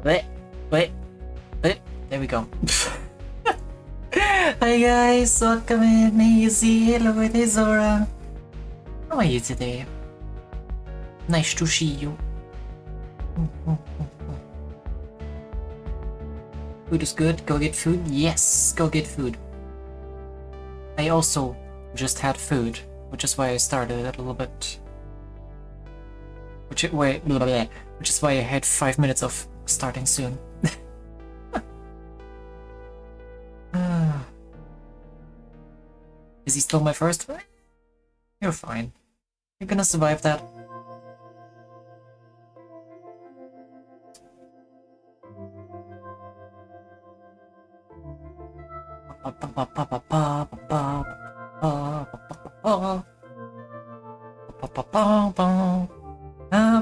Wait, wait, wait. There we go. Hi guys, welcome in. Easy. Hello, it is Zora. How are you today? Nice to see you. Food is good. Go get food. Yes, go get food. I also just had food, which is why I started a little bit. Which is why I had 5 minutes of starting soon. Is he still my first? You're fine. You're gonna survive that.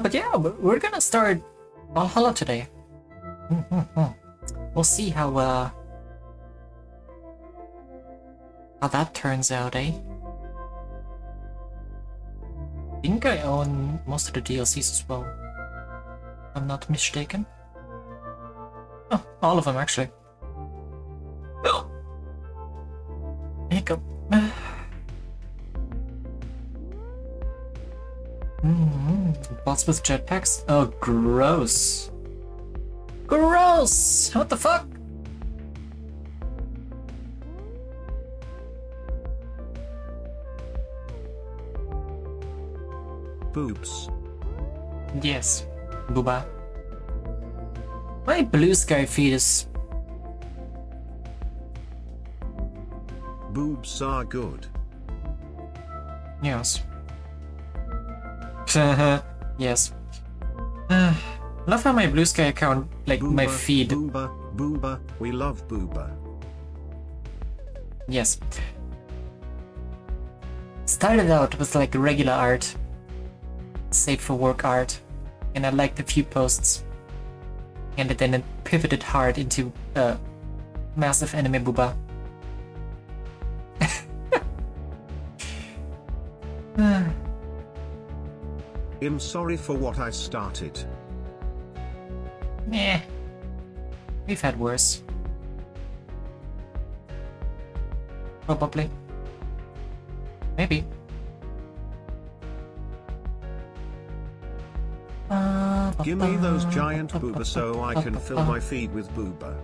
But yeah, we're gonna start Valhalla today. We'll see how that turns out, eh? I think I own most of the DLCs as well. If I'm not mistaken. Oh, all of them actually. Oh. Hiccup. Bots with jetpacks? Oh, gross. Gross! What the fuck? Boobs. Yes, booba. My blue sky feed is... Boobs are good. Yes. Yes. Love how my blue sky account, like Booba, my feed... Booba, Booba, we love Booba. Yes. Started out with like regular art. Safe for work art. And I liked a few posts. And then it pivoted hard into massive anime booba. I'm sorry for what I started. Meh. We've had worse. Probably. Maybe. Give me those giant booba so I can fill my feed with booba.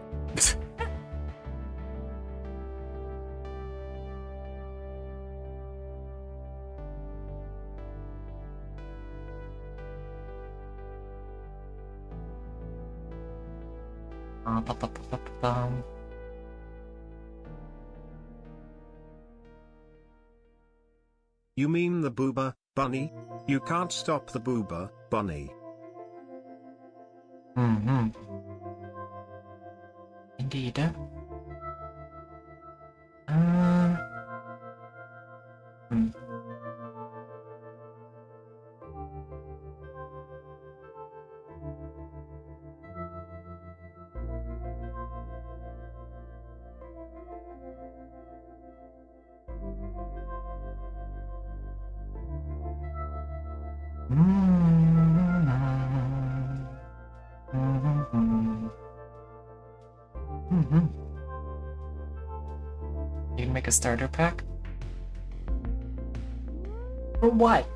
You mean the booba, bunny? You can't stop the booba, bunny. Indeed. You can make a starter pack? For what?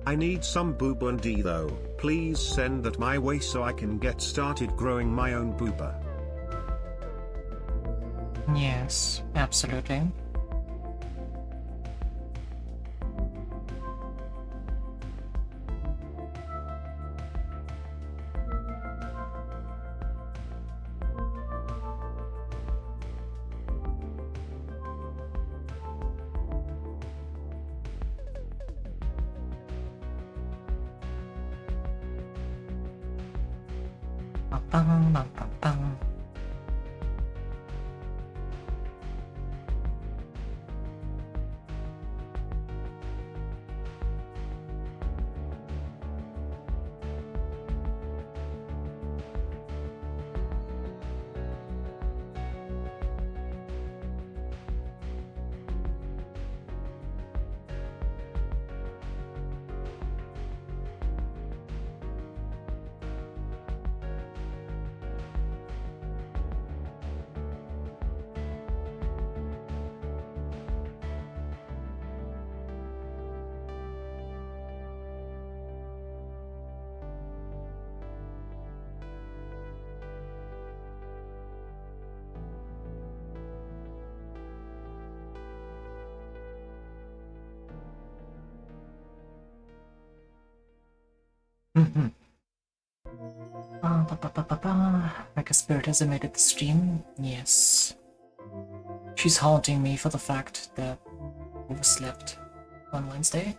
I need some booba and D though, please send that my way so I can get started growing my own booba. Yes, absolutely. Like a spirit has made it the stream? Yes. She's haunting me for the fact that I overslept on Wednesday.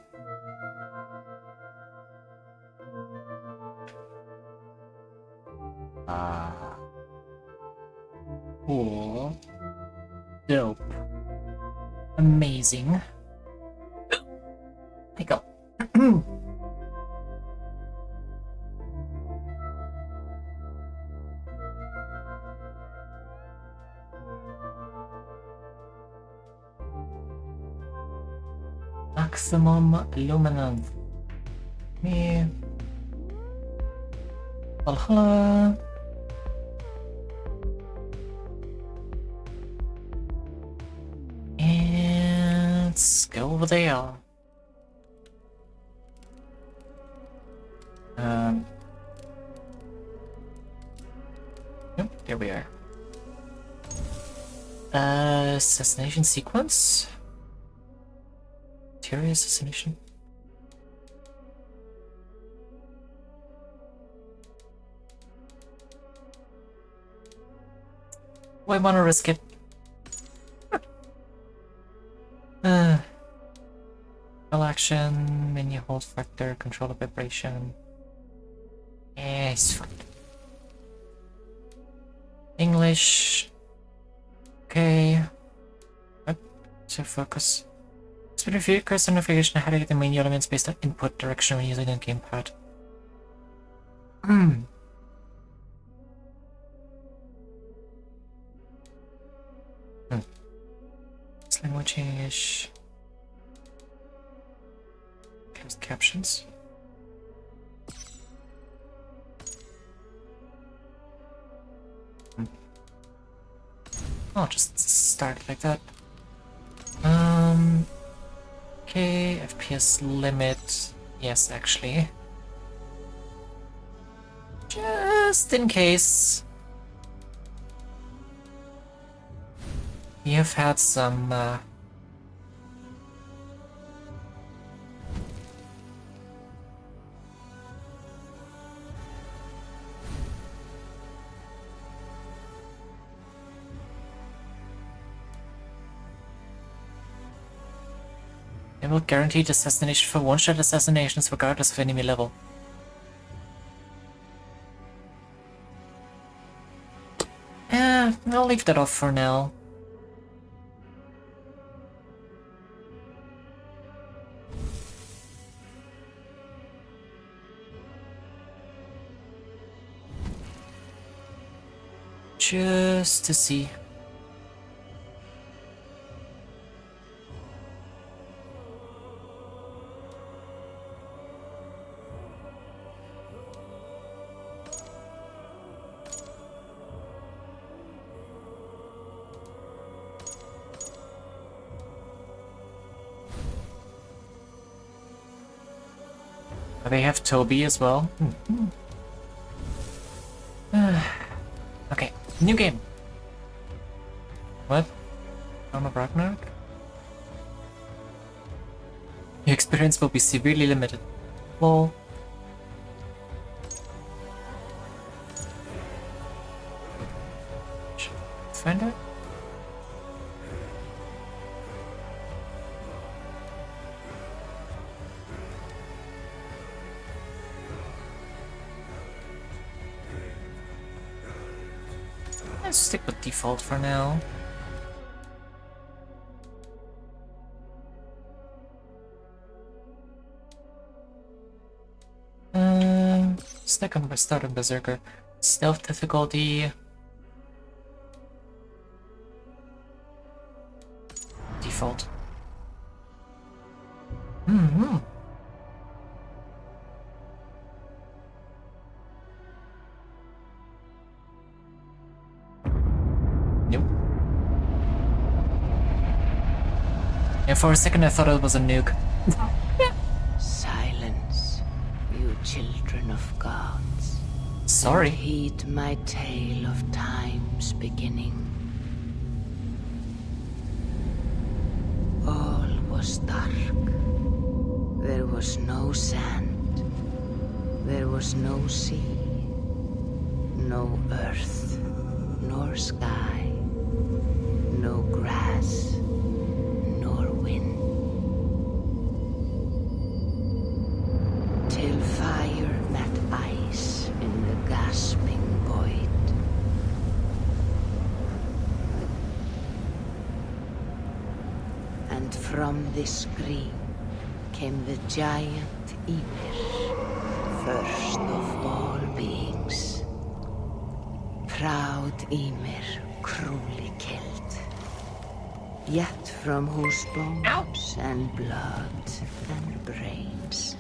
Cool. Dope. Amazing. Pick up. Maximum luminance. Me. Valhalla. And let's go over there. Yep, there we are. Assassination sequence? Terry assassination? Why wanna risk it? Full action, menu hold factor, control of vibration. Yes, fine. English. Okay. What? So focus. Speed review, cursor navigation, how to get the menu elements based on input direction when using the gamepad. This language English. Closed captions. I'll just start it like that. Okay, FPS limit. Yes, actually. Just in case. We have had some It will guarantee assassination for one-shot assassinations regardless of enemy level. I'll leave that off for now. Just to see. They have Toby as well. Okay, new game. What? Dawn of Ragnarok? Your experience will be severely limited. Lol. Find it? Let's stick with default for now. Stick on start on Berserker. Stealth difficulty. Default. Nope. And for a second I thought it was a nuke. Silence, you children of gods. Sorry. And heed my tale of time's beginning. All was dark. There was no sand, There was no sea, no earth, nor sky, no grass, nor wind. Till fire met ice in the gasping void. And from this scream came the giant Ymir, first of all beings. Proud Ymir, cruelly killed, yet from whose bones and blood and brains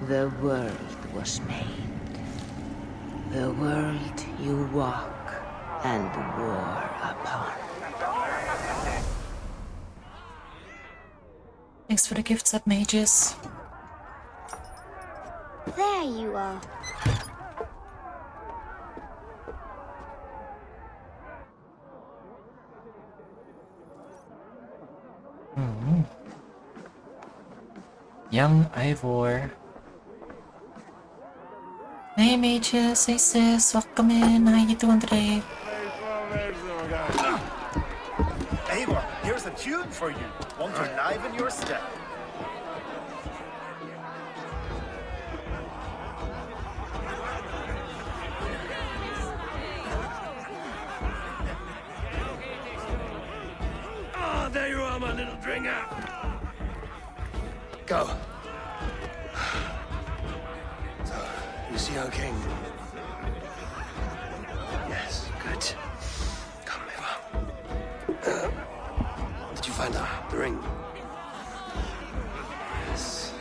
the world was made. The world you walk and war upon. Thanks for the gifts up, mages. There you are. Young Ivor. Hey mages, hey sis, welcome in. How you doing today? Eivor, here's a tune for you. Want to enliven your step. Ah, there you are, my little dringer. Go. So, you see our king? Yes, good. Come, Eivor. Did you find the ring? Yes.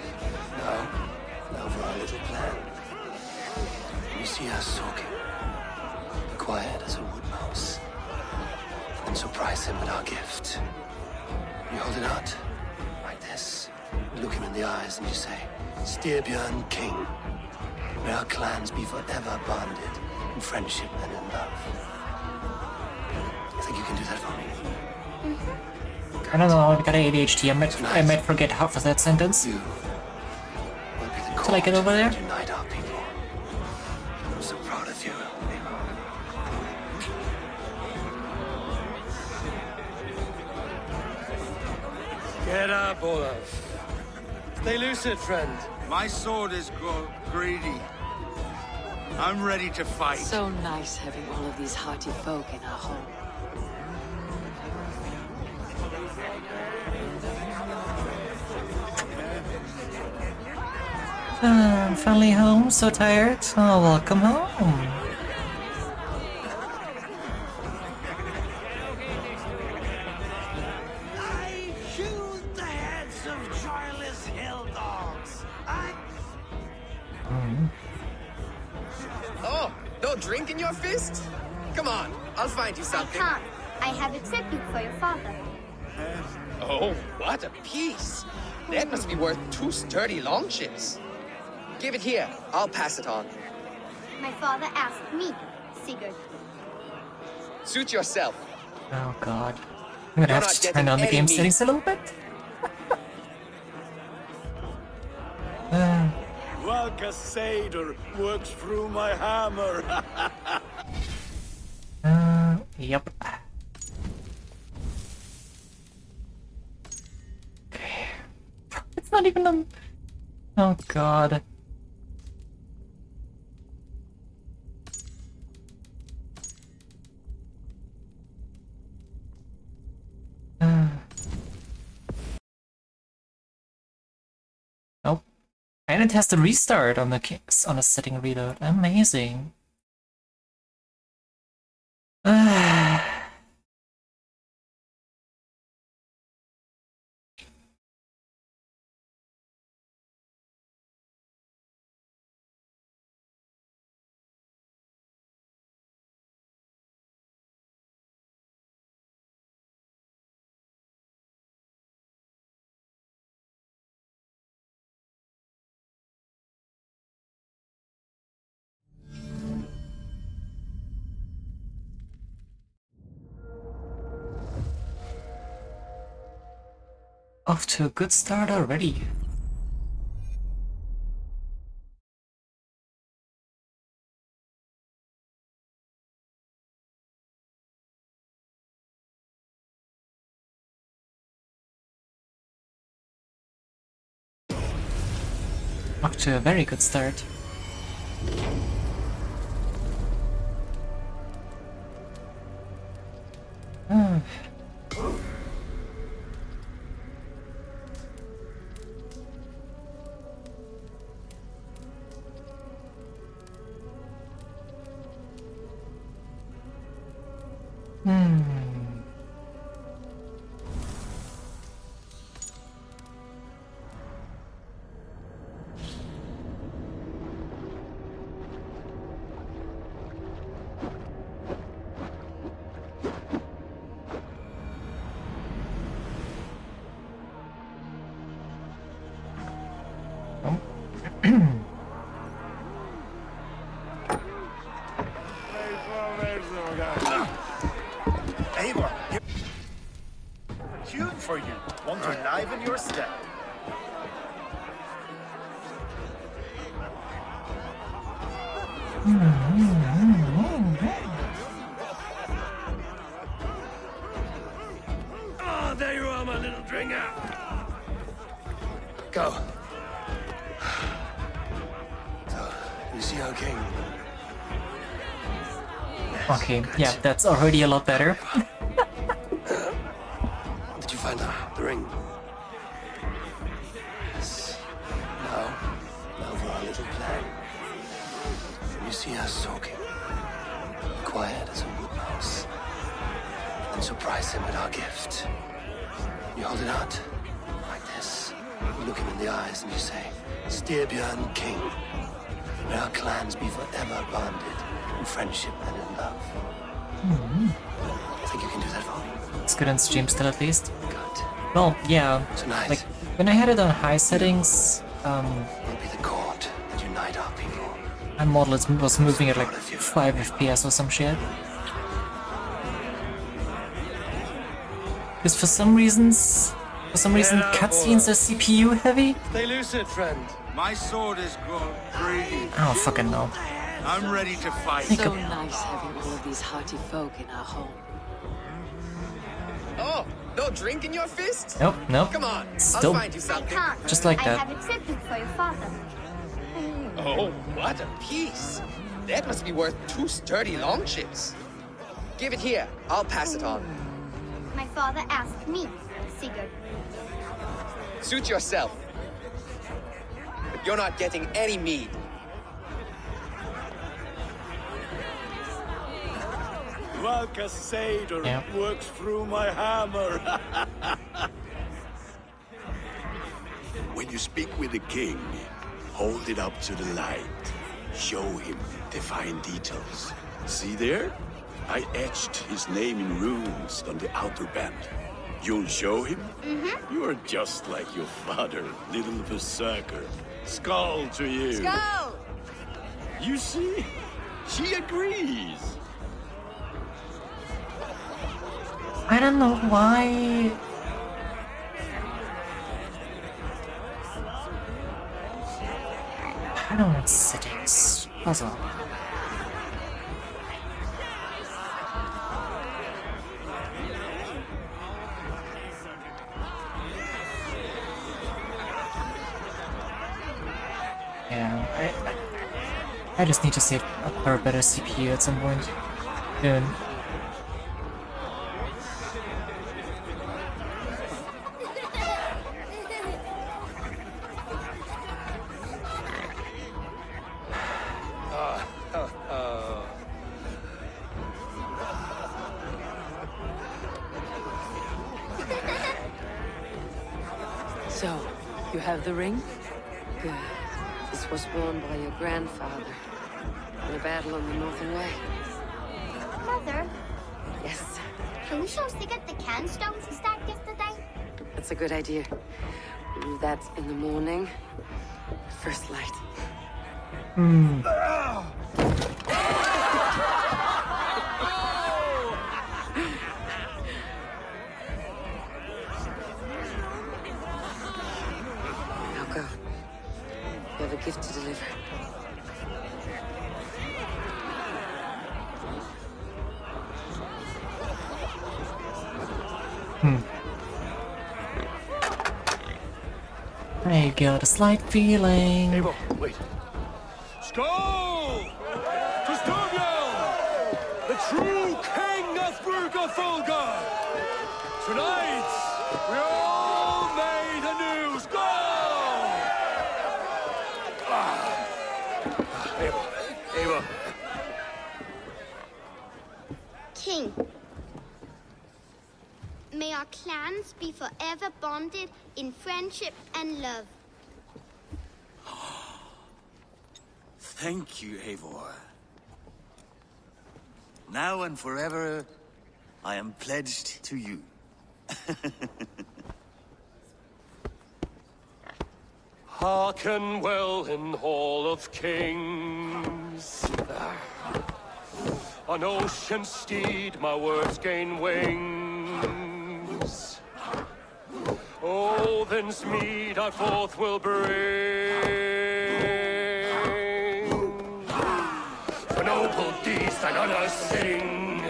Now for our little plan. You see us talking. Be quiet as a wood mouse. And surprise him with our gift. You hold it out, like this. You look him in the eyes and you say, Styrbjörn King. May our clans be forever bonded in friendship and in love. I think you can do that for me. I don't know, I've got ADHD. I might forget half of that sentence. You will be the Till I get over there? to unite our people. I'm so proud of you, Eivor. Get up, Olaf. Stay lucid, friend. My sword is greedy. I'm ready to fight. So nice having all of these hearty folk in our home. I'm finally home, so tired. Oh, welcome home. I shoot the heads of joyless hill dogs. Oh, no drink in your fist? Come on, I'll find you I something. can't. I have a tribute for your father. Oh, what a piece. That must be worth 2 sturdy longships. Give it here. I'll pass it on. My father asked me, Sigurd. Suit yourself. Oh god. I'm gonna You're have not to turn getting down the any game meat. settings a little bit. Like a satyr works through my hammer. Yep. Okay. It's not even a... Oh god. Nope. And it has to restart on the setting reload. Amazing. Off to a good start already. off to a very good start. Eivor, tune for you. Want to liven your step? Ah, there you are, my little dringer. Go. So, you see our king? Okay, yeah, that's already a lot better. Did you find the ring? Yes. Now for our little plan. You see us soaking, quiet as a wood mouse, and surprise him with our gift. You hold it out like this. You look him in the eyes and you say, "Styrbjörn King, may our clans be forever bonded in friendship and in love." Think you can do that for me? It's good on stream still at least. Good. Well, yeah, Tonight, like when I had it on high settings, will be the cord that unite our people. my model was moving at like 5 FPS or some shit. Because for some reason, cutscenes are CPU heavy. Stay lucid, friend. My sword is grown greedy. I don't fucking know. I'm ready to fight. So nice having all of these hearty folk in our home. Oh, no drink in your fist? Nope, nope. Come on, Still I'll find you I something. can't. Just like I that. have a tribute for your father. Oh, what a piece. That must be worth 2 sturdy longships. Give it here, I'll pass it on. My father asked me, Sigurd. Suit yourself. But you're not getting any mead. Valka Seder Yeah. works through my hammer. When you speak with the king, hold it up to the light. Show him the fine details. See there? I etched his name in runes on the outer band. You'll show him? You are just like your father, little berserker. Skull to you. Go! You see? She agrees. I don't know why. I don't want settings. Puzzle. Yeah, I just need to save up for a better CPU at some point. Soon. So, you have the ring? Good. This was worn by your grandfather in a battle on the Northern Way. Mother, Yes, can we show Sigurd the can stones he stacked yesterday? that's a good idea. We'll do that in the morning. First light. Now go. You have a gift to deliver. I got a slight feeling. Eivor, wait. Skål! To Styrbjörn, the true king of Brugafulga! Tonight, we all made anew. Skål! Eivor, Eivor. King, may our clans be forever bonded in friendship and love. Thank you, Eivor. Now and forever, I am pledged to you. Hearken well in Hall of Kings. On ocean steed, my words gain wings. Odin's mead I forth will bring. For noble deeds thine honor sing.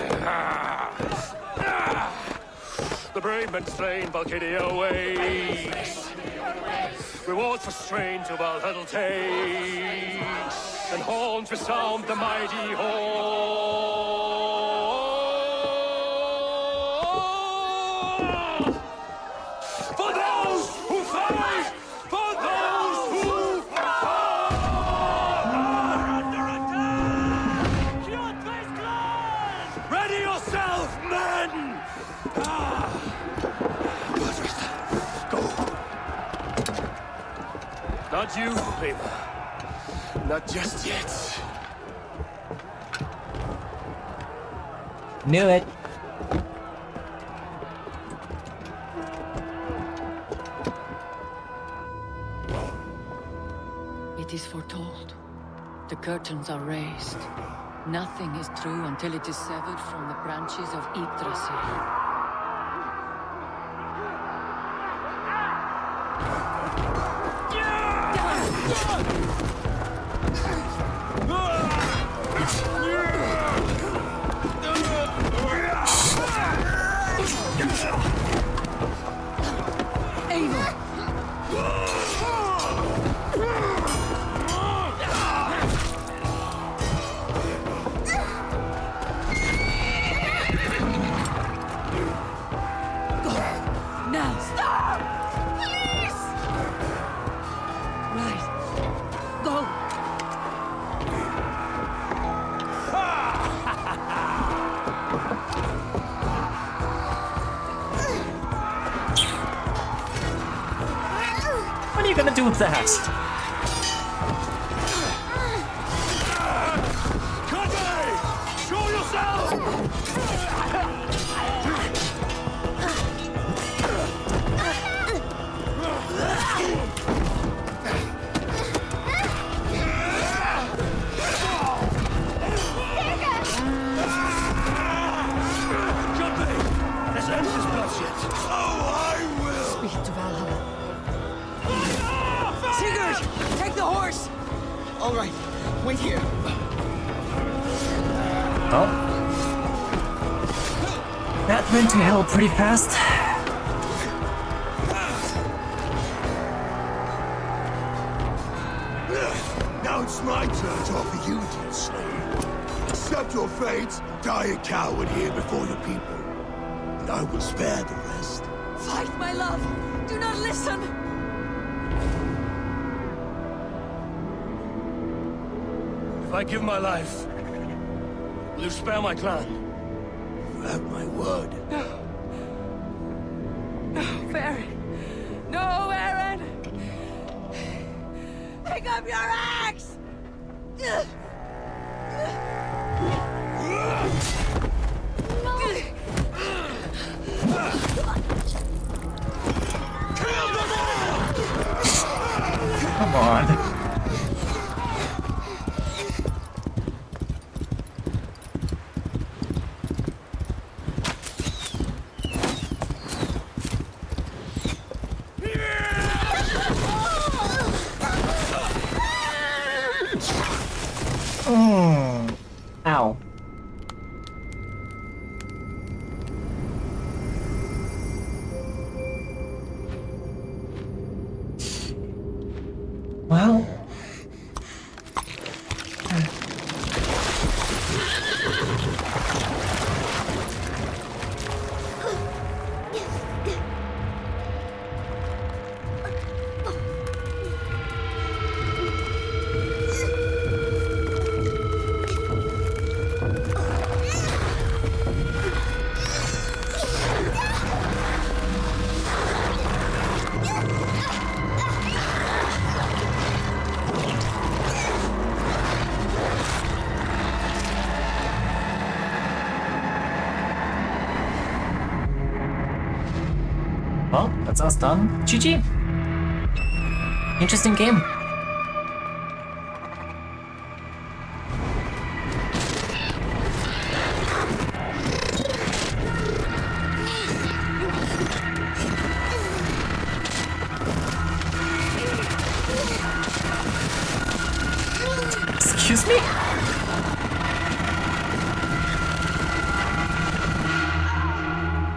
The brave men slain, Valkyria waits. Rewards for strain to Valhalla takes. And horns resound the mighty horn. For those who fight! For those who fight! Under attack! Ready yourself, men! Go. Not you, Eivor. Not just yet. Knew it. It is foretold. The curtains are raised. Nothing is true until it is severed from the branches of Yggdrasil. Now! Stop! Please! Right. Go! What are you gonna do with that? Show yourself! Let's end this bloodshed. Oh, I will! Speak to Valhalla. Sigurd! Take the horse! All right, wait here. Oh. That went to hell pretty fast. Now it's my turn to offer you, dear slave. Accept your fate, die a coward here before your people, and I will spare the rest. Fight, my love! Do not listen! If I give my life, will you spare my clan? You have my word. No, Aaron! No, Aaron! Pick up your axe! Come on. Ow. Well... Well, that's us done. GG. Interesting game. Excuse me?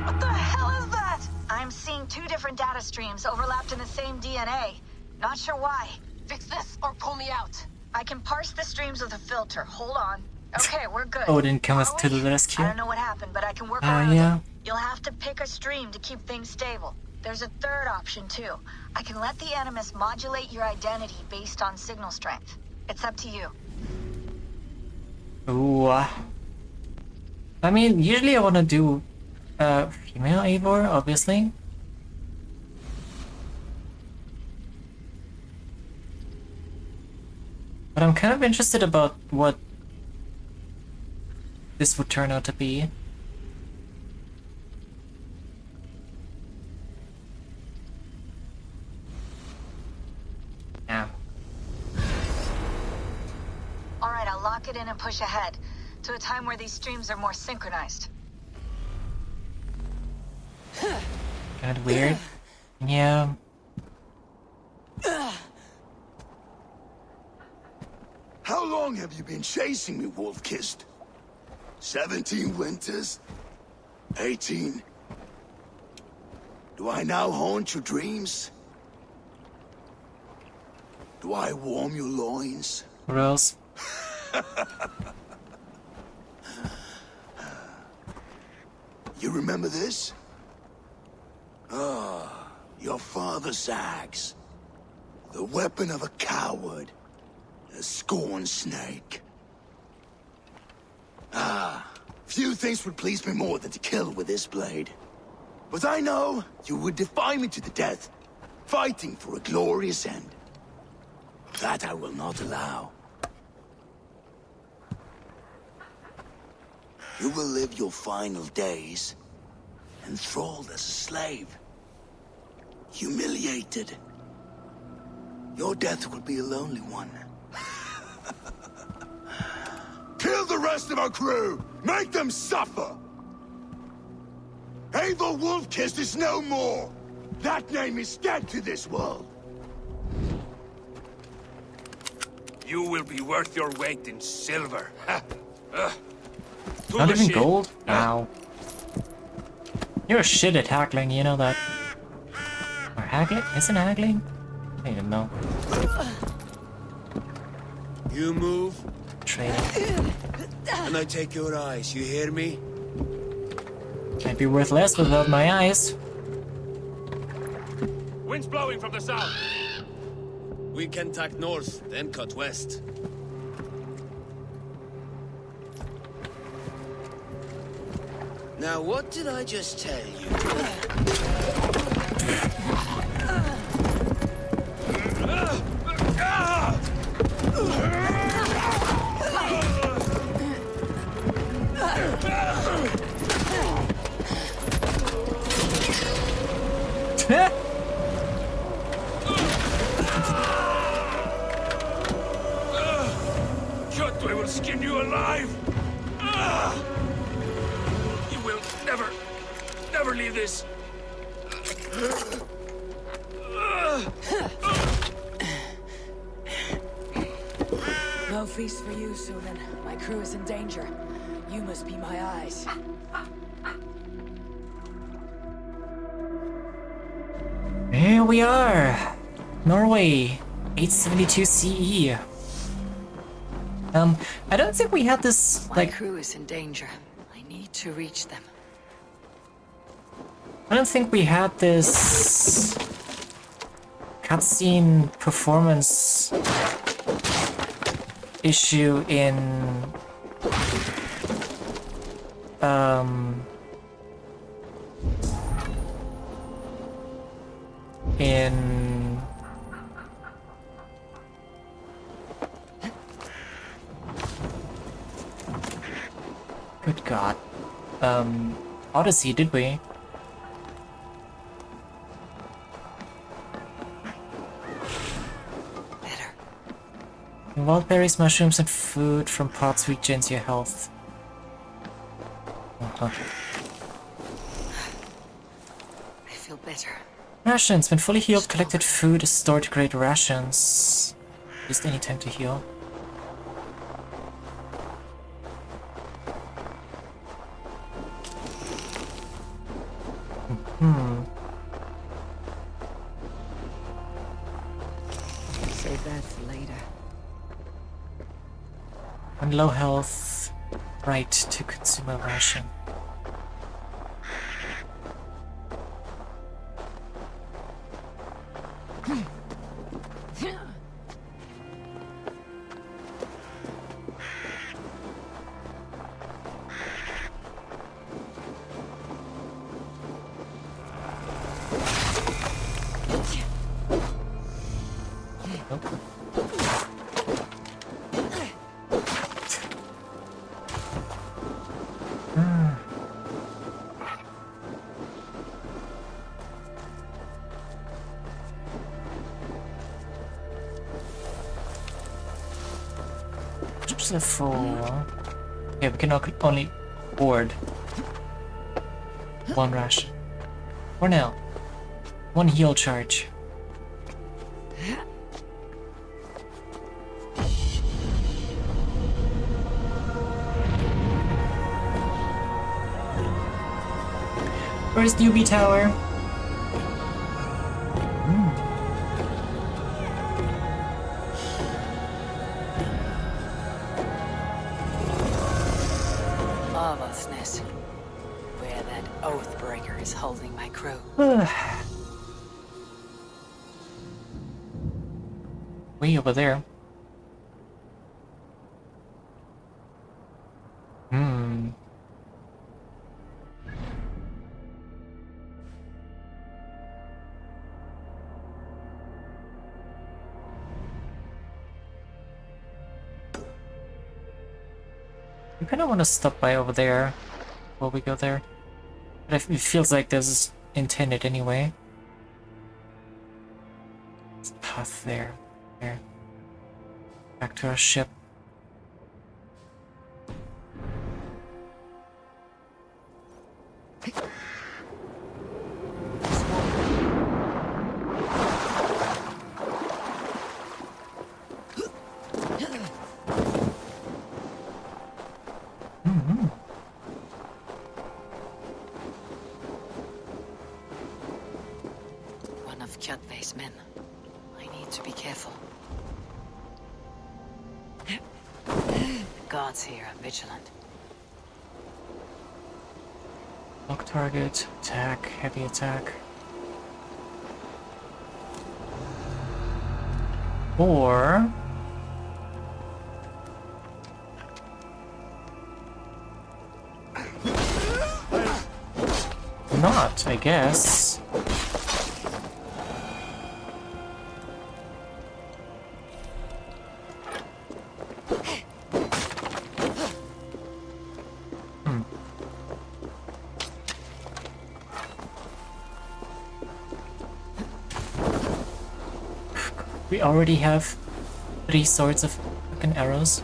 What the hell is that? I'm seeing two different data streams overlapped in the same DNA. Not sure why. Fix this or pull me out. I can parse the streams with a filter. Hold on. Okay, we're good. Odin comes to the Are we? rescue. I don't know what happened, but I can work around yeah. it. You'll have to pick a stream to keep things stable. There's a third option, too. I can let the Animus modulate your identity based on signal strength. It's up to you. Ooh. I mean, usually I want to do female Eivor, obviously. But I'm kind of interested about what this would turn out to be. Yeah. Alright, I'll lock it in and push ahead to a time where these streams are more synchronized. Kind of weird. Yeah. How long have you been chasing me, Wolf-Kissed? 17 winters? 18? Do I now haunt your dreams? Do I warm your loins? What else? You remember this? Ah, your father's axe. The weapon of a coward. A scorned snake. Ah, few things would please me more than to kill with this blade. But I know you would defy me to the death, fighting for a glorious end. That I will not allow. You will live your final days enthralled as a slave. Humiliated. Your death will be a lonely one. Kill the rest of our crew! Make them suffer! Eivor Wolf-Kissed is no more! That name is dead to this world! You will be worth your weight in silver. Not even gold? Wow. You're shit at haggling, you know that. Or haggling? Isn't haggling? I don't know. You move, Trading. and I take your eyes, you hear me? Might be worth less without my eyes. Wind's blowing from the south. We can tack north, then cut west. Now, what did I just tell you? Kjotve will skin you alive. You will never leave this. No feast for you, Sunan. My crew is in danger. You must be my eyes. Here we are. Norway. 872 CE. I don't think we had this, My like, crew is in danger. I need to reach them. I don't think we had this cutscene performance issue in good God, Odyssey, did we? Wild berries, mushrooms, and food from pots regains your health. I feel better. Rations. When fully healed, collected food is stored to create rations. Just any time to heal. Save that for later. On low health, right to consume a ration. Just a full. Yeah, we can only board one ration. For now, one heal charge. Where's Newbie Tower? Lawlessness. Where that Oathbreaker is holding my crew. Way over there. I kind of want to stop by over there before we go there. But it feels like this is intended anyway. There's a path there. There. Back to our ship. One of Kjotve's men. I need to be careful. The guards here are vigilant. Lock target, attack, heavy attack. Or not, I guess. We already have 3 swords of fucking arrows.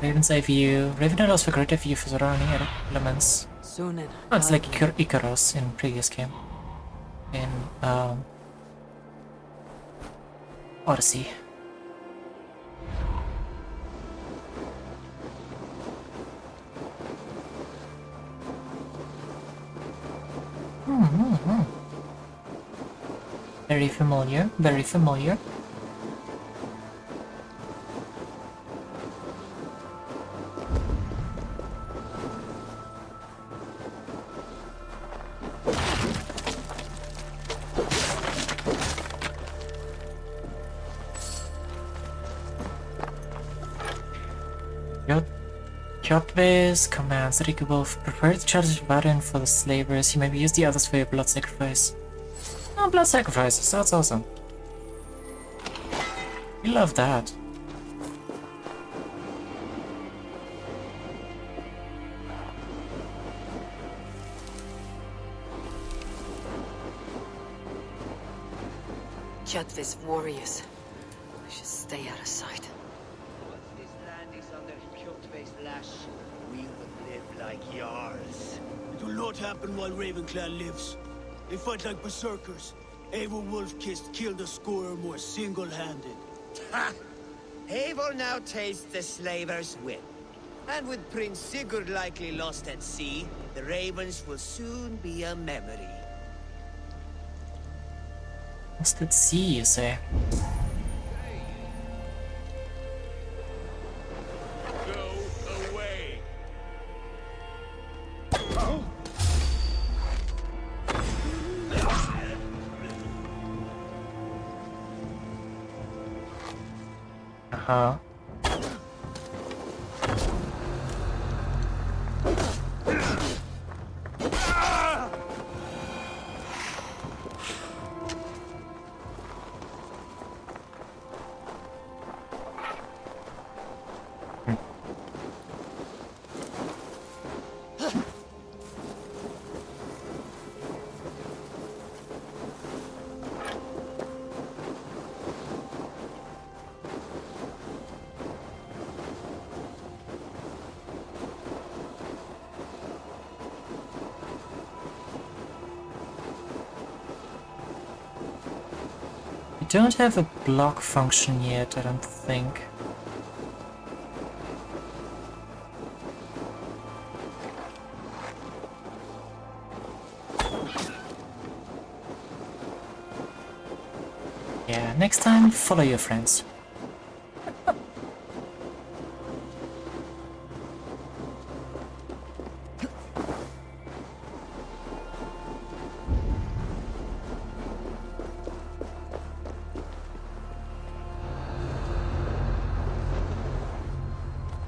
Raven's Eye View. Raven allows for greater view for surrounding elements. Soon Oh, it's like Icaros in previous game. In Odyssey. Very familiar, very familiar. Kjotve's commands that he could both prepare the child of Sabaton for the slavers. He maybe use the others for your blood sacrifice. Oh, blood sacrifices, that's awesome. We love that. Kjotve's warriors. I should stay out of sight. We would live like Jarls. It will not happen while Ravenclan lives. They fight like berserkers. Eivor Wolf-Kissed killed a score or more single-handed. Ha! Eivor now tastes the slaver's win. And with Prince Sigurd likely lost at sea, the Ravens will soon be a memory. Lost at sea, you say? Uh-huh. Don't have a block function yet, I don't think. Yeah, next time, follow your friends.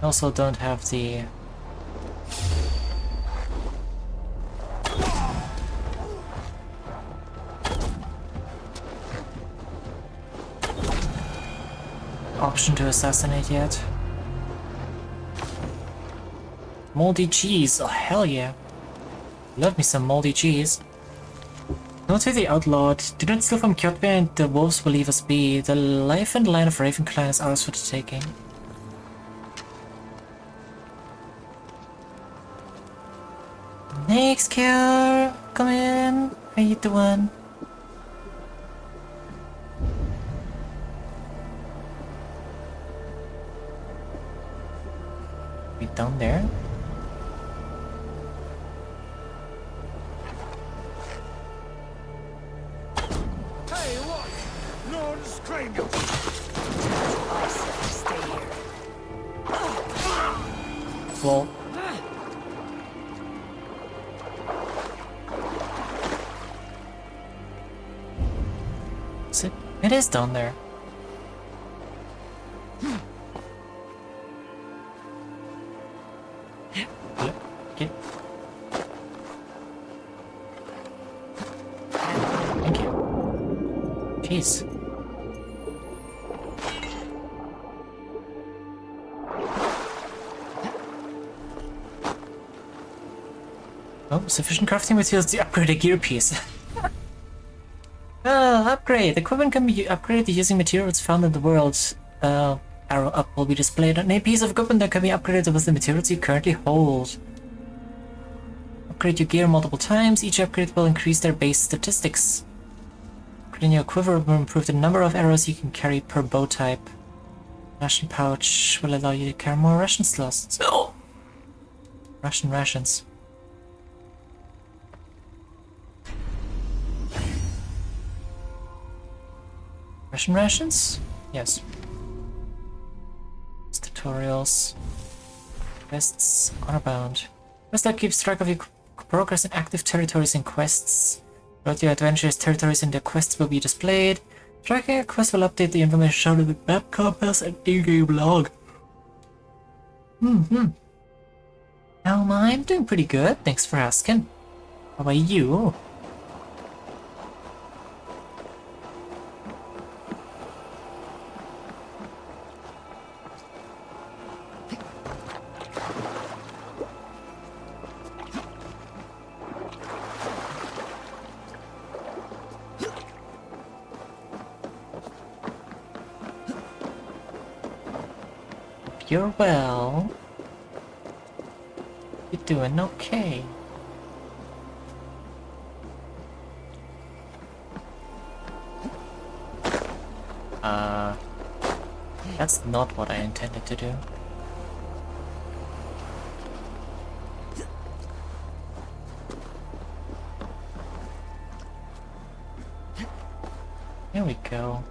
Also don't have the option to assassinate yet. Moldy cheese, oh hell yeah. Love me some moldy cheese. Note to the outlawed, do not steal from Kjotve and the wolves will leave us be. The life and land of Ravenclan is ours for the taking. Next cure, come in. How you doing? We down there? Hey, what? No one scream you. Stay here. Well. It is down there. Okay. Thank you. Jeez. Oh, sufficient crafting materials to upgrade a gear piece. Upgrade! Equipment can be upgraded using materials found in the world. Arrow up will be displayed on a piece of equipment that can be upgraded with the materials you currently hold. Upgrade your gear multiple times. Each upgrade will increase their base statistics. Upgrading your quiver will improve the number of arrows you can carry per bow type. Ration pouch will allow you to carry more ration slots. Oh! Russian rations. Ration rations? Yes. Tutorials. Quests. Honor-bound. Quest that keeps track of your progress in active territories and quests. Throughout your adventures, territories and their quests will be displayed. Tracking a quest will update the information shown in the map compass and in-game log. I'm doing pretty good, thanks for asking. How about you? You're well. You're doing okay. That's not what I intended to do. There we go.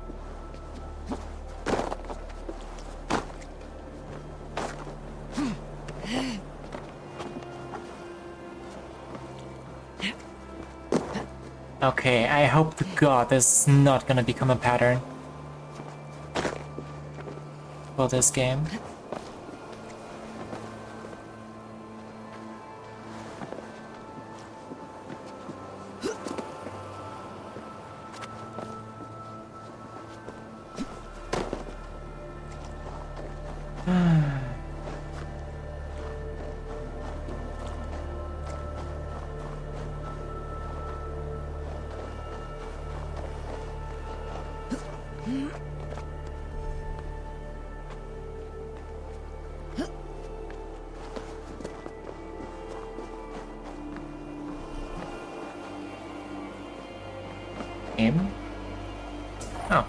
Okay, I hope to God this is not gonna become a pattern for this game. Game? Oh.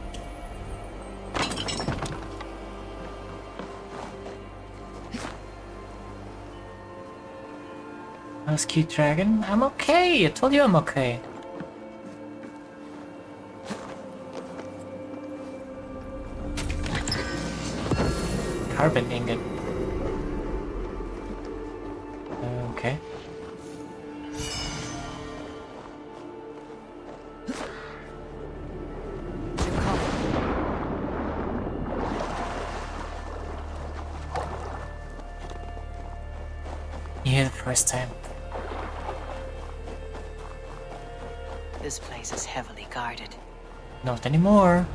How's Cute Dragon? I'm okay! I told you I'm okay. Carbon ingot. Okay. You hear the first time. This place is heavily guarded. Not anymore.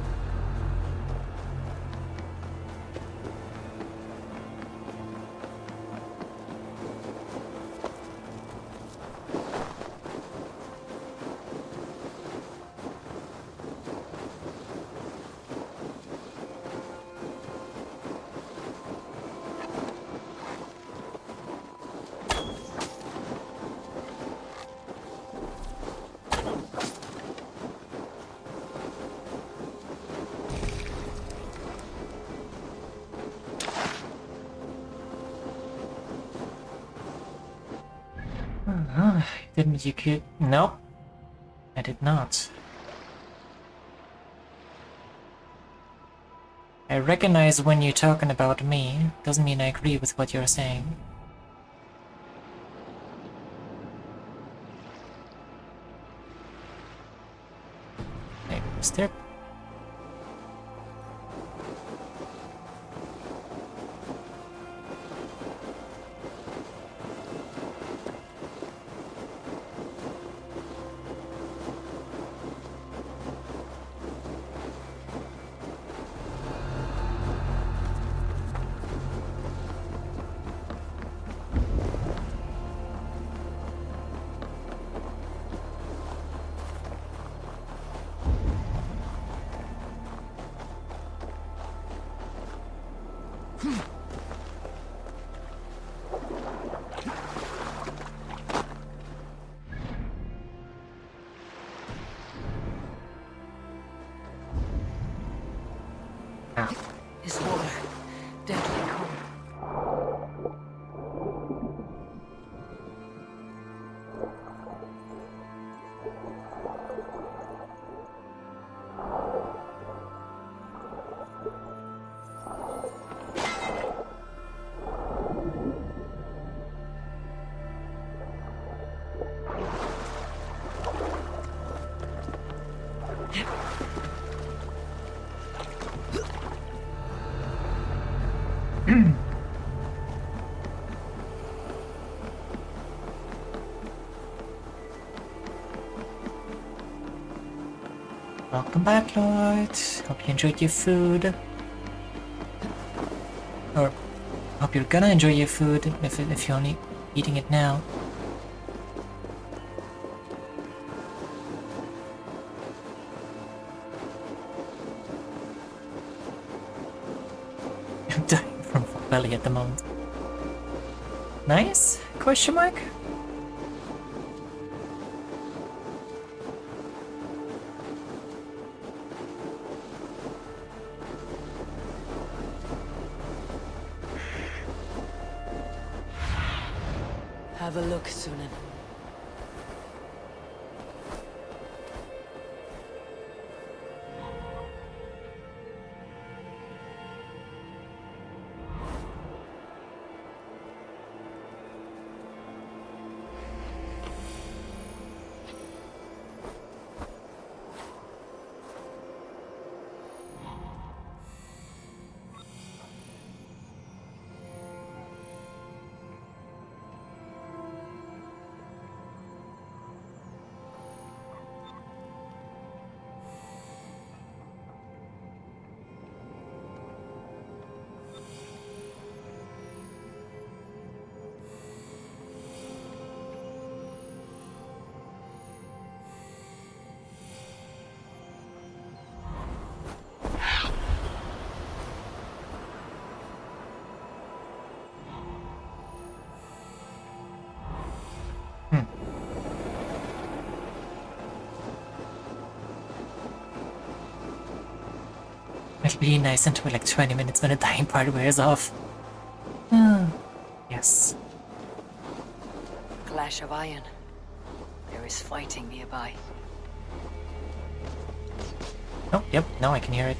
Didn't you kid? Nope. I did not. I recognize when you're talking about me. Doesn't mean I agree with what you're saying. Hey, mister. Welcome back, Lord. Hope you enjoyed your food. Or, hope you're gonna enjoy your food if you're only eating it now. I'm dying from full belly at the moment. Nice? Question mark? Have a look, Sunan. It'll be nice until like 20 minutes when the dying part wears off. Yes. Clash of Iron. There is fighting nearby. Oh, yep, now I can hear it.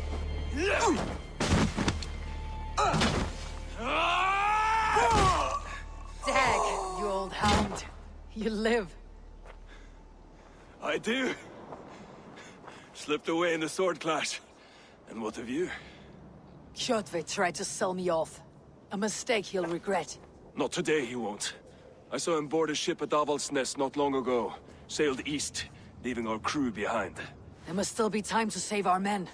Dag, you old hound. You live. I do. Slipped away in the sword clash. And what of you? Kjotve tried to sell me off. A mistake he'll regret. Not today, he won't. I saw him board a ship at Avaldsnes not long ago. Sailed east, leaving our crew behind. There must still be time to save our men.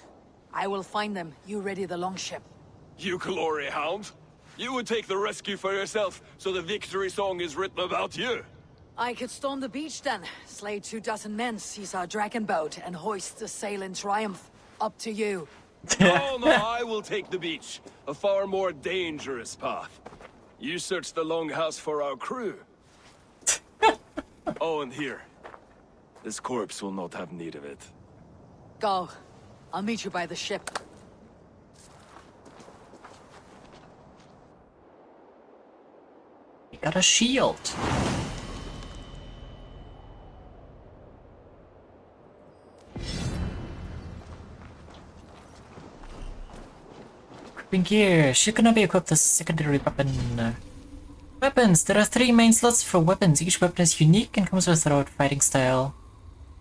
I will find them. You ready the longship. You glory hound? You would take the rescue for yourself, so the victory song is written about you. I could storm the beach then, slay 24 men, seize our dragon boat, and hoist the sail in triumph. Up to you. No, I will take the beach. A far more dangerous path. You search the longhouse for our crew. Oh, and here. This corpse will not have need of it. Go. I'll meet you by the ship. We got a shield. Equipping gear. She cannot be equipped as a secondary weapon. Weapons. There are 3 main slots for weapons. Each weapon is unique and comes with their own fighting style.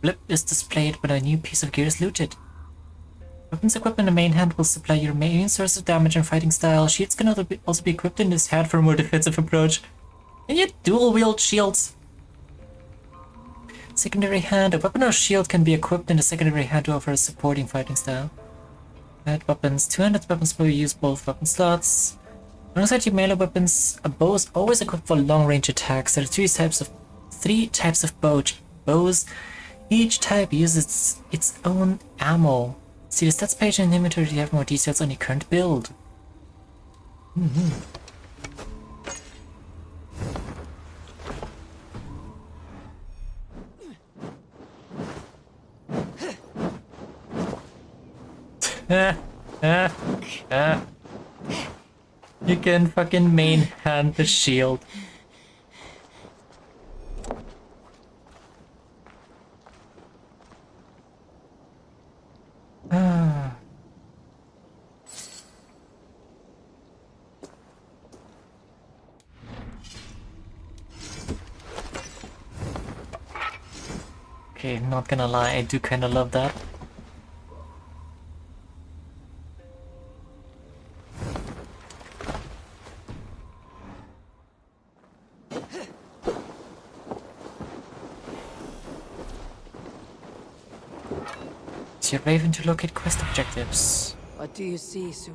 Blip is displayed when a new piece of gear is looted. Weapons equipped in the main hand will supply your main source of damage and fighting style. Shields can also be equipped in this hand for a more defensive approach. And yet dual-wield shields. Secondary hand. A weapon or shield can be equipped in the secondary hand to offer a supporting fighting style. Add weapons. 200 weapons will use both weapon slots. Alongside your melee weapons, a bow is always equipped for long-range attacks. There are 3 types of bows. Each type uses its own ammo. See the stats page in the inventory to have more details on your current build. You can fucking main hand the shield. Okay, not gonna lie, I do kinda love that. Use your raven to locate quest objectives. What do you see, Sue?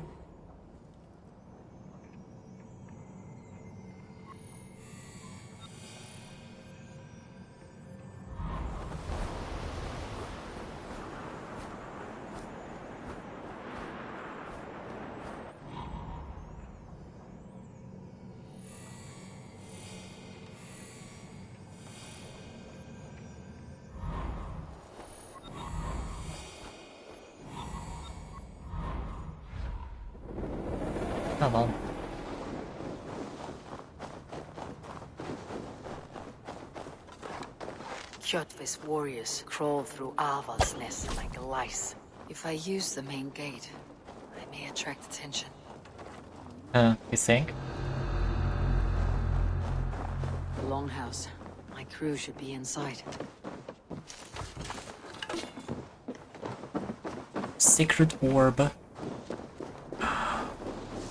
Oh well. Kjotve's warriors crawl through Alva's nest like lice. If I use the main gate, I may attract attention. You think? The longhouse. My crew should be inside. Secret orb.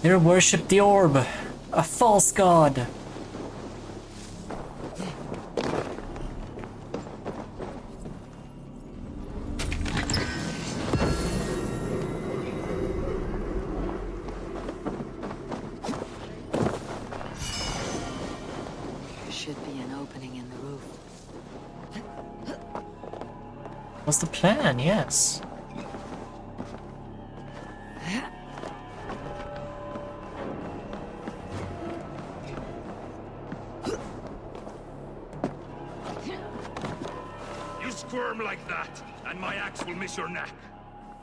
They worship the orb, a false god. There should be an opening in the roof. What's the plan? Yes. Squirm like that, and my axe will miss your neck.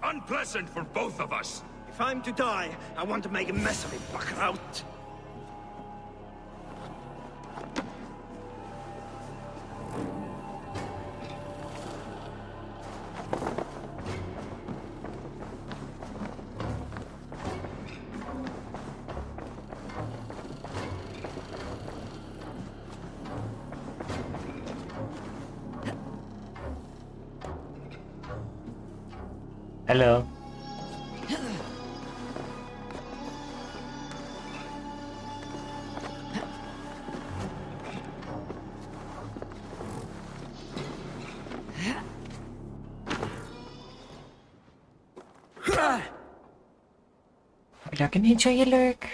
Unpleasant for both of us. If I'm to die, I want to make a mess of it, Buckraut. Hello. Look and enjoy your lurk.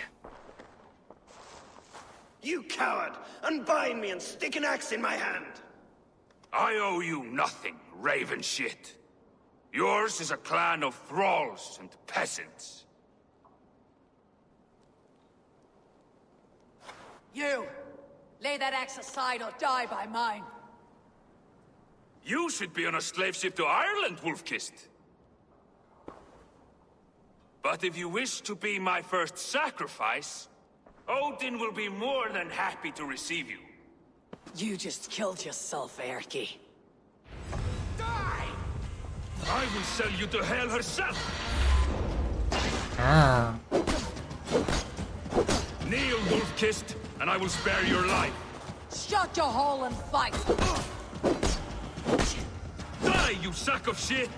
You coward! Unbind me and stick an axe in my hand! I owe you nothing, raven shit. Yours is a clan of thralls and peasants. You! Lay that axe aside or die by mine. You should be on a slave ship to Ireland, Wolf-Kissed. But if you wish to be my first sacrifice, Odin will be more than happy to receive you. You just killed yourself, Erky. I will sell you to Hell herself! Ah. Kneel, Wolf-Kissed, and I will spare your life. Shut your hole and fight! Die, you sack of shit!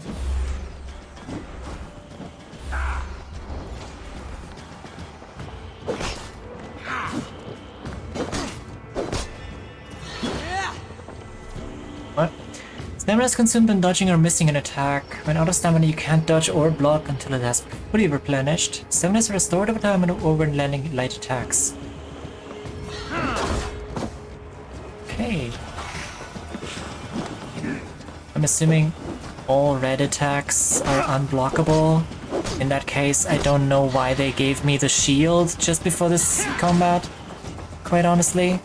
What? Stamina is consumed when dodging or missing an attack. When out of stamina, you can't dodge or block until it has fully replenished. Stamina is restored over time and over when landing light attacks. Okay. I'm assuming all red attacks are unblockable. In that case, I don't know why they gave me the shield just before this combat, quite honestly.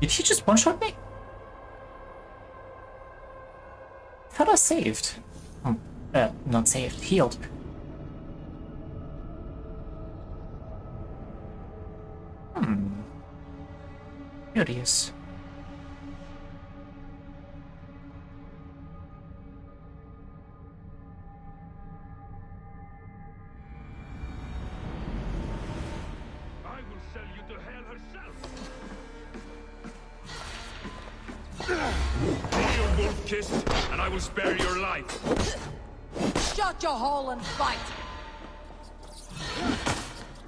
Did he just one-shot me? I thought I saved. Not saved, healed. Curious. Kneel, wolf-kissed, and I will spare your life. Shut your hole and fight!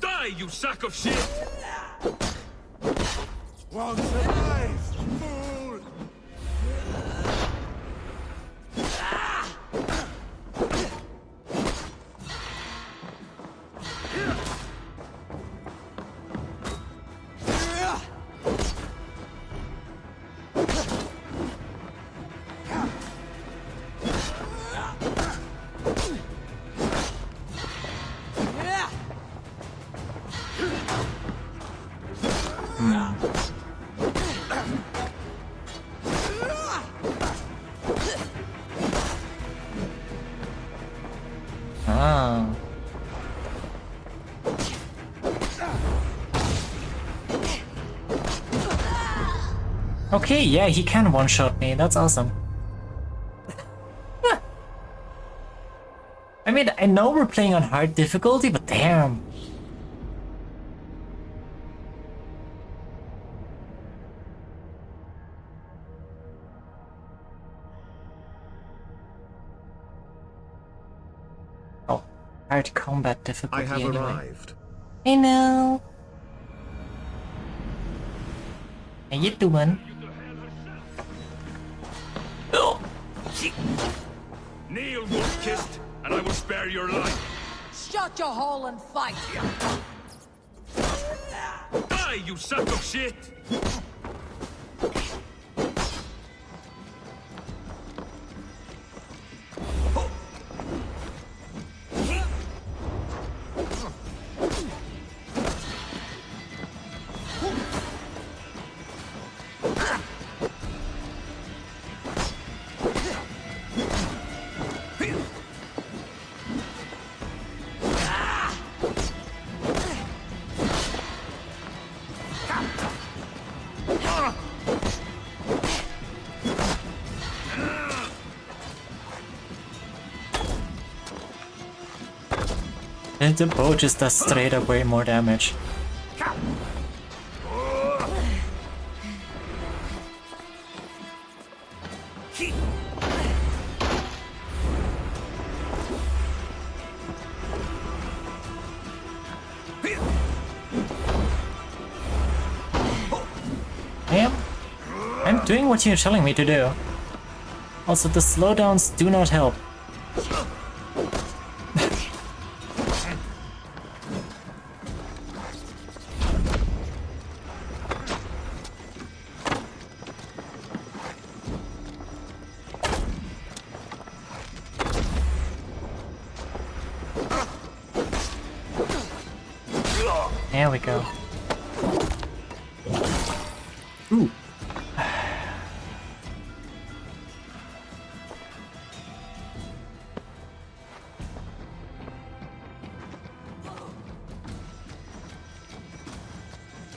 Die, you sack of shit! Won't survive, fool! Ah. Okay, yeah, he can one-shot me. That's awesome. I mean, I know we're playing on hard difficulty, but damn. Oh, hard combat difficulty I have anyway. arrived. I know. How you doing? Oh. Kneel, wolf-kissed, and I will spare your life. Shut your hole and fight! Die, you sack of shit! And the bow just does straight up way more damage. I'm doing what you're telling me to do. Also, the slowdowns do not help. There we go. Ooh.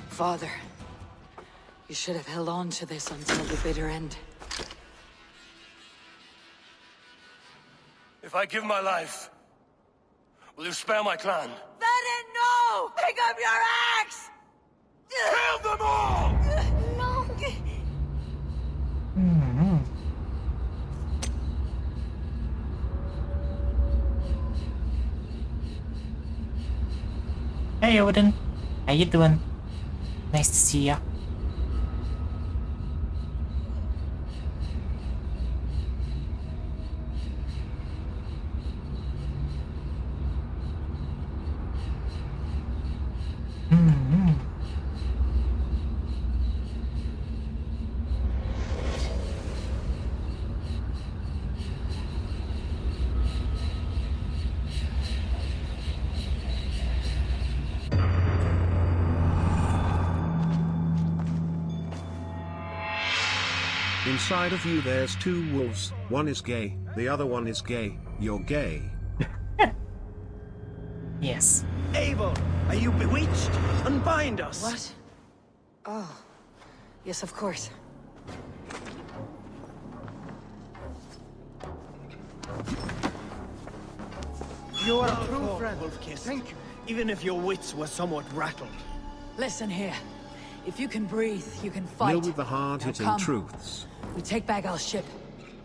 Father, you should have held on to this until the bitter end. If I give my life, will you spare my clan? Venin, no! Pick up your axe! Kill them all! No. Hey Odin, how you doing? Nice to see ya. Inside of you there's two wolves, one is gay, the other one is gay, you're gay. Yes. Abel, are you bewitched? Unbind us! What? Oh. Yes, of course. You're a true friend, Wolf-Kiss. Thank you. Even if your wits were somewhat rattled. Listen here. If you can breathe, you can fight. Nil with the Now hard-hitting come. truths. We take back our ship.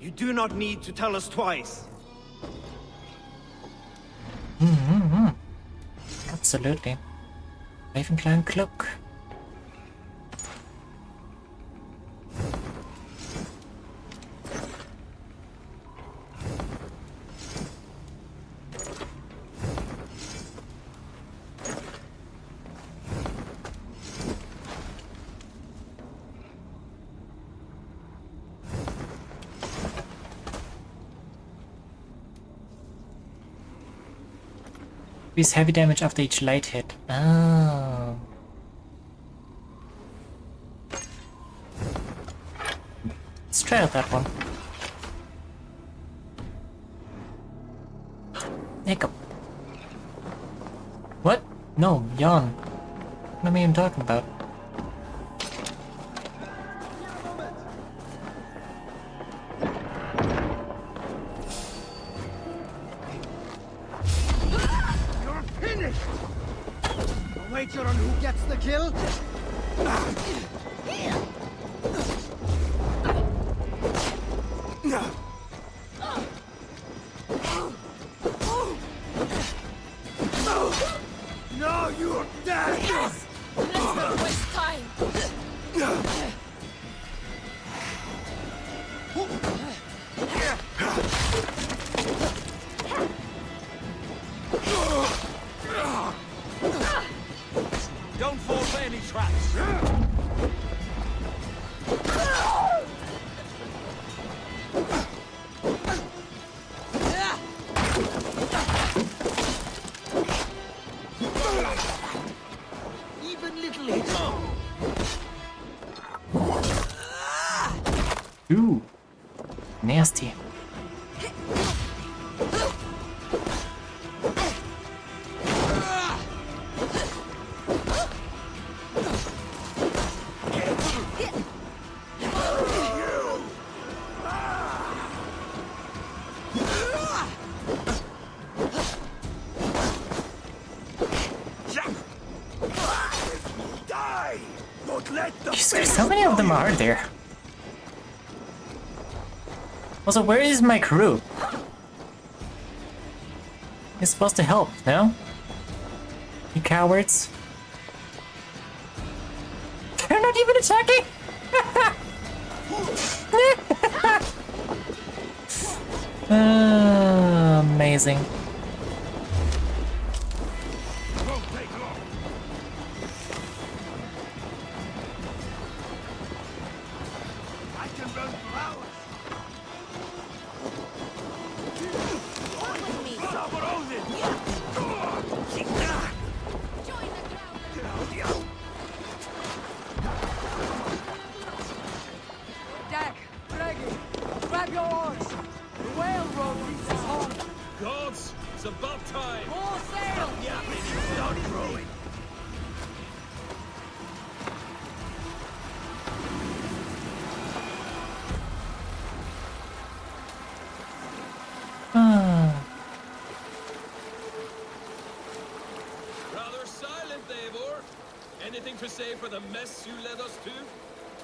You do not need to tell us twice. Absolutely. Ravenclan cloak. Increase heavy damage after each light hit. Oh. Let's try out that one. Hiccup. What? No, yawn. What am I even talking about? Wager on who gets the kill? No, you're dead! Yes! Let's not waste time! Don't fall for any traps. Even little hits. Ooh. Nasty. Jesus, how many of them are there? Also, where is my crew? You're supposed to help, no? You cowards. They're not even attacking! Amazing. Dak, Greggy, grab your oars. The whale road leads us home. Gods, it's about time. More sail! Yeah, baby, start rowing. Rather silent, Eivor. Anything to say for the mess you led us to?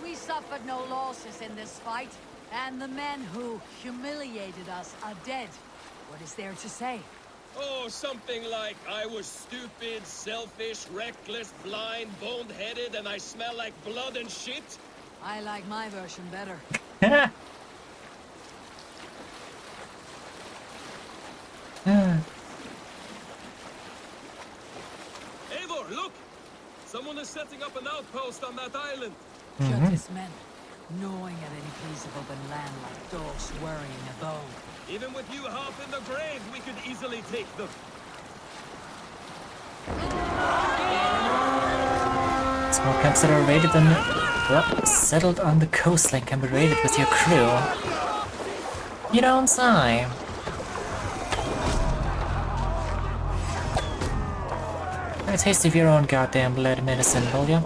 We suffered no losses in this fight, and the men who humiliated us are dead. What is there to say? Oh, something like, I was stupid, selfish, reckless, blind, bone-headed, and I smell like blood and shit? I like my version better. Eivor, look! Someone is setting up an outpost on that island. Shut his men, gnawing at any piece of open land like dogs worrying a bone. Even with you half in the grave, we could easily take them. Small camps that are raided and settled on the coastline can be raided with your crew. You don't say. Have a taste of your own goddamn blood medicine, will ya?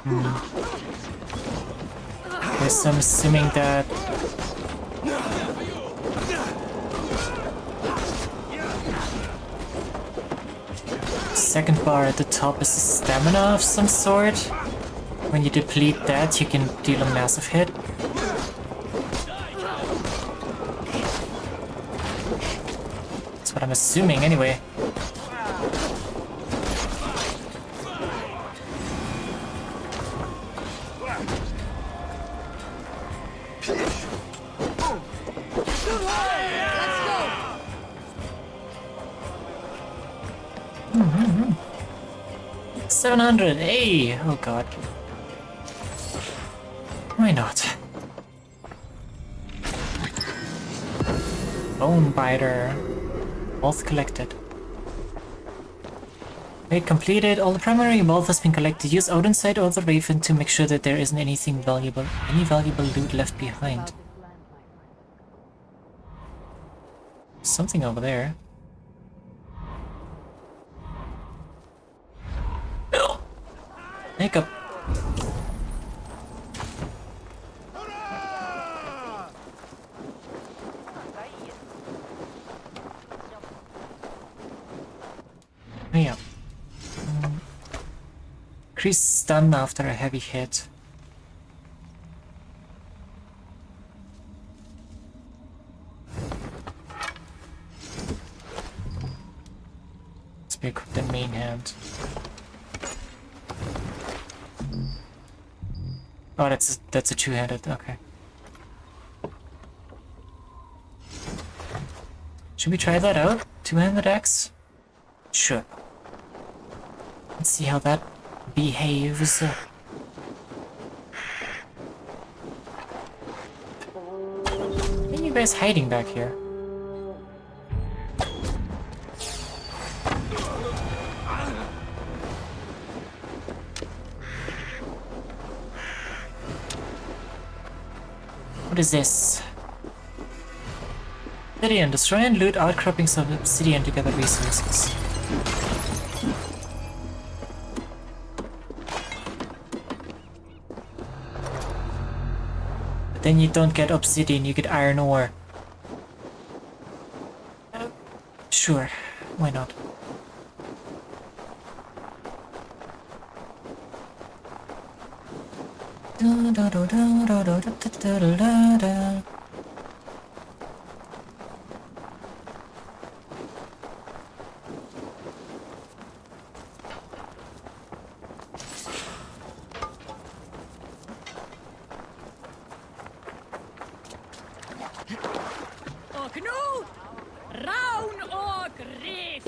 Okay, so I'm assuming that second bar at the top is a stamina of some sort. When you deplete that, you can deal a massive hit. That's what I'm assuming anyway. Let's go! 700, hey! Oh god. Why not? Bone biter. Both collected. Raid completed. All the primary wealth has been collected. Use Odin's Sight or the Raven to make sure that there isn't any valuable loot left behind. Something over there. Hiccup. Oh yeah. Increased stun after a heavy hit. Let's pick up the main hand. Oh, that's a two-handed. Okay. Should we try that out? Two-handed axe? Sure. Let's see how that behaves. Are you guys hiding back here? What is this? Obsidian. Destroy and loot outcroppings of obsidian to gather resources. But then you don't get obsidian, you get iron ore. Sure, why not? Och nu, Raun och Rif!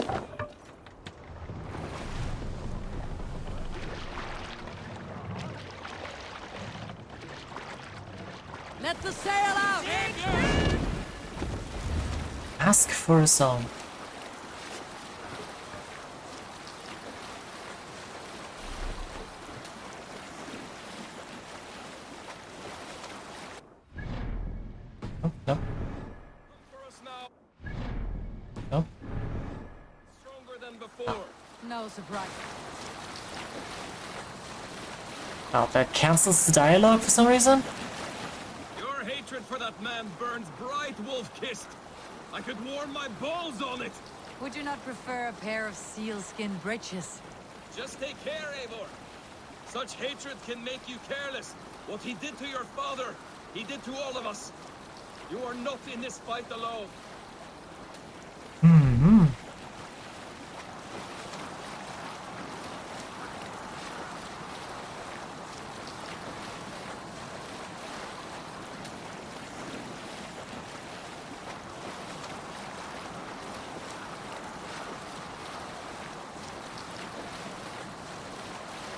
Let the sail out! Ask for a song. Oh, no. No. No surprise. Oh, that cancels the dialogue for some reason? Your hatred for that man burns bright, wolf-kissed. I could warm my balls on it. Would you not prefer a pair of sealskin breeches? Just take care, Eivor. Such hatred can make you careless. What he did to your father, he did to all of us. You are not in this fight alone. Hmm.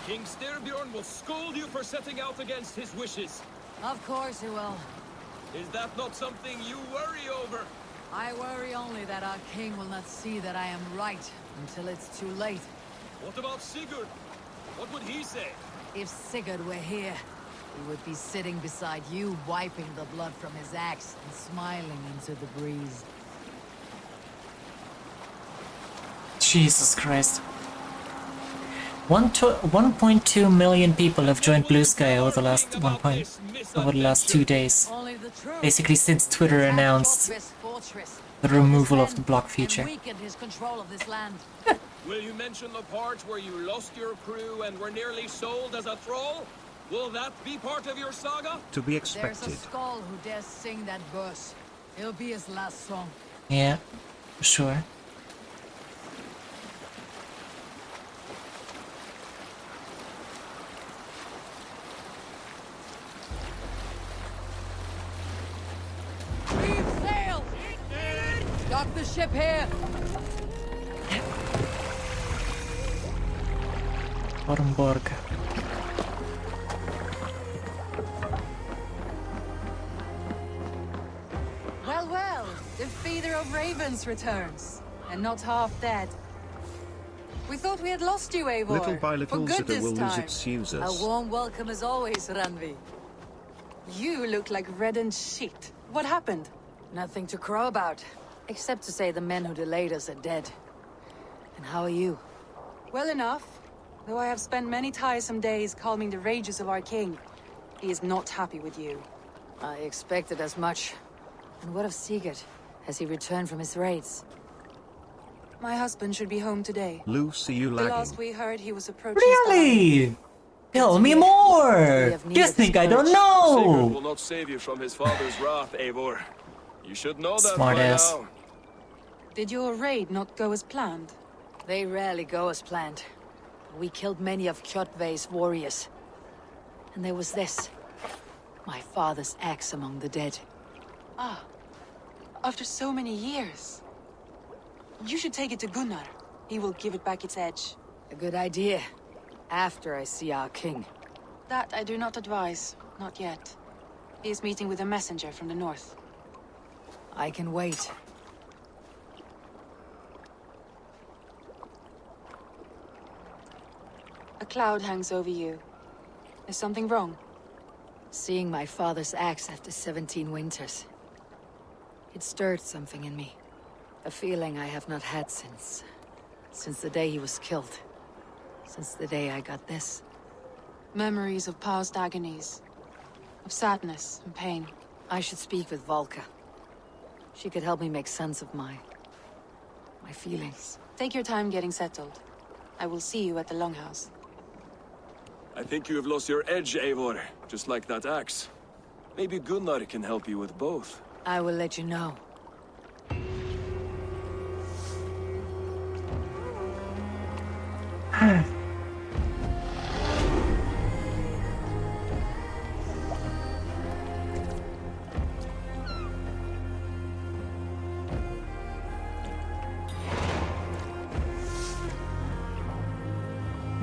King Styrbjorn will scold you for setting out against his wishes. Of course he will. Is that not something you worry over? I worry only that our king will not see that I am right until it's too late. What about Sigurd? What would he say? If Sigurd were here, he would be sitting beside you, wiping the blood from his axe and smiling into the breeze. Jesus Christ. 1.2 million people have joined Blue Sky over the last over the last 2 days. Basically since Twitter announced the removal of the block feature. Will you mention the part where you lost your crew and were nearly sold as a thrall? Will that be part of your saga? To be expected. There's a skull who dares sing that verse. It'll be his last song. Yeah, for sure. Leave sail! Dock the ship here! Ormborg. Well, well, the feeder of ravens returns, and not half dead. We thought we had lost you, Eivor. Little by little, for good Zeta this will lose time. its users. A warm welcome as always, Ranvi. You look like reddened shit. What happened? Nothing to crow about, except to say the men who delayed us are dead. And how are you? Well enough, though I have spent many tiresome days calming the rages of our king. He is not happy with you. I expected as much. And what of Sigurd? Has he returned from his raids? My husband should be home today. Lucy, you The lagging. last we heard, he was approaching. Really? Tell me more! You think I don't Sigurd know? will not save you from his father's wrath, Eivor. You should know that Smart by ass. now. Did your raid not go as planned? They rarely go as planned. We killed many of Kjotve's warriors. And there was this. My father's axe among the dead. Ah, after so many years. You should take it to Gunnar. He will give it back its edge. A good idea. After I see our king. That I do not advise. Not yet. He is meeting with a messenger from the north. I can wait. A cloud hangs over you. Is something wrong? Seeing my father's axe after 17 winters. It stirred something in me. A feeling I have not had since the day he was killed. Since the day I got this. Memories of past agonies. Of sadness and pain. I should speak with Volka. She could help me make sense of my feelings. Take your time getting settled. I will see you at the Longhouse. I think you have lost your edge, Eivor, just like that axe. Maybe Gunnar can help you with both. I will let you know.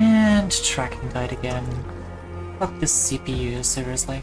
And tracking guide again. Fuck this CPU, seriously.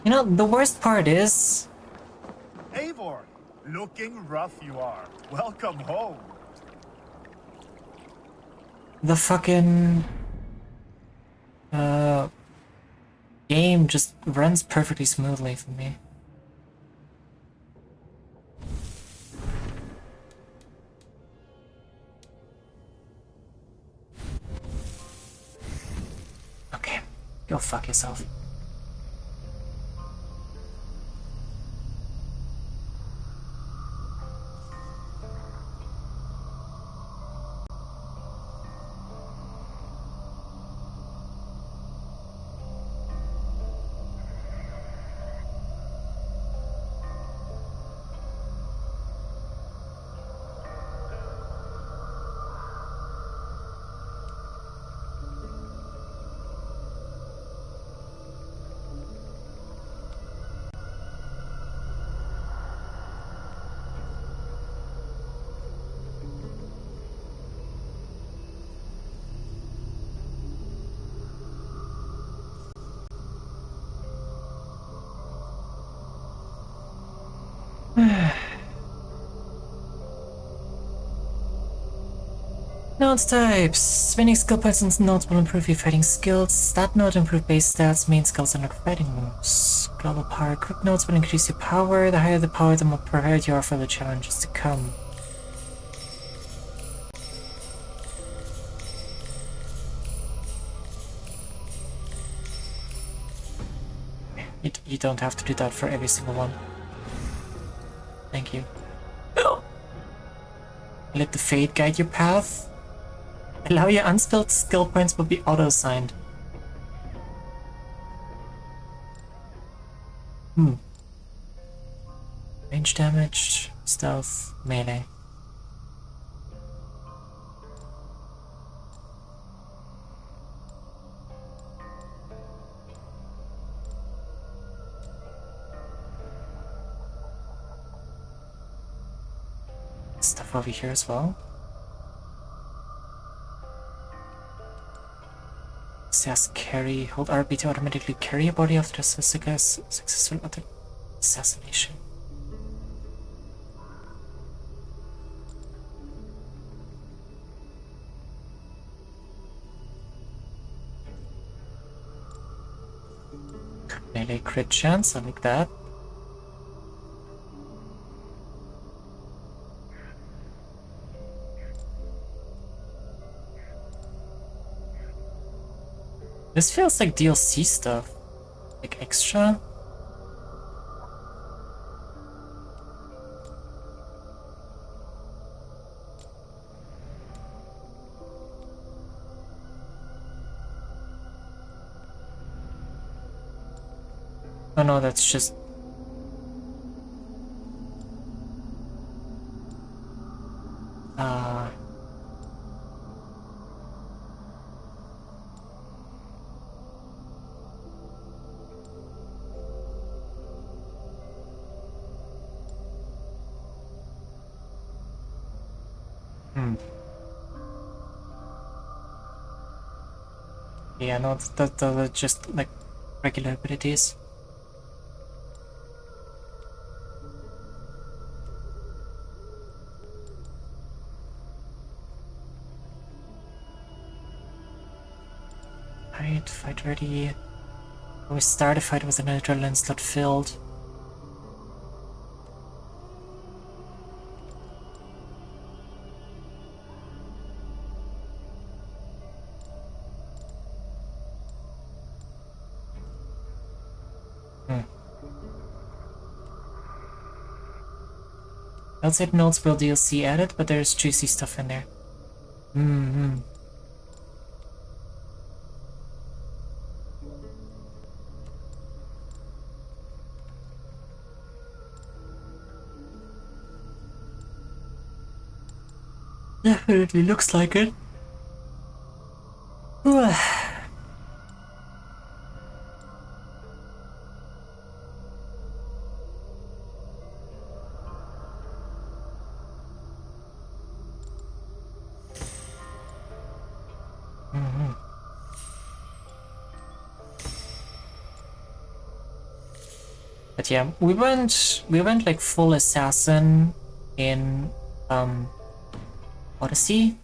You know, the worst part is... Eivor, looking rough you are. Welcome home. the fucking... game just runs perfectly smoothly for me. Okay, go fuck yourself. Notes types. Spending skill points and notes will improve your fighting skills. Stat note improve base stats. Main skills are not fighting moves. Global power. Quick notes will increase your power. The higher the power, the more prepared you are for the challenges to come. You don't have to do that for every single one. Thank you. Let the fate guide your path. Allow your unspelled skill points will be auto-assigned. Range damage, stealth, melee. Stuff over here as well. Says carry. Hold RB to automatically carry a body after a successful assassination. Melee crit chance, I like that. This feels like DLC stuff. Like extra. Oh no, that's just... Yeah, no, those are just like regular abilities. Alright, fight ready. We start a fight with an adrenaline slot filled. Outside notes will DLC added, but there's juicy stuff in there. Definitely looks like it. But yeah, we went like full assassin in Odyssey.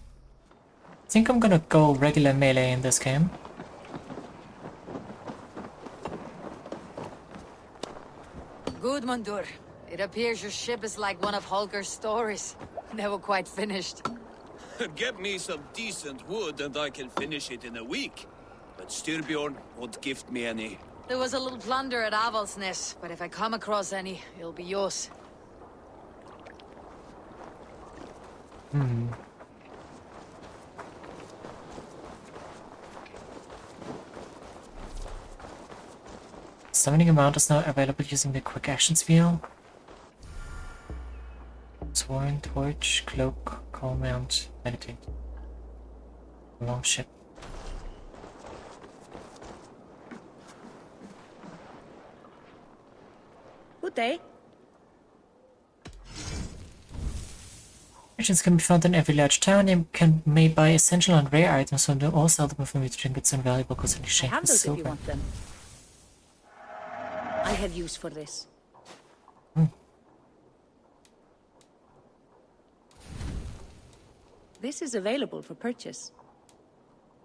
I think I'm gonna go regular melee in this game. Good, Mundur. It appears your ship is like one of Holger's stories. Never quite finished. Get me some decent wood and I can finish it in a week. But Styrbjorn won't gift me any. There was a little plunder at Avaldsnes, but if I come across any, it'll be yours. Summoning amount is now available using the quick actions wheel. Sworn, torch, cloak, call mount, meditate. Long ship. Good day. Merchants can be found in every large town. You may buy essential and rare items from them, or sell them for trinkets and valuable goods in exchange for Handles if you silver. want them. I have use for this. This is available for purchase.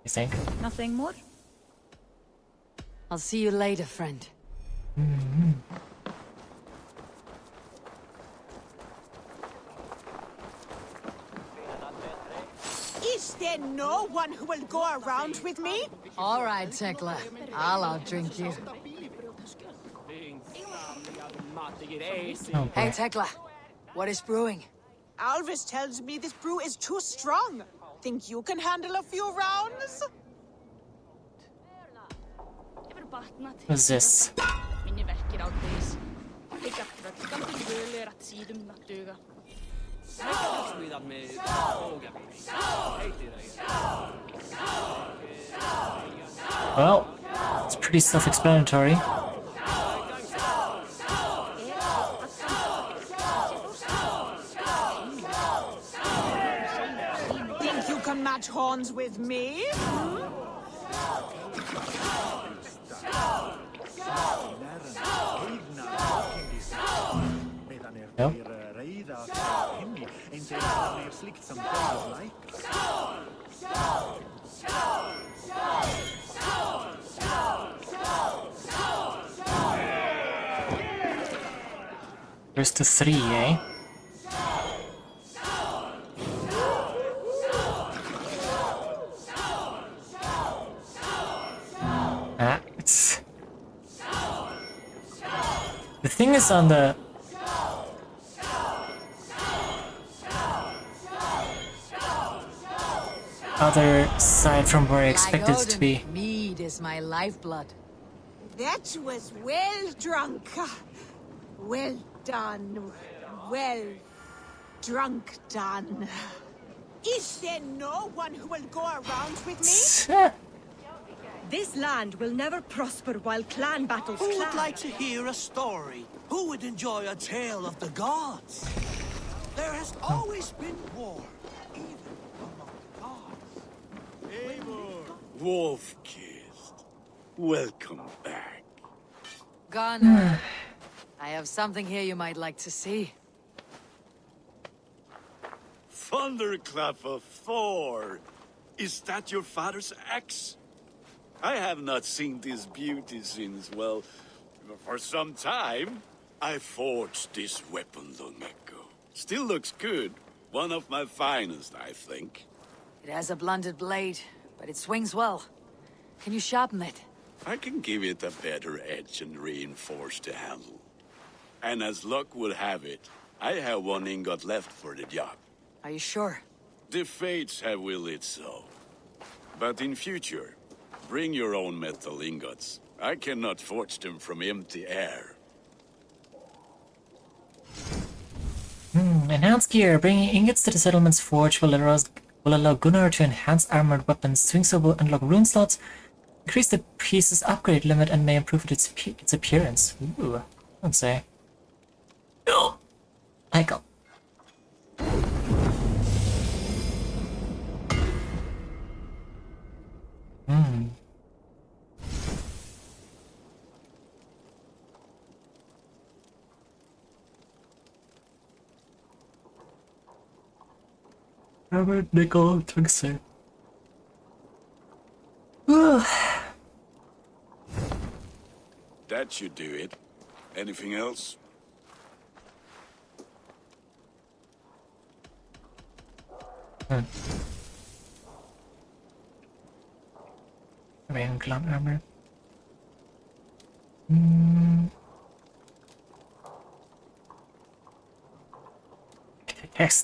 You think? Nothing more? I'll see you later, friend. Is there no one who will go around with me? All right, Tekla. I'll outdrink you. Oh, Hey, Tekla. What is brewing? Alvis tells me this brew is too strong. Think you can handle a few rounds? What's this? Well, it's pretty self-explanatory. Think you can match horns with me? Nope. There's the 3, eh? It's... The thing is on the... other side from where I expected it to be. Mead is my lifeblood. That was well drunk. Well done. Well drunk done. Is there no one who will go around with me? This land will never prosper while clan battles Who would clash. like to hear a story? Who would enjoy a tale of the gods? There has always been war, even among the gods. Wolf-kissed. Welcome back. Gunnar, I have something here you might like to see. Thunderclap of Thor! Is that your father's axe? I have not seen this beauty since, well, for some time. I forged this weapon long ago. Still looks good. One of my finest, I think. It has a blunted blade, but it swings well. Can you sharpen it? I can give it a better edge and reinforce the handle. And as luck would have it, I have one ingot left for the job. Are you sure? The fates have willed it so. But in future, bring your own metal ingots. I cannot forge them from empty air. Enhanced gear. Bringing ingots to the settlement's forge will allow Gunnar to enhance armored weapons. Doing so will unlock rune slots, increase the piece's upgrade limit, and may improve its appearance. Ooh, I'd say. Oh, Michael. Robert Nickel Tungster. That should do it. Anything else? Raven Glove armor.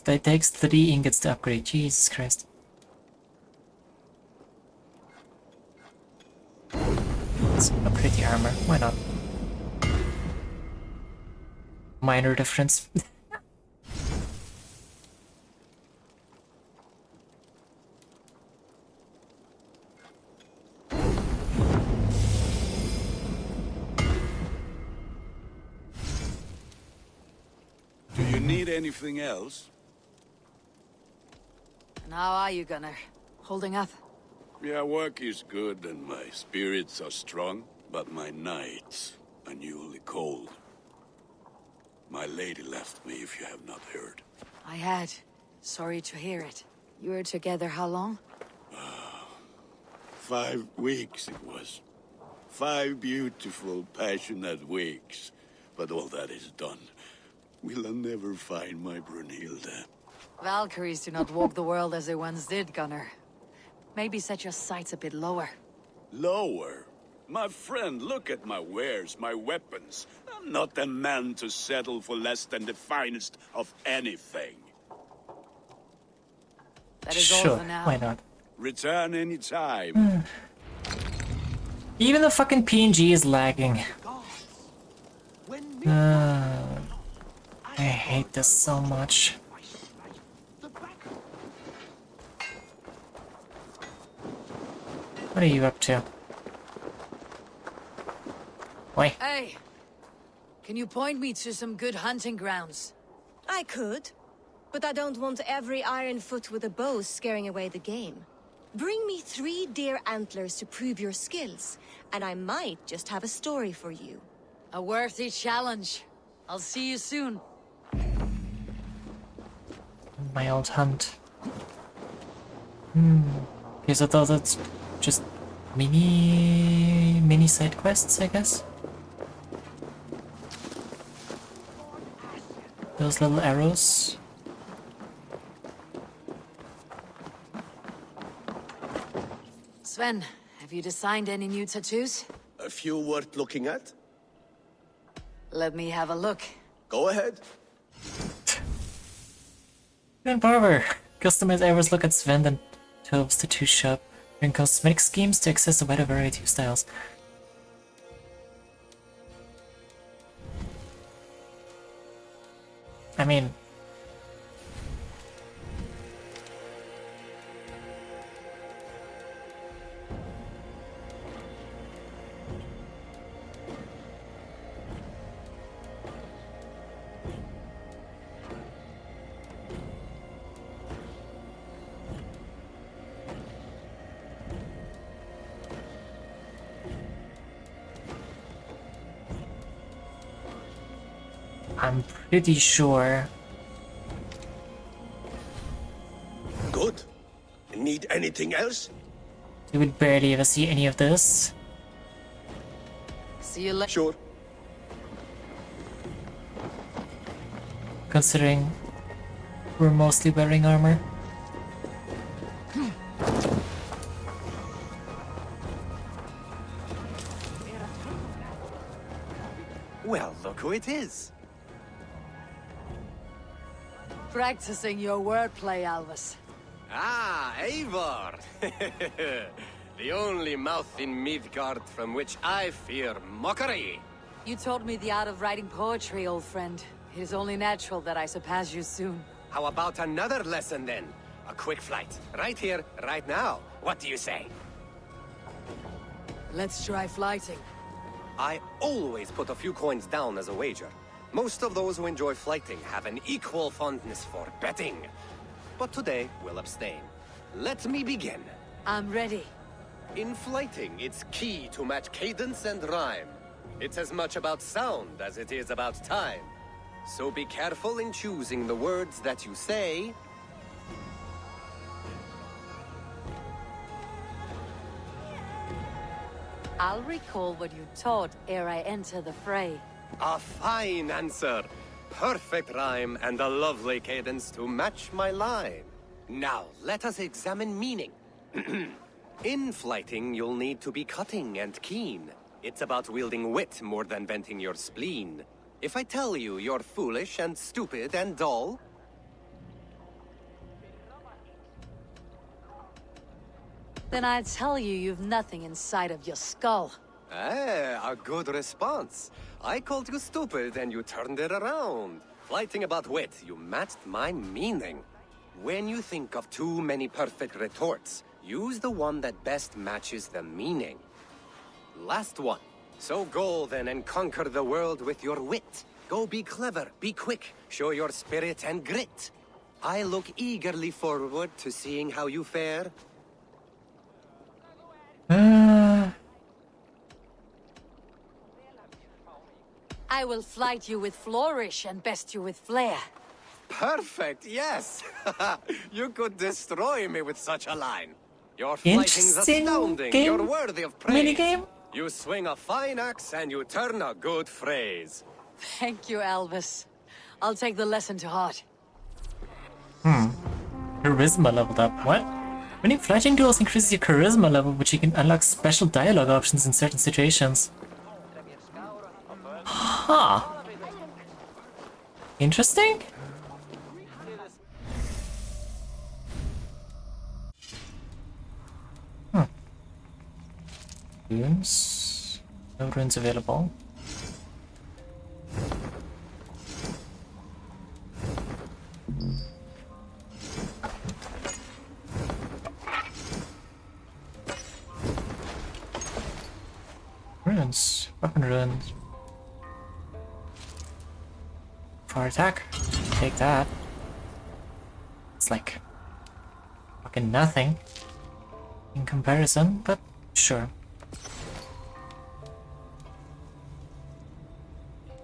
That takes 3 ingots to upgrade. Jesus Christ. Let's upgrade the armor. Why not? Minor difference. Do you need anything else? And how are you, Gunnar? Holding up? Yeah, work is good and my spirits are strong, but my nights are newly cold. My lady left me, if you have not heard. I had. Sorry to hear it. You were together how long? 5 weeks it was. 5 beautiful, passionate weeks. But all that is done. Will I never find my Brunhilde? Valkyries do not walk the world as they once did, Gunnar. Maybe set your sights a bit lower. Lower? My friend, look at my wares, my weapons. I'm not a man to settle for less than the finest of anything. That is all for now. Why not? Return any time. Even the fucking PNG is lagging. I hate this so much. What are you up to? Oi. Hey! Can you point me to some good hunting grounds? I could, but I don't want every iron foot with a bow scaring away the game. Bring me 3 deer antlers to prove your skills, and I might just have a story for you. A worthy challenge. I'll see you soon. My old hunt. Okay, so that's just mini side quests, I guess. Those little arrows. Sven, have you designed any new tattoos? A few worth looking at? Let me have a look. Go ahead. Grand Barber. Customize hours look at Sven and Tove's tattoo shop. Bring cosmetic schemes to access a wider variety of styles. I mean... I'm pretty sure. Good. Need anything else? You would barely ever see any of this. See you later. Sure. Considering we're mostly wearing armor. Well, look who it is. Practicing your wordplay, Alvis. Ah, Eivor! The only mouth in Midgard from which I fear mockery. You taught me the art of writing poetry, old friend. It is only natural that I surpass you soon. How about another lesson then? A quick flight. Right here, right now. What do you say? Let's try flighting. I always put a few coins down as a wager. Most of those who enjoy flighting have an equal fondness for betting. But today, we'll abstain. Let me begin. I'm ready. In flighting, it's key to match cadence and rhyme. It's as much about sound as it is about time. So be careful in choosing the words that you say. I'll recall what you taught ere I enter the fray. A fine answer. Perfect rhyme and a lovely cadence to match my line. Now, let us examine meaning. In flighting, you'll need to be cutting and keen. It's about wielding wit more than venting your spleen. If I tell you you're foolish and stupid and dull, Then I'd tell you you've nothing inside of your skull. a good response. I called you stupid and you turned it around. Flighting about wit, you matched my meaning. When you think of too many perfect retorts, use the one that best matches the meaning. Last one. So go then and conquer the world with your wit. Go be clever, be quick, show your spirit and grit. I look eagerly forward to seeing how you fare. I will flight you with flourish and best you with flair. Perfect, yes! You could destroy me with such a line. Your fighting's astounding, you're worthy of praise. Minigame? You swing a fine axe and you turn a good phrase. Thank you, Alvis. I'll take the lesson to heart. Charisma leveled up. What? Winning fighting duels increases your charisma level, which you can unlock special dialogue options in certain situations. Huh. Interesting? Runes. No runes available. Runes. Weapon runes. Fire attack. Take that. It's like fucking nothing in comparison, but sure.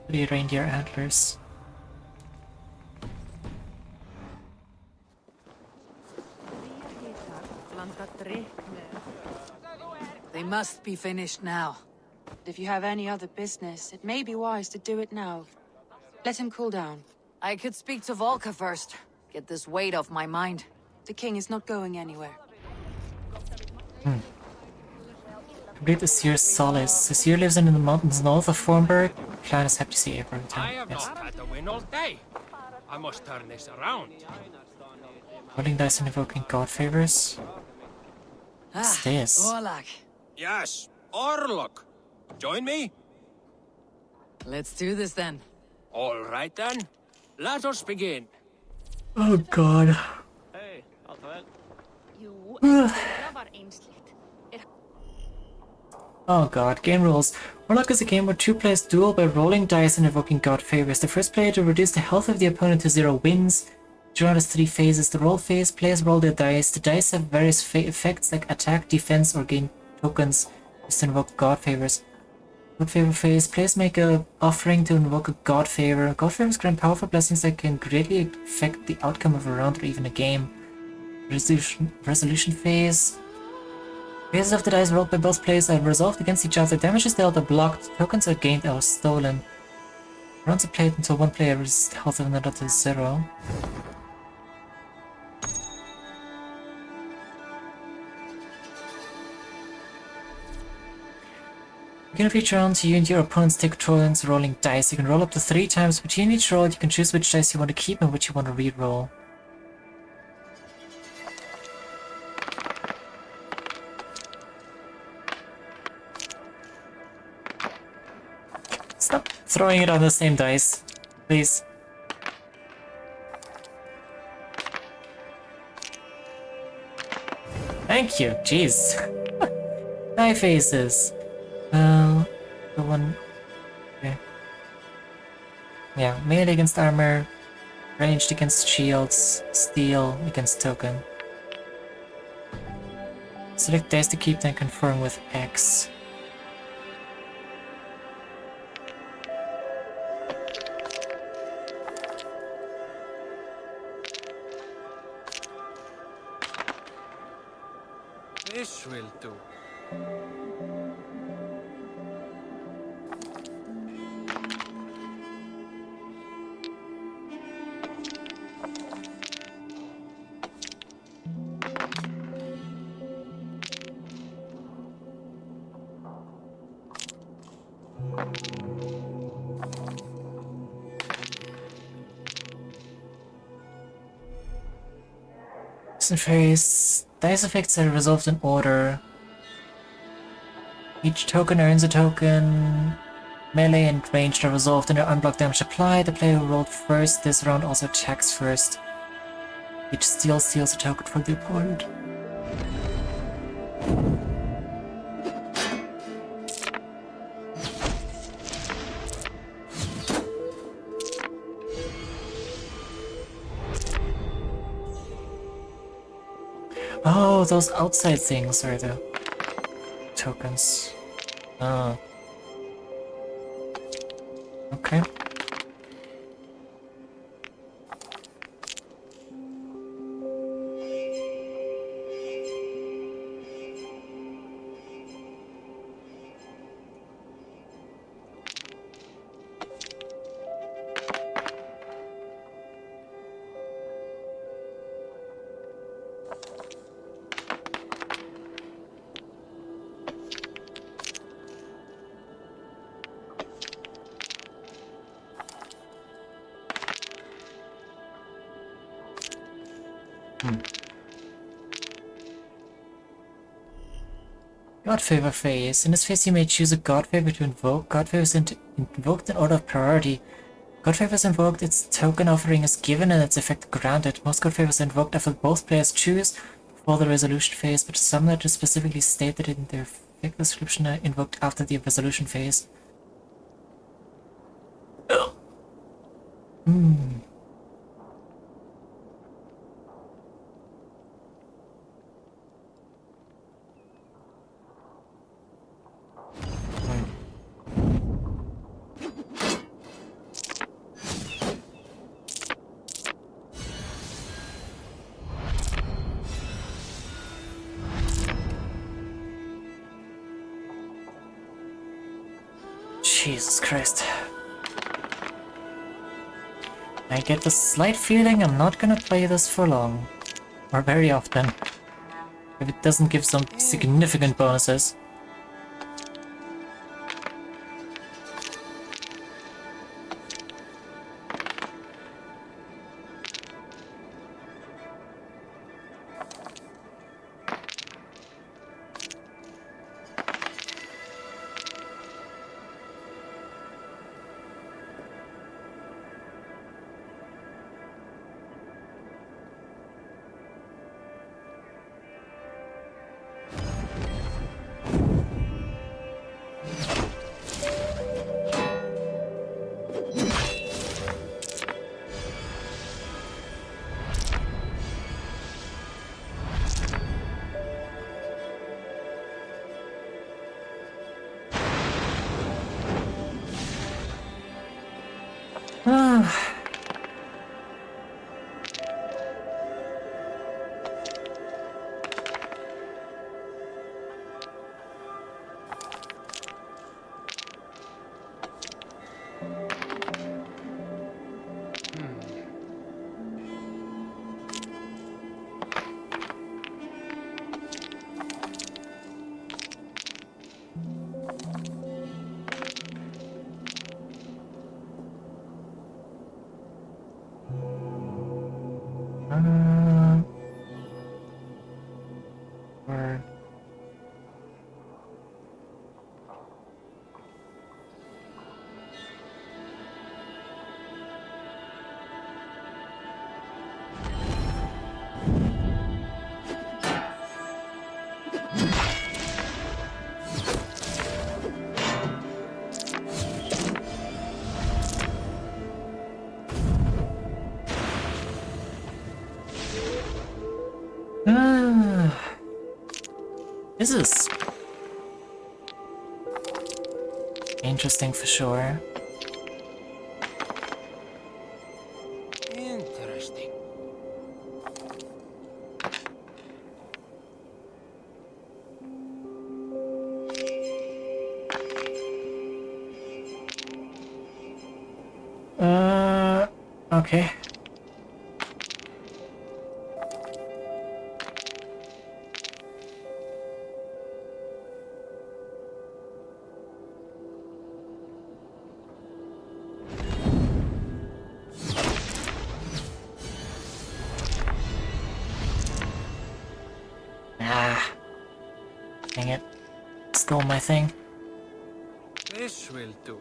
3 reindeer antlers. They must be finished now. If you have any other business, it may be wise to do it now. Let him cool down. I could speak to Volka first. Get this weight off my mind. The king is not going anywhere. Complete the Seer's Solace. The Seer lives in the mountains north of Formberg. Clan is happy to see April return. I have not had to win all day. I must turn this around. Rolling dice and invoking god favors. What's this? Orlok. Yes, Orlok. Join me? Let's do this then. All right then. Let us begin. Oh god. Oh god, game rules. Warlock is a game where two players duel by rolling dice and invoking god favors. The first player to reduce the health of the opponent to 0 wins. Each round has 3 phases. The roll phase, players roll their dice. The dice have various effects like attack, defense, or gain tokens used to invoke god favors. God favor phase, players make a offering to invoke a god favor. God favors grant powerful blessings that can greatly affect the outcome of a round or even a game. Resolution phase. Phases of the dice rolled by both players are resolved against each other. Damages dealt are blocked. Tokens are gained or stolen. Rounds are played until one player is health of another to 0. Begin of each round, you and your opponents take turns rolling dice. You can roll up to 3 times, but in each roll you can choose which dice you want to keep and which you want to re-roll. Stop throwing it on the same dice, please. Thank you, jeez. Die faces. The one... Okay. Yeah, melee against armor, ranged against shields, steel against token. Select dice to keep, then confirm with X. This will do. Phase. Dice effects are resolved in order. Each token earns a token. Melee and ranged are resolved and their unblocked damage applied. The player who rolled first this round also attacks first. Each steal steals a token from the opponent. Oh, those outside things are the tokens. Oh. Okay. God Favor phase. In this phase you may choose a God Favor to invoke. God Favor is invoked in order of priority. God Favor is invoked, its token offering is given and its effect granted. Most God Favors are invoked after both players choose before the resolution phase, but some that are specifically stated in their effect description are invoked after the resolution phase. Jesus Christ. I get the slight feeling I'm not gonna play this for long. Or very often. If it doesn't give some significant bonuses. Word. This is interesting for sure. Interesting. Okay. Ah. Dang it. Stole my thing. This will do.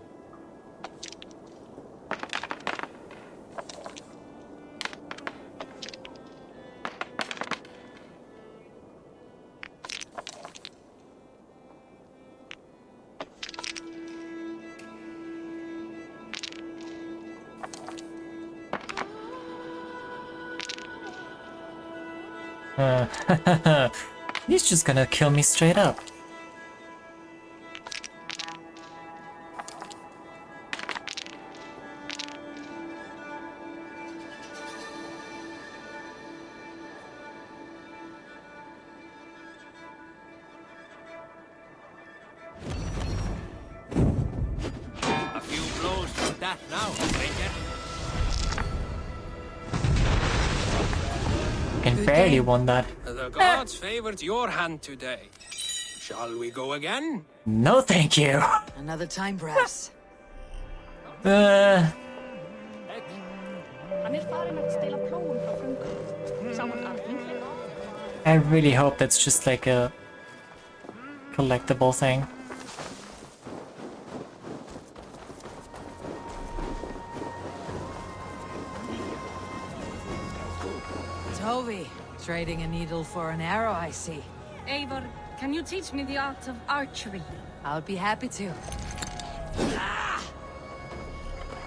He's just gonna kill me straight up. A few blows for that now, stranger. Can barely won that. The gods favored your hand today. Shall we go again? No, thank you. Another time, perhaps. I really hope that's just like a collectible thing. Toby, trading a needle for an arrow, I see. Eivor, can you teach me the art of archery? I'll be happy to.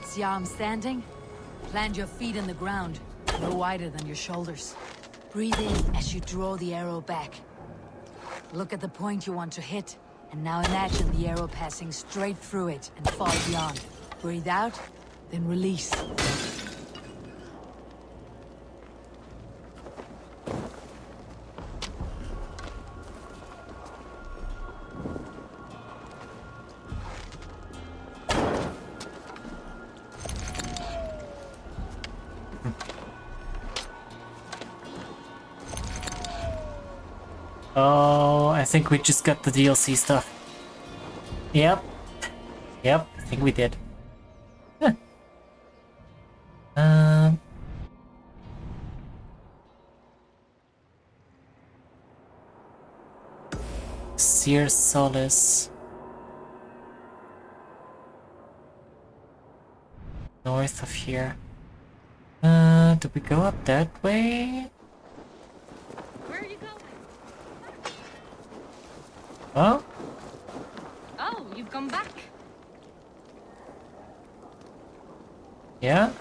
See how I'm standing? Plant your feet in the ground, no wider than your shoulders. Breathe in as you draw the arrow back. Look at the point you want to hit, and now imagine the arrow passing straight through it and far beyond. Breathe out, then release. Oh, I think we just got the DLC stuff. Yep. Yep, I think we did. Huh. Seer Solace. North of here. Do we go up that way? Where are you going? Oh? Oh, you've come back. Yeah?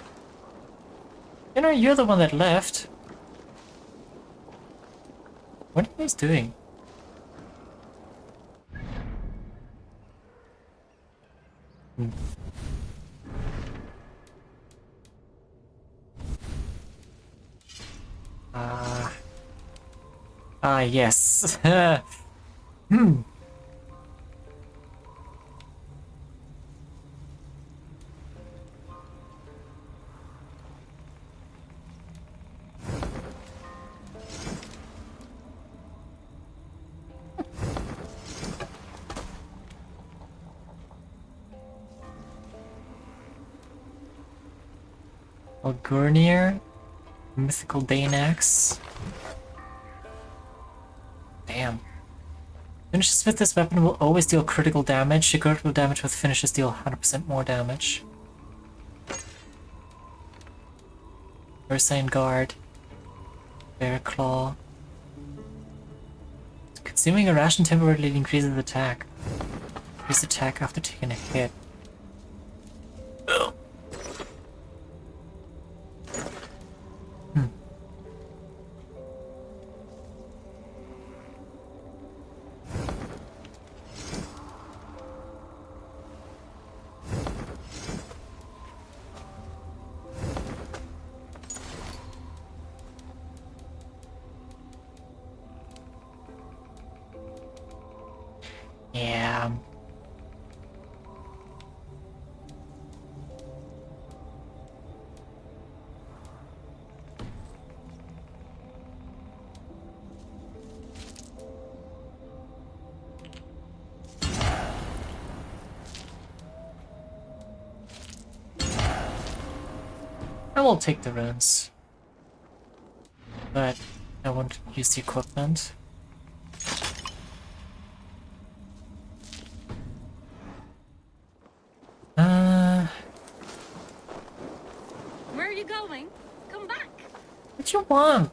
You know, you're the one that left. What are you guys doing? Hmm. Yes. Hmm. Algurnir, Mythical Daneaxe. Damn. Finishes with this weapon will always deal critical damage. The critical damage with finishes deal 100% more damage. Ursine Guard. Bear Claw. Consuming a ration temporarily increases attack. Increase attack after taking a hit. Ugh. Yeah. I will take the runes, but I won't use the equipment. Where are you going? Come back. What you want?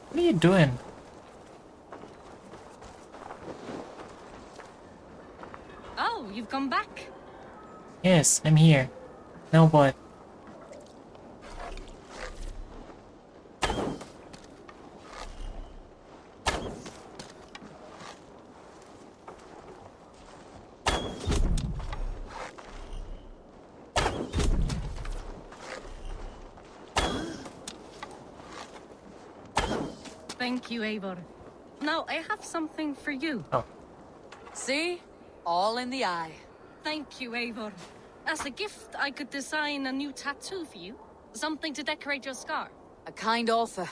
What are you doing? Oh, you've come back. Yes, I'm here. Now what? Thank you, Eivor. Now, I have something for you. Oh. See? All in the eye. Thank you, Eivor. As a gift, I could design a new tattoo for you. Something to decorate your scar. A kind offer.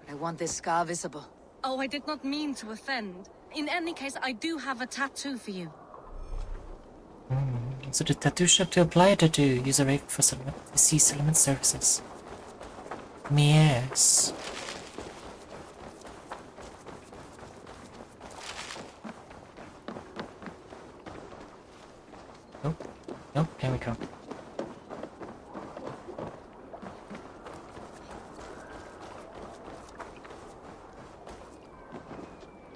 But I want this scar visible. Oh, I did not mean to offend. In any case, I do have a tattoo for you. So the tattoo shop to apply a tattoo. Use a raven for sea settlement services. Yes. Nope. Nope, here we go.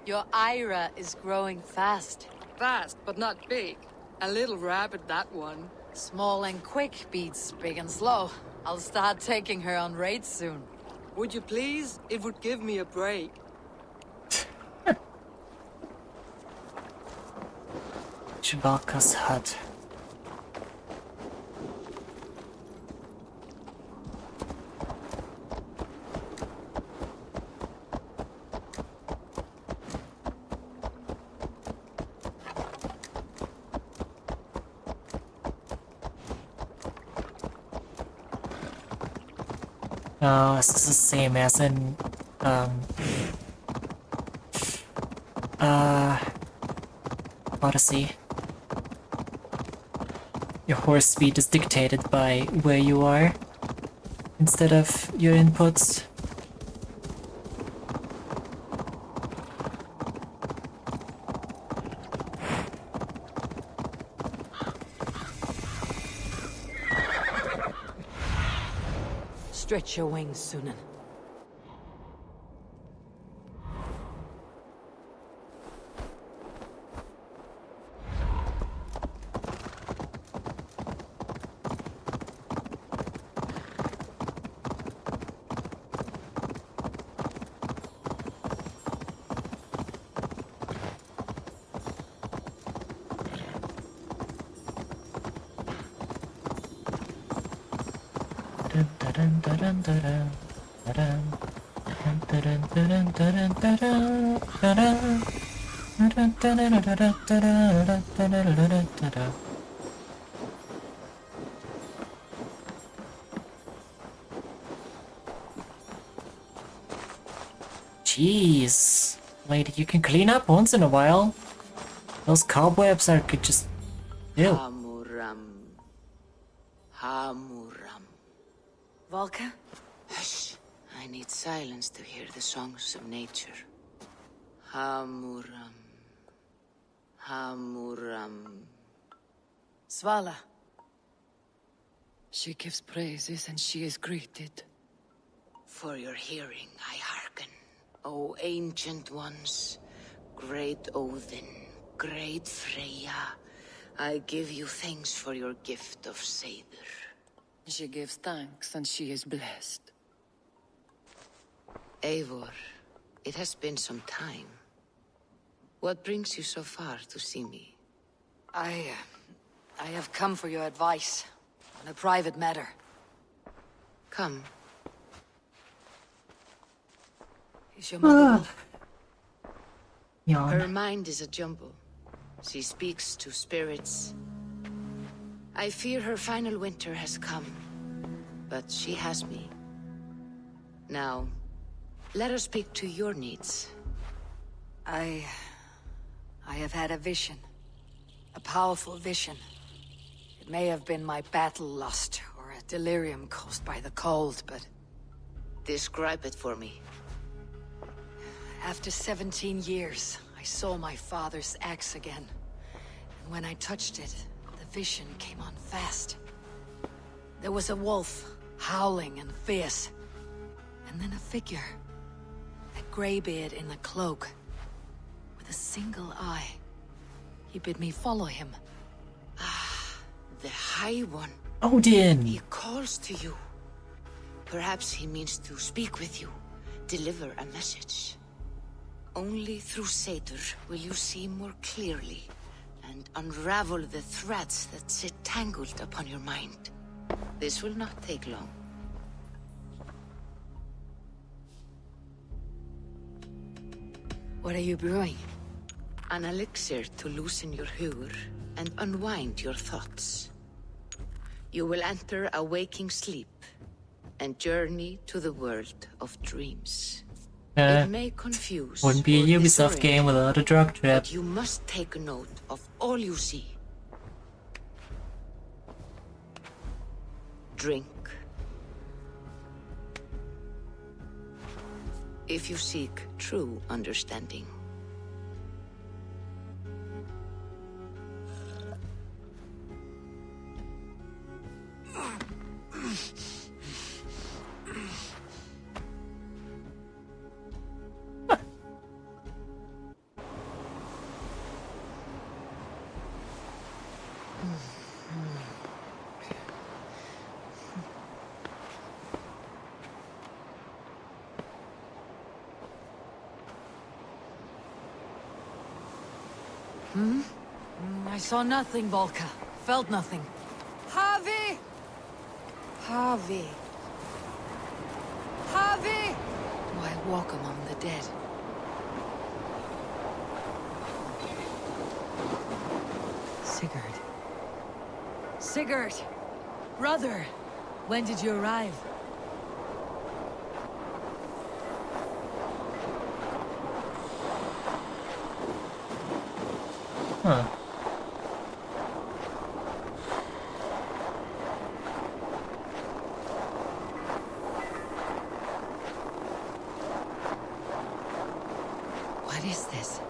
Your ira is growing fast. Fast, but not big. A little rapid, that one. Small and quick beats big and slow. I'll start taking her on raids soon. Would you please? It would give me a break. Chewbacca's hut. Oh, this is the same as in, Odyssey. Your horse speed is dictated by where you are, instead of your inputs. Stretch your wings, Sunan. Jeez, lady, you can clean up once in a while. Those cobwebs are could just ew. Hamuram. Hamuram. Volka? Hush. I need silence to hear the songs of nature. Hamuram. Hamuram. Svala. She gives praises and she is greeted. For your hearing, I hearken. O ancient ones, great Odin, great Freya, I give you thanks for your gift of Seiður. She gives thanks and she is blessed. Eivor, it has been some time. What brings you so far to see me? I have come for your advice on a private matter. Come. Is your mother... Yawn. Her mind is a jumble. She speaks to spirits. I fear her final winter has come, but she has me. Now, let us speak to your needs. I have had a vision. A powerful vision. It may have been my battle lust, or a delirium caused by the cold, but... Describe it for me. After 17 years, I saw my father's axe again. And when I touched it, the vision came on fast. There was a wolf, howling and fierce. And then a figure. A graybeard in a cloak. With a single eye. He bid me follow him. Ah, the High One. Odin! He calls to you. Perhaps he means to speak with you. Deliver a message. Only through Seiður will you see more clearly and unravel the threads that sit tangled upon your mind. This will not take long. What are you brewing? An elixir to loosen your hugur and unwind your thoughts. You will enter a waking sleep and journey to the world of dreams. It may confuse wouldn't be a or Ubisoft disorient, game without a drug trip. but you must take note of all you see. Drink. If you seek true understanding. I saw nothing, Volka. Felt nothing. Harvey! Harvey. Harvey! Do I walk among the dead? Sigurd. Sigurd! Brother! When did you arrive? Huh. What is this?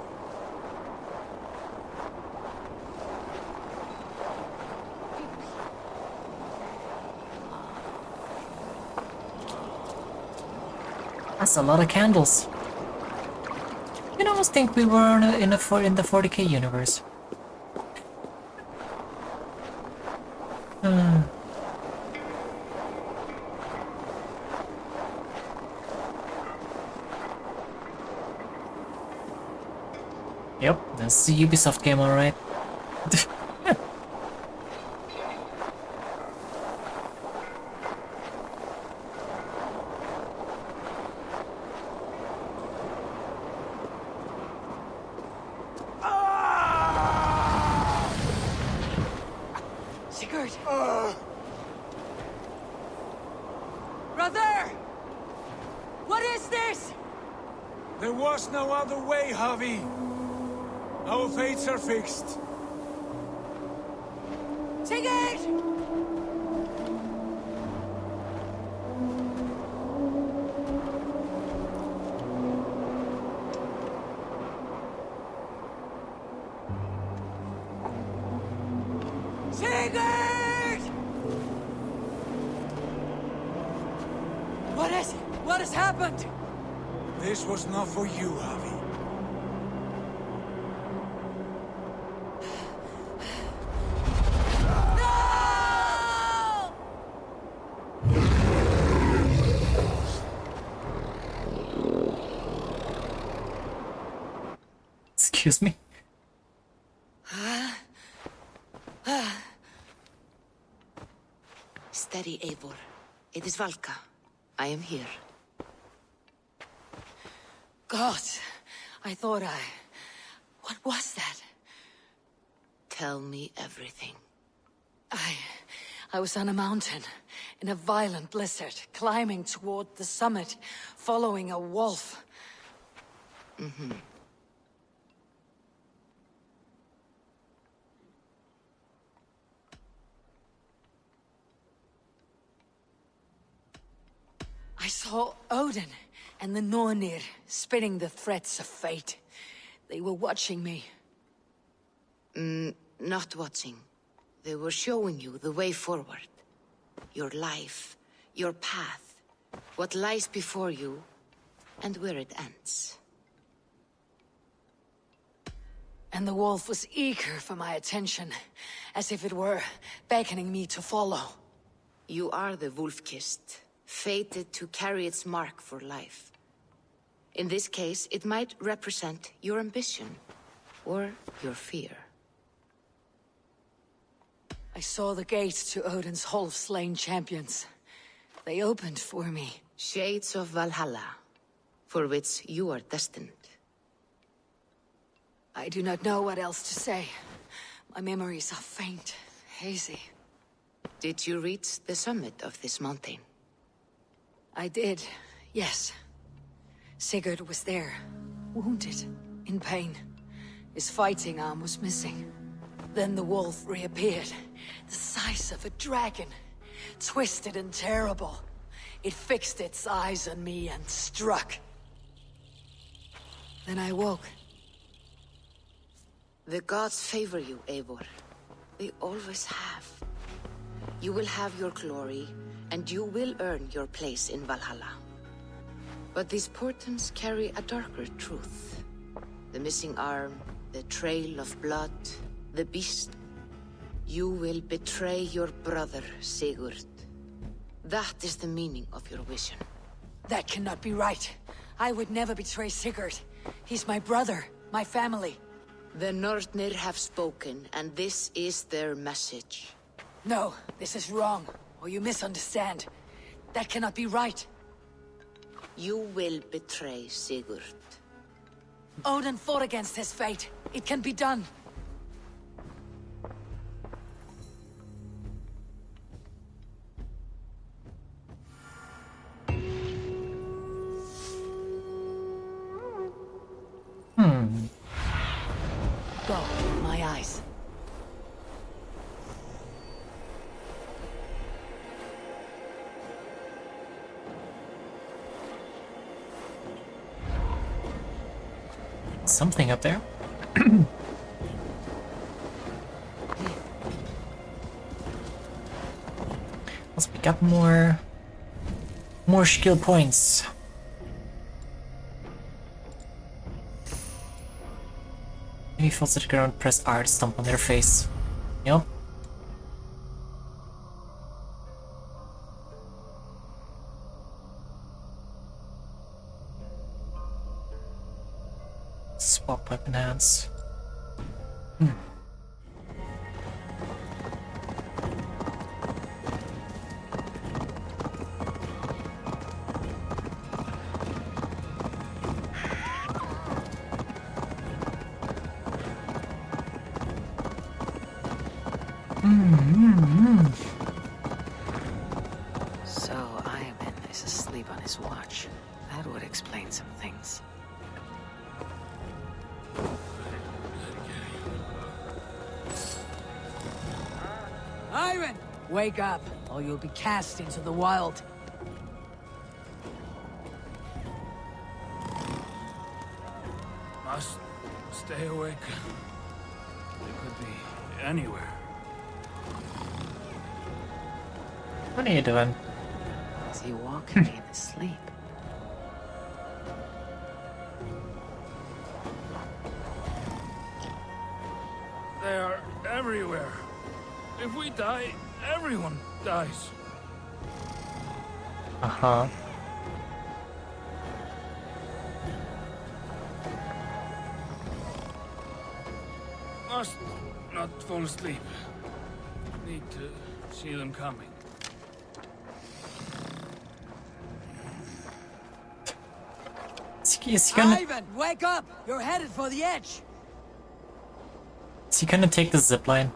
That's a lot of candles. You'd almost think we were in the 40K universe. Yep, that's the Ubisoft game, alright. Sigurd! Brother! What is this? There was no other way, Javi. Our fates are fixed. Sigurd! Sigurd! What is it? What has happened? This was not for you, Javi. Excuse me? Steady, Eivor. It is Valka. I am here. God, I thought I... What was that? Tell me everything. I was on a mountain, in a violent blizzard, climbing toward the summit, following a wolf. Mm-hmm. I saw Odin and the Nornir spitting the threats of fate. They were watching me. Not watching. They were showing you the way forward. Your life, your path, what lies before you, and where it ends. And the wolf was eager for my attention, as if it were beckoning me to follow. You are the wolf-kissed, fated to carry its mark for life. In this case, it might represent your ambition, or your fear. I saw the gates to Odin's Hall of Slain Champions. They opened for me. Shades of Valhalla, for which you are destined. I do not know what else to say. My memories are faint, hazy. Did you reach the summit of this mountain? I did, yes. Sigurd was there, wounded, in pain. His fighting arm was missing. Then the wolf reappeared, the size of a dragon, twisted and terrible. It fixed its eyes on me and struck. Then I woke. The gods favor you, Eivor. They always have. You will have your glory, and you will earn your place in Valhalla. But these portents carry a darker truth. The missing arm, the trail of blood, the beast. You will betray your brother, Sigurd. That is the meaning of your vision. That cannot be right. I would never betray Sigurd. He's my brother, my family. The Nornir have spoken, and this is their message. No, this is wrong, or you misunderstand. That cannot be right. You will betray Sigurd. Odin fought against his fate. It can be done. Go, my eyes. Something up there. Let's pick up more skill points. Maybe falls to the ground, press R to stomp on their face. Yep. Swap weapon hands. So Ivan is asleep on his watch. That would explain some things. Ivan! Wake up, or you'll be cast into the wild. Must stay awake. It could be anywhere. What are you doing? Is he walking in his sleep? They are everywhere. If we die, everyone dies. Uh-huh. Must not fall asleep. Need to see them coming. Is he gonna... Ivan, wake up! You're headed for the edge. Is he gonna take the zipline?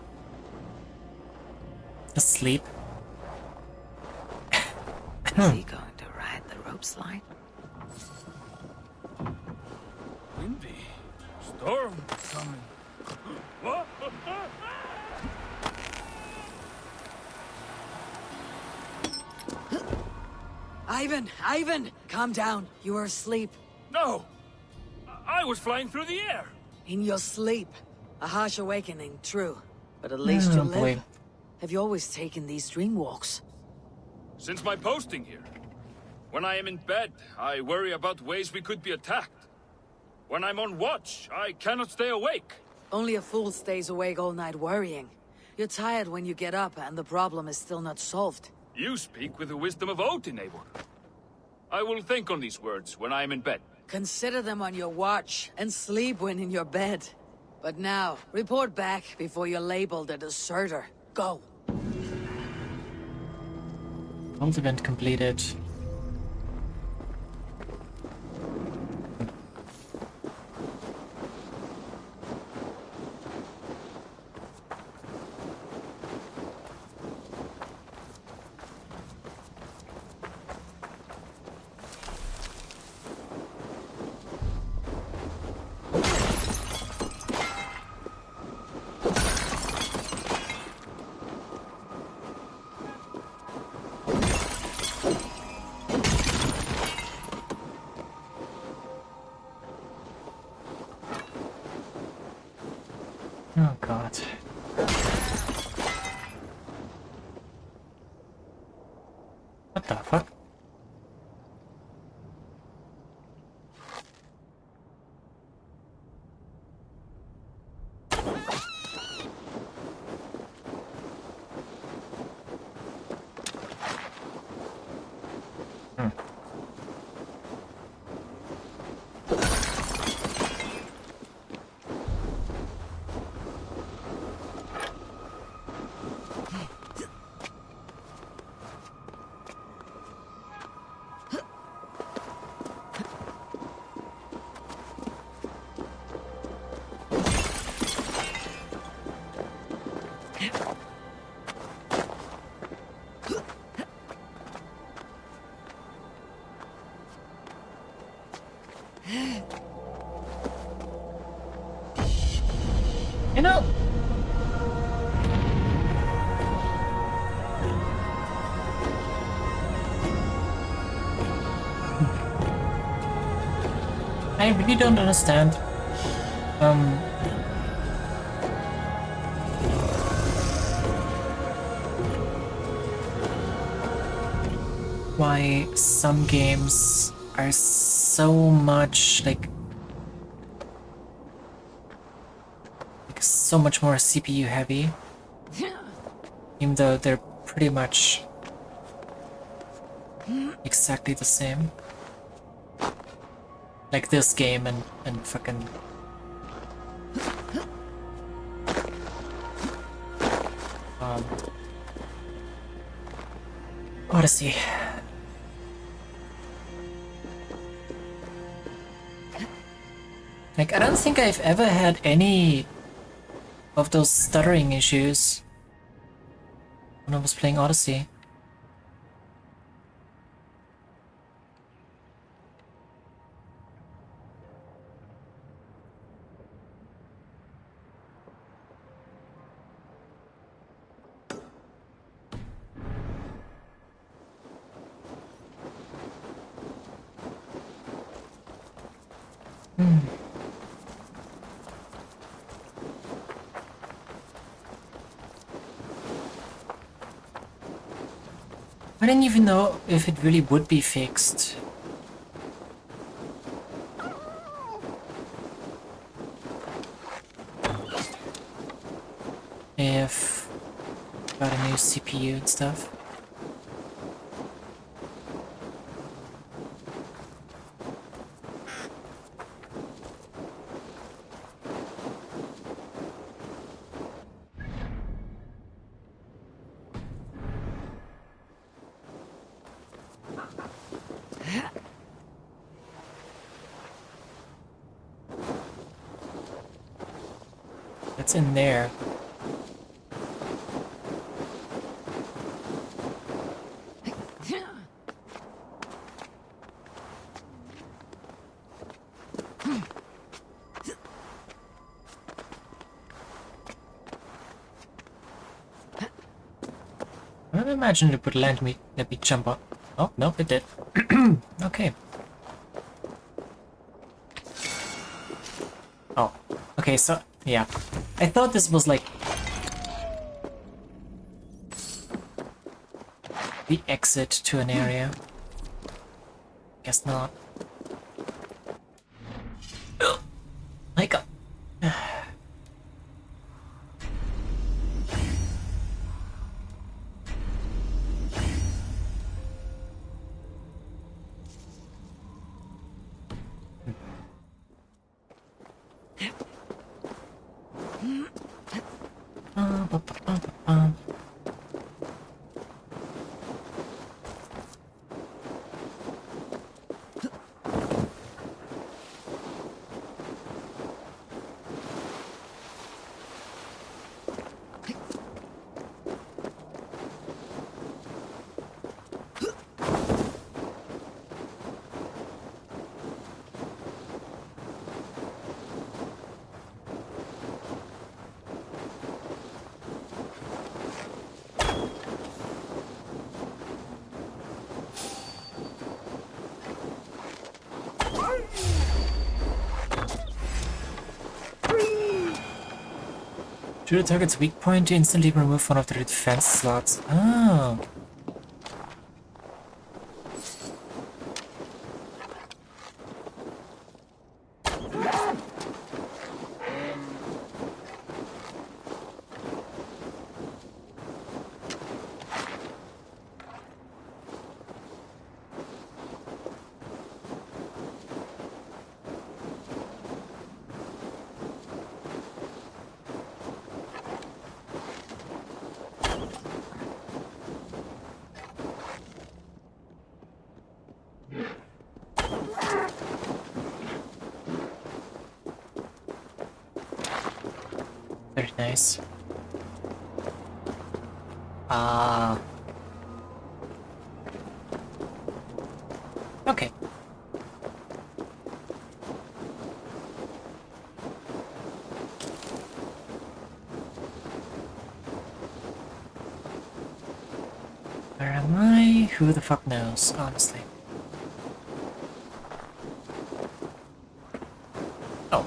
Asleep? Is he going to ride the rope slide? Windy. Storm coming. What? Ivan, calm down. You are asleep. No! I was flying through the air! In your sleep. A harsh awakening, true. But at least you boy. live. Have you always taken these dream walks? Since my posting here. When I am in bed, I worry about ways we could be attacked. When I'm on watch, I cannot stay awake. Only a fool stays awake all night worrying. You're tired when you get up and the problem is still not solved. You speak with the wisdom of Odin, Eivor. I will think on these words when I am in bed. Consider them on your watch and sleep when in your bed. But now, report back before you're labeled a deserter. Go. Cult event completed. Oh god. What the fuck? You know, I really don't understand why some games are so much like so much more CPU heavy, even though they're pretty much exactly the same. Like this game and fucking Odyssey. Like, I don't think I've ever had any of those stuttering issues when I was playing Odyssey. I didn't even know if it really would be fixed. If got a new CPU and stuff. It's in there. I imagine it would let me jump up. Oh, nope, it did. Okay. Oh, okay, so, yeah. I thought this was like the exit to an area. Guess not. My god. Shoot a target's weak point to instantly remove one of the defense slots. Oh. Very nice. Okay. Where am I? Who the fuck knows, honestly. Oh.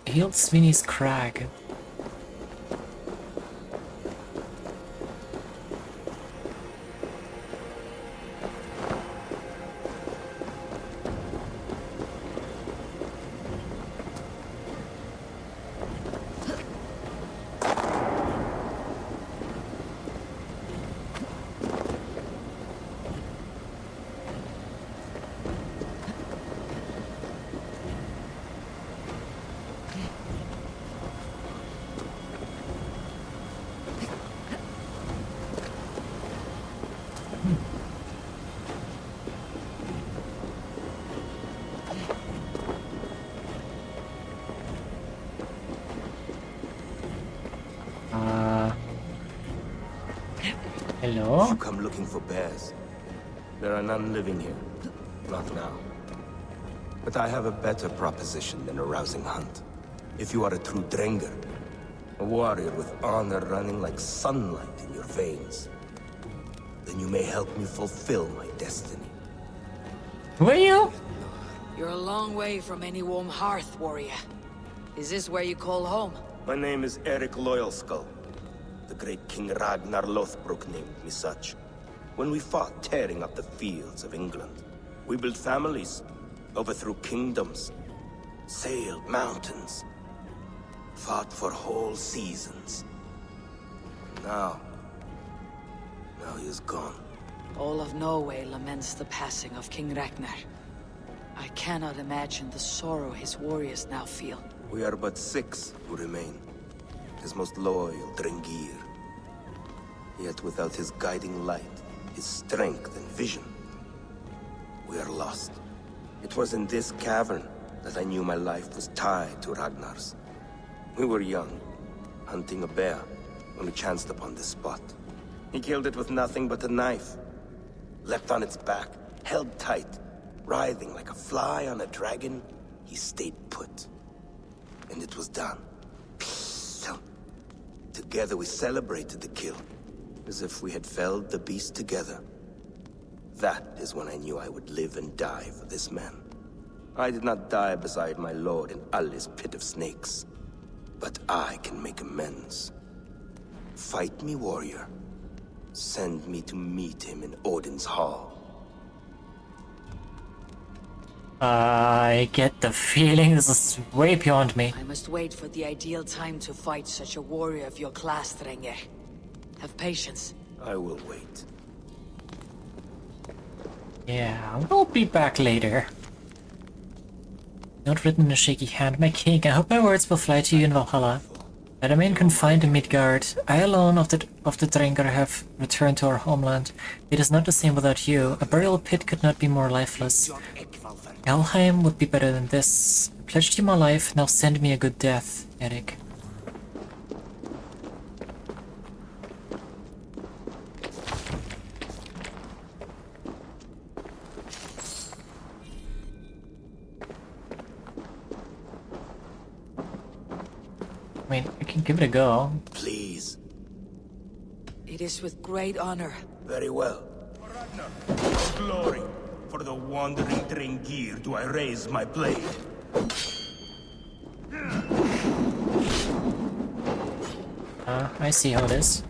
Healed Sweeney's crag. Hello? You come looking for bears. There are none living here. Not now. But I have a better proposition than a rousing hunt. If you are a true Drenger, a warrior with honor running like sunlight in your veins, then you may help me fulfill my destiny. Were you? You're a long way from any warm hearth, warrior. Is this where you call home? My name is Eric Loyalskull. The great King Ragnar Lothbrok named me such. When we fought tearing up the fields of England, we built families, overthrew kingdoms, sailed mountains, fought for whole seasons. Now he is gone. All of Norway laments the passing of King Ragnar. I cannot imagine the sorrow his warriors now feel. We are but 6 who remain. His most loyal Drengir. Yet without his guiding light, his strength and vision, we are lost. It was in this cavern that I knew my life was tied to Ragnar's. We were young, hunting a bear, when we chanced upon this spot. He killed it with nothing but a knife. Leapt on its back, held tight, writhing like a fly on a dragon, he stayed put. And it was done. Together we celebrated the kill, as if we had felled the beast together. That is when I knew I would live and die for this man. I did not die beside my lord in Ali's pit of snakes, but I can make amends. Fight me, warrior. Send me to meet him in Odin's hall. I get the feeling this is way beyond me. I must wait for the ideal time to fight such a warrior of your class, Drenge. Have patience. I will wait. Yeah, we'll be back later. Note written in a shaky hand. My king, I hope my words will fly to you in Valhalla. I remain confined in Midgard. I alone of the Drengr have returned to our homeland. It is not the same without you. A burial pit could not be more lifeless. Helheim would be better than this. I pledged you my life, now send me a good death, Eric. I mean, I can give it a go. Please. It is with great honor. Very well. For glory, for the wandering Drengir, do I raise my blade. I see how it is.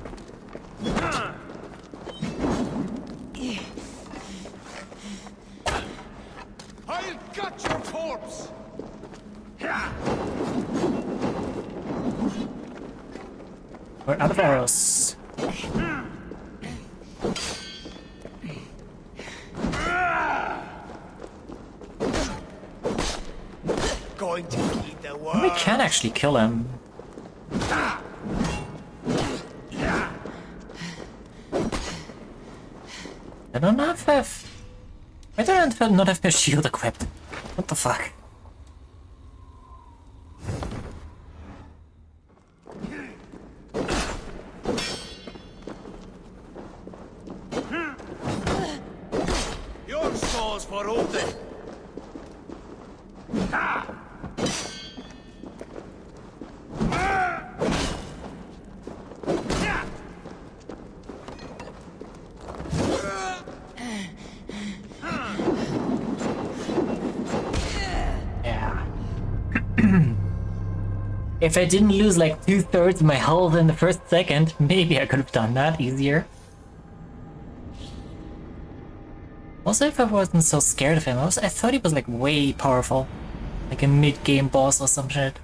I'll gut your corpse! We're out of arrows. Going to eat the world. We can actually kill him. I don't have. Why do I not have my shield equipped? What the fuck? Your soul's for Odin. Yeah. If I didn't lose like 2/3 of my health in the first second, maybe I could have done that easier. Also, if I wasn't so scared of him, I thought he was like way powerful. Like a mid-game boss or some shit.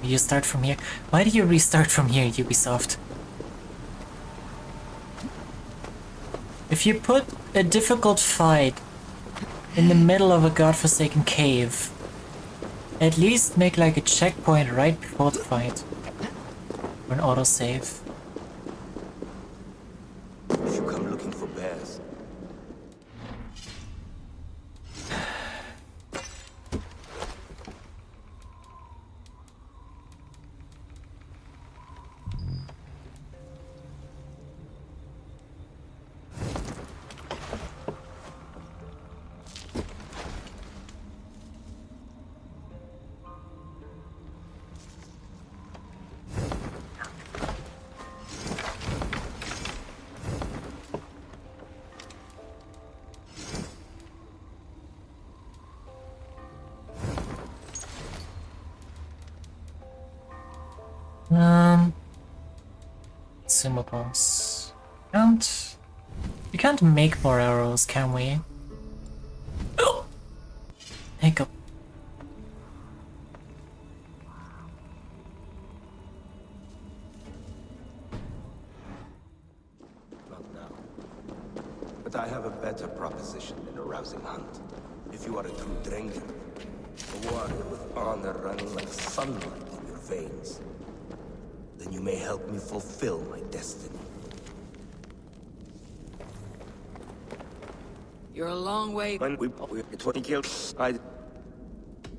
You start from here. Why do you restart from here, Ubisoft? If you put a difficult fight in the middle of a godforsaken cave, at least make like a checkpoint right before the fight. Or an autosave. If you come looking for bears. consumables. We can't make more arrows, can we? Oh! Hiccup. Not now. But I have a better proposition than a rousing hunt. If you are a true Drengen, a warrior with honor running like sunlight in your veins, then you may help me fulfill my destiny. You're a long way. When we it was killed,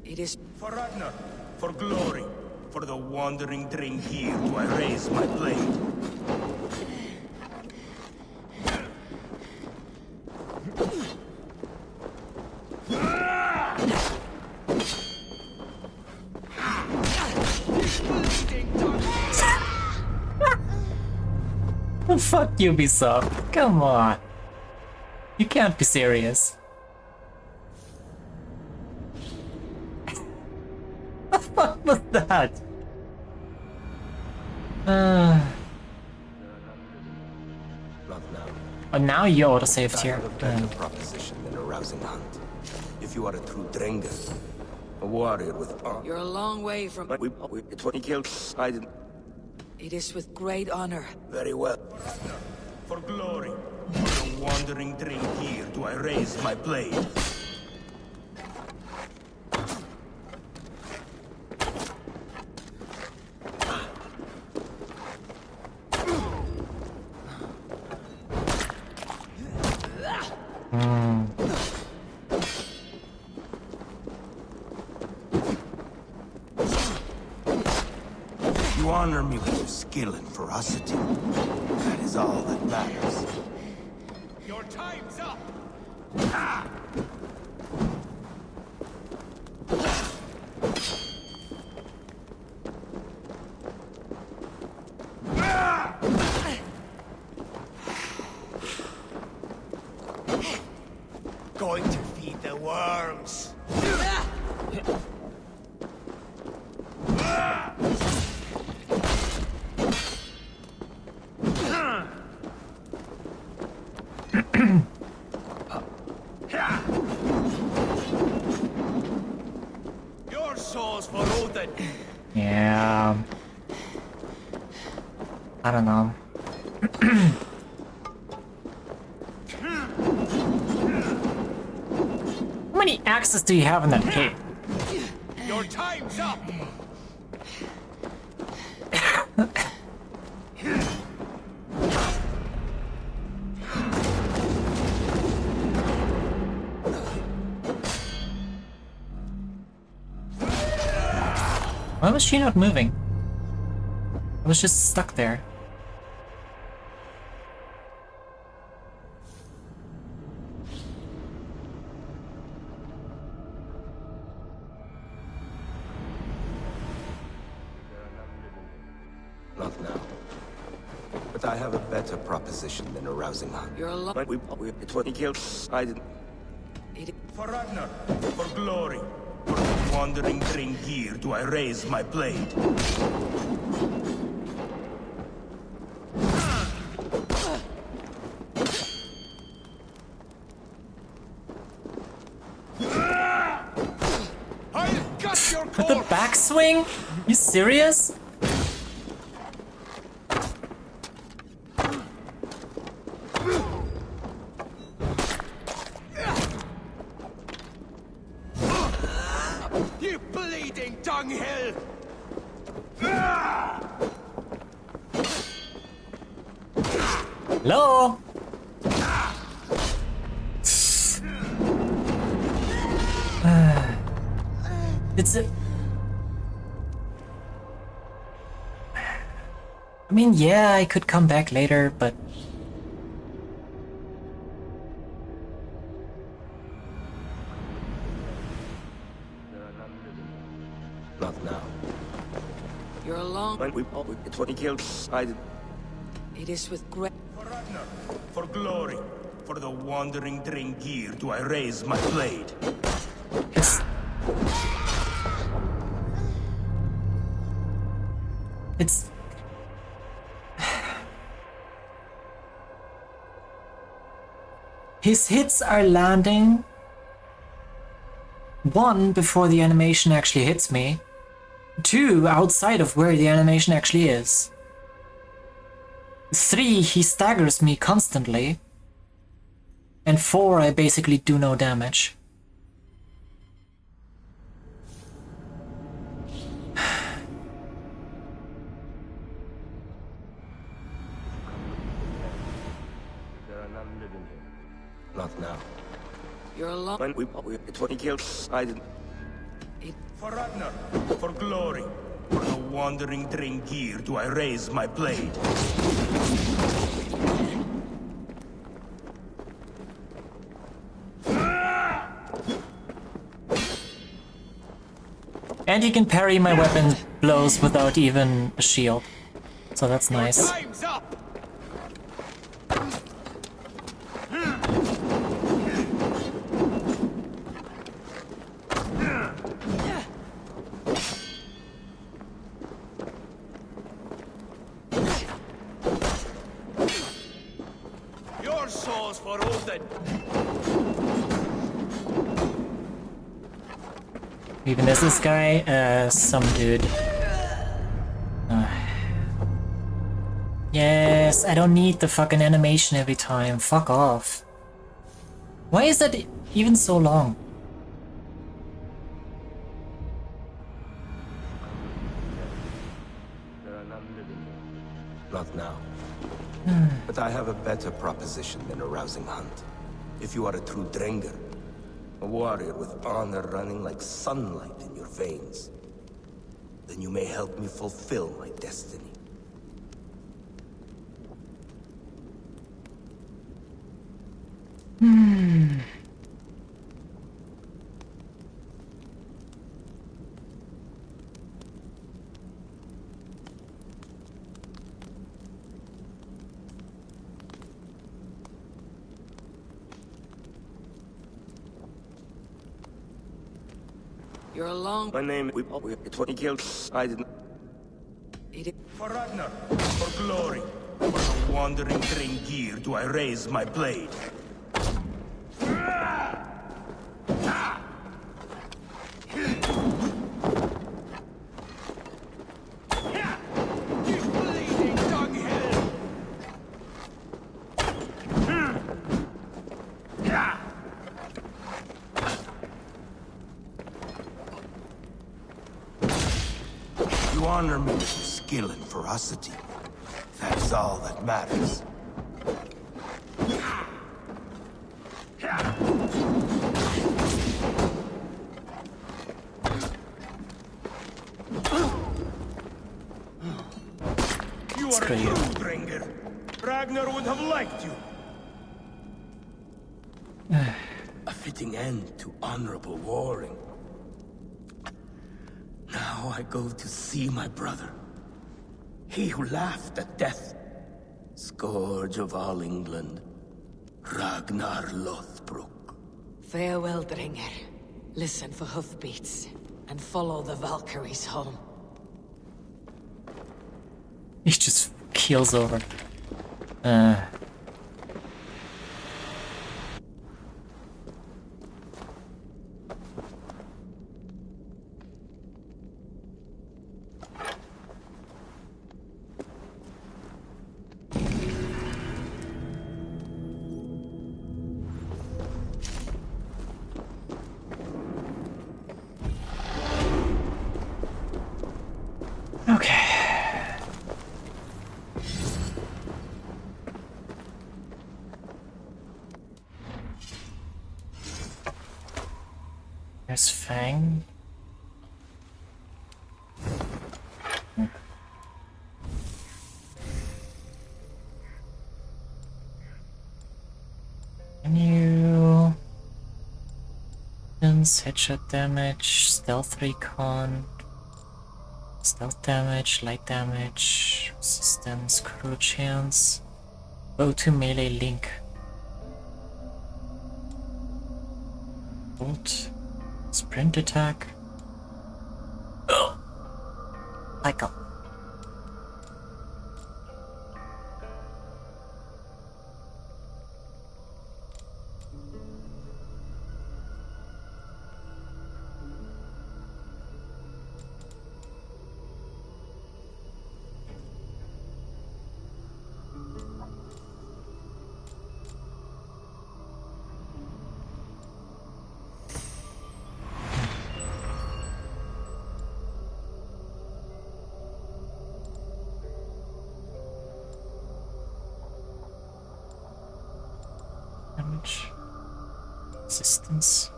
It is For Ragnar, for glory, for the wandering Drengir do I raise my blade. Fuck Ubisoft. Come on. You can't be serious. What was that? Not now. Oh, now you autosaved I here. have a better proposition than a rousing hunt. If you are a true Drengen, a warrior with honor. You're a long way from. It was killed. I didn't. It is with great honor. Very well. For glory, for the wandering Drengir do I raise my blade. You honor me with your skill and ferocity. That is all that matters. Your time's up! Going to feed the worms. Your soul's for Odin! Yeah. I don't know. How many axes do you have in that cape? Your time's up! Why was she not moving? I was just stuck there. Not now. But I have a better proposition than a rousing hunt. You're a long. It was killed. I didn't. For Ragnar, for glory, for the wandering Drengir do I raise my blade. I've got your With the backswing? You serious? You bleeding dunghill! Hello? It's a... I mean, yeah, I could come back later, but... Not now. You're a long. It was killed. I didn't. It is with great. For Ragnar, for glory, for the wandering Drengir do I raise my blade. It's... His hits are landing. 1, before the animation actually hits me. 2, outside of where the animation actually is. 3, he staggers me constantly. And 4, I basically do no damage. Not now. You're alone. When it's what he killed. I didn't. For Ragnar, for glory, for the wandering Drengir do I raise my blade. And he can parry my weapon blows without even a shield. So that's nice. Time's up! Your soul's for Odin. Even is this guy? Some dude. Yes, I don't need the fucking animation every time. Fuck off. Why is that even so long? Not now. But I have a better proposition than a rousing hunt. If you are a true Drengr, a warrior with honor running like sunlight in your veins, then you may help me fulfill my destiny. You're alone. My name it's what he killed. I didn't. For Ragnar, for glory, for the wandering Drengir do I raise my blade. You honor me with your skill and ferocity. That's all that matters. You are a true Drengr. Ragnar would have liked you. A fitting end to honorable warring. Now I go to see my brother. He who laughed at death. Scourge of all England. Ragnar Lothbrok. Farewell, Drengr. Listen for hoofbeats, and follow the Valkyries home. He just keels over. There's Fang. Menu. Headshot damage, stealth recon, stealth damage, light damage, resistance, critical chance, bow to melee link. Bolt. Sprint attack. Oh. Like a. range. Resistance.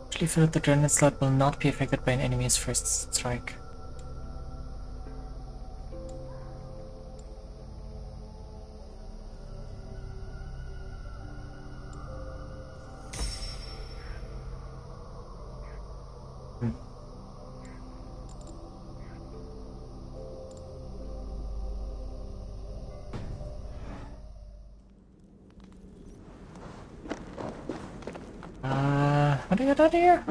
Actually feel that the granite slot will not be affected by an enemy's first strike. How do I get out of here?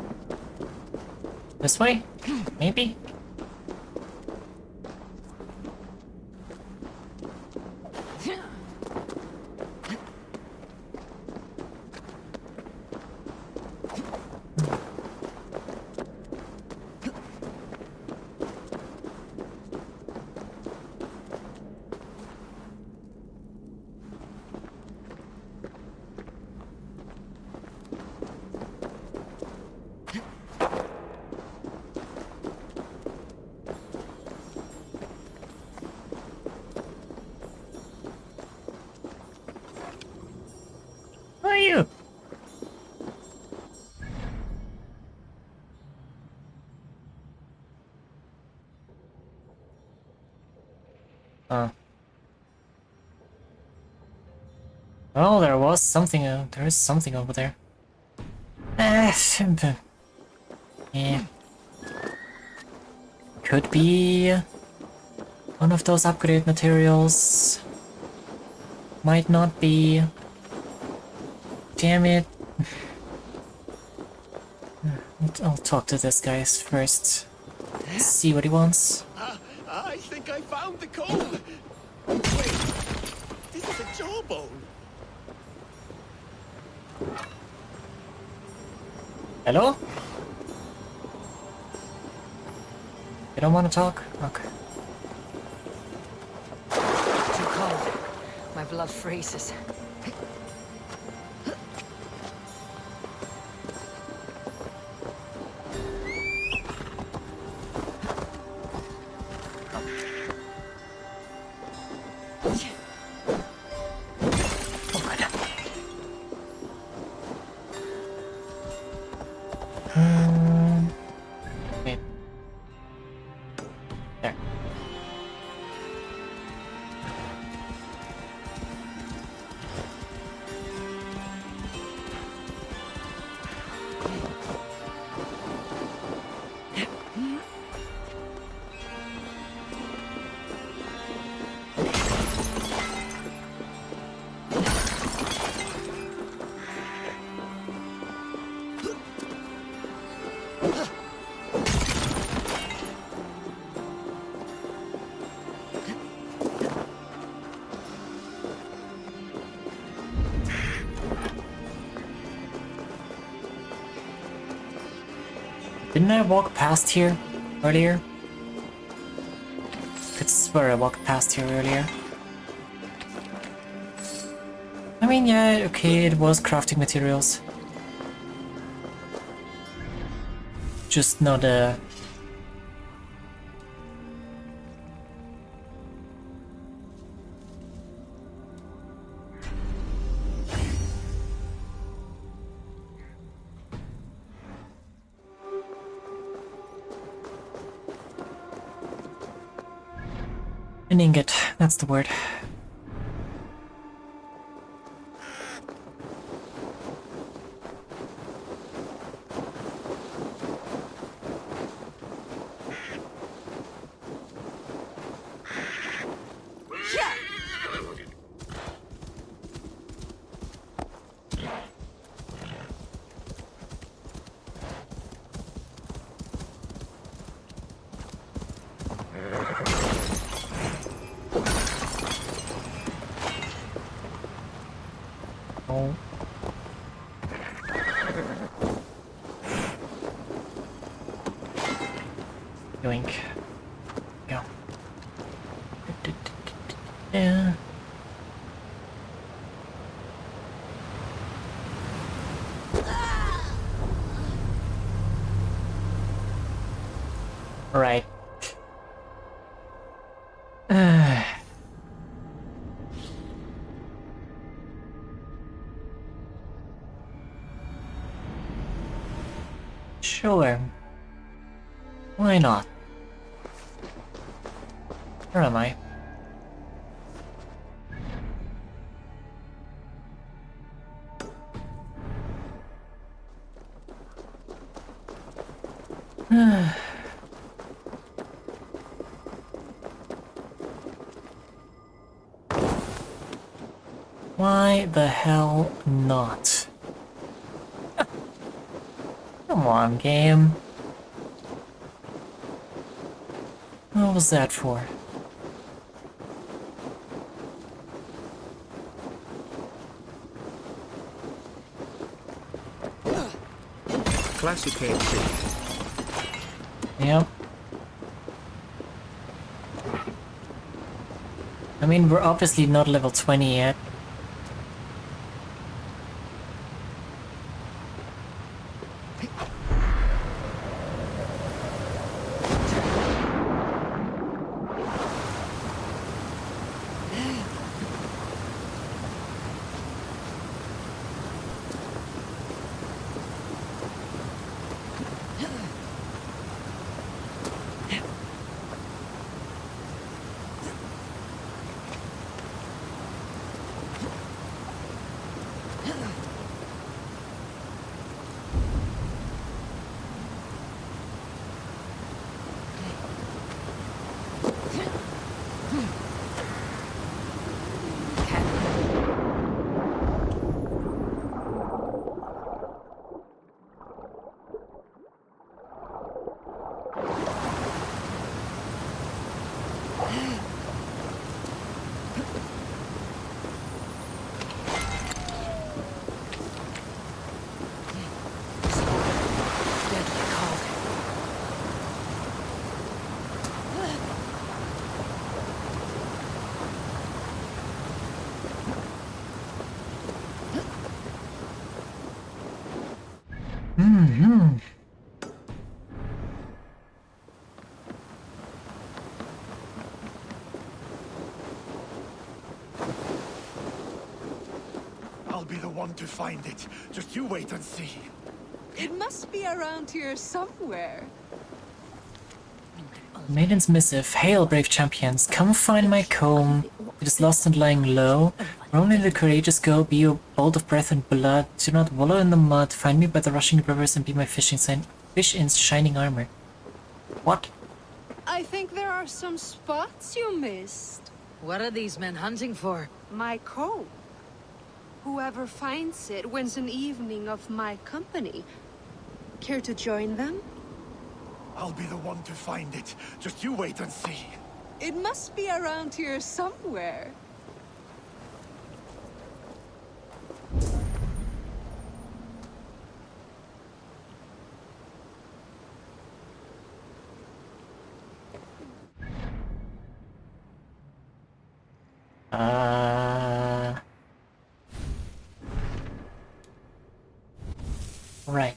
This way? Maybe? Who are you? Oh, there was something. There is something over there. Yeah. Could be one of those upgrade materials. Might not be. Damn it. I'll talk to this guy first. See what he wants. I think I found the code. Wait, this is a jawbone. Hello? You don't want to talk? Okay. Too cold. My blood freezes. Wait. There. Didn't I walk past here earlier? Could swear I walked past here earlier. I mean, yeah, okay, it was crafting materials. Just not a... An ingot, that's the word. Oh. Yoink. Go. Yeah. Right. Sure. Why not? Where am I? Why the hell not? Come on, game. What was that for? Classic AC. Yep. I mean, we're obviously not level 20 yet. I'll be the one to find it. Just you wait and see. It must be around here somewhere. Maiden's missive. Hail, brave champions. Come find my comb. It is lost and lying low. Where only the courageous go. Be a bolt of breath and blood. Do not wallow in the mud. Find me by the rushing rivers and be my fish in shining armor. What? I think there are some spots you missed. What are these men hunting for? My coat. Whoever finds it wins an evening of my company. Care to join them? I'll be the one to find it. Just you wait and see. It must be around here somewhere. Right.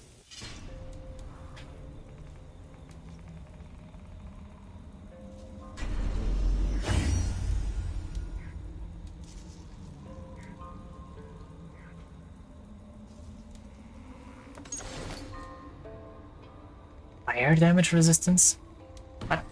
Fire damage resistance? What?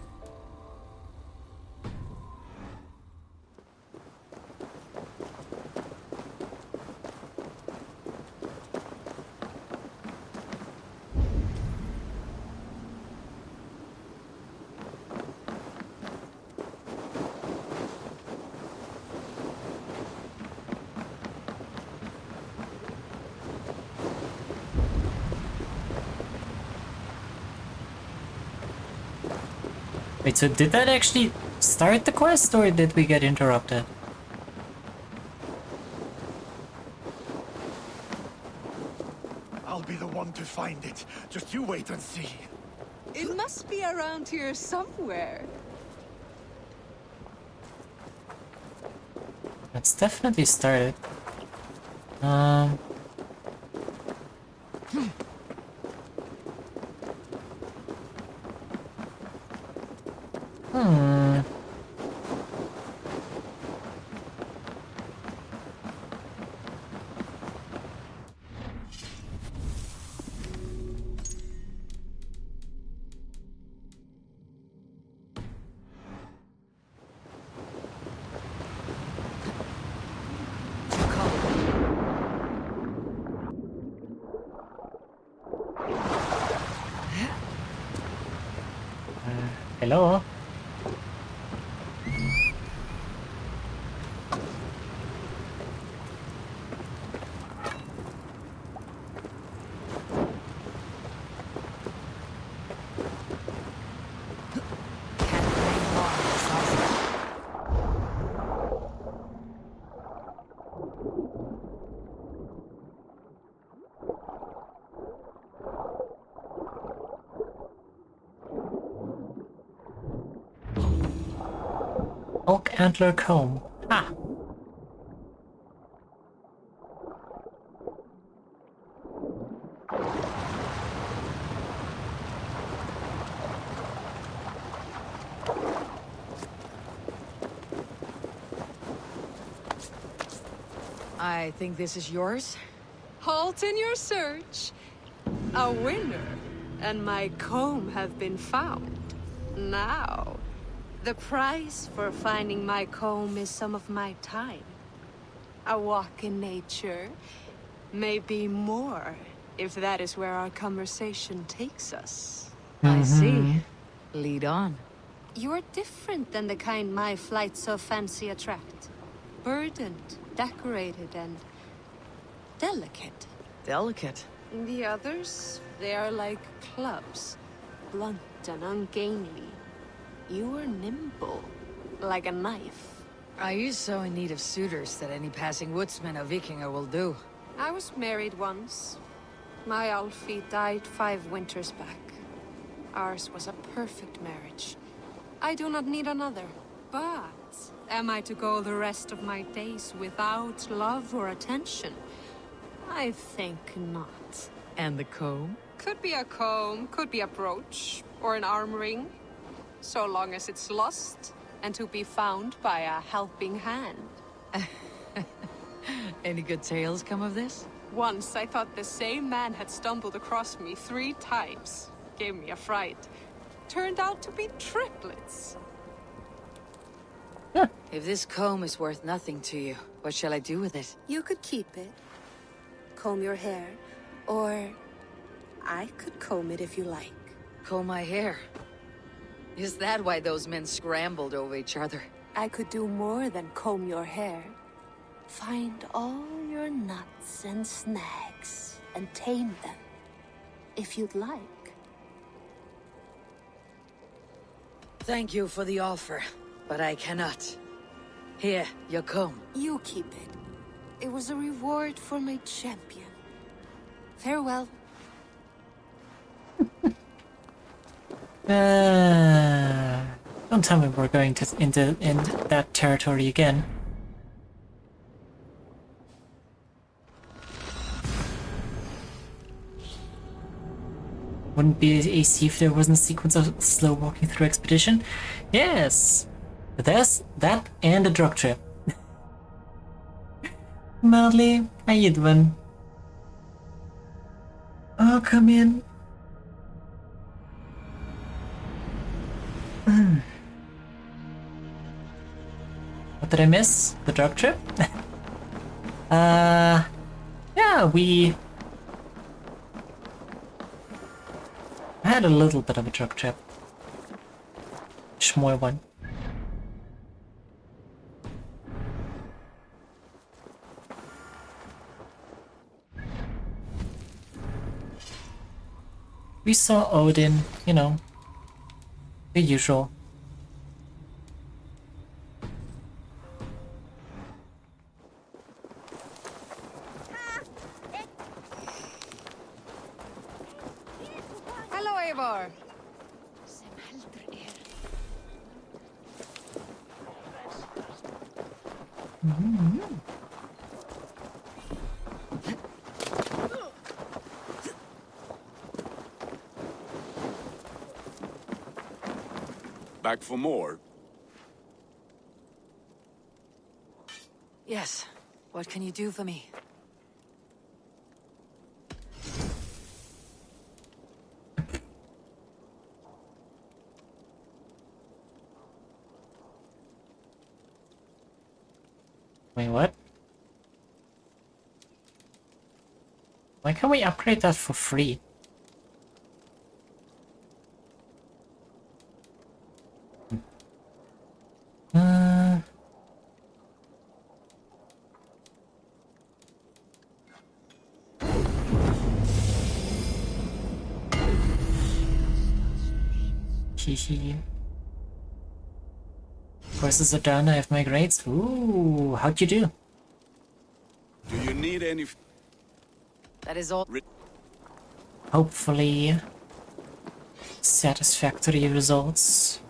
Wait, so did that actually start the quest, or did we get interrupted? I'll be the one to find it. Just you wait and see. It must be around here somewhere. It's definitely started. Hello? Oak antler comb. Ah. I think this is yours? Halt in your search. A winner, and my comb have been found. Now, the price for finding my comb is some of my time. A walk in nature, maybe more, if that is where our conversation takes us. I see. Lead on. You're different than the kind my flights of fancy attract. Burdened, decorated, and delicate. Delicate? The others, they are like clubs, blunt and ungainly. You are nimble, like a knife. Are you so in need of suitors that any passing woodsman or vikinger will do? I was married once. My Alfie died 5 winters back. Ours was a perfect marriage. I do not need another. But am I to go the rest of my days without love or attention? I think not. And the comb? Could be a comb, could be a brooch, or an arm ring. So long as it's lost, and to be found by a helping hand. Any good tales come of this? Once I thought the same man had stumbled across me 3 times. Gave me a fright. Turned out to be triplets. If this comb is worth nothing to you, what shall I do with it? You could keep it. Comb your hair. Or I could comb it if you like. Comb my hair? Is that why those men scrambled over each other? I could do more than comb your hair. Find all your nuts and snags and tame them, if you'd like. Thank you for the offer, but I cannot. Here, your comb. You keep it. It was a reward for my champion. Farewell. Don't tell me we're going to in that territory again. Wouldn't be AC if there wasn't a sequence of slow walking through expedition. Yes, but there's that and a drug trip. Mildly, how you doing? Oh, come in. What did I miss? The drug trip? Yeah, we had a little bit of a drug trip. Schmoy one. We saw Odin, you know, the usual. Hello, Eivor. Back for more? Yes. What can you do for me? Wait, what? Why can't we upgrade that for free? Hehe. Courses are done, I have my grades. Ooh, how'd you do? Do you need any... That is all. Hopefully satisfactory results.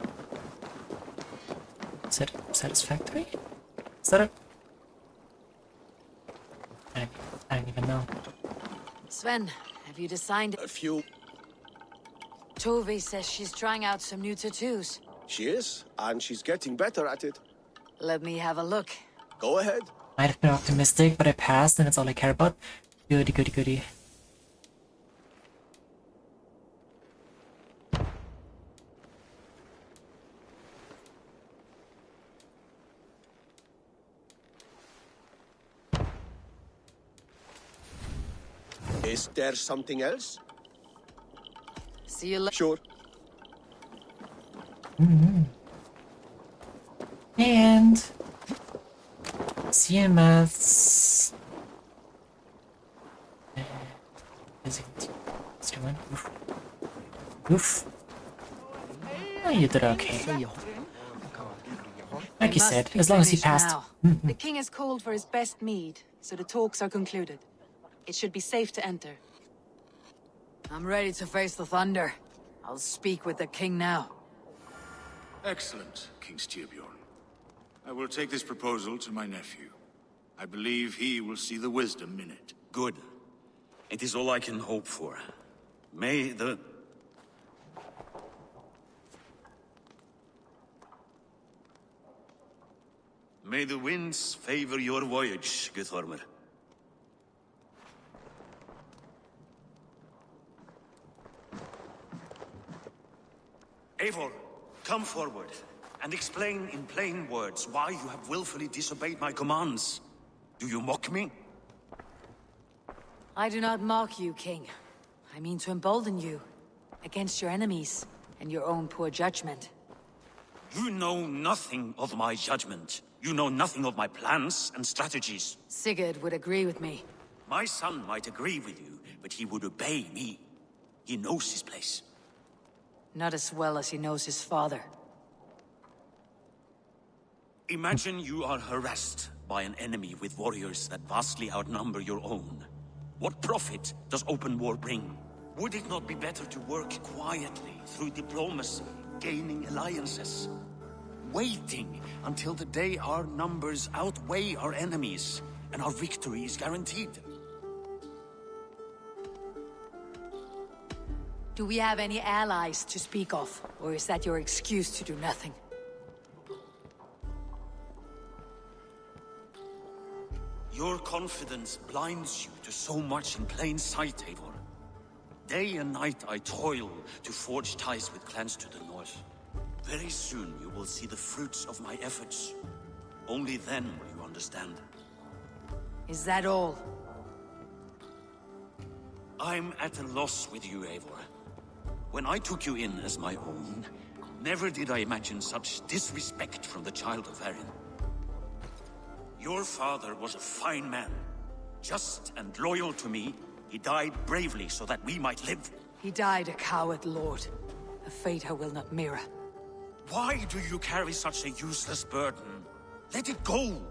Is it satisfactory? Is that it? I don't even know. Sven, have you decided? A few. Tove says she's trying out some new tattoos. She is, and she's getting better at it. Let me have a look. Go ahead. Might have been optimistic, but I passed and it's all I care about. Goody, goody, goody. Is there something else? See you later. Sure. And CMS. Oof. Oof. Oh, you did okay. Like you said, as long as you passed. The king has called for his best mead, so the talks are concluded. It should be safe to enter. I'm ready to face the thunder. I'll speak with the king now. Excellent, King Styrbjorn. I will take this proposal to my nephew. I believe he will see the wisdom in it. Good. It is all I can hope for. May the... May the winds favor your voyage, Guthormer. Eivor, come forward and explain in plain words why you have willfully disobeyed my commands. Do you mock me? I do not mock you, king. I mean to embolden you against your enemies and your own poor judgment. You know nothing of my judgment. You know nothing of my plans and strategies. Sigurd would agree with me. My son might agree with you, but he would obey me. He knows his place. Not as well as he knows his father. Imagine you are harassed by an enemy with warriors that vastly outnumber your own. What profit does open war bring? Would it not be better to work quietly through diplomacy, gaining alliances? Waiting until the day our numbers outweigh our enemies and our victory is guaranteed. Do we have any allies to speak of? Or is that your excuse to do nothing? Your confidence blinds you to so much in plain sight, Eivor. Day and night I toil to forge ties with clans to the north. Very soon you will see the fruits of my efforts. Only then will you understand. Is that all? I'm at a loss with you, Eivor. When I took you in as my own, never did I imagine such disrespect from the child of Varin. Your father was a fine man. Just and loyal to me, he died bravely so that we might live. He died a coward, Lord. A fate I will not mirror. Why do you carry such a useless burden? Let it go!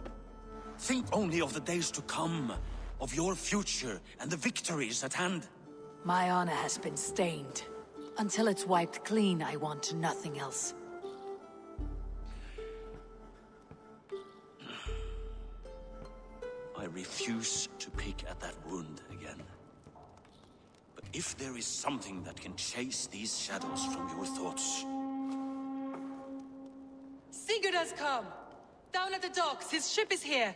Think only of the days to come, of your future and the victories at hand. My honor has been stained. Until it's wiped clean, I want nothing else. I refuse to pick at that wound again. But if there is something that can chase these shadows from your thoughts... Sigurd has come! Down at the docks, his ship is here!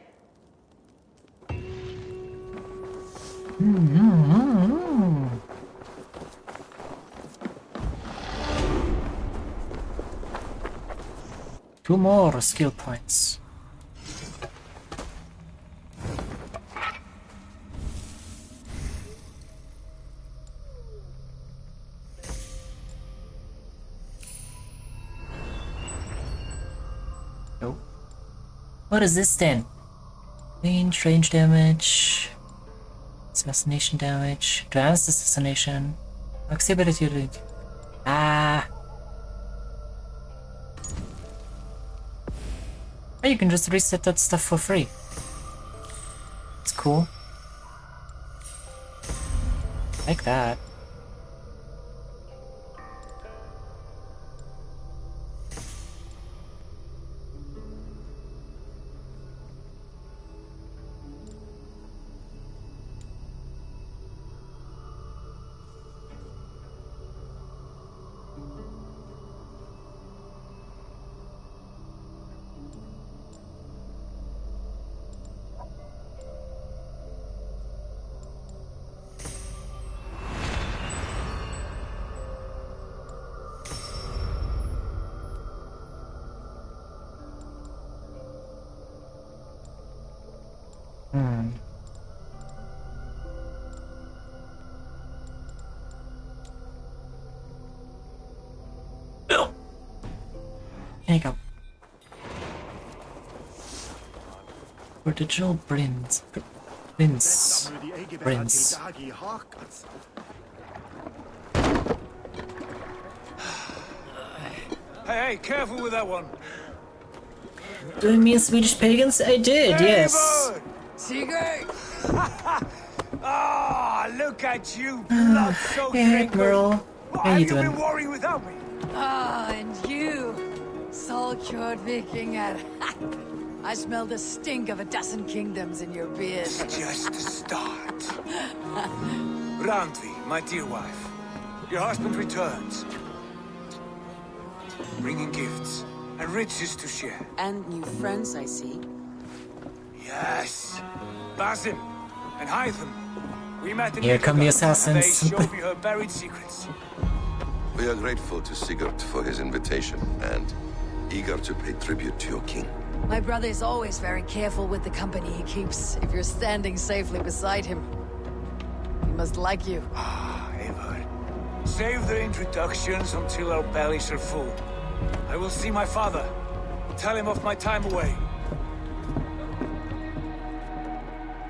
Two more skill points. Nope. What is this then? Range damage, assassination damage, advanced assassination, max ability to... Oh, you can just reset that stuff for free. It's cool. Like that. There you go. Original Prince. Hey, careful with that one. Do you mean Swedish pagans? I did, yes. Sigurd! Ah, look at you, blood-soaked Hey, girl. How you Have you doing? been worrying without me? Ah, and you, Solkjord Vikingar. I smell the stink of a dozen kingdoms in your beard. It's just the start. Randvi, my dear wife, your husband returns, bringing gifts and riches to share. And new friends, I see. Yes, Basim and Hytham. We met in Here come the Midgard, assassins. and they showed me her buried secrets. We are grateful to Sigurd for his invitation and eager to pay tribute to your king. My brother is always very careful with the company he keeps. If you're standing safely beside him, he must like you. Ah, Eivor. Save the introductions until our bellies are full. I will see my father. Tell him of my time away.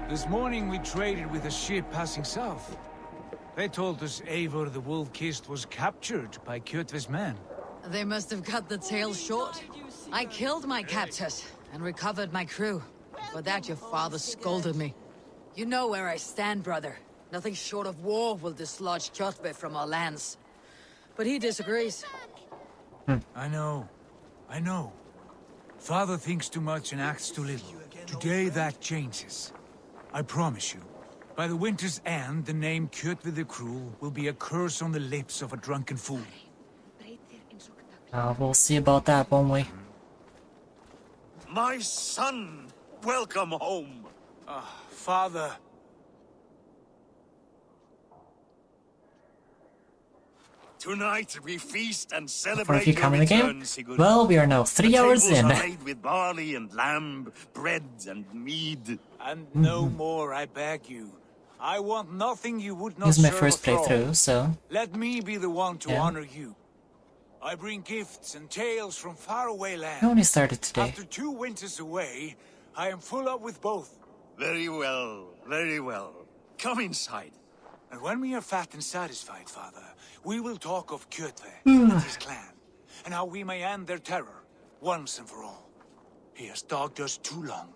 This morning we traded with a ship passing south. They told us Eivor the Wolf-Kissed was captured by Kjotve's men. They must have cut the tail short. I killed my captors and recovered my crew. For that your father scolded me. You know where I stand, brother. Nothing short of war will dislodge Kjotve from our lands. But he disagrees. I know. Father thinks too much and acts too little. Today that changes. I promise you. By the winter's end, the name Kjotve the Cruel will be a curse on the lips of a drunken fool. We'll see about that, won't we? My son! Welcome home! Father. Tonight we feast and How far celebrate have you your come in the game? return, Sigurd. Well, we are now 3 The hours tables in. are laid with barley and lamb, bread and mead. And no more, I beg you. I want nothing you would not This is my serve first a thrall. playthrough, so... Let me be the one to Yeah. honor you. I bring gifts and tales from faraway lands. I only started today. After 2 winters away, I am full up with both. Very well, very well. Come inside. And when we are fat and satisfied, Father, we will talk of Kjotve and his clan, and how we may end their terror, once and for all. He has dogged us too long.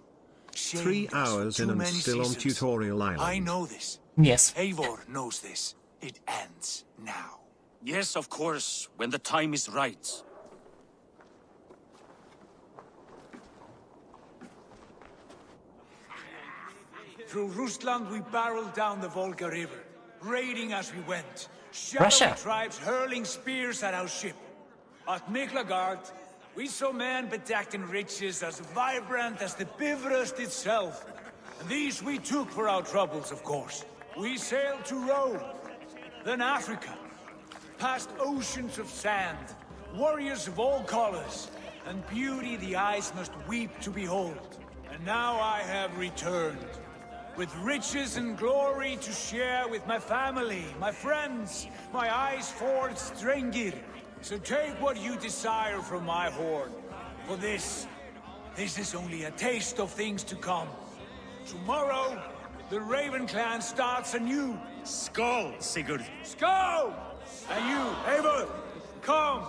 3 hours in and still on Tutorial Island. I know this. Yes. Eivor knows this. It ends now. Yes, of course, when the time is right. Through Rusland we barreled down the Volga River, raiding as we went. Russia. Shadowy tribes hurling spears at our ship. At Miklagard, we saw men bedecked in riches as vibrant as the Bifrost itself. And these we took for our troubles, of course. We sailed to Rome, then Africa, past oceans of sand, warriors of all colors, and beauty the eyes must weep to behold. And now I have returned, with riches and glory to share with my family, my friends, my eyes-forged Strengir. So take what you desire from my hoard. For this is only a taste of things to come. Tomorrow, the Raven clan starts anew. Skål, Sigurd. Skål! And you, Eivor, come.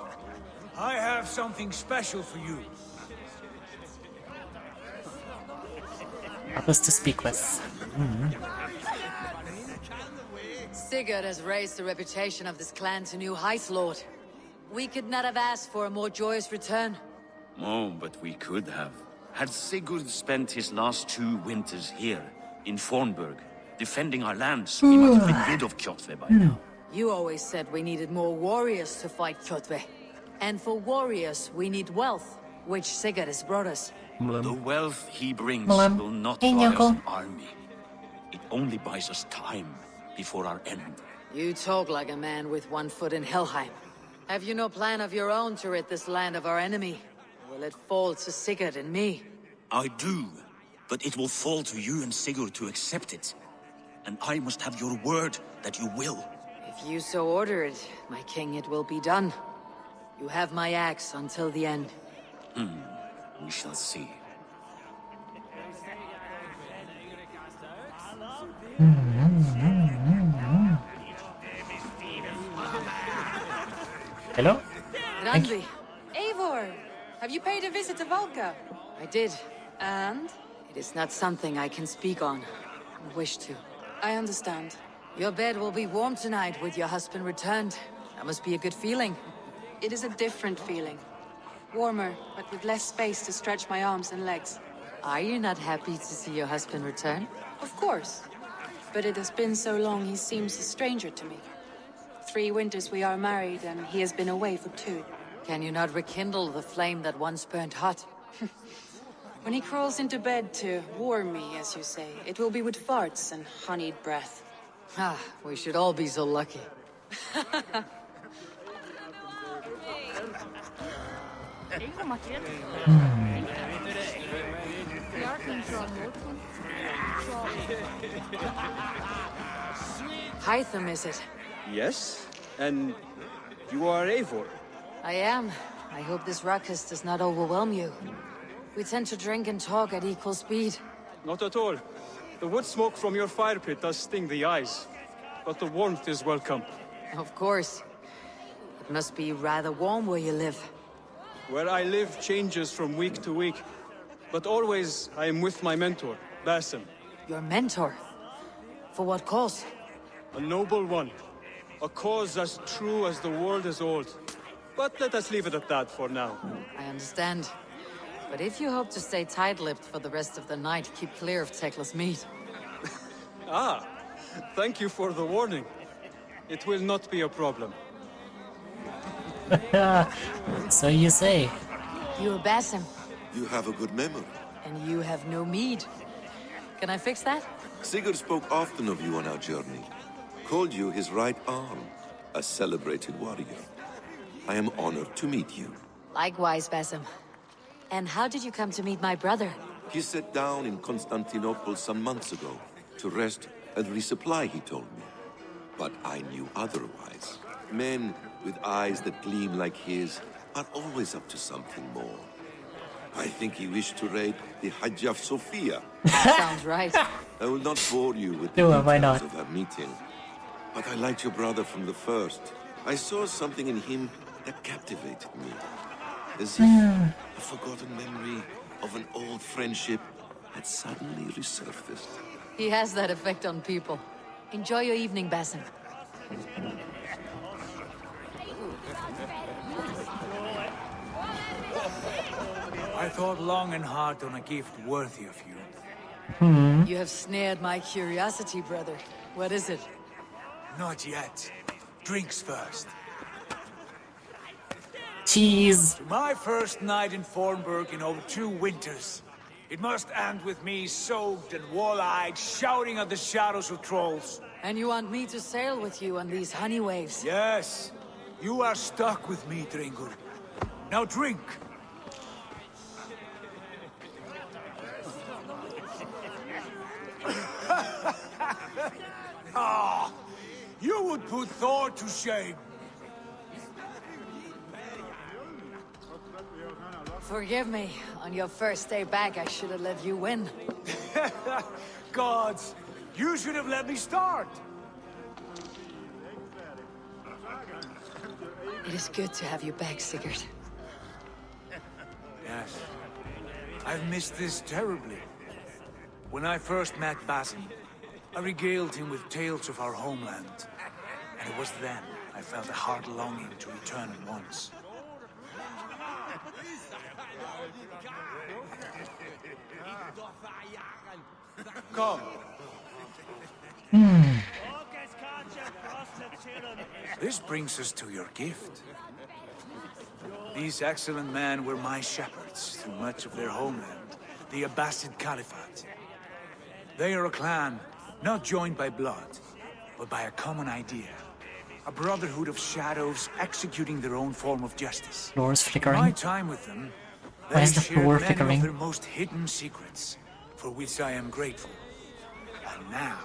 I have something special for you. Others to speak with. Sigurd has raised the reputation of this clan to new heights, Lord. We could not have asked for a more joyous return. Oh, but we could have. Had Sigurd spent his last 2 winters here, in Fornburg, defending our lands, we might have been rid of Kjotve by now. You always said we needed more warriors to fight Kjotve. And for warriors, we need wealth, which Sigurd has brought us. The wealth he brings Mlem. will not Hey, buy us Nyoko. an army. It only buys us time before our end. You talk like a man with one foot in Helheim. Have you no plan of your own to rid this land of our enemy? Will it fall to Sigurd and me? I do, but it will fall to you and Sigurd to accept it. And I must have your word that you will. If you so order it, my king, it will be done. You have my axe until the end. We shall see. Hello? Randvi. Eivor! Have you paid a visit to Valka? I did. And? It is not something I can speak on. I wish to. I understand. Your bed will be warm tonight with your husband returned. That must be a good feeling. It is a different feeling. Warmer, but with less space to stretch my arms and legs. Are you not happy to see your husband return? Of course. But it has been so long he seems a stranger to me. 3 winters we are married, and he has been away for 2. Can you not rekindle the flame that once burned hot? When he crawls into bed to warm me, as you say, it will be with farts and honeyed breath. Ah, we should all be so lucky. Hytham, is it? Yes? And you are Eivor? I am. I hope this ruckus does not overwhelm you. We tend to drink and talk at equal speed. Not at all. The wood smoke from your fire pit does sting the eyes, but the warmth is welcome. Of course. It must be rather warm where you live. Where I live changes from week to week, but always I am with my mentor, Basim. Your mentor? For what cause? A noble one. A cause as true as the world is old. But let us leave it at that for now. I understand. But if you hope to stay tight-lipped for the rest of the night, keep clear of Tekla's meat. Ah, thank you for the warning. It will not be a problem. So you say. You are Basim, You have a good memory. and you have no mead. Can I fix that? Sigurd spoke often of you on our journey. Called you his right arm, a celebrated warrior. I am honored to meet you. Likewise, Basim. And how did you come to meet my brother? He sat down in Constantinople some months ago to rest and resupply, he told me. But I knew otherwise. Men with eyes that gleam like his are always up to something more. I think he wished to raid the Hagia Sophia. Sounds right. I will not bore you with the No, why details not? of our meeting. But I liked your brother from the first. I saw something in him that captivated me. As if a forgotten memory of an old friendship had suddenly resurfaced. He has that effect on people. Enjoy your evening, Basim. I thought long and hard on a gift worthy of you. You have snared my curiosity, brother. What is it? Not yet. Drinks first. Cheese. My first night in Fornburg in over 2 winters. It must end with me soaked and wall-eyed, shouting at the shadows of trolls. And you want me to sail with you on these honey waves? Yes. You are stuck with me, Dringur. Now drink. Ah, you would put Thor to shame. Forgive me. On your first day back, I should have let you win. Gods, you should have let me start. It is good to have you back, Sigurd. Yes. I've missed this terribly. When I first met Basim, I regaled him with tales of our homeland. And it was then I felt a heart longing to return at once. Come. This brings us to your gift. These excellent men were my shepherds through much of their homeland, the Abbasid Caliphate. They are a clan, not joined by blood, but by a common idea. A brotherhood of shadows executing their own form of justice. Floor's flickering. In my time with them, Why they is the shared floor many flickering? of their most hidden secrets, for which I am grateful. And now,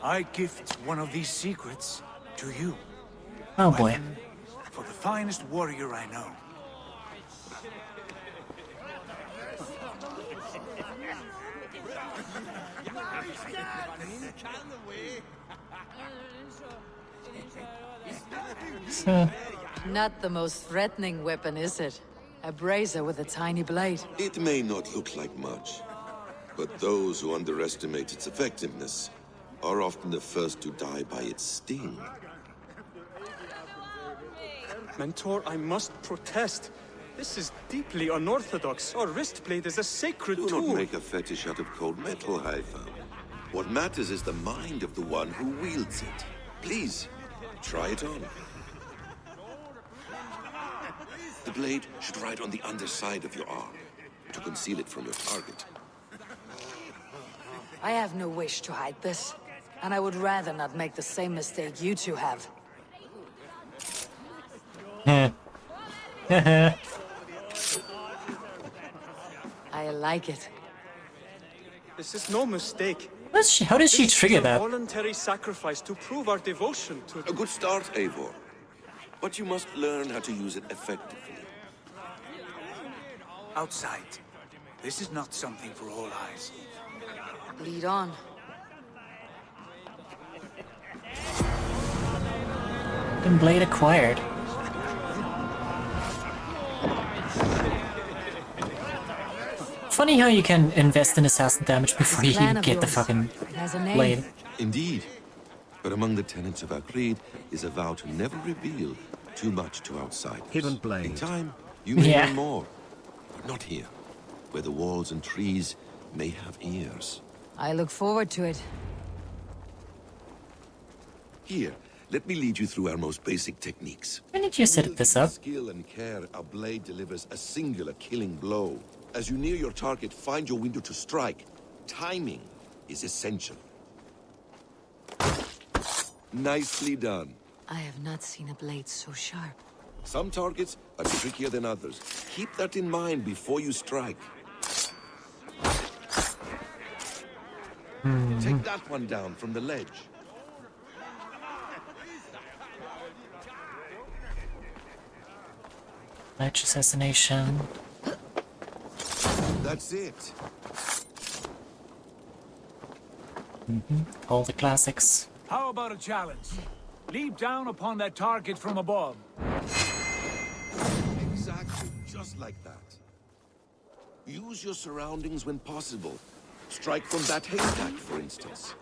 I gift one of these secrets to you. Oh boy. Weapon for the finest warrior I know. Not the most threatening weapon, is it? A brazier with a tiny blade. It may not look like much, but those who underestimate its effectiveness are often the first to die by its sting. Mentor, I must protest. This is deeply unorthodox. Our wrist blade is a sacred Do tool. not make a fetish out of cold metal, Haifa. What matters is the mind of the one who wields it. Please, try it on. The blade should ride on the underside of your arm, to conceal it from your target. I have no wish to hide this, and I would rather not make the same mistake you two have. I like it. This is no mistake. How did she This trigger is a that? voluntary sacrifice to prove our devotion to... A good start, Eivor. But you must learn how to use it effectively. Outside. This is not something for all eyes. Lead on. Then blade acquired. Funny how you can invest in assassin damage before you even get the fucking blade. Indeed. But among the tenets of our creed is a vow to never reveal too much to outsiders. Hidden blade. In time, you may Yeah. learn more. But not here, where the walls and trees may have ears. I look forward to it. Here, let me lead you through our most basic techniques. When did you set this up? With skill and care, our blade delivers a singular killing blow. As you near your target, find your window to strike. Timing is essential. Nicely done. I have not seen a blade so sharp. Some targets are trickier than others. Keep that in mind before you strike. Take that one down from the ledge. Ledge assassination. That's it. All the classics. How about a challenge? Leap down upon that target from above. Exactly, just like that. Use your surroundings when possible. Strike from that haystack, for instance.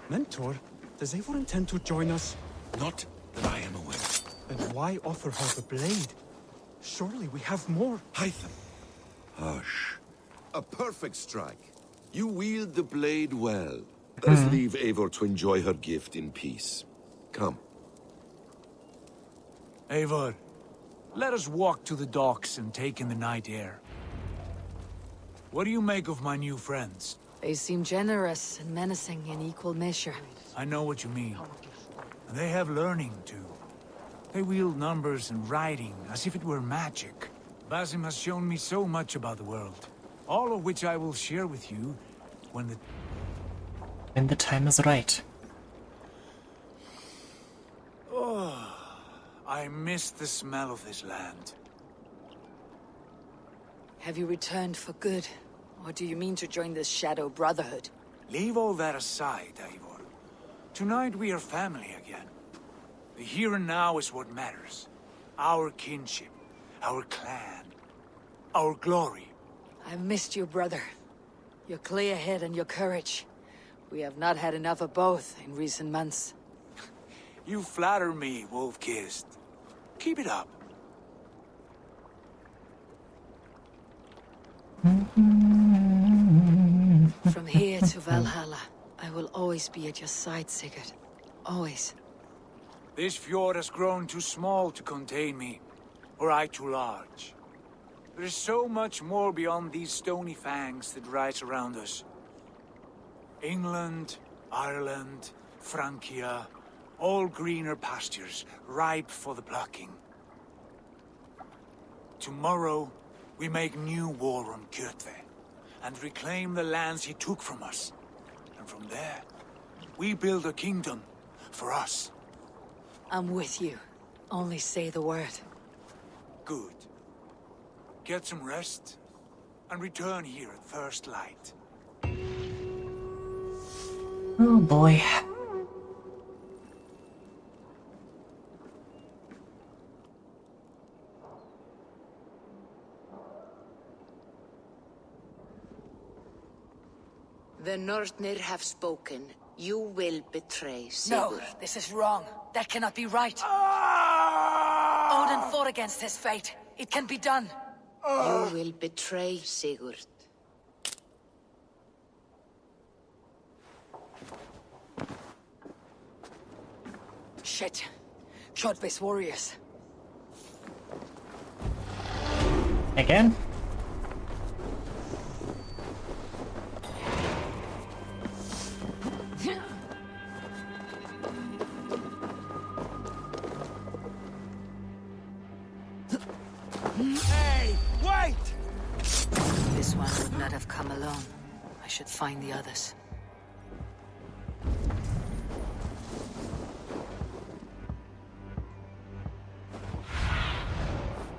Mentor, does Eivor intend to join us? Not that I am aware. Then why offer her the blade? Surely we have more. Hytham. Hush. A perfect strike. You wield the blade well. Let us leave Eivor to enjoy her gift in peace. Come. Eivor, let us walk to the docks and take in the night air. What do you make of my new friends? They seem generous and menacing in equal measure. I know what you mean. And they have learning, too. They wield numbers and writing as if it were magic. Basim has shown me so much about the world. All of which I will share with you when the time is right. Oh, I miss the smell of this land. Have you returned for good? Or do you mean to join this Shadow Brotherhood? Leave all that aside, Eivor. Tonight we are family again. The here and now is what matters. Our kinship, our clan, our glory. I've missed you, brother. Your clear head and your courage. We have not had enough of both in recent months. You flatter me, Wolf-Kissed. Keep it up. From here to Valhalla, I will always be at your side, Sigurd. Always. This fjord has grown too small to contain me, or I too large. There is so much more beyond these stony fangs that rise around us. England, Ireland, Francia, all greener pastures, ripe for the plucking. Tomorrow, we make new war on Kjotve, and reclaim the lands he took from us. And from there, we build a kingdom for us. I'm with you. Only say the word. Good. Get some rest, and return here at first light. Oh boy. The Nornir have spoken. You will betray No, Sigurd. this is wrong. That cannot be right. Odin fought against his fate. It can be done. You will betray Sigurd. Shit. Kjotve's warriors. Again? Hey, wait! This one would not have come alone. I should find the others.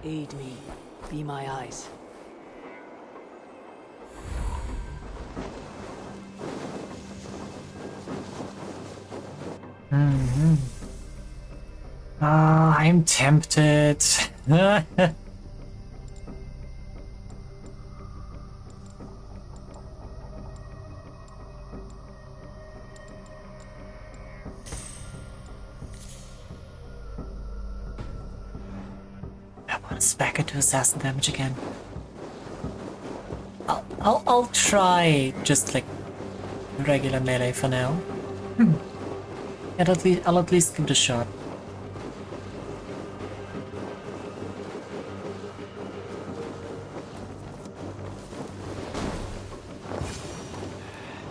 Aid me. Be my eyes. I'm tempted. I want to spec it to assassin damage again. I'll try just like regular melee for now. And I'll at least give it a shot.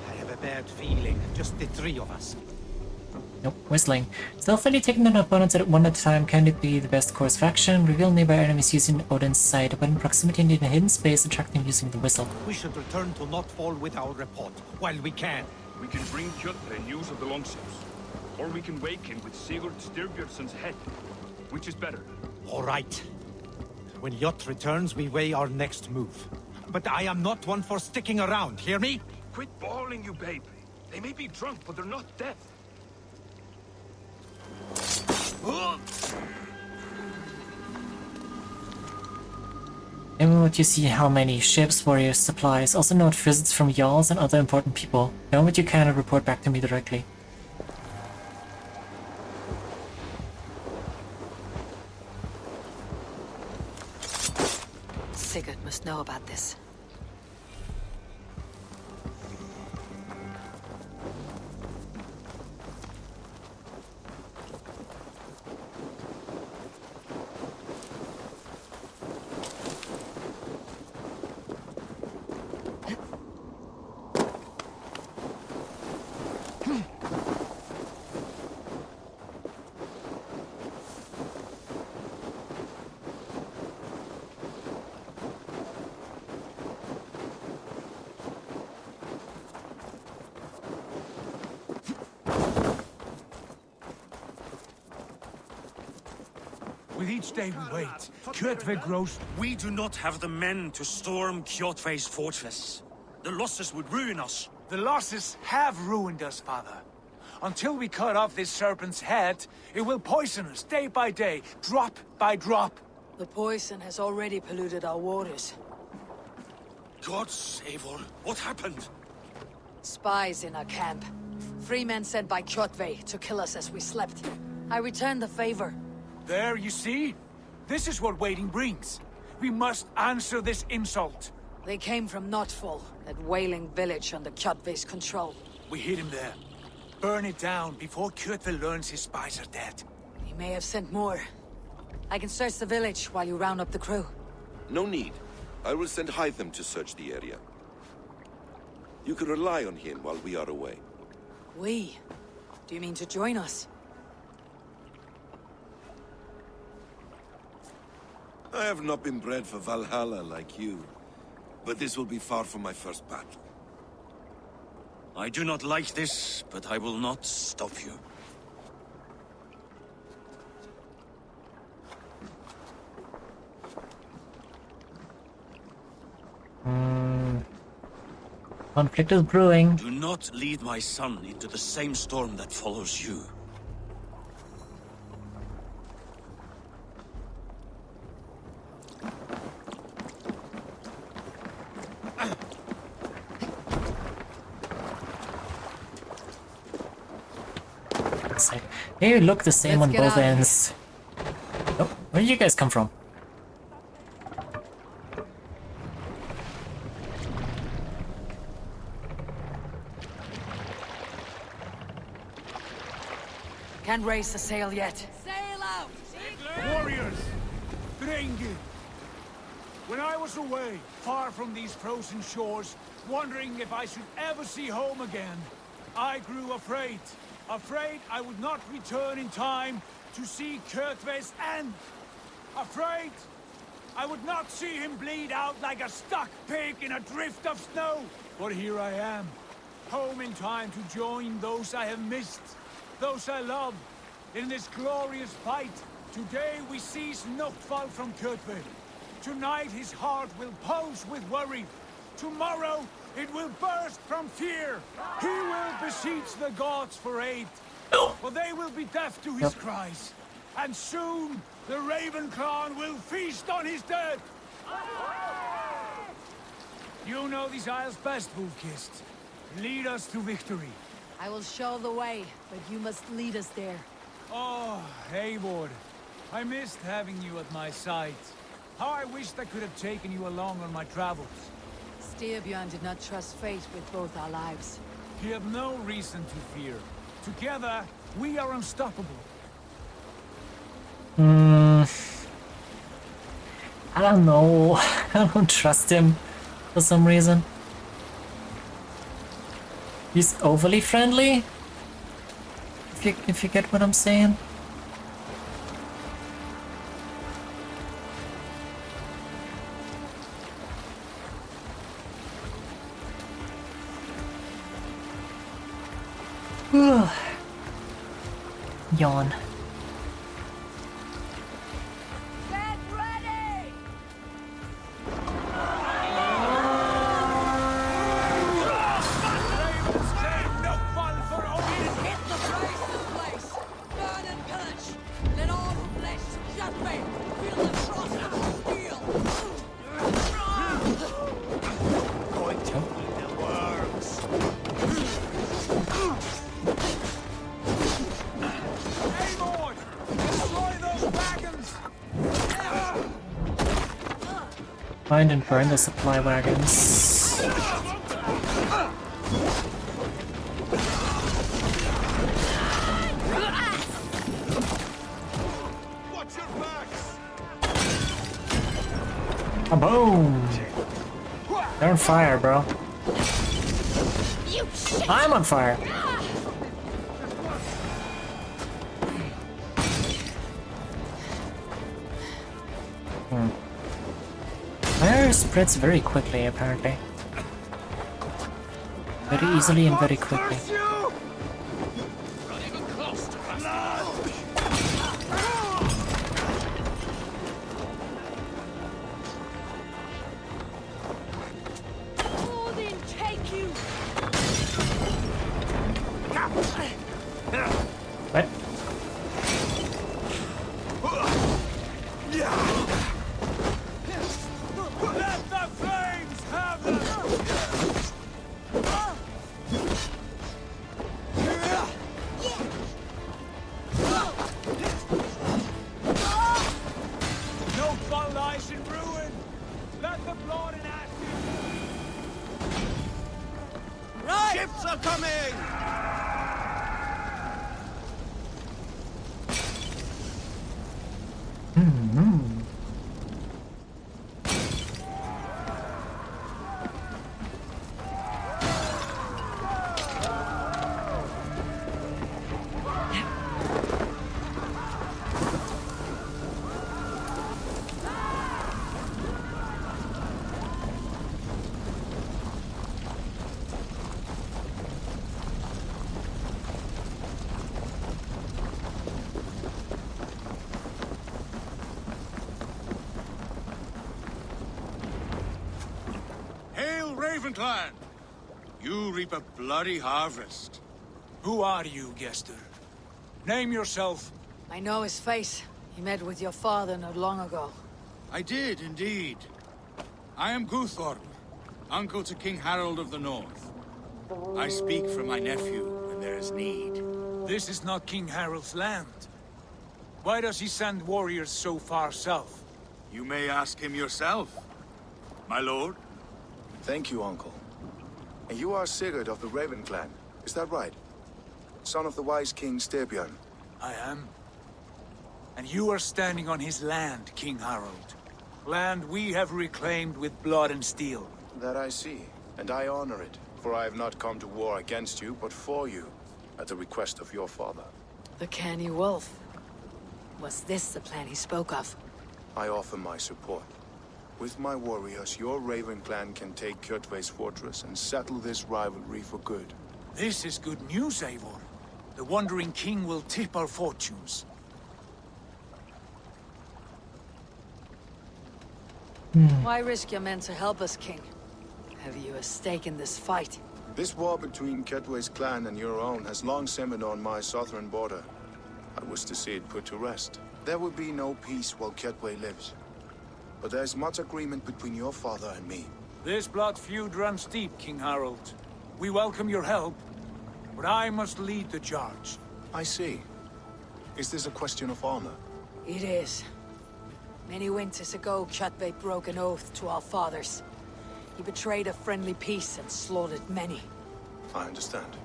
I have a bad feeling. Just the three of us. Nope, whistling. Stealthily taking down opponents at one at a time can be the best course of action. Reveal nearby enemies using Odin's sight. When in proximity and in a hidden space, attract them using the whistle. We should return to Notfall with our report, while we can. We can bring Kjotve news of the longships. Or we can wake him with Sigurd Styrbjörnsson's head. Which is better? All right. When Jot returns, we weigh our next move. But I am not one for sticking around, hear me? Quit bawling, you babe. They may be drunk, but they're not dead. Note you see how many ships, warriors, supplies. Also note visits from Jarls and other important people. Know what you can and report back to me directly. Sigurd must know about this. With each day we wait, Kjotve grows. We do not have the men to storm Kjotve's fortress. The losses would ruin us. The losses have ruined us, father. Until we cut off this serpent's head, it will poison us day by day, drop by drop. The poison has already polluted our waters. God save all. What happened? Spies in our camp. 3 men sent by Kjotve to kill us as we slept. I returned the favor. There, you see? This is what waiting brings. We must answer this insult. They came from Notfall, that whaling village under Kjotve's control. We hid him there. Burn it down before Kjotve learns his spies are dead. He may have sent more. I can search the village while you round up the crew. No need. I will send Hytham to search the area. You can rely on him while we are away. We? Do you mean to join us? I have not been bred for Valhalla like you, but this will be far from my first battle. I do not like this, but I will not stop you. Conflict is brewing. Do not lead my son into the same storm that follows you. They look the same Let's on get both out of here. ends. Oh, where did you guys come from? Can't raise the sail yet. Sail out! Warriors! Drengir! When I was away, far from these frozen shores, wondering if I should ever see home again, I grew afraid. Afraid I would not return in time to see Kjotve's end. Afraid I would not see him bleed out like a stuck pig in a drift of snow. But here I am, home in time to join those I have missed, those I love, in this glorious fight. Today we seize Notfall from Kjotve. Tonight his heart will pulse with worry. Tomorrow it will burst from fear. He will beseech the gods for aid. For they will be deaf to his cries. And soon the Raven clan will feast on his dead. You know these isles best, Wolf-Kissed. Lead us to victory. I will show the way, but you must lead us there. Oh, Eivor. I missed having you at my side. How I wished I could have taken you along on my travels. Styrbjörn did not trust fate with both our lives. You have no reason to fear. Together, we are unstoppable. I don't know. I don't trust him for some reason. He's overly friendly. If you get what I'm saying. Yawn. Get ready! Hit the priceless place! Burn and pillage! Let all who flesh shut me! Feel the frost of steel! Going to eat the worms. Eivor! Destroy those wagons! Find and burn the supply wagons. Watch your backs! A boom! They're on fire, bro. I'm on fire. Fire spreads very quickly, apparently. Very easily and very quickly. Odin, take you! Let the flames have them! No fun lies in ruin! Let the blood and ashes... Right! Ships are coming! Hail, Ravenclan! You reap a bloody harvest. Who are you, Gester? Name yourself. I know his face. He met with your father not long ago. I did, indeed. I am Guthorm, uncle to King Harold of the North. I speak for my nephew when there is need. This is not King Harold's land. Why does he send warriors so far south? You may ask him yourself, my lord. Thank you, uncle. And you are Sigurd of the Raven clan, is that right? Son of the wise King Styrbjörn. I am. And you are standing on his land, King Harold. Land we have reclaimed with blood and steel. That I see, and I honor it. For I have not come to war against you, but for you, at the request of your father. The canny wolf. Was this the plan he spoke of? I offer my support. With my warriors, your Raven clan can take Kjotve's fortress and settle this rivalry for good. This is good news, Eivor. The Wandering King will tip our fortunes. Why risk your men to help us, King? Have you a stake in this fight? This war between Kjotve's clan and your own has long simmered on my southern border. I wish to see it put to rest. There will be no peace while Kjotve lives. But there's much agreement between your father and me. This blood feud runs deep, King Harold. We welcome your help, but I must lead the charge. I see. Is this a question of honor? It is. Many winters ago, Kjotve broke an oath to our fathers. He betrayed a friendly peace and slaughtered many. I understand.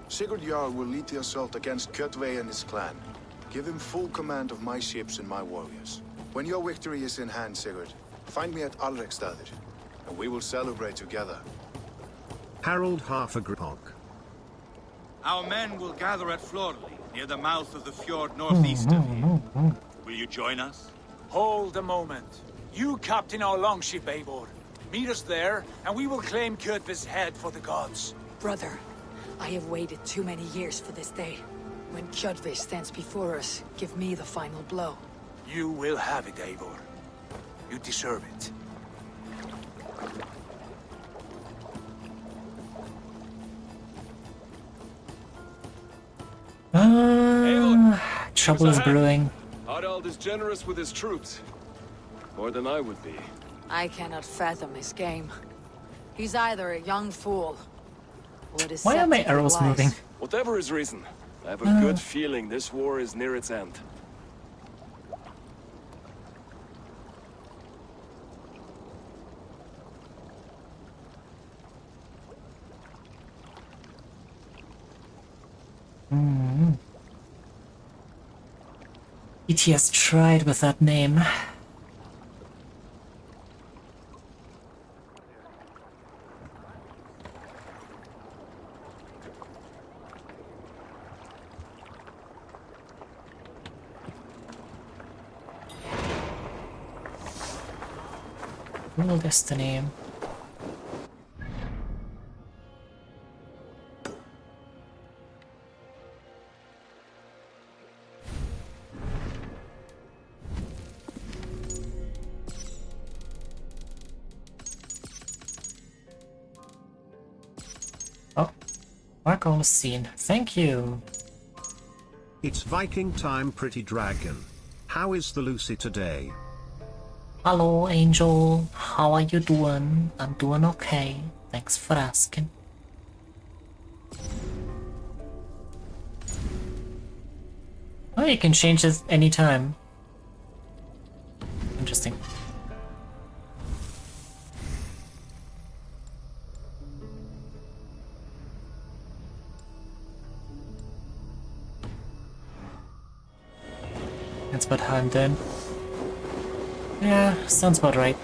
Sigurd Jarl will lead the assault against Kjotve and his clan. Give him full command of my ships and my warriors. When your victory is in hand, Sigurd, find me at Alrekstadir, and we will celebrate together. Harold Harfagripok. Our men will gather at Florley, near the mouth of the fjord northeast of here. Will you join us? Hold a moment. You captain our longship, Eivor. Meet us there, and we will claim Kjotve's head for the gods. Brother, I have waited too many years for this day. When Kjotve stands before us, give me the final blow. You will have it, Eivor. You deserve it. Trouble is brewing. Harald is generous with his troops. More than I would be. I cannot fathom his game. He's either a young fool, or deceptive. Why are my arrows moving? Whatever his reason, I have a good feeling this war is near its end. ETS tried with that name. Real destiny. Oh, mark on the scene. Thank you. It's Viking time, pretty dragon. How is the Lucy today? Hello, Angel. How are you doing? I'm doing okay. Thanks for asking. Oh, you can change this anytime. Interesting. That's about how I'm done. Yeah, sounds about right.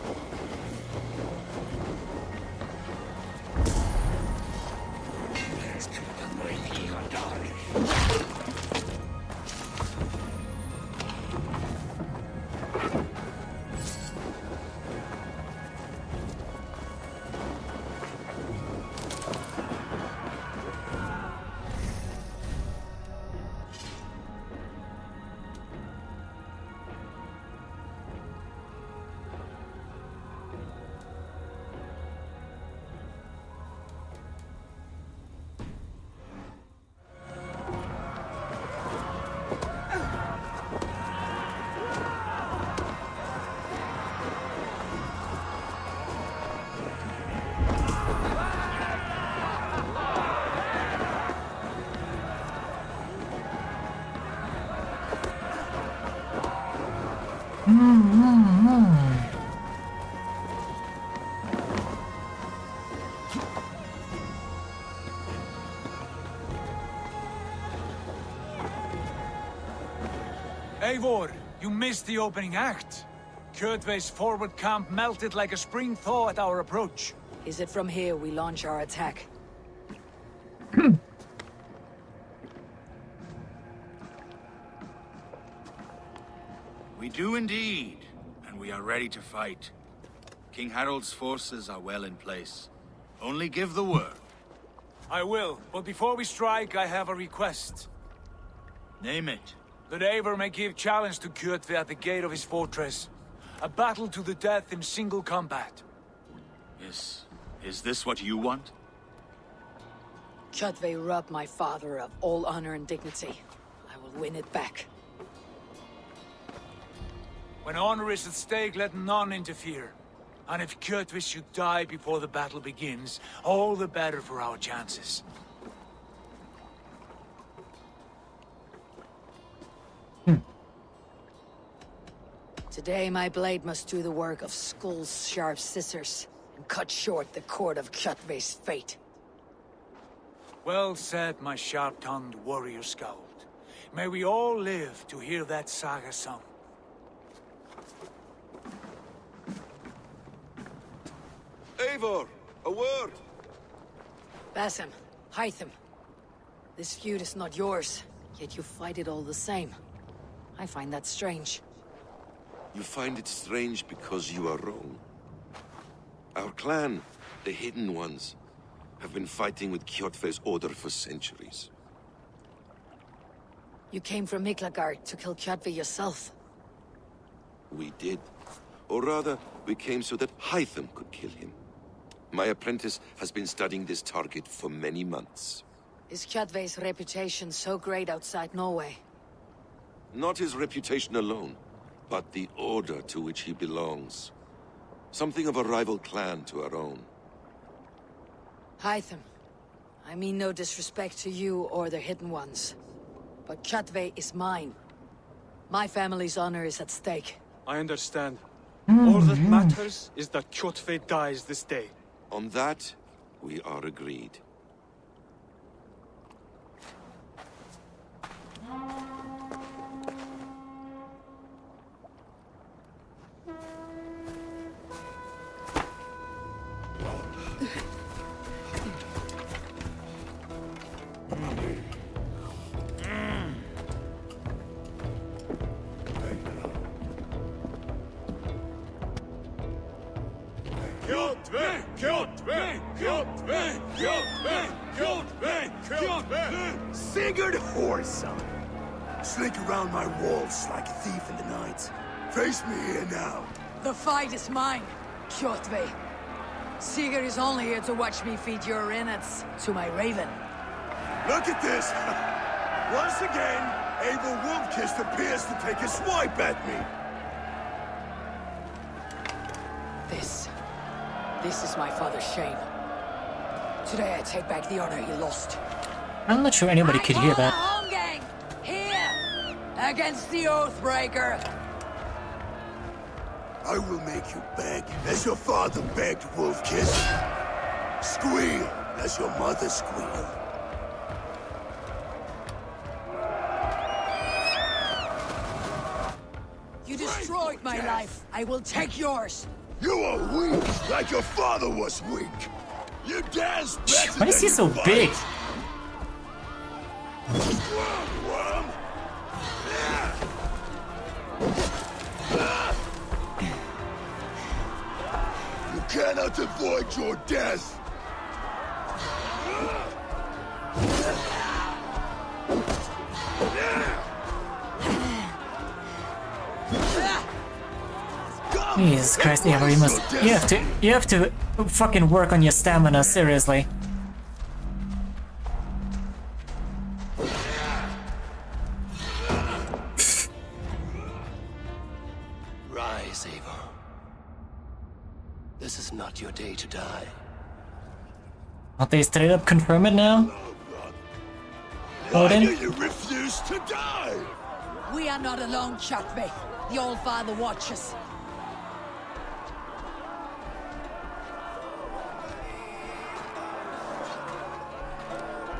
Eivor, you missed the opening act. Kjotve's forward camp melted like a spring thaw at our approach. Is it from here we launch our attack? We do indeed, and we are ready to fight. King Harold's forces are well in place. Only give the word. I will, but before we strike, I have a request. Name it. That Eivor may give challenge to Kjotve at the gate of his fortress. A battle to the death in single combat. Is this what you want? Kjotve robbed my father of all honor and dignity. I will win it back. When honor is at stake, let none interfere. And if Kjotve should die before the battle begins, all the better for our chances. Today my blade must do the work of Skull's sharp scissors, and cut short the cord of Kjotve's fate. Well said, my sharp-tongued warrior scout. May we all live to hear that saga sung. Eivor, a word! Basim, Hytham. This feud is not yours, yet you fight it all the same. I find that strange. You find it strange because you are wrong. Our clan, the Hidden Ones, have been fighting with Kjotve's order for centuries. You came from Miklagard to kill Kjotve yourself. We did. Or rather, we came so that Hytham could kill him. My apprentice has been studying this target for many months. Is Kjotve's reputation so great outside Norway? Not his reputation alone, but the order to which he belongs. Something of a rival clan to our own. Hytham, I mean no disrespect to you or the Hidden Ones, but Kjotve is mine. My family's honor is at stake. I understand. All that matters is that Kjotve dies this day. On that, we are agreed. Kjotve! Kjotve! Kjotve! Kjotve! Kjotve! Kjotve! Sigurd Whoreson! Slink around my walls like a thief in the night. Face me here now. The fight is mine, Kjotve. Sigurd is only here to watch me feed your innards to my raven. Look at this! Once again, Abel Wolfkist appears to take a swipe at me. This is my father's shame. Today I take back the honor he lost. I'm not sure anybody could hear that. Home gang! Here! Against the Oathbreaker! I will make you beg as your father begged, Wolfkiss. Squeal as your mother squealed. You destroyed my life. I will take yours. You are weak, like your father was weak. You dance better. Why is he so big? You cannot avoid your death. Jesus Christ, Eivor, you have to fucking work on your stamina, seriously. Rise, Eivor. This is not your day to die. Don't they straight up confirm it now? Odin? You refuse to die. We are not alone, Chatme. The Old Father watches.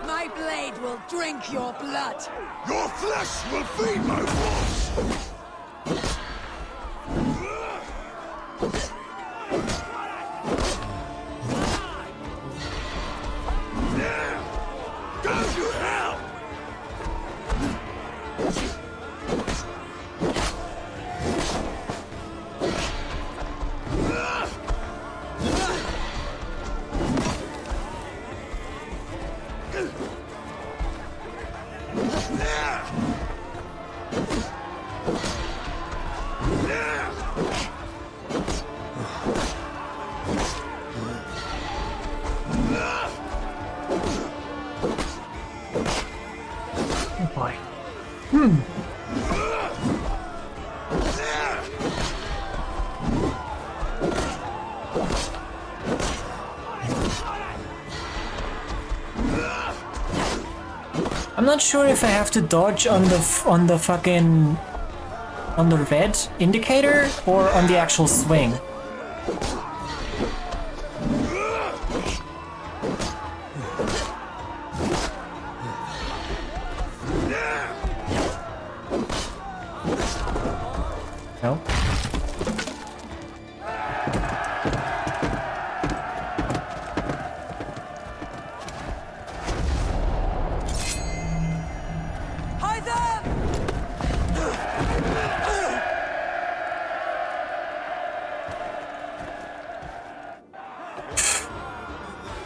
My blade will drink your blood. Your flesh will feed my wolves. Go to hell! Oh boy. I'm not sure if I have to dodge on the fucking on the red indicator or on the actual swing. No. Hi there!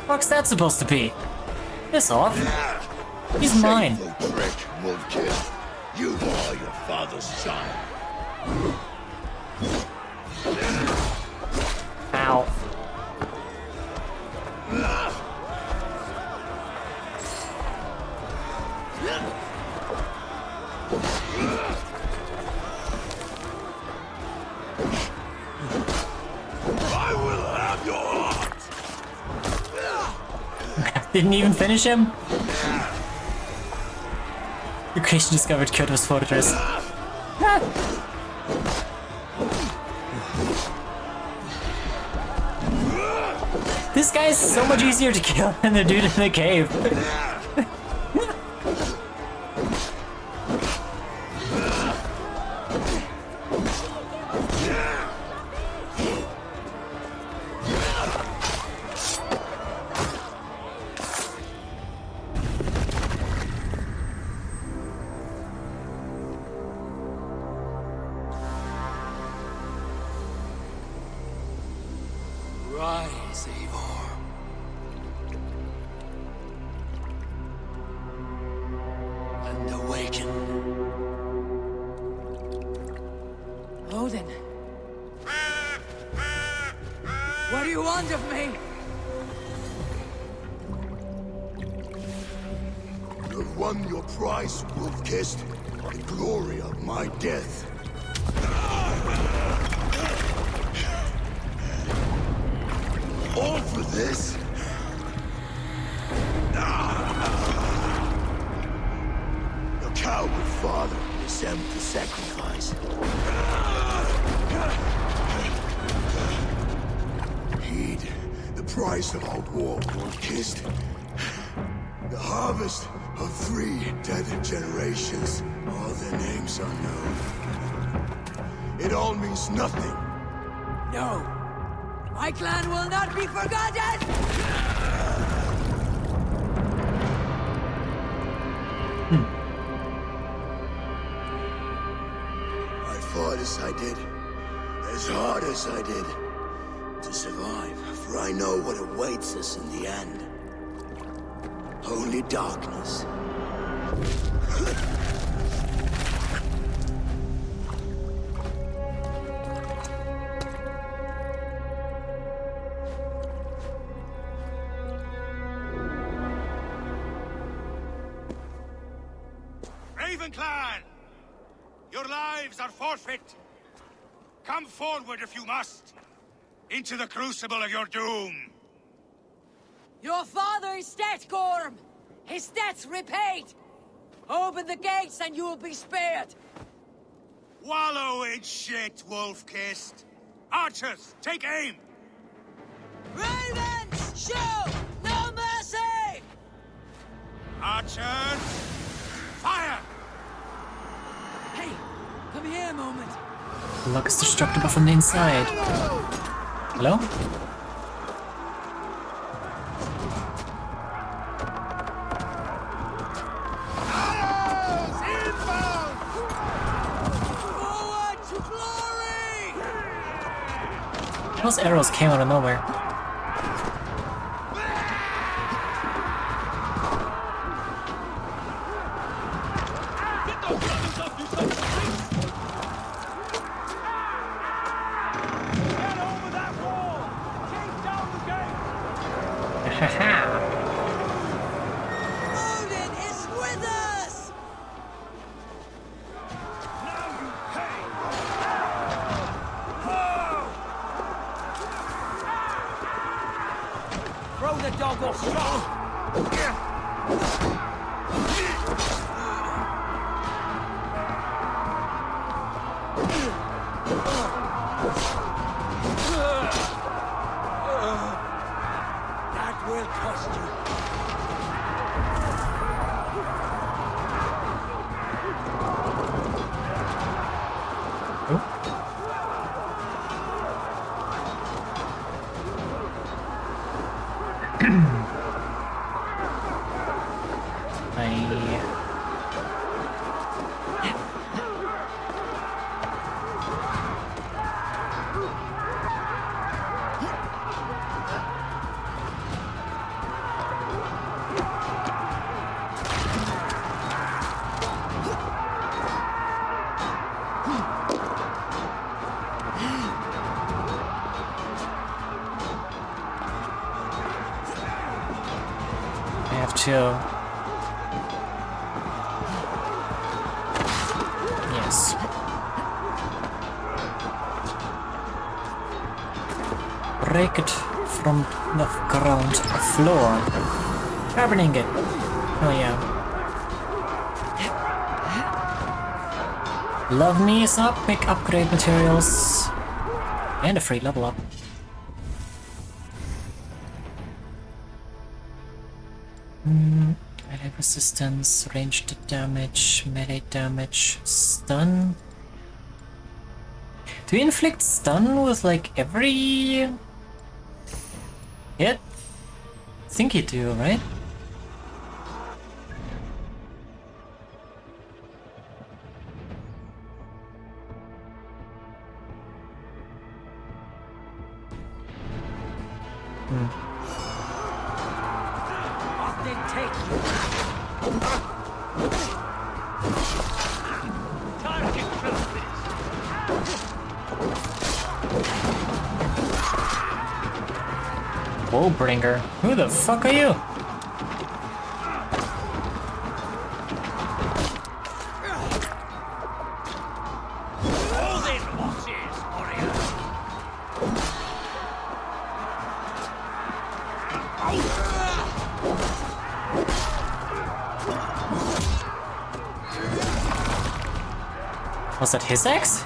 What's that supposed to be? Piss off. He's mine. Shameful trick, Wolfkiss. You are your father's child. Ow. I will have your heart. Didn't even finish him? Your creation discovered Kyoto's fortress. This guy's so much easier to kill than the dude in the cave. Rise, Eivor. And awaken. Odin. What do you want of me? You have won your prize, Wolfkiss. The glory of my death. this? Your coward father is empty sacrifice. Heed the price of our war, kissed. The harvest of 3 dead generations. All their names are known. It all means nothing. No! My clan will not be forgotten! I fought as I did, as hard as I did, to survive, for I know what awaits us in the end. Only darkness. Raven Clan! Your lives are forfeit. Come forward if you must. Into the crucible of your doom. Your father is dead, Gorm! His debt's repaid! Open the gates and you will be spared! Wallow in shit, wolf-kissed. Archers, take aim! Ravens, shoot! No mercy! Archers, fire! Hey, come here a moment. The lock is destructible from the inside. Hello? Those arrows came out of nowhere. Odin is with us! Throw the dog off strong! That will cost you. Yes. Break it from the ground floor. Carboning it. Oh yeah. Love me is up, quick upgrade materials. And a free level up. Melee resistance, ranged damage, melee damage, stun. Do you inflict stun with like every hit? I think you do, right? Bowbringer? Who the fuck are you? Was that his axe?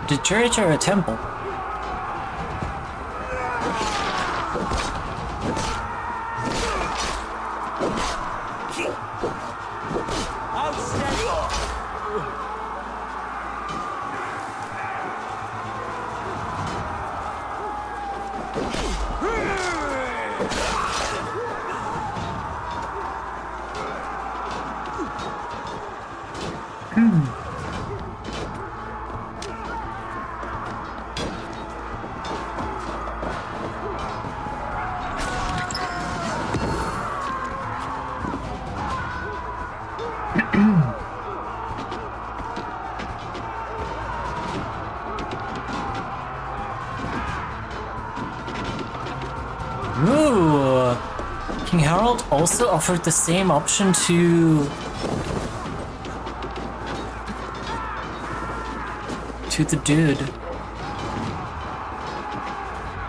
The church or a temple? Ooh! King Harold also offered the same option to the dude.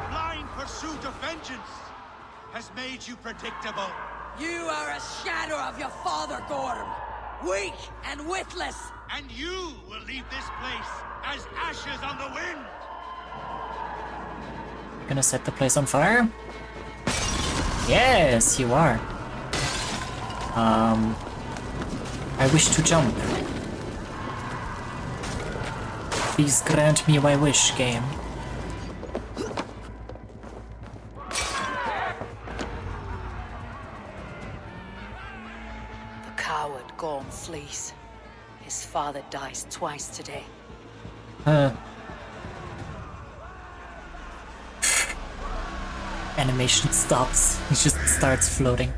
Blind pursuit of vengeance has made you predictable. You are a shadow of your father, Gorm. Weak and witless. And you will leave this place as ashes on the wind. Gonna set the place on fire? Yes, you are. I wish to jump. Please grant me my wish, game. The coward Gorm flees. His father dies twice today. Animation stops. He just starts floating.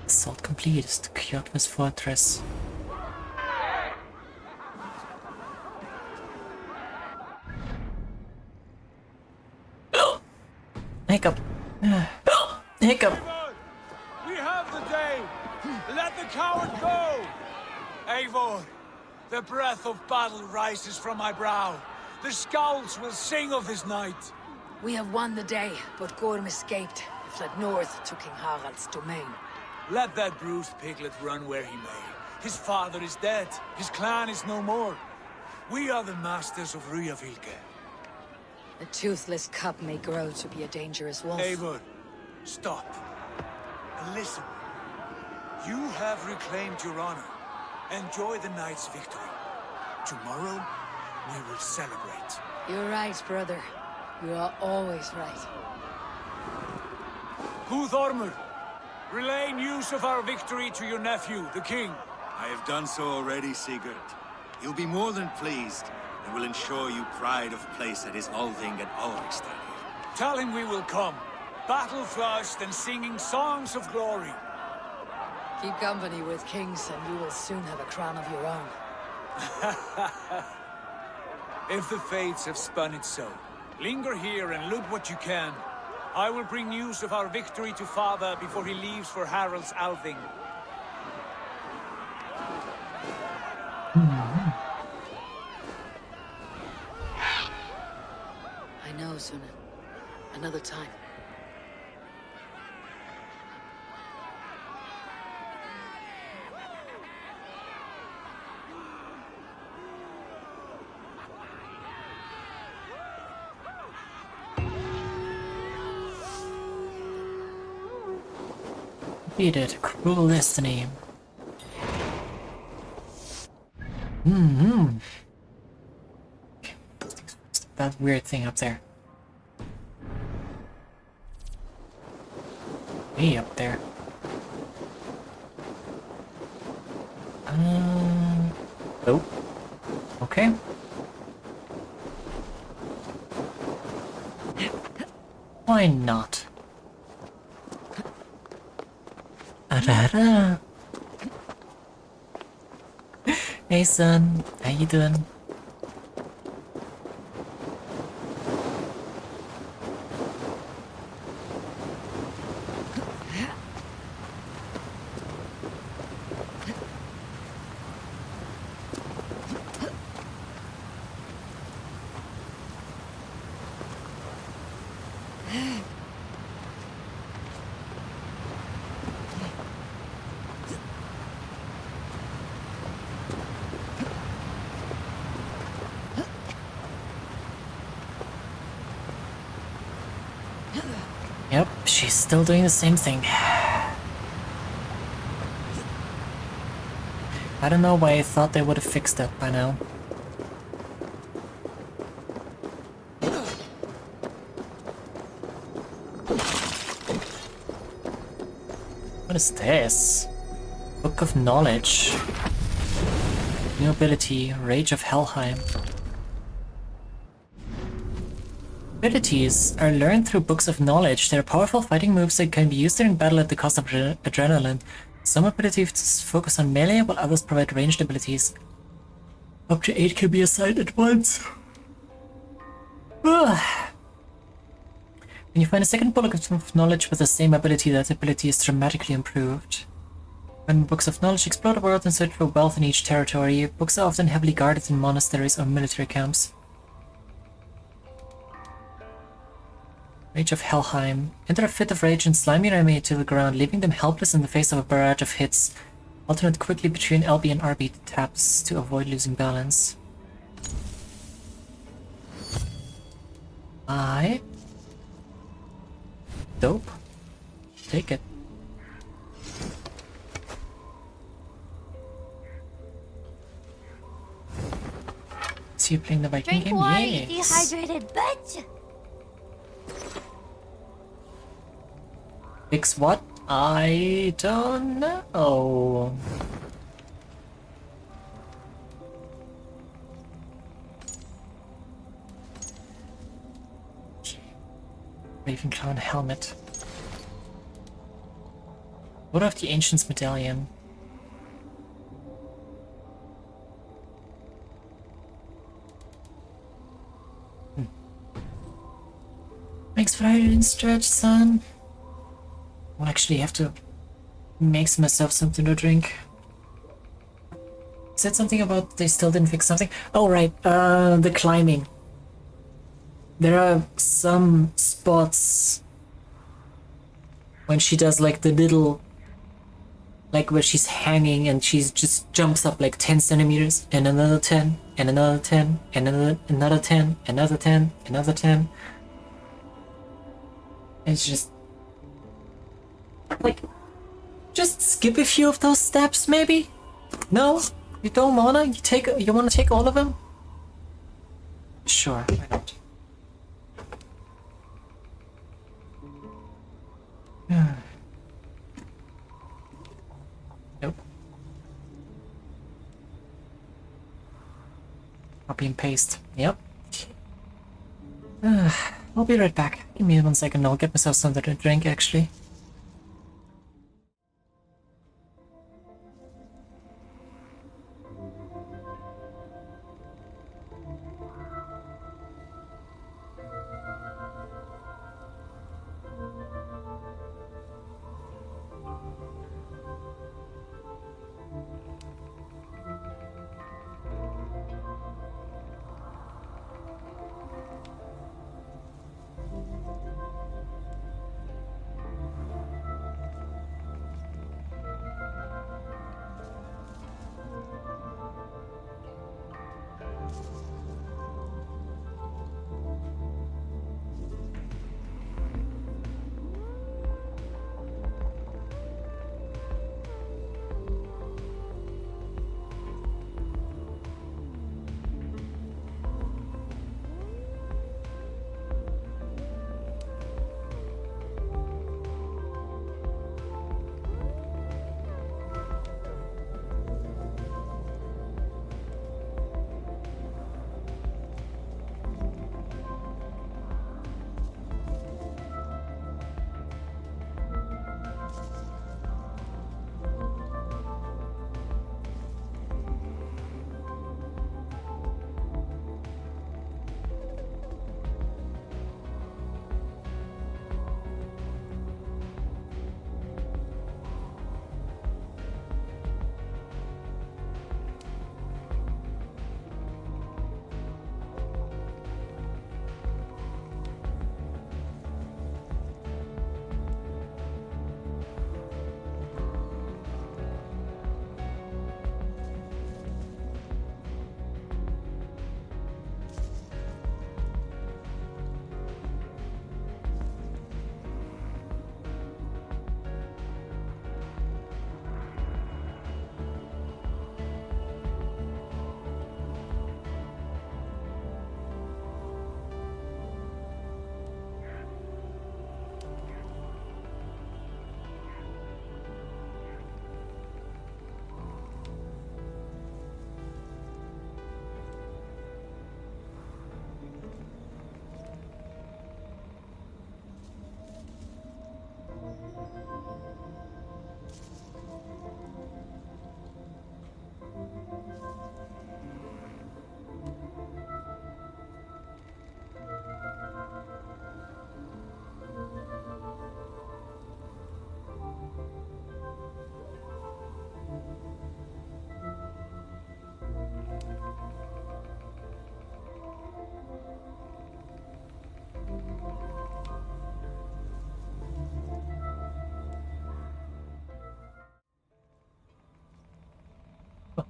Assault complete is the Kyoto's fortress. Hiccup. Hiccup. We have the day. Let the coward go. Eivor, the breath of battle rises from my brow. The scouts will sing of this night. We have won the day, but Gorm escaped. He fled north to King Harald's domain. Let that bruised piglet run where he may. His father is dead. His clan is no more. We are the masters of Ryjavilke. The toothless cub may grow to be a dangerous wolf. Eivor, stop. And listen. You have reclaimed your honor. Enjoy the night's victory. Tomorrow, we will celebrate. You're right, brother. You are always right. Guthormur, relay news of our victory to your nephew, the king. I have done so already, Sigurd. He'll be more than pleased, and will ensure you pride of place at his Althing at Ulrichstad. Tell him we will come, battle-flushed and singing songs of glory. Keep company with kings and you will soon have a crown of your own. If the fates have spun it so, linger here and loot what you can. I will bring news of our victory to father before he leaves for Harald's Althing. I know, Suna. Another time. Defeated. Cruel destiny. That weird thing up there. Way up there. Oh. Okay. Why not? Arara. Hey son, how you doing? Yep, she's still doing the same thing. I don't know why I thought they would have fixed that by now. What is this? Book of Knowledge. New ability, Rage of Helheim. Abilities are learned through books of knowledge. They are powerful fighting moves that can be used during battle at the cost of adrenaline. Some abilities focus on melee, while others provide ranged abilities. Up to 8 can be assigned at once. When you find a second book of knowledge with the same ability, that ability is dramatically improved. When books of knowledge explore the world and search for wealth in each territory, books are often heavily guarded in monasteries or military camps. Rage of Helheim. Enter a fit of rage and slam your enemy to the ground, leaving them helpless in the face of a barrage of hits. Alternate quickly between LB and RB taps to avoid losing balance. Dope. Take it. So you're playing the Viking Drink game? water, Yes. you dehydrated bitch! Fix what? I don't know. Ravenclaw helmet. What of the Ancient's medallion? Makes Friday didn't stretch, son. I'll actually have to make myself something to drink. Said something about they still didn't fix something? Oh right, the climbing. There are some spots when she does like the little, like where she's hanging and she just jumps up like 10 centimeters and another 10 and another 10 and another 10, another 10, another 10. It's just like, just skip a few of those steps maybe? No? You don't wanna? You wanna take all of them? Sure, why not? Nope. Copy and paste. Yep. I'll be right back. Give me 1 second, I'll get myself something to drink actually.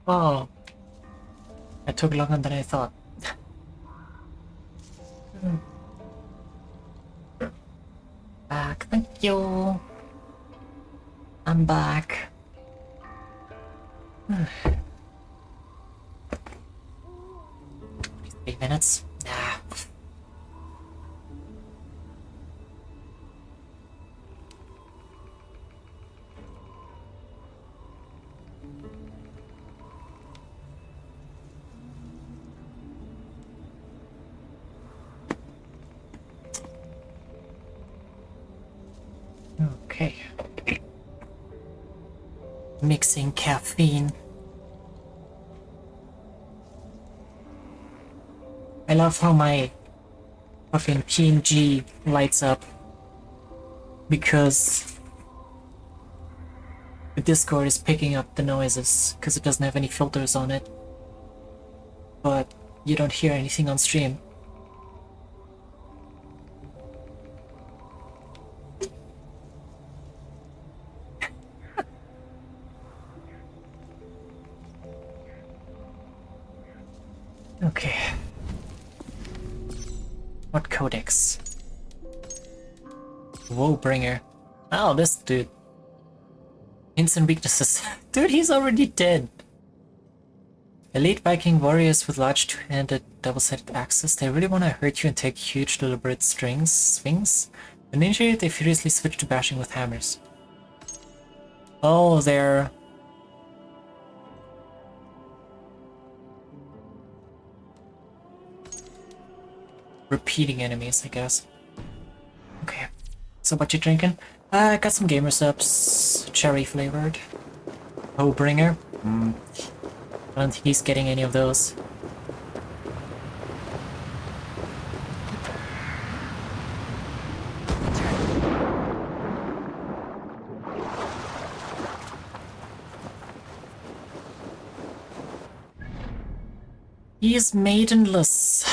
Oh, that took longer than I thought. Back, thank you. I'm back. 3 minutes? Nah. Okay. Mixing caffeine. I love how my fucking PNG lights up because the Discord is picking up the noises because it doesn't have any filters on it. But you don't hear anything on stream. Okay. What codex? Woebringer. Oh, this dude. Instant weaknesses. Dude, he's already dead. Elite Viking warriors with large two-handed double-sided axes. They really want to hurt you and take huge deliberate swings. When injured, they furiously switch to bashing with hammers. Oh, they're... repeating enemies, I guess. Okay. So what you drinking? I got some gamer subs. Cherry flavored. Woebringer. I don't think he's getting any of those. He is maidenless.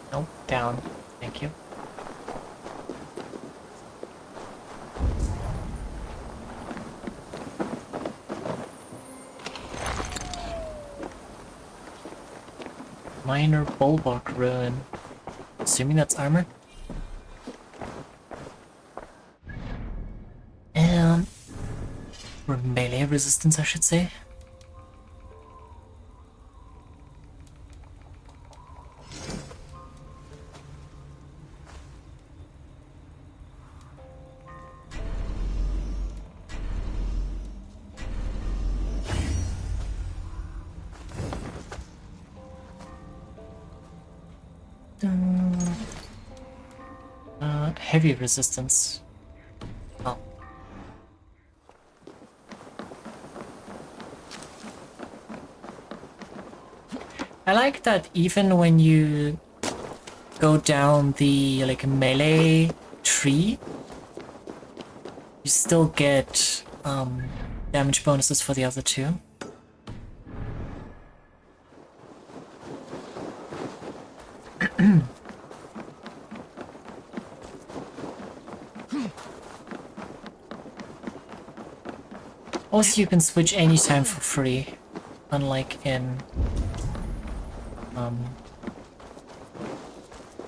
Nope, down. Thank you. Minor bulwark ruin. Assuming that's armor. And melee resistance, I should say. Heavy resistance. Oh. I like that even when you go down the like melee tree, you still get damage bonuses for the other two. Also, you can switch anytime for free, unlike in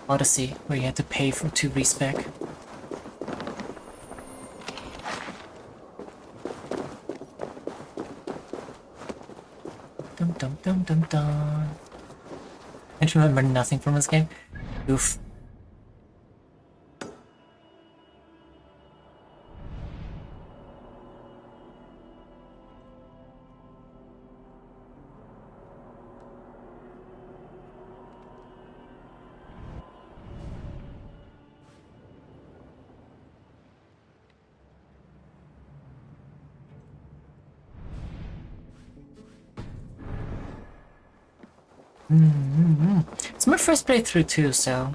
Odyssey, where you had to pay to respec. Dum dum dum dum dum. I remember nothing from this game. Oof. It's my first playthrough too, so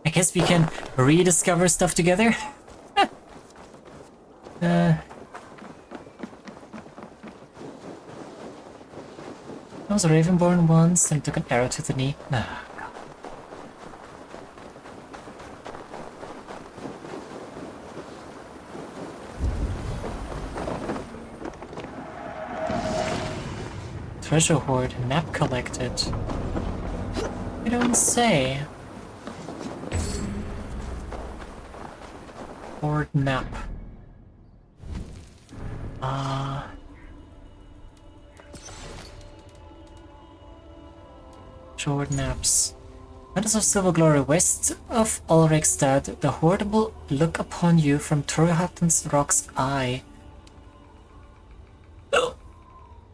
I guess we can rediscover stuff together. I was Ravenborn once and took an arrow to the knee. Ah, God. Treasure hoard, map collected. You don't say. Hoard map. Short maps. Matters of Silver Glory, west of Ulrikstad, the Horde will look upon you from Torhatn's Rock's Eye.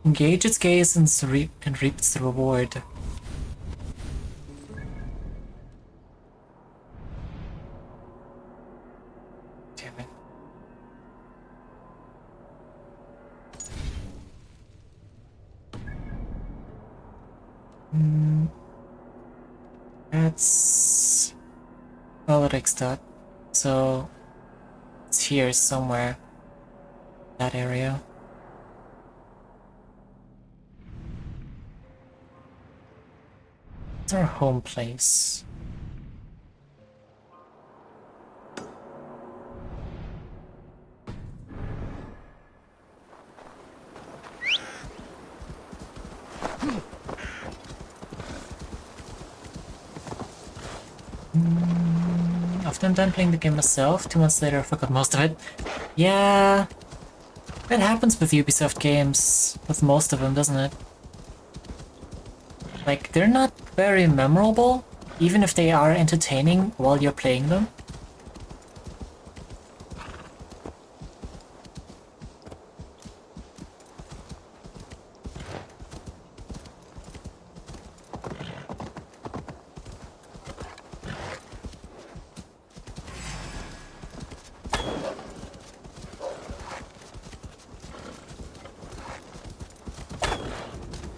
Engage its gaze and reap its reward. Damn it. That's Ulrikstad, so it's here somewhere. That area. It's our home place. After I'm done playing the game myself, 2 months later I forgot most of it. Yeah, that happens with Ubisoft games, with most of them, doesn't it? Like, they're not very memorable, even if they are entertaining while you're playing them.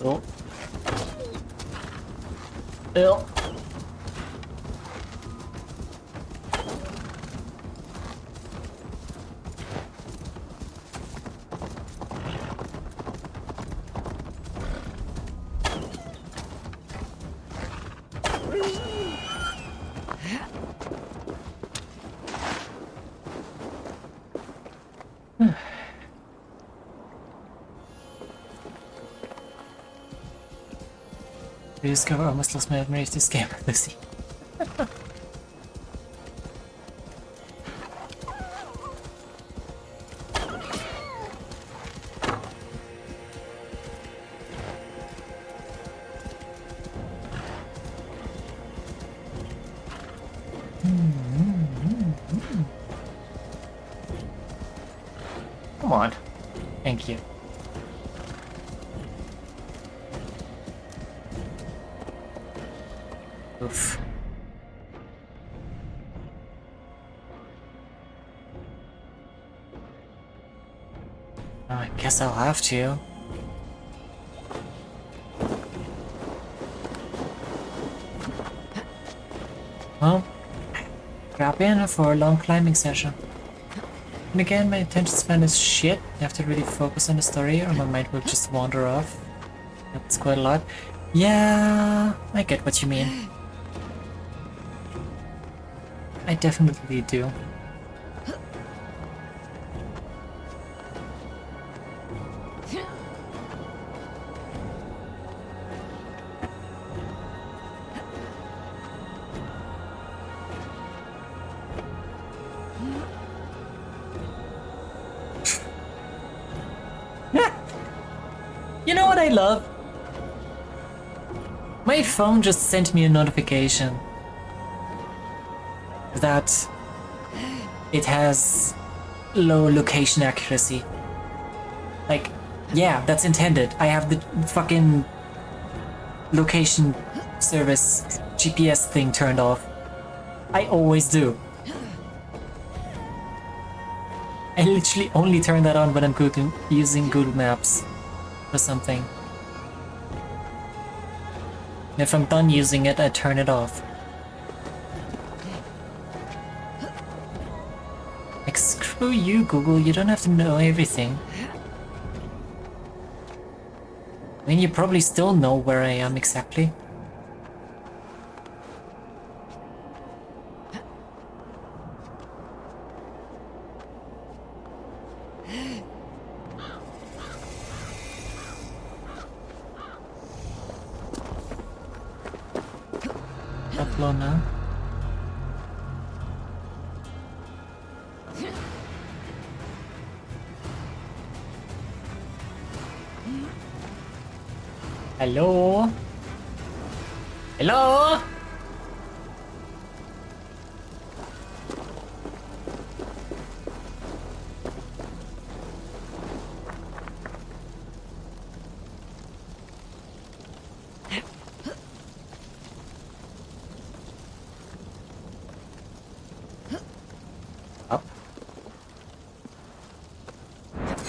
Oh. Ew. I discover I almost lost my memory of this game, Lucy. Come on. Thank you. Oof. I guess I'll have to. Well, drop in for a long climbing session. And again, my attention span is shit. I have to really focus on the story or my mind will just wander off. That's quite a lot. Yeah, I get what you mean. I definitely do. You know what I love? My phone just sent me a notification that it has low location accuracy. Like, yeah, that's intended. I have the fucking location service GPS thing turned off. I always do. I literally only turn that on when I'm using Google Maps or something. If I'm done using it, I turn it off. Screw you, Google. You don't have to know everything. I mean, you probably still know where I am exactly. Upload now. Hello? Hello? Up.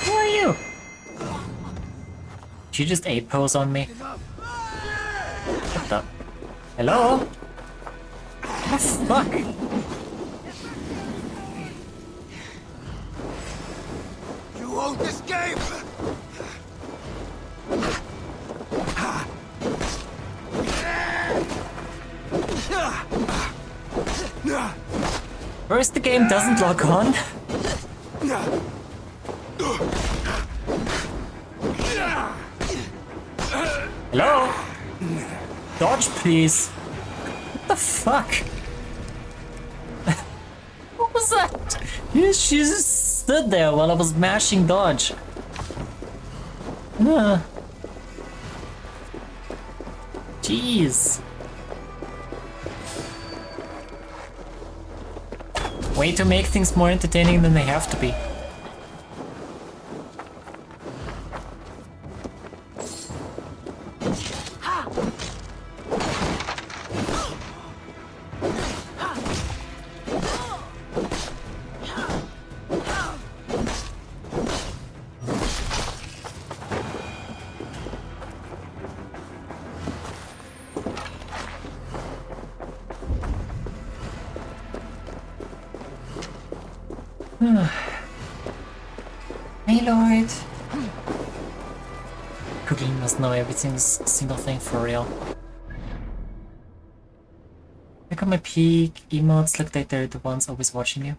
Who are you? Did you just A-pose on me? What the? Hello? What the fuck? You won't escape! First, the game doesn't log on. Hello? Dodge, please. What the fuck? What was that? She just stood there while I was mashing dodge. Jeez. Way to make things more entertaining than they have to be. Hey, Lord. Cookie must know everything's a single thing for real. Look at my peak. Emotes look like they're the ones always watching you.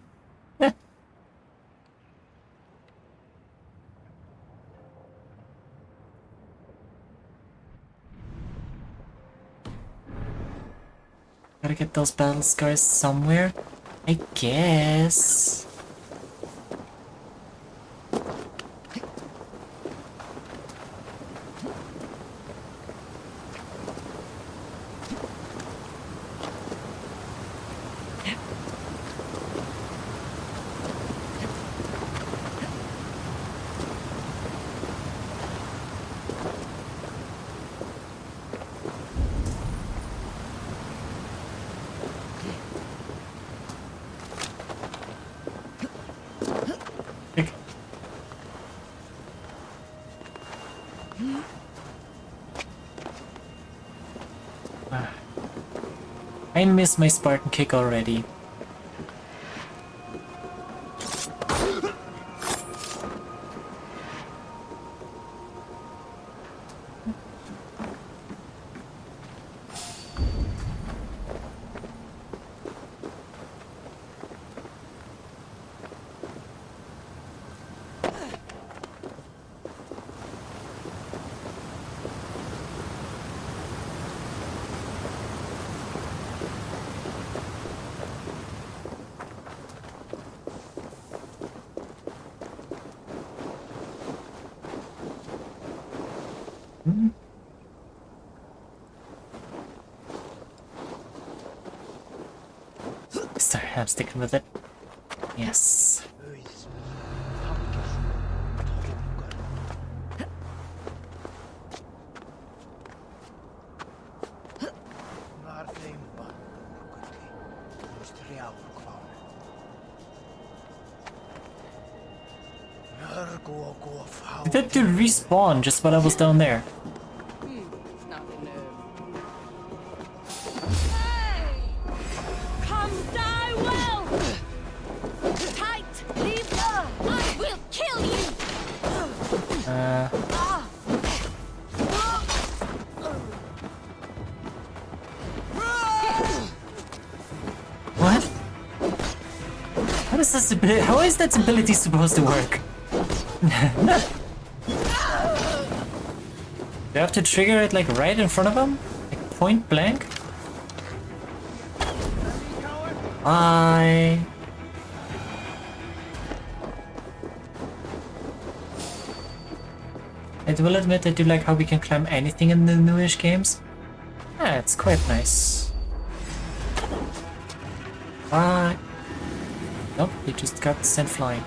Gotta get those battle scars somewhere, I guess. I miss my Spartan kick already. Sorry, I'm sticking with it. Yes. Did that dude respawn just while I was down there? Come die well! Tight! Leave no how is that ability supposed to work? Do I have to trigger it like right in front of him? Like point blank? I will admit I do like how we can climb anything in the newish games. Yeah, it's quite nice. Bye. Nope, he just got sent flying.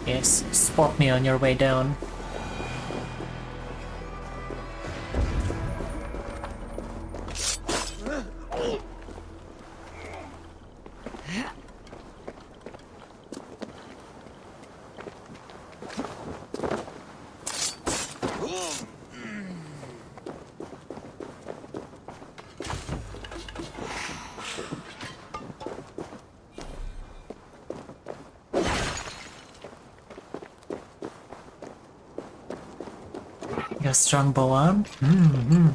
Yes, spot me on your way down. Your strong bow arm? Mm-hmm.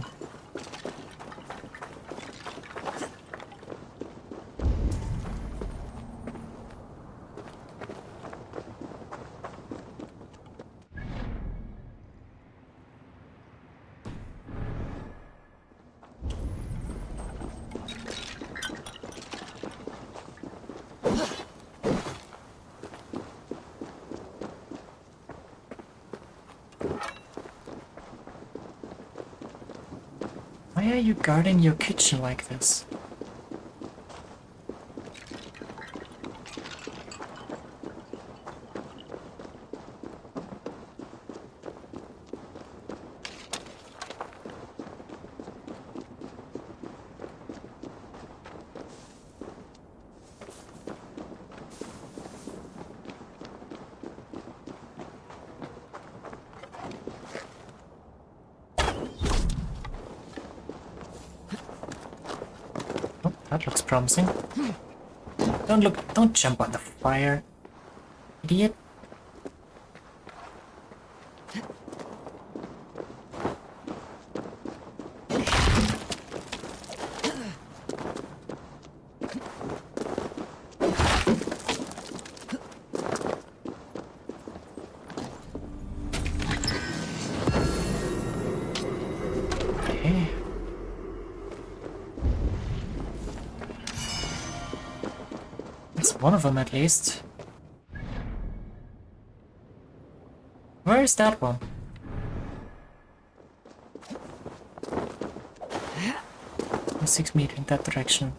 Why are you guarding your kitchen like this? That looks promising. Don't jump on the fire, idiot. Okay. That's one of them at least. Where is that one? 6 meters in that direction.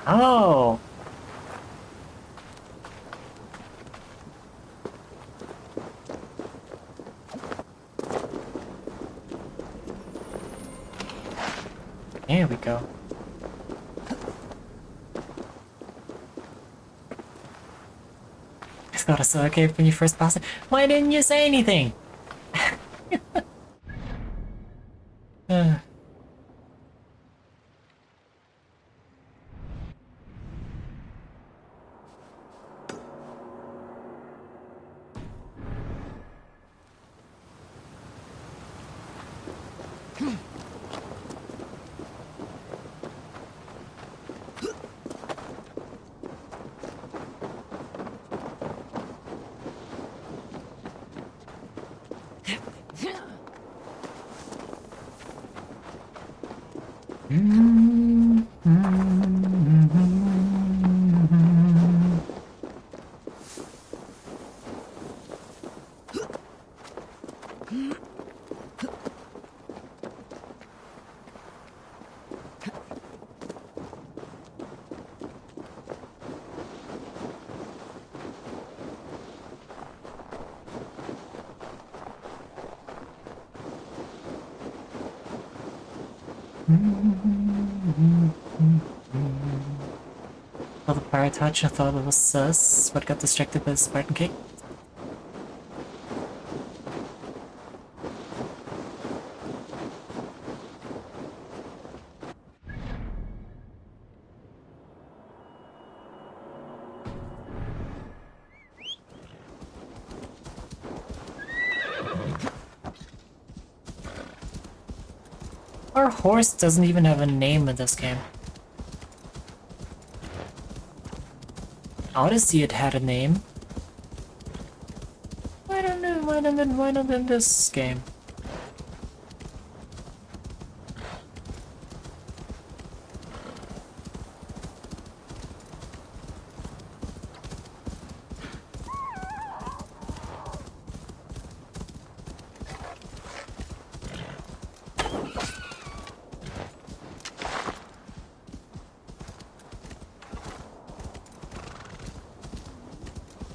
Oh! Here we go. I thought I saw a cave when you first passed it. Why didn't you say anything? Saw the pirate touch, I thought it was sus, but got distracted by the Spartan kick. Our horse doesn't even have a name in this game. Odyssey it had a name. Why not in this game?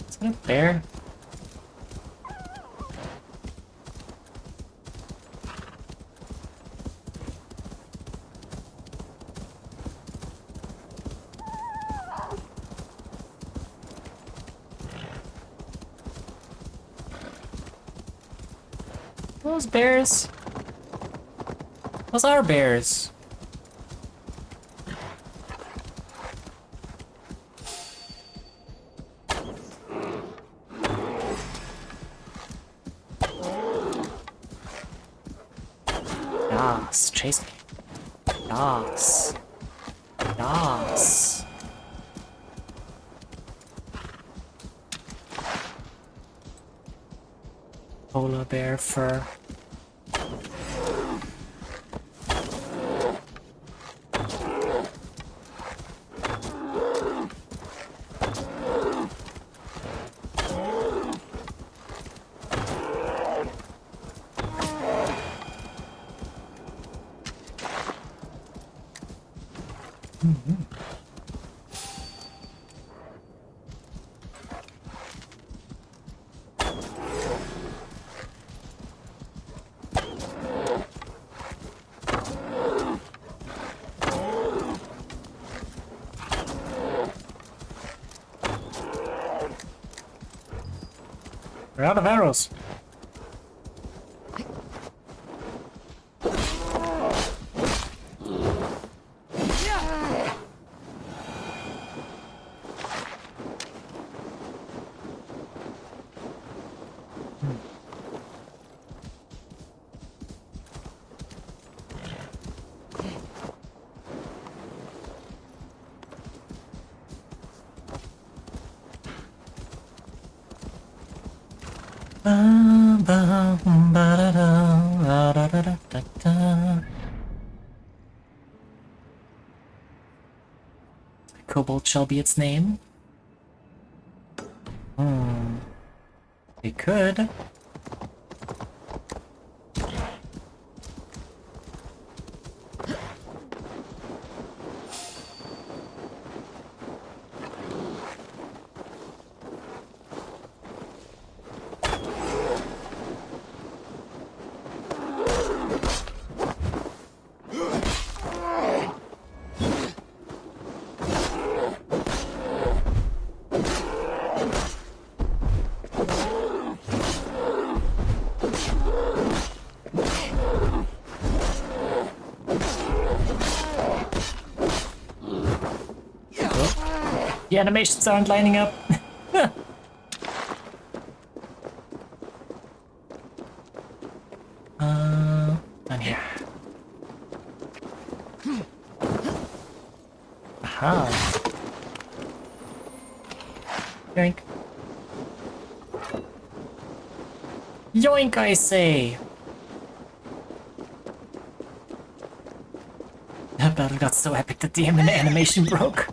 Is that a bear? Those bears? Those are bears. Yas, chase me. Yas. Yas. Polar bear fur. We're out of arrows. Kobold shall be its name. It could. The animations aren't lining up. Down here. Aha. Yoink. Yoink, I say! That battle got so epic that the animation broke.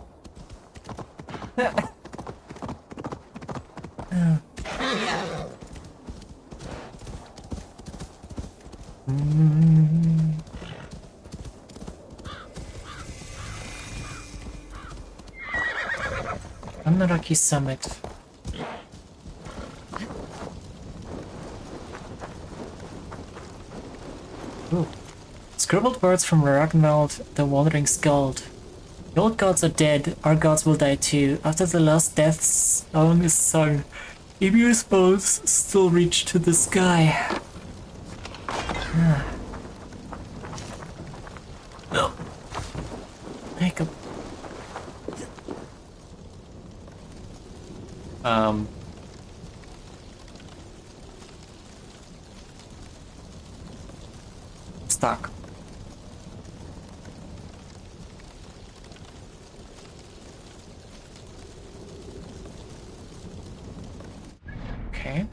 Unlucky summit. Ooh. Scribbled words from Ragnvald, the Wandering Skald. The old gods are dead, our gods will die too. After the last death's song is sung, Emir's bones still reach to the sky. No. Hiccup. Stuck. Okay.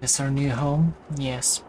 Is our new home? Yes.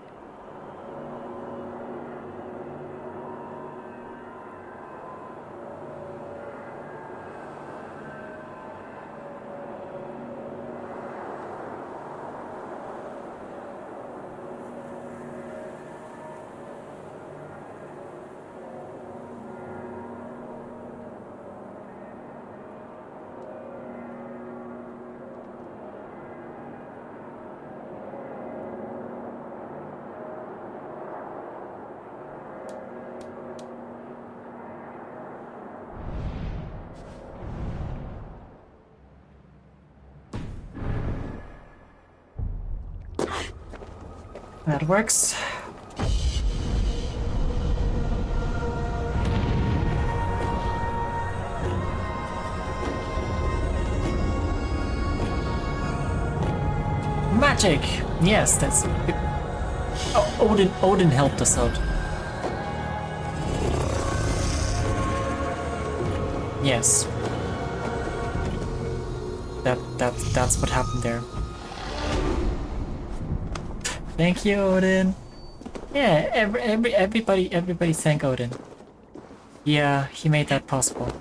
That works. Magic! Yes, that's... Oh, Odin helped us out. Yes. That's what happened there. Thank you, Odin. Yeah, everybody thank Odin. Yeah, he made that possible.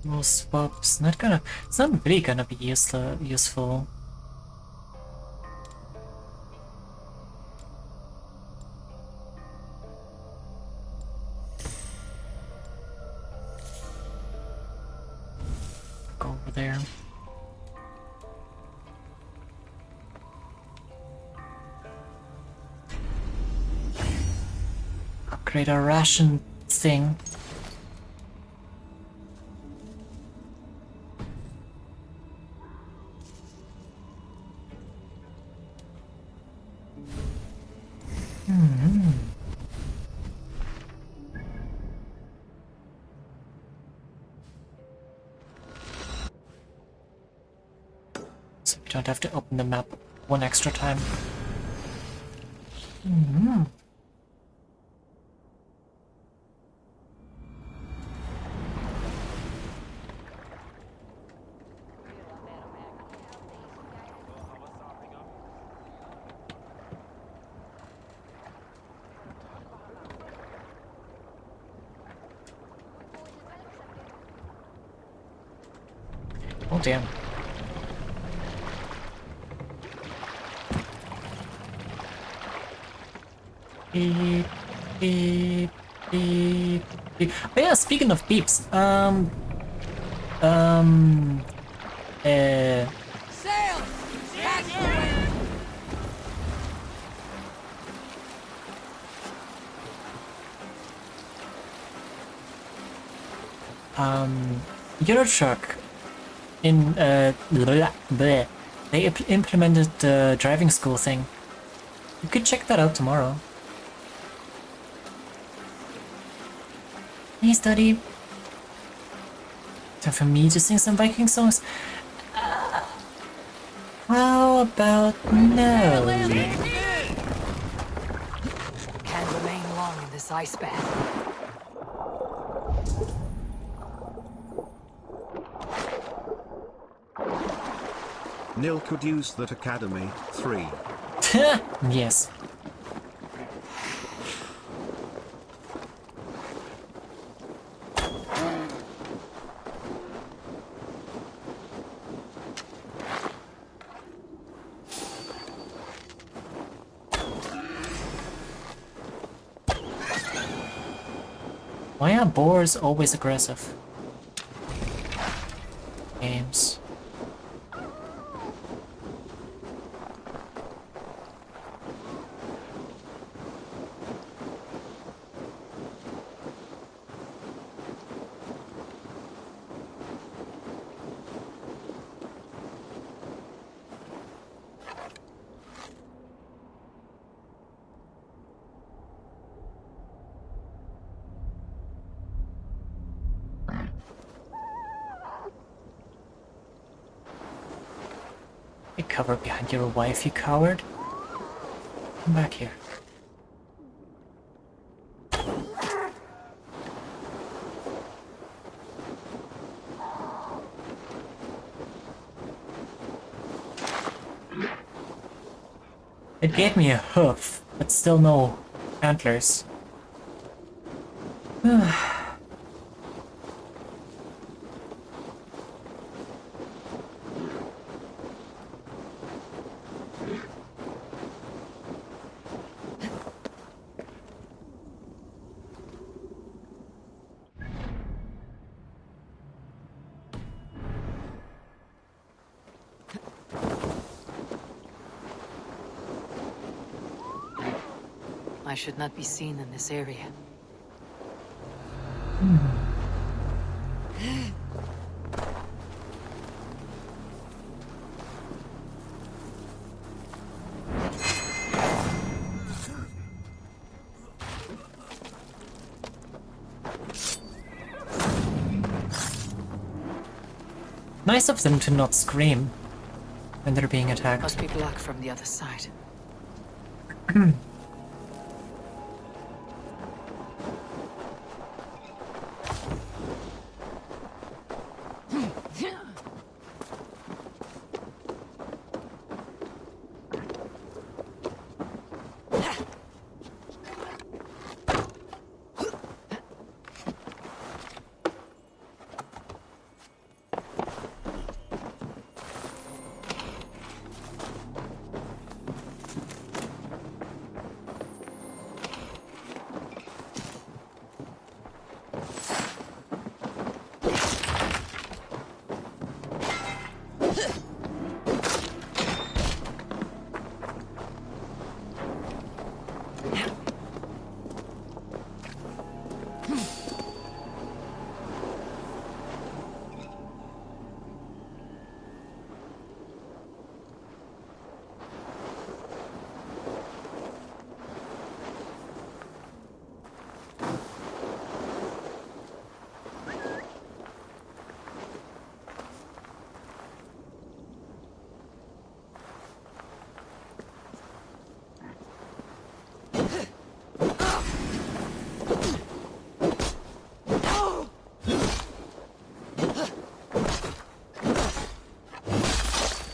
More swaps. It's not really gonna be useful. Go over there. Upgrade our ration thing. So we don't have to open the map one extra time. Oh damn. Beep, beep, beep, beep. Oh yeah, speaking of beeps, Sail! Catch the wind! Eurotruck in they implemented the driving school thing. You could check that out tomorrow. Hey, study. Time for me to sing some Viking songs. How about no? Can't remain long in this ice bath. Nil could use that academy. 3. Yes. Why are boars always aggressive? Games. You cover behind your wife, you coward. Come back here. It gave me a hoof, but still no antlers. I should not be seen in this area. Nice of them to not scream when they're being attacked. Must be blocked from the other side.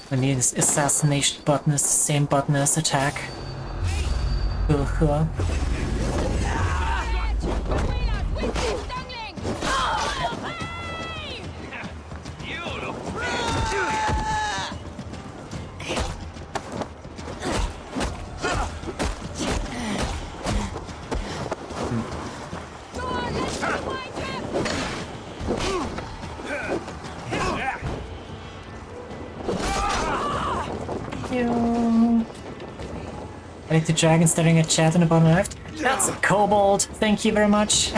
And the assassination button is the same button as attack. I like the dragon staring at chat in the bottom left. That's a kobold. Thank you very much.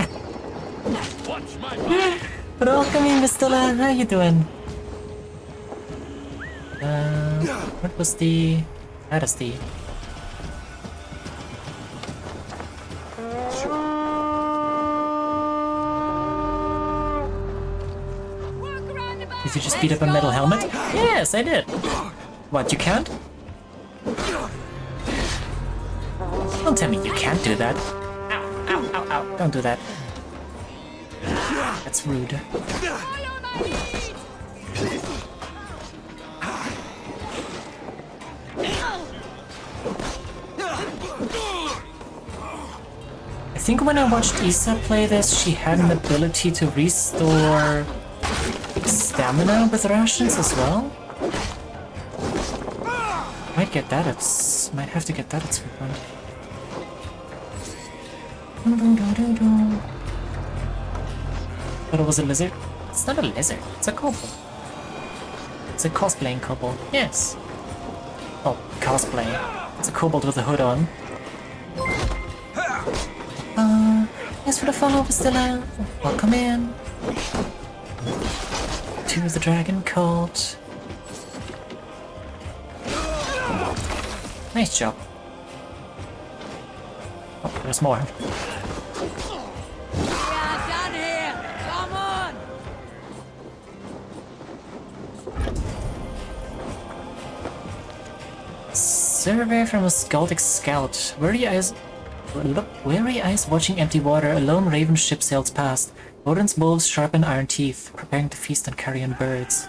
Welcome in, Mr. Lan. How you doing? What was the... That is the... Did you just beat up a metal helmet? Yes, I did. What, you can't? Don't tell me you can't do that. Ow, ow, ow, ow. Don't do that. That's rude. I think when I watched Isa play this, she had an ability to restore stamina with rations as well. Might get that at might have to get that at some point. Thought it was a lizard. It's not a lizard. It's a kobold. It's a cosplaying kobold. Yes. Oh, cosplay. It's a kobold with a hood on. Thanks for the follow, Stella. Welcome in to the Dragon Cult. Nice job. Oh, there's more. Done here! Come on! Survey from a Skaldic scout. Weary eyes watching empty water. A lone raven ship sails past. Odin's wolves sharpen iron teeth, preparing to feast on carrion birds.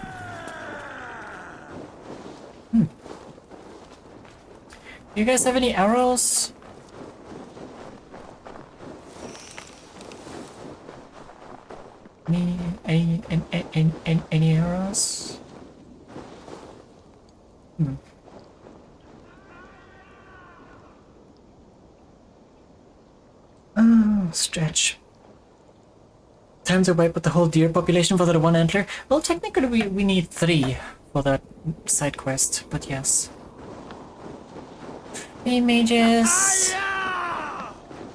You guys have any arrows? Any arrows? Oh, stretch. Time to wipe out the whole deer population for the one antler. Well, technically we need 3 for that side quest, but yes. Hey, mages!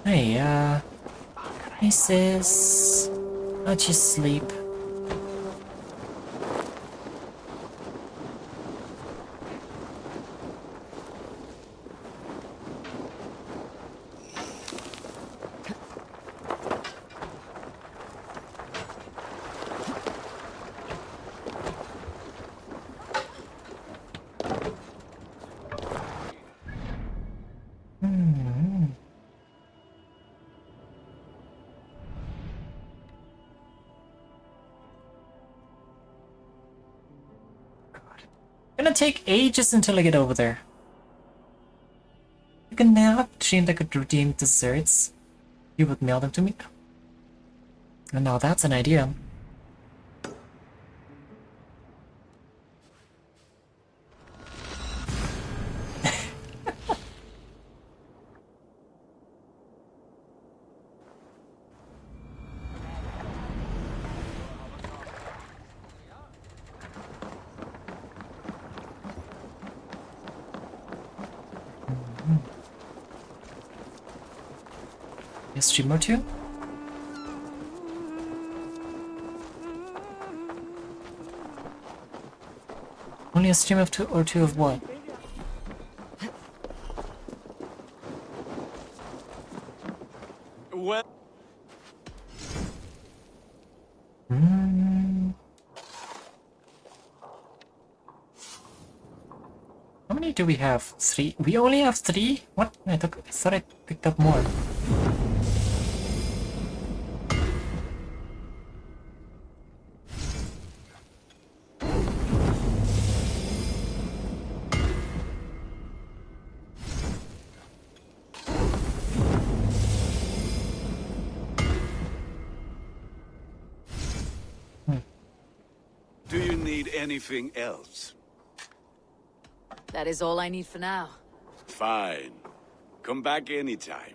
Hey, hey, sis. How'd you sleep? Gonna take ages until I get over there. You can now dream I could redeem desserts. You would mail them to me. And now that's an idea. Yes, stream or 2? Only a stream of 2 or 2 of what? Well, How many do we have? 3? We only have 3? What? I thought I picked up more. Do you need anything else? That is all I need for now. Fine. Come back anytime.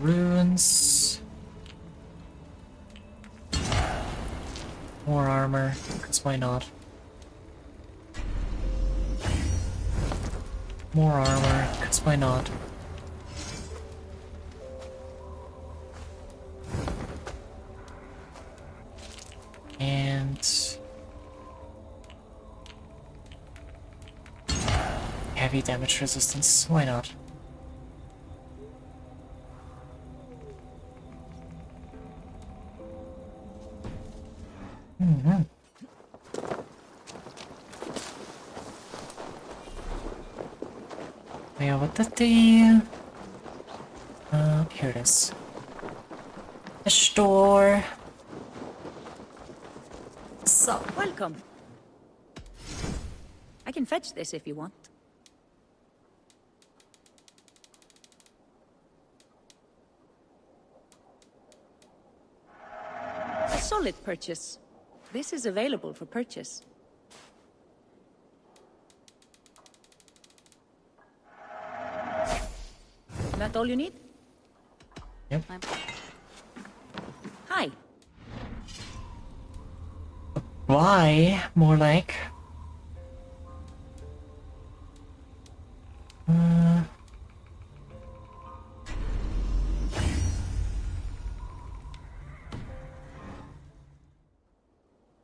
Ruins. More armor, because why not? More armor, because why not? and heavy damage resistance. Why not? Yeah, what did the... here it is. A store. So... Welcome. I can fetch this if you want. A solid purchase. This is available for purchase. That all you need? Yep. Hi. Why? More like...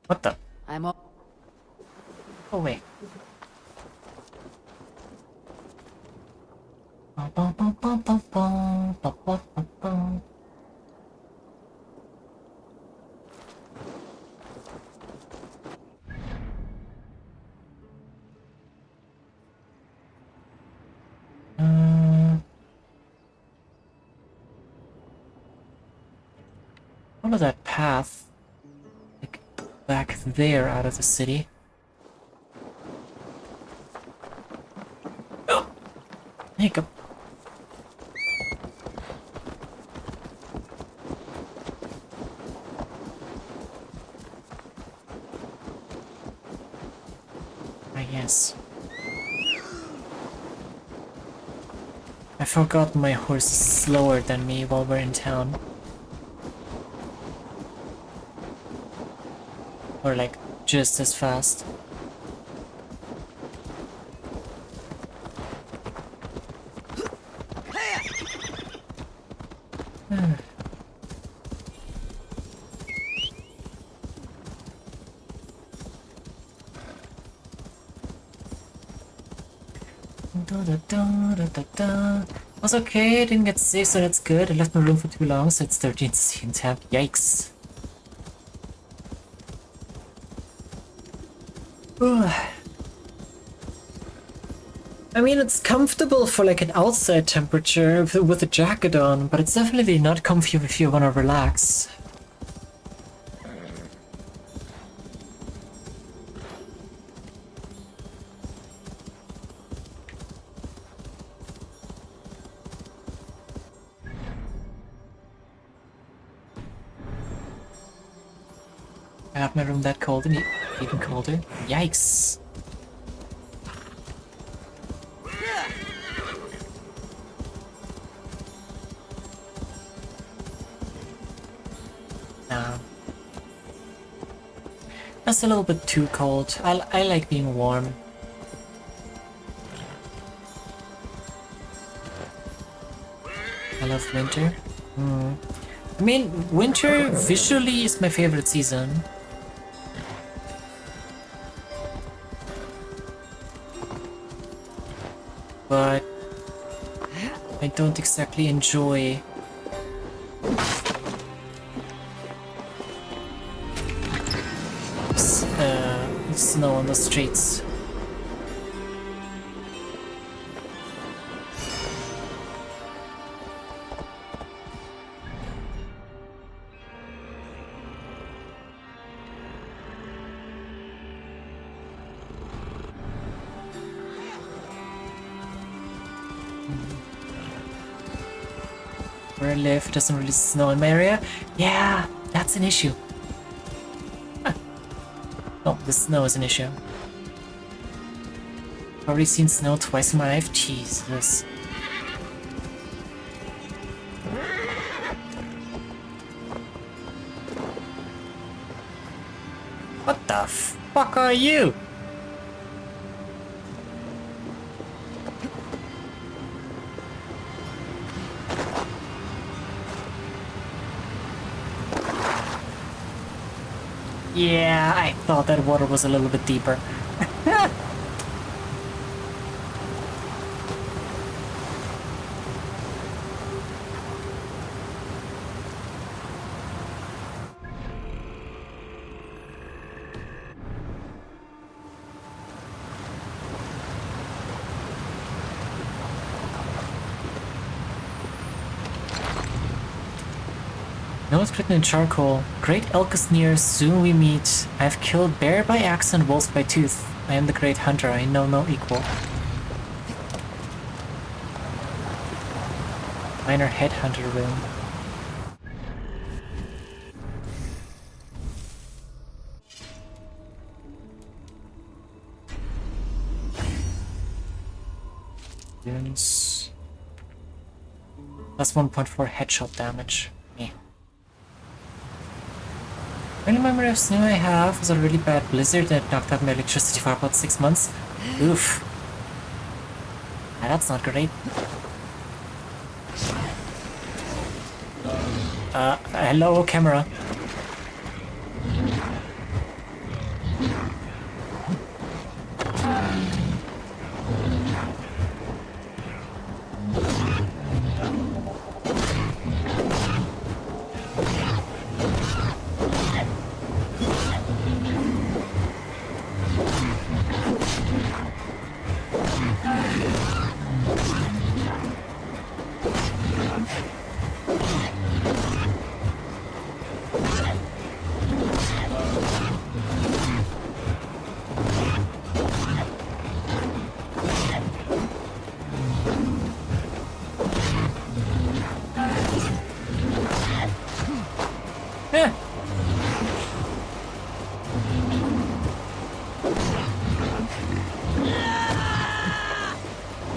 What the? I'm up. Oh wait. Follow that path, like back there out of the city. Oh, hiccup. Ah, yes. I forgot my horse is slower than me while we're in town. Or like, just as fast. Was okay, didn't get sick, so that's good. I left my room for too long, so it's 13 in temp. Yikes. I mean, it's comfortable for like an outside temperature with a jacket on, but it's definitely not comfy if you want to relax. I have my room that cold and even colder. Yikes! Nah. That's a little bit too cold. I like being warm. I love winter. I mean, winter visually is my favorite season. But I don't exactly enjoy snow on the streets. Where I live doesn't really snow in my area. Yeah, that's an issue. Huh. Oh, the snow is an issue. Already seen snow twice in my life. Jesus. What the fuck are you? Yeah, I thought that water was a little bit deeper. Note written in charcoal. Great elk is near, soon we meet. I have killed bear by axe and wolves by tooth. I am the great hunter, I know no equal. Minor headhunter rune. Runes. Plus 1.4 headshot damage. Me. Only memory of snow I have was a really bad blizzard that knocked out my electricity for about 6 months. Oof. Ah, that's not great. Hello, camera.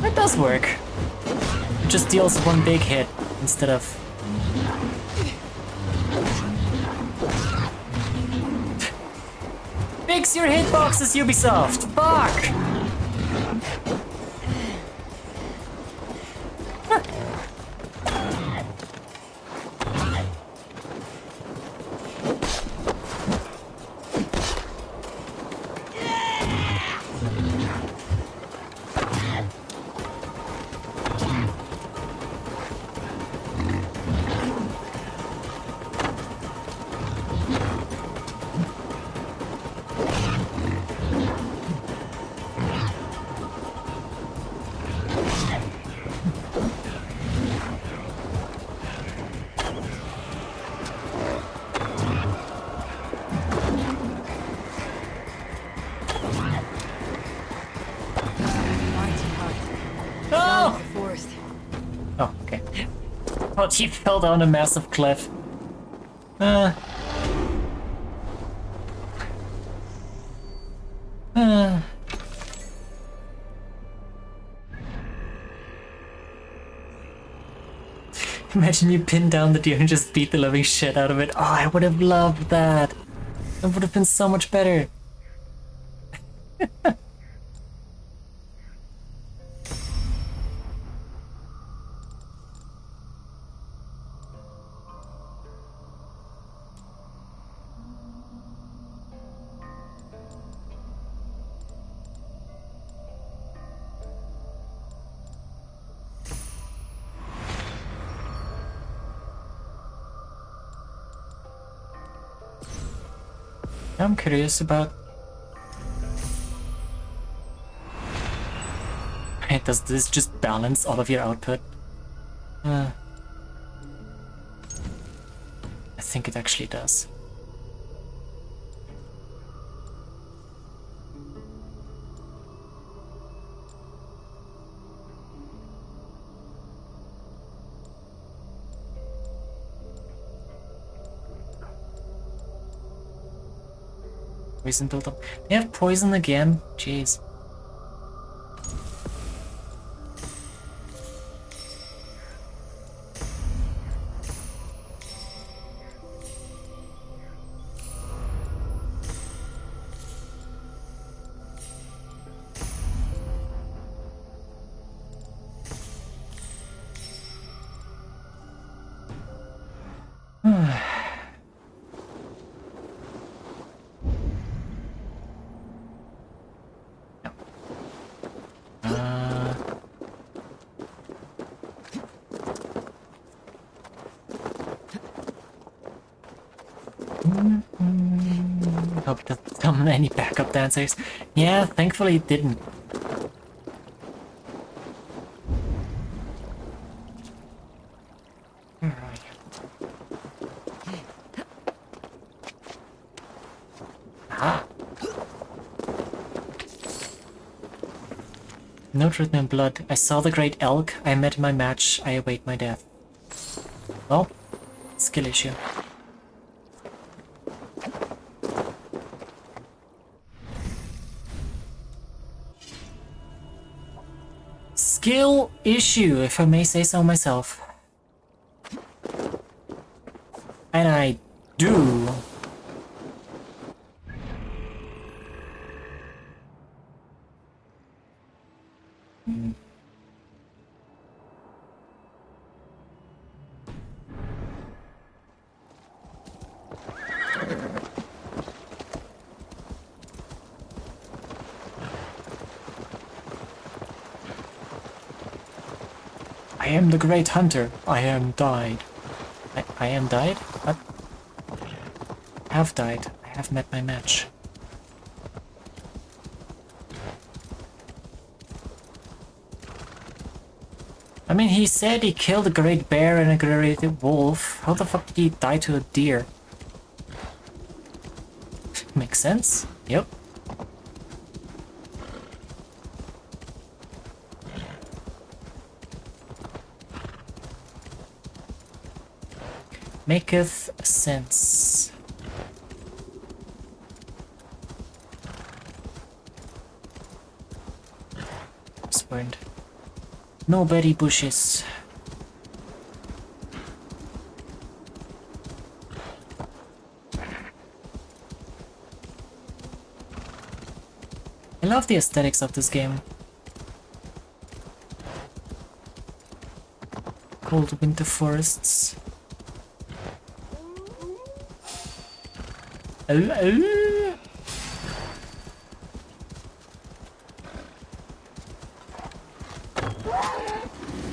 That does work. It just deals one big hit instead of... Fix your hitboxes, Ubisoft! Fuck! Oh, okay. Oh, he fell down a massive cliff. Imagine you pin down the deer and just beat the living shit out of it. Oh, I would have loved that. That would have been so much better. I'm curious about... Does this just balance all of your output? I think it actually does. Poison build up. They have poison again? Jeez. Hope it doesn't come any backup dancers. Yeah, thankfully it didn't. Alright. Ah. No written in blood. I saw the great elk. I met my match. I await my death. Well, skill issue. Skill issue, if I may say so myself. And I do. I am the great hunter. I am died. I am died? What? Have died. I have met my match. I mean, he said he killed a great bear and a great wolf. How the fuck did he die to a deer? Makes sense. Yep. Maketh sense. Spurned. No berry bushes. I love the aesthetics of this game. Cold winter forests. Oh.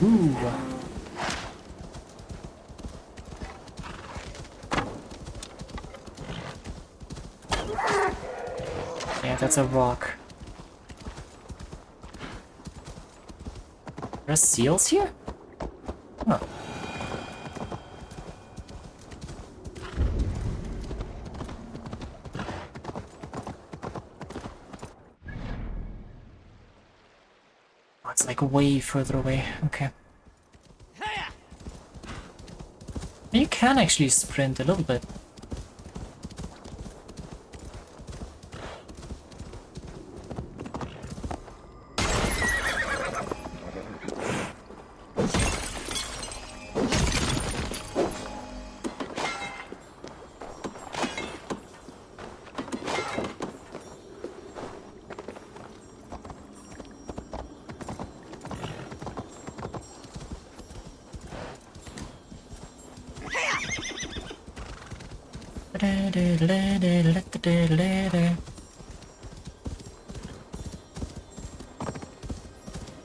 Ooh. Yeah, that's a rock. There are seals here? Huh. Oh, it's like way further away. Okay. You can actually sprint a little bit.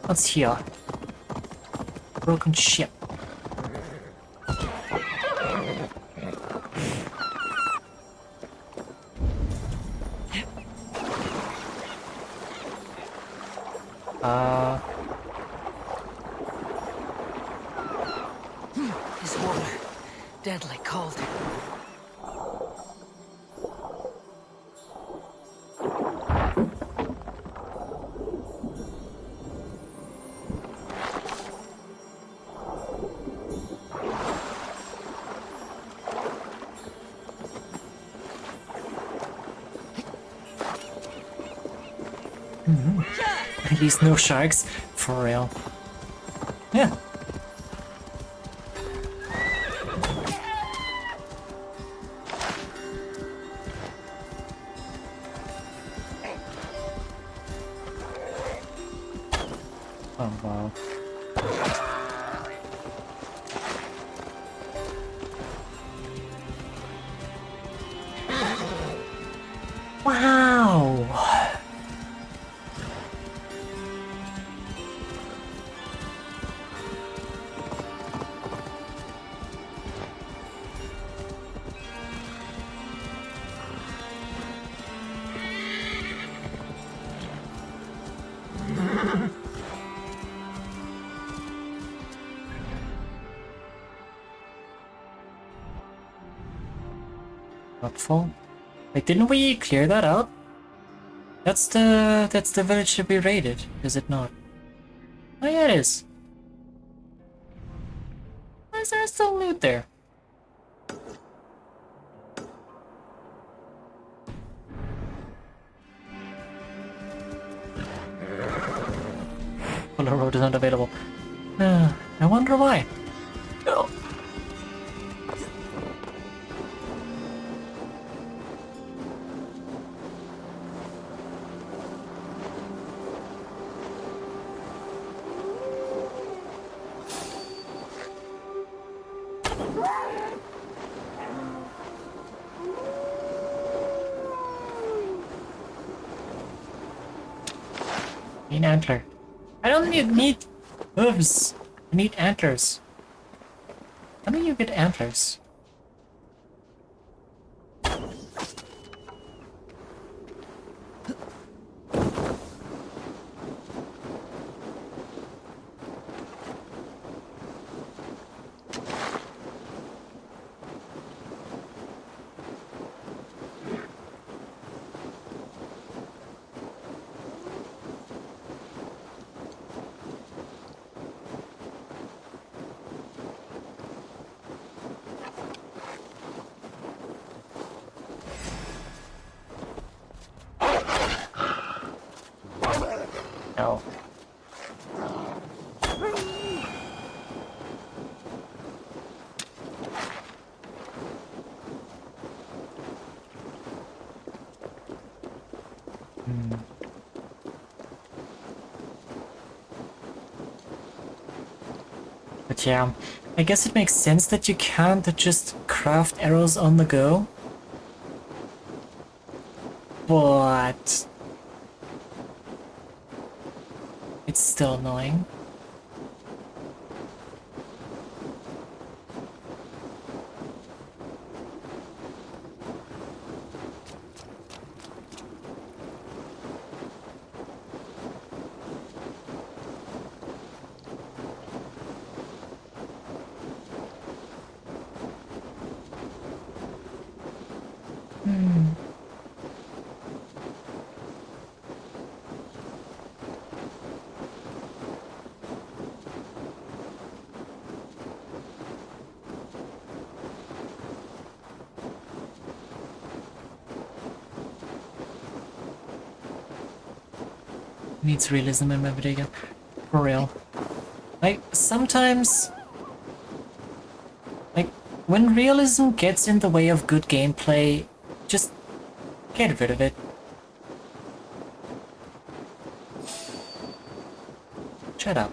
What's here? Broken ship. This water, deadly cold. At least no sharks, for real. Yeah. Oh wow. Wow. Not full. Wait, didn't we clear that out? That's the village that we raided, is it not? Oh yeah, it is. Why is there still loot there? Fuller Road is not available. I wonder why. Oh. Need antler. I don't need hooves. I need antlers. How do you get antlers? No. But yeah, I guess it makes sense that you can't just craft arrows on the go. But it's still annoying. Needs realism in my video game. For real. Like, sometimes... Like, when realism gets in the way of good gameplay, just get rid of it. Shut up.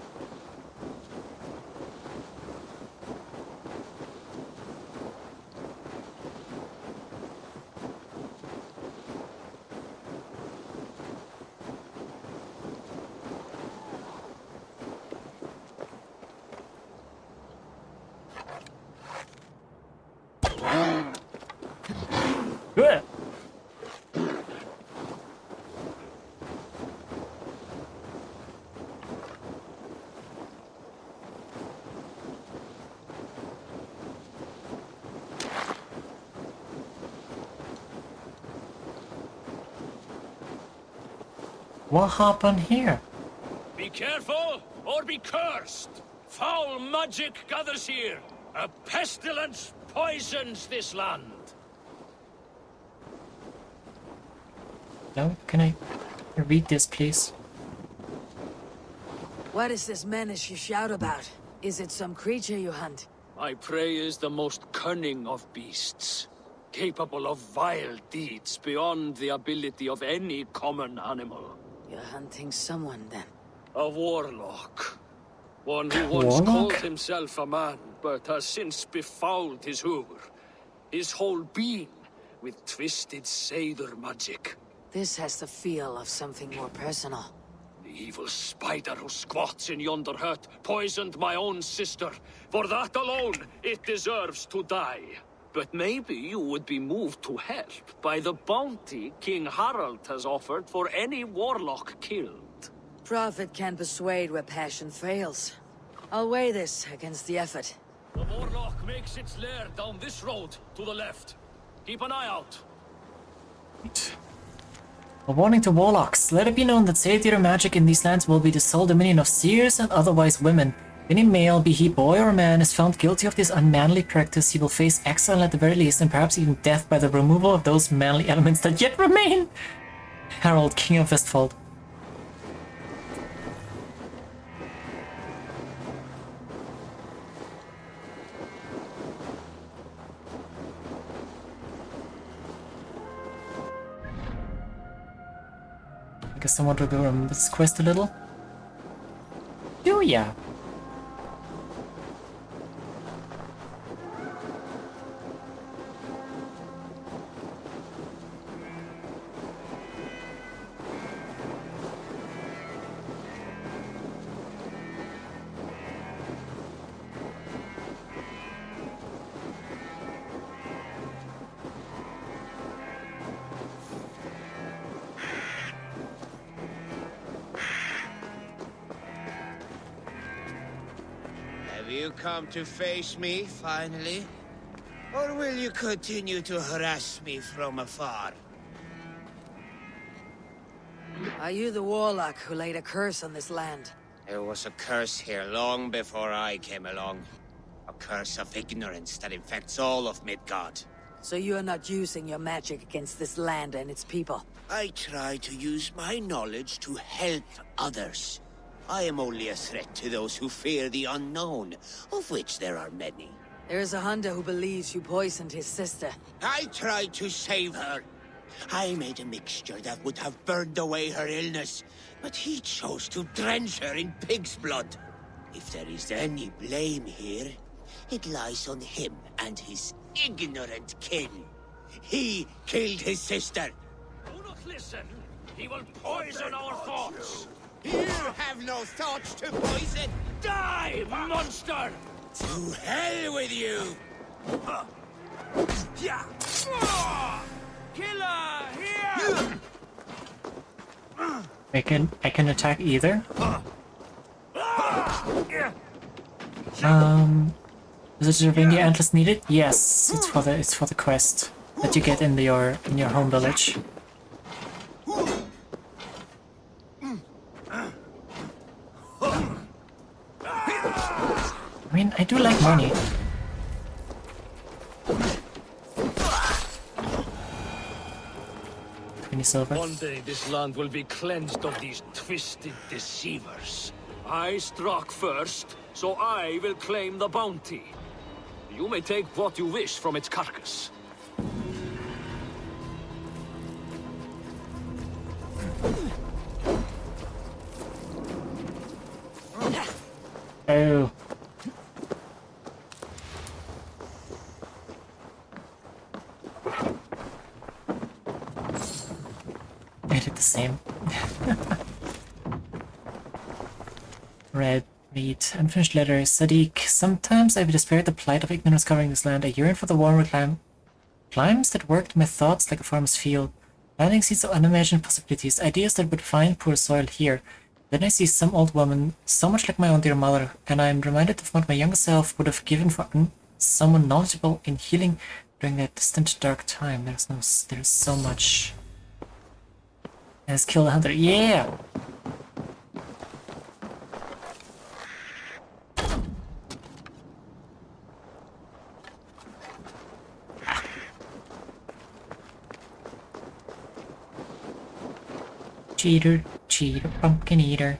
Good. What happened here? Be careful, or be cursed! Foul magic gathers here. A pestilence poisons this land. No, can I read this, please? What is this menace you shout about? Is it some creature you hunt? My prey is the most cunning of beasts, capable of vile deeds beyond the ability of any common animal. You're hunting someone, then? A warlock. One who once called himself a man, but has since befouled his hoover. His whole being with twisted Seidr magic. This has the feel of something more personal. The evil spider who squats in yonder hut poisoned my own sister. For that alone, it deserves to die. But maybe you would be moved to help by the bounty King Harald has offered for any warlock killed. Prophet can persuade where passion fails. I'll weigh this against the effort. The warlock makes its lair down this road to the left. Keep an eye out. A warning to warlocks. Let it be known that satyr magic in these lands will be the sole dominion of seers and otherwise women. Any male, be he boy or man, is found guilty of this unmanly practice, he will face exile at the very least, and perhaps even death by the removal of those manly elements that yet remain. Harold, King of Westfold. I guess someone will remember this quest a little. Oh yeah. Have you come to face me, finally? Or will you continue to harass me from afar? Are you the warlock who laid a curse on this land? There was a curse here long before I came along. A curse of ignorance that infects all of Midgard. So you are not using your magic against this land and its people? I try to use my knowledge to help others. I am only a threat to those who fear the unknown, of which there are many. There is a hunter who believes you poisoned his sister. I tried to save her. I made a mixture that would have burned away her illness, but he chose to drench her in pig's blood. If there is any blame here, it lies on him and his ignorant kin. He killed his sister. Do not listen. He will poison our thoughts. You have no thoughts to poison! Die, monster! To hell with you! Killer, here! I can attack either. Is it reindeer antlers needed? Yes, it's for the quest that you get in your home village. I mean, I do like money. Silver. One day this land will be cleansed of these twisted deceivers. I struck first, so I will claim the bounty. You may take what you wish from its carcass. Oh. I did the same. Red meat, unfinished letter. Sadiq. Sometimes I despair at the plight of ignorance covering this land. I yearn for the warmer climes that worked my thoughts like a farmer's field. Planting seeds of unimagined possibilities, ideas that would find poor soil here. Then I see some old woman, so much like my own dear mother, and I am reminded of what my younger self would have given for someone knowledgeable in healing during that distant dark time. There's so much. Let's kill the hunter. Yeah! Cheater, cheater, pumpkin eater.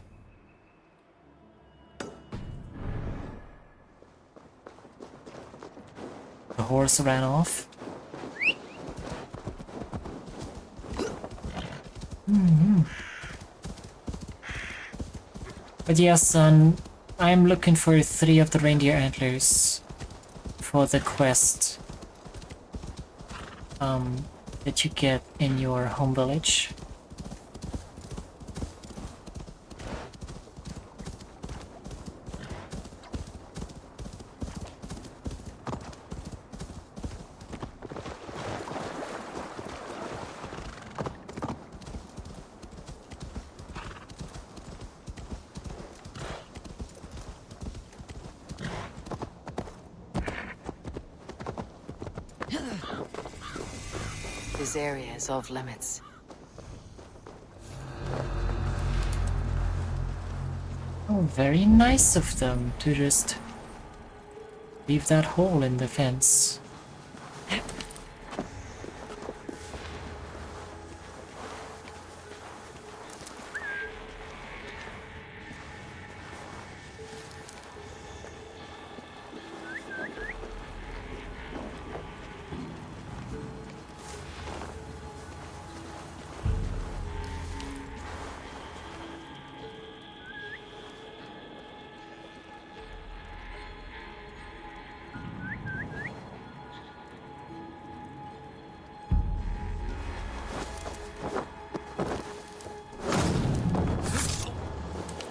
The horse ran off. But yes, son, I'm looking for 3 of the reindeer antlers for the quest that you get in your home village. This area is off limits. Oh, very nice of them to just leave that hole in the fence.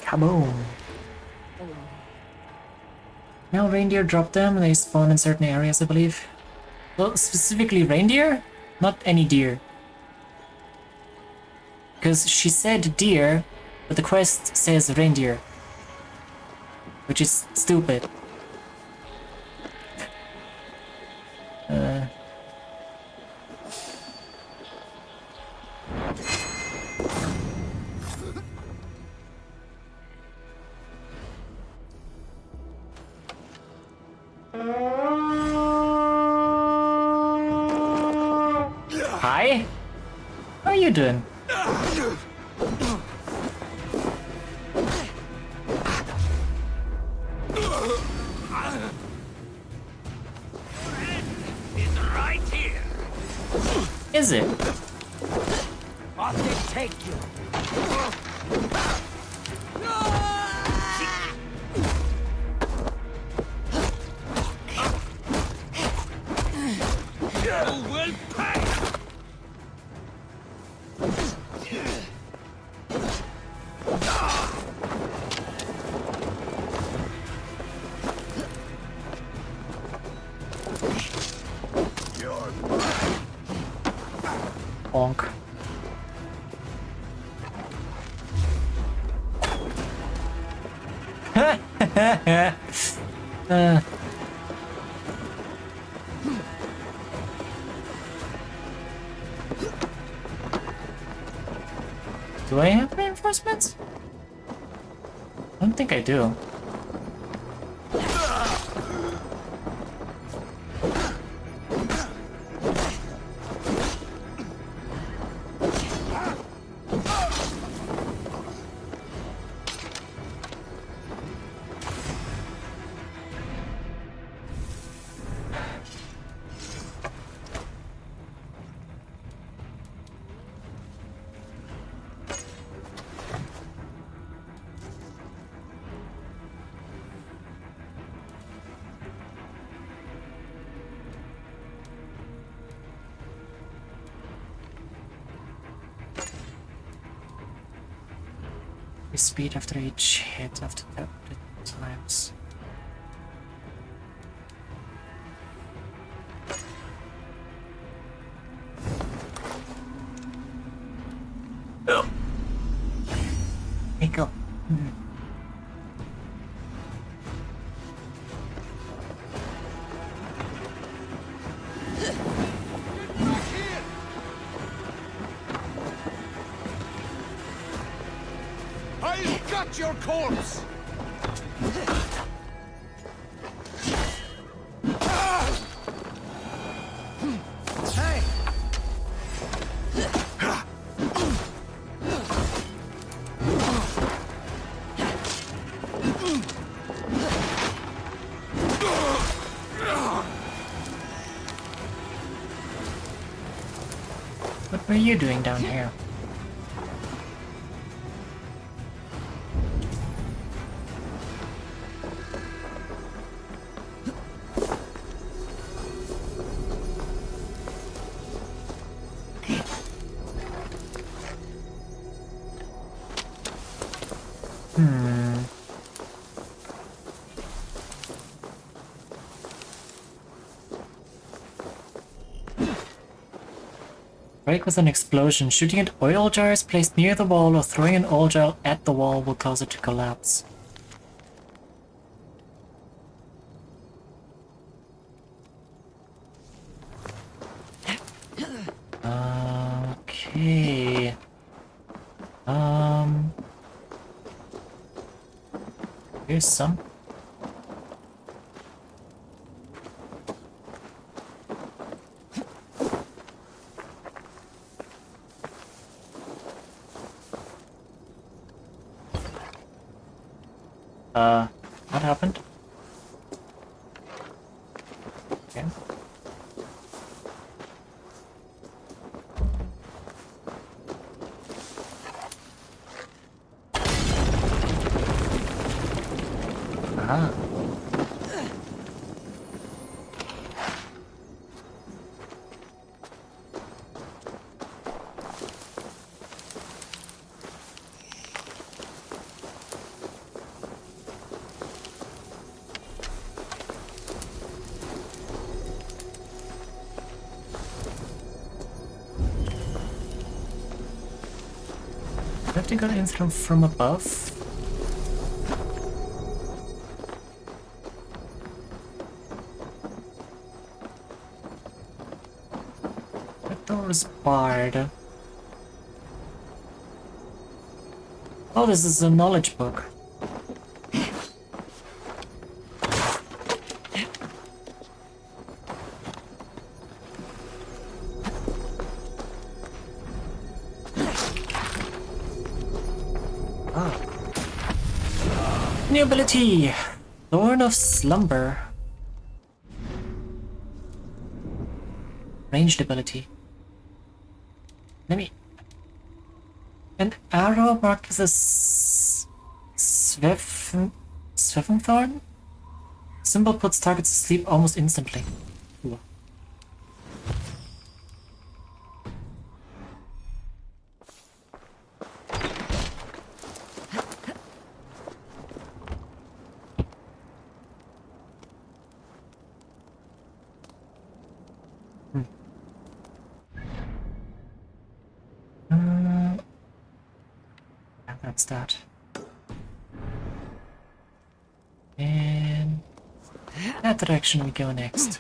Kaboom! Now reindeer drop them, they spawn in certain areas, I believe. Well, specifically reindeer? Not any deer. Because she said deer, but the quest says reindeer. Which is stupid. Hi? How are you doing? It's right here. Is it? Off they take you. You will pay. Bonk. Do I have reinforcements? I don't think I do. Speed after each hit after that times. Oh. Hey, go. I've got your corpse! Hey! What were you doing down here? Break with an explosion. Shooting at oil jars placed near the wall or throwing an oil jar at the wall will cause it to collapse. Here's some. What happened? Okay. Aha. Have to go in from above? That door is barred. Oh, this is a knowledge book. New ability! Thorn of Slumber. Ranged ability. Let me... An arrow marked as a Swiffen Thorn? Symbol puts targets to sleep almost instantly. Ooh. That's that. And that direction we go next.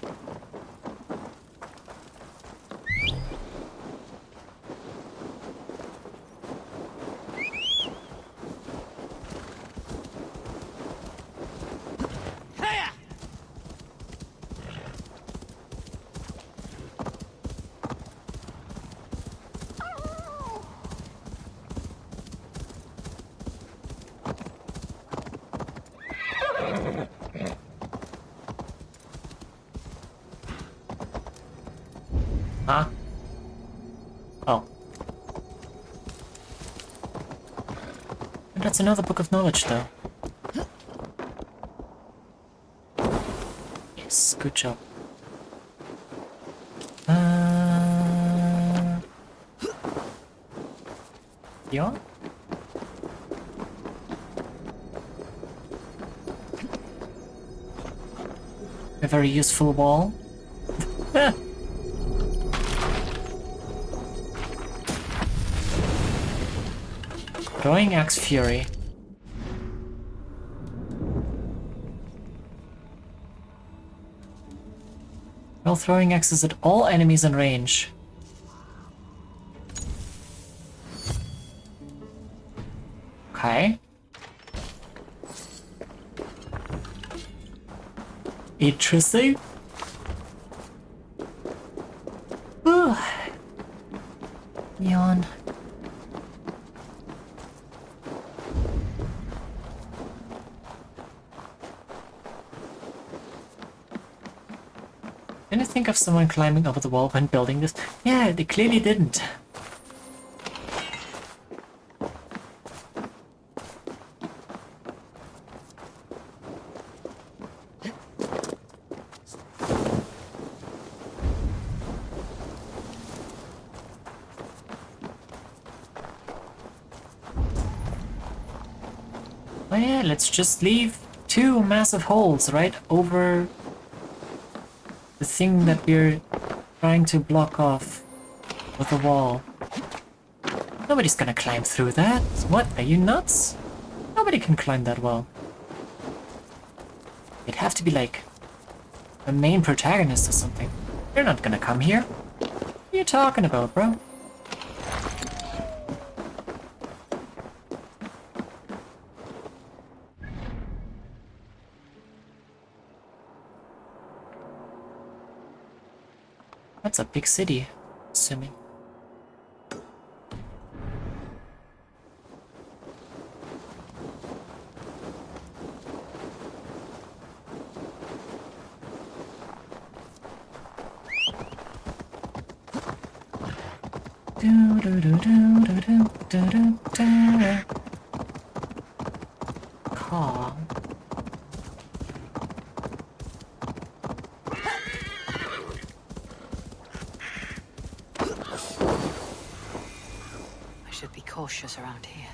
Huh? Oh. And that's another book of knowledge, though. Yes, good job. Yeah? A very useful wall. Throwing Axe Fury. While throwing axes at all enemies in range. Okay. Interesting. Yawn. Didn't think of someone climbing over the wall when building this. Yeah, they clearly didn't. Oh yeah, let's just leave two massive holes right over the thing that we're trying to block off with the wall. Nobody's gonna climb through that. What, are you nuts? Nobody can climb that wall. It'd have to be like a main protagonist or something. You're not gonna come here. What are you talking about, bro? It's a big city, assuming. Do do do do do do do do do. Calm. I should be cautious around here.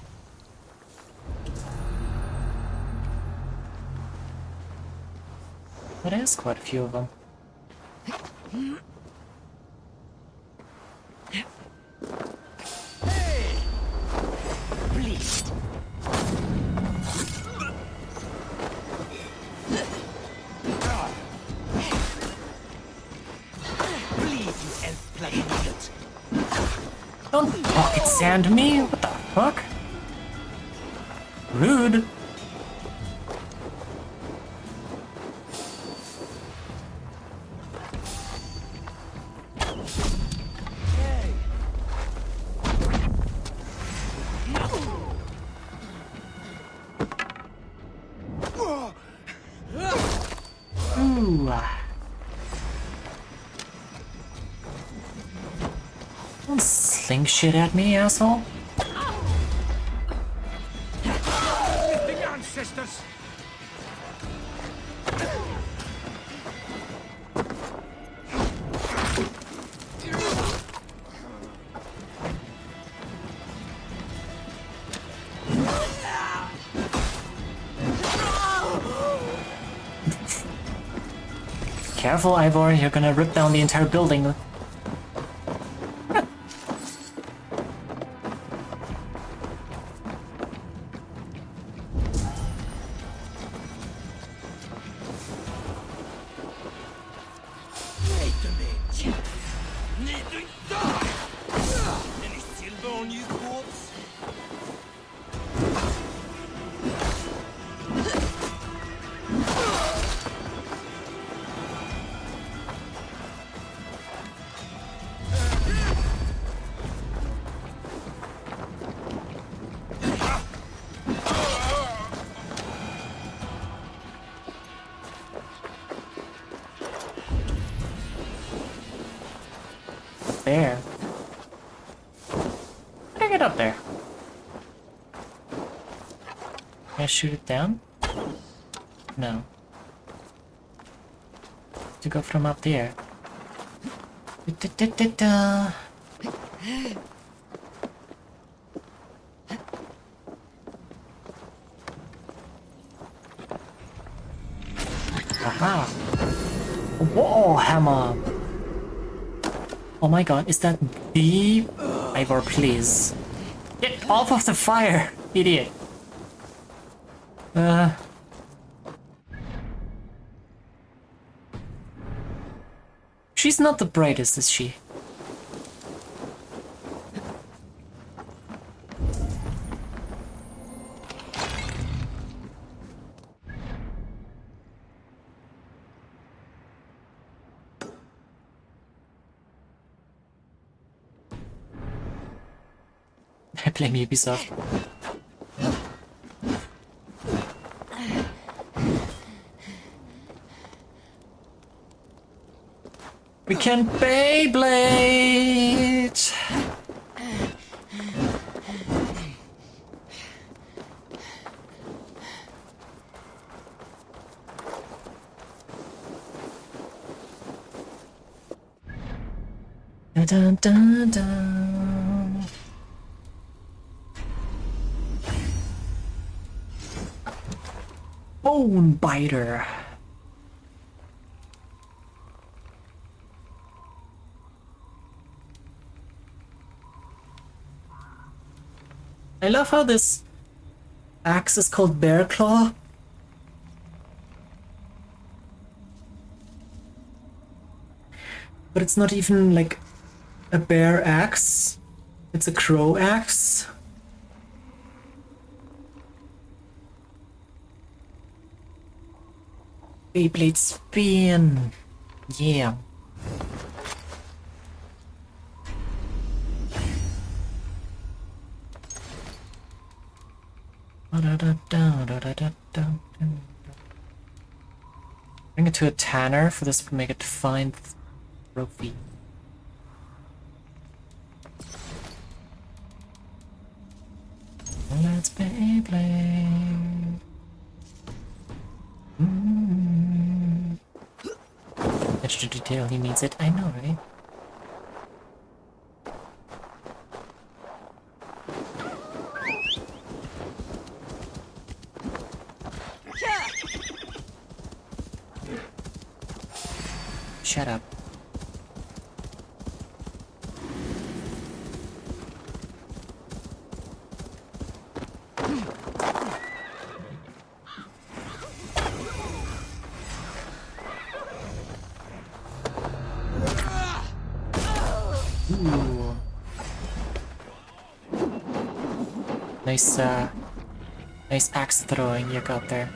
But there's quite a few of them. Don't pocket sand me! What the fuck? Rude! Ooh. Don't sling shit at me, asshole. The ancestors. Careful, Ivor, you're gonna rip down the entire building. There. How do I get up there? Can I shoot it down? No. To go from up there. Da-da-da-da-da. Aha! Whoa, hammer! Oh my god, is that the... Ivor, please. Get off of the fire, idiot! She's not the brightest, is she? I blame Ubisoft. We can Beyblade! Dun dun dun dun. Bone biter. I love how this axe is called Bear Claw. But it's not even like a bear axe. It's a crow axe. Beyblade spin. Yeah. Bring it to a tanner for this to make it fine trophy. Let's Beyblade. Extra detail, he needs it. I know, right? Shut up. Ooh. Nice, nice axe throwing you got there.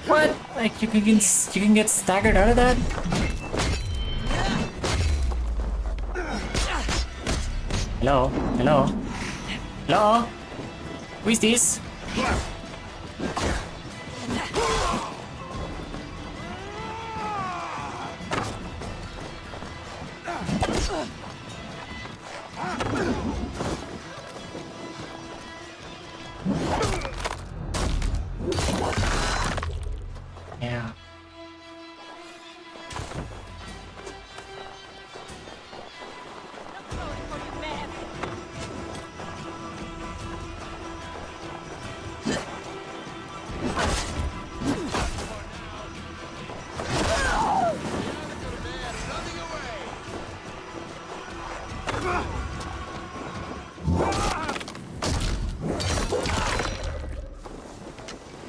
What? Like you can get staggered out of that? Hello? Hello? Hello? Who is this? Yeah.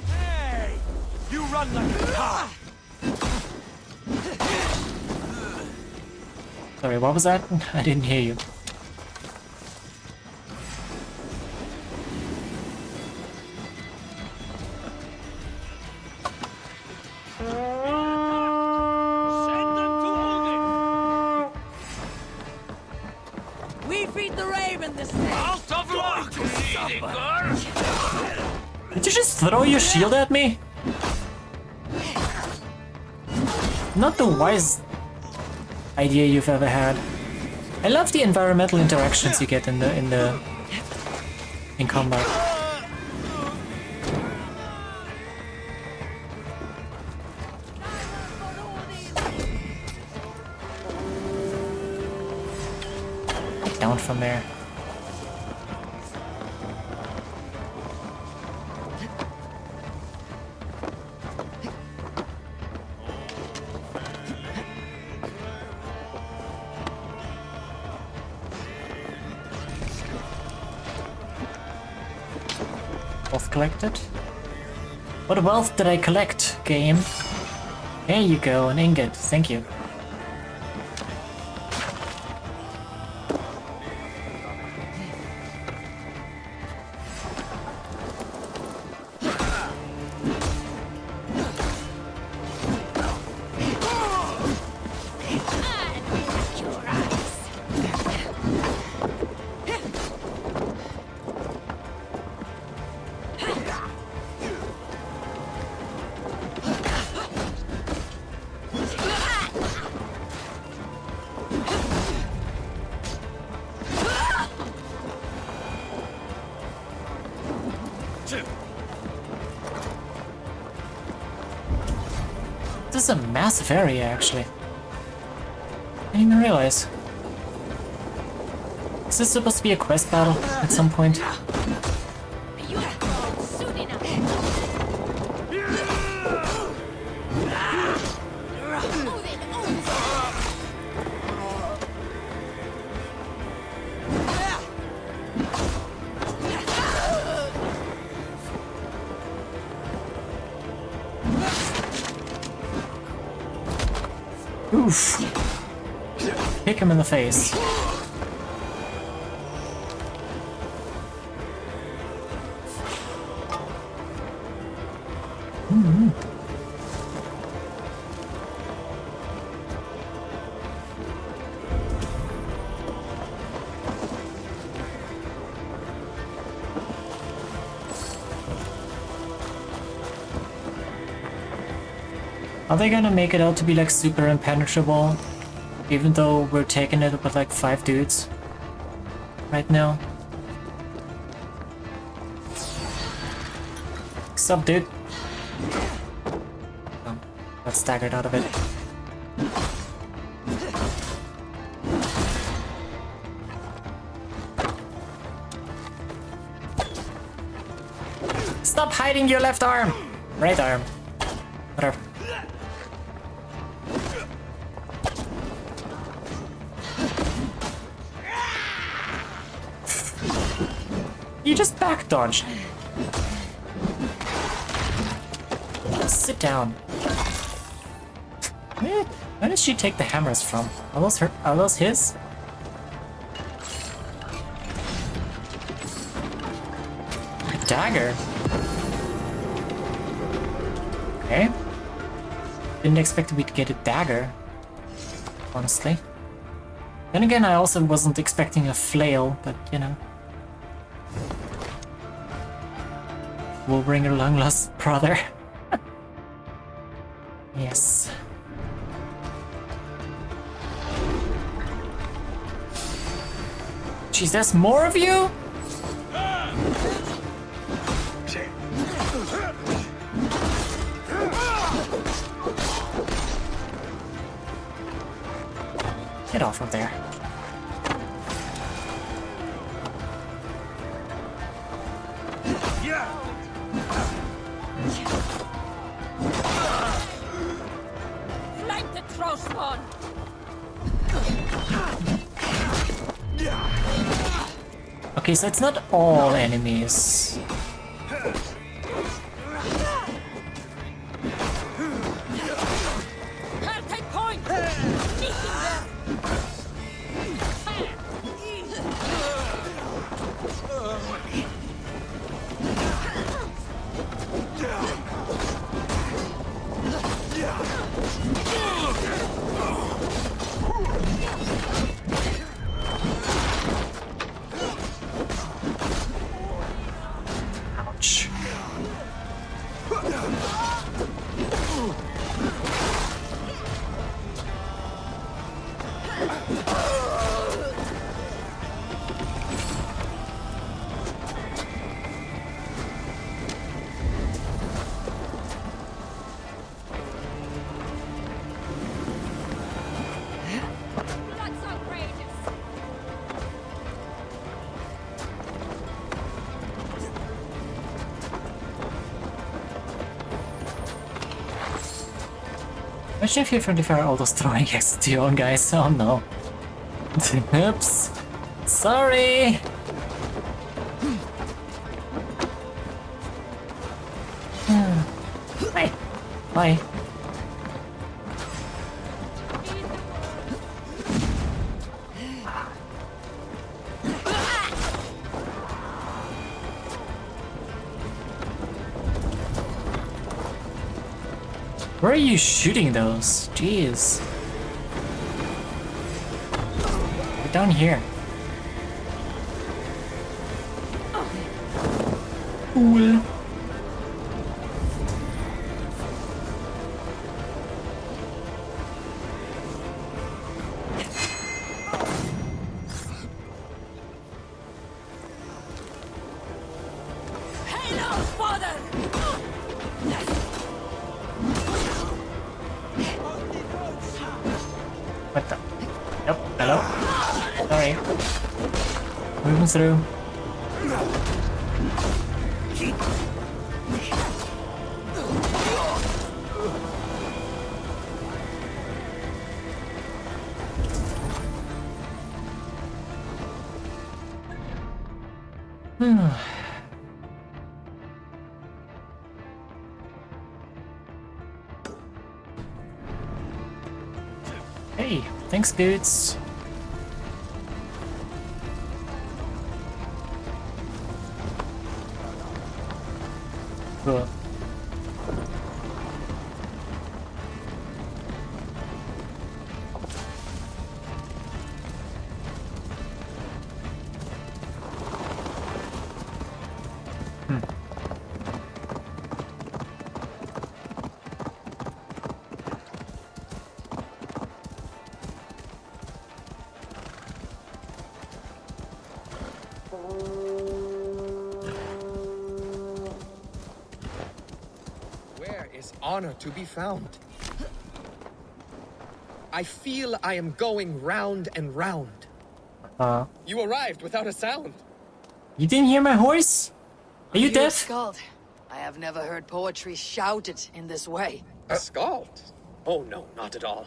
Hey! You run like a car! Sorry, what was that? I didn't hear you. We feed the raven this day. Out of luck, Seeker! Did you just throw your shield at me? Not the wisest idea you've ever had. I love the environmental interactions you get in combat. Get down from there. Wealth collected? What wealth did I collect, game? There you go, an ingot. Thank you. This is a massive area, actually. I didn't even realize. Is this supposed to be a quest battle at some point? Oof. Kick him in the face. Are they gonna make it out to be like super impenetrable? Even though we're taking it with like 5 dudes right now? What's up, dude? Oh, got staggered out of it. Stop hiding your left arm! Right arm. Whatever. You just back dodged. Sit down. Where did she take the hammers from? Are those his? A dagger. Okay. Didn't expect we'd get a dagger, honestly. Then again, I also wasn't expecting a flail, but you know. We'll bring her long lost brother. Yes. Jeez, there's more of you? Get off of there. Like the Trostman! Okay, so it's not all enemies. Take point! Meet him there! Ouch. That's outrageous! Imagine if you friendly fire all those throwing axes to your own guys. Oh no. Oops. Sorry. Bye. Bye. Where are you shooting those? Jeez. We're down here. Cool. Hello, father! What the? Nope. Hello? Sorry. Moving through. Hey, thanks, dudes. Cool. Where is honor to be found? I feel I am going round and round. You arrived without a sound. You didn't hear my horse? Are you A deaf? skald? I have never heard poetry shouted in this way. A skald? Oh no, not at all.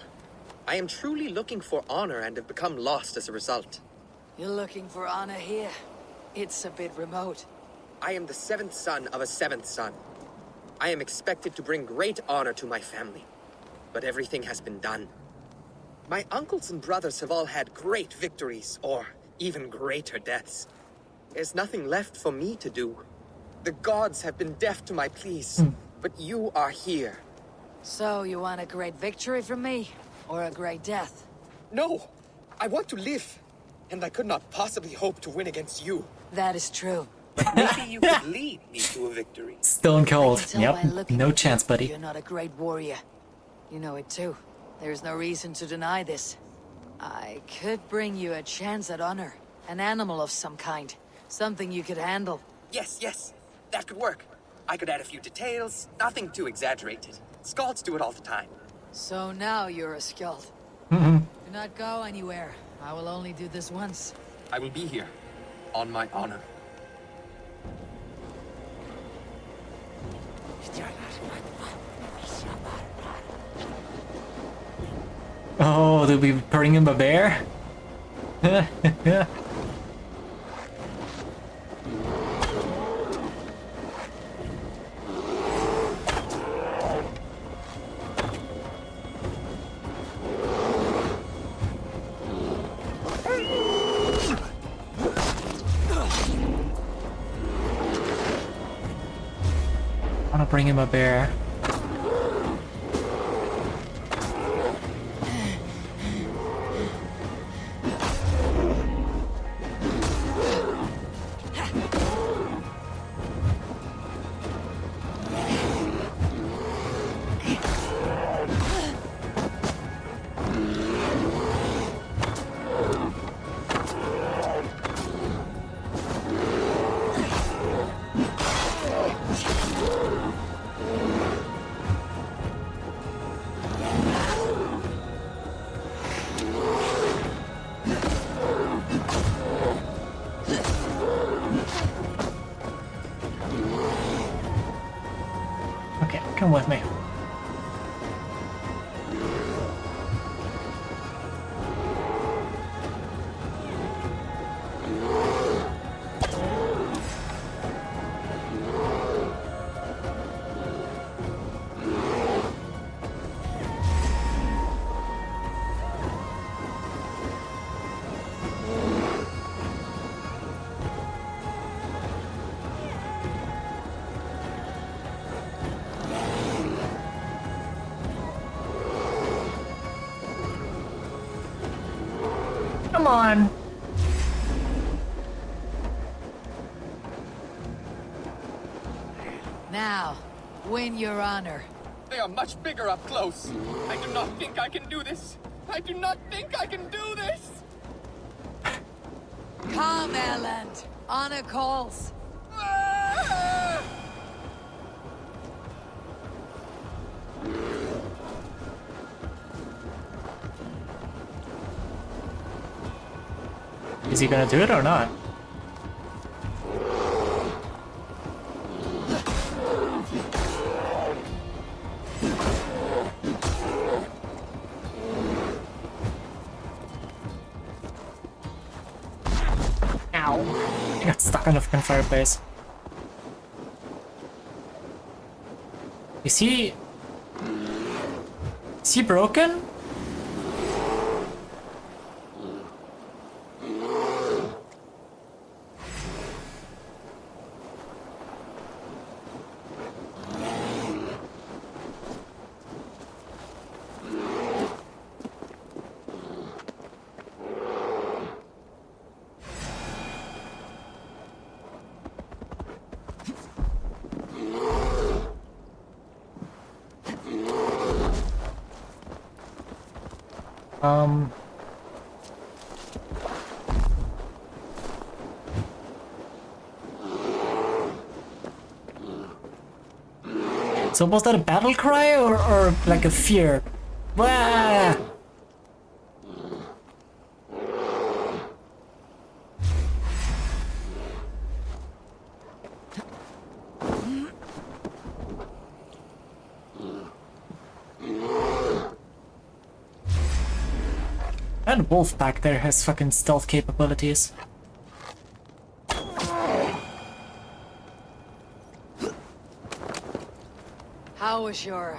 I am truly looking for honor and have become lost as a result. You're looking for honor here. It's a bit remote. I am the seventh son of a seventh son. I am expected to bring great honor to my family. But everything has been done. My uncles and brothers have all had great victories, or even greater deaths. There's nothing left for me to do. The gods have been deaf to my pleas, but you are here. So, you want a great victory from me? Or a great death? No! I want to live. And I could not possibly hope to win against you. That is true. But maybe you could lead me to a victory. Stone cold. I can tell by Yep. looking No at chance, you, buddy. You're not a great warrior. You know it too. There's no reason to deny this. I could bring you a chance at honor. An animal of some kind. Something you could handle. Yes, yes. That could work. I could add a few details. Nothing too exaggerated. Skalds do it all the time. So now you're a skald. Mm-hmm. Do not go anywhere. I will only do this once. I will be here. On my honor. Oh, they'll be bring him a bear? I wanna bring him a bear. Okay, come with me. Come on. Now, win your honor. They are much bigger up close. I do not think I can do this. I do not think I can do this. Come, Erland. Honor calls. Is he gonna do it or not? Ow. I got stuck on the fucking fireplace. Is he broken? So was that a battle cry or like a fear? Wah! And Wolf back there has fucking stealth capabilities. How was your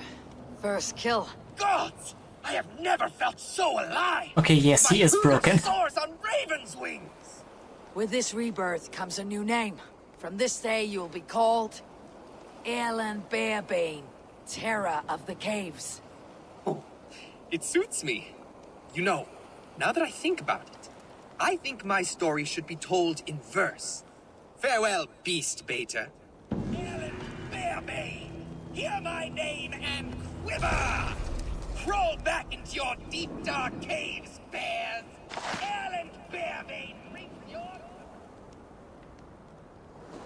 first kill? Gods! I have never felt so alive! Okay, yes, he is broken. Soars on raven's wings! With this rebirth comes a new name. From this day, you will be called Alan Bearbane, Terror of the Caves. Oh, it suits me. You know, now that I think about it, I think my story should be told in verse. Farewell, beast baiter. Alan Bearbane! Hear my name and quiver! Crawl back into your deep, dark caves, bears! Alan Bearbane brings your...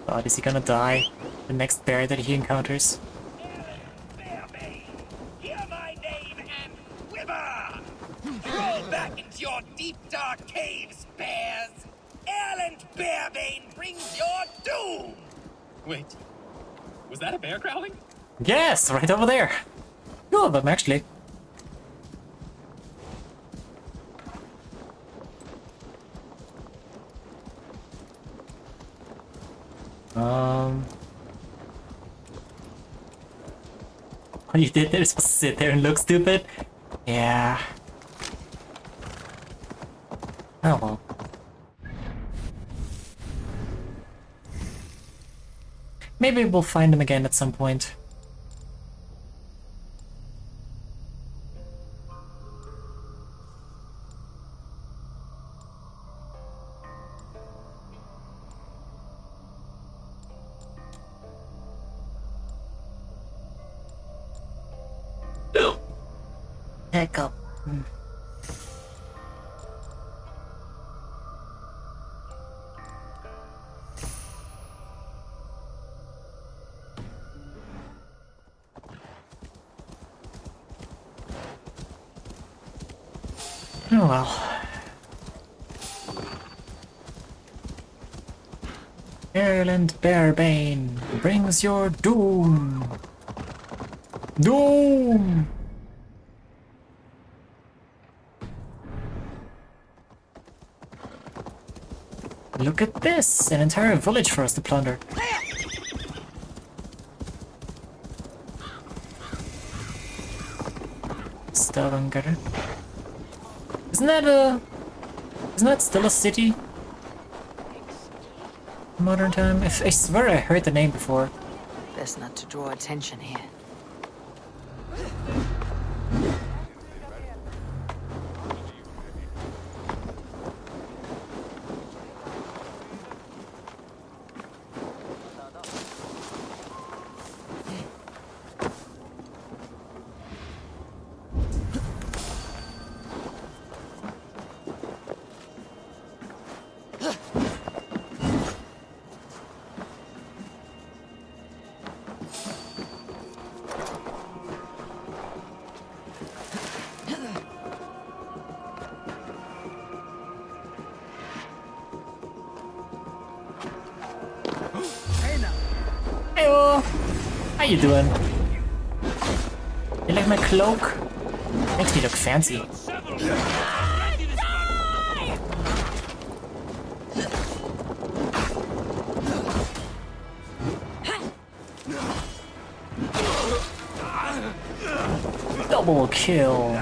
God, is he gonna die? The next bear that he encounters? Alan Bearbane! Hear my name and quiver! Crawl back into your deep, dark caves, bears! Alan Bearbane brings your doom! Wait, was that a bear growling? Yes, right over there. Two of them, actually. What you did there is supposed to sit there and look stupid? Yeah. Oh well. Maybe we'll find him again at some point. Heck up. Oh well. Ireland Bearbane brings your doom. Doom! Look at this! An entire village for us to plunder. Stavanger. Isn't that still a city? Modern time? I swear I heard the name before. Best not to draw attention here. Heyo! How you doing? You like my cloak? Makes me look fancy. Double kill.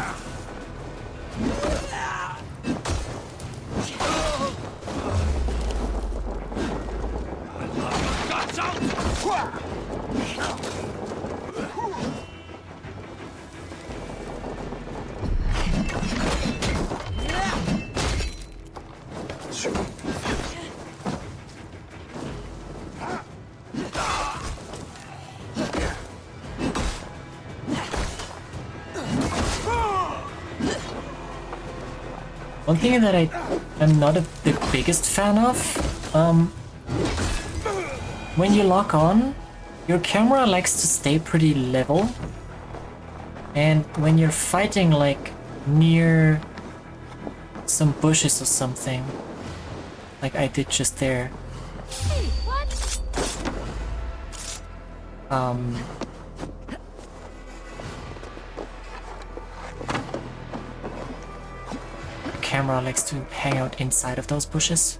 One thing that I'm not the biggest fan of, when you lock on, your camera likes to stay pretty level, and when you're fighting like near some bushes or something, like I did just there, camera likes to hang out inside of those bushes.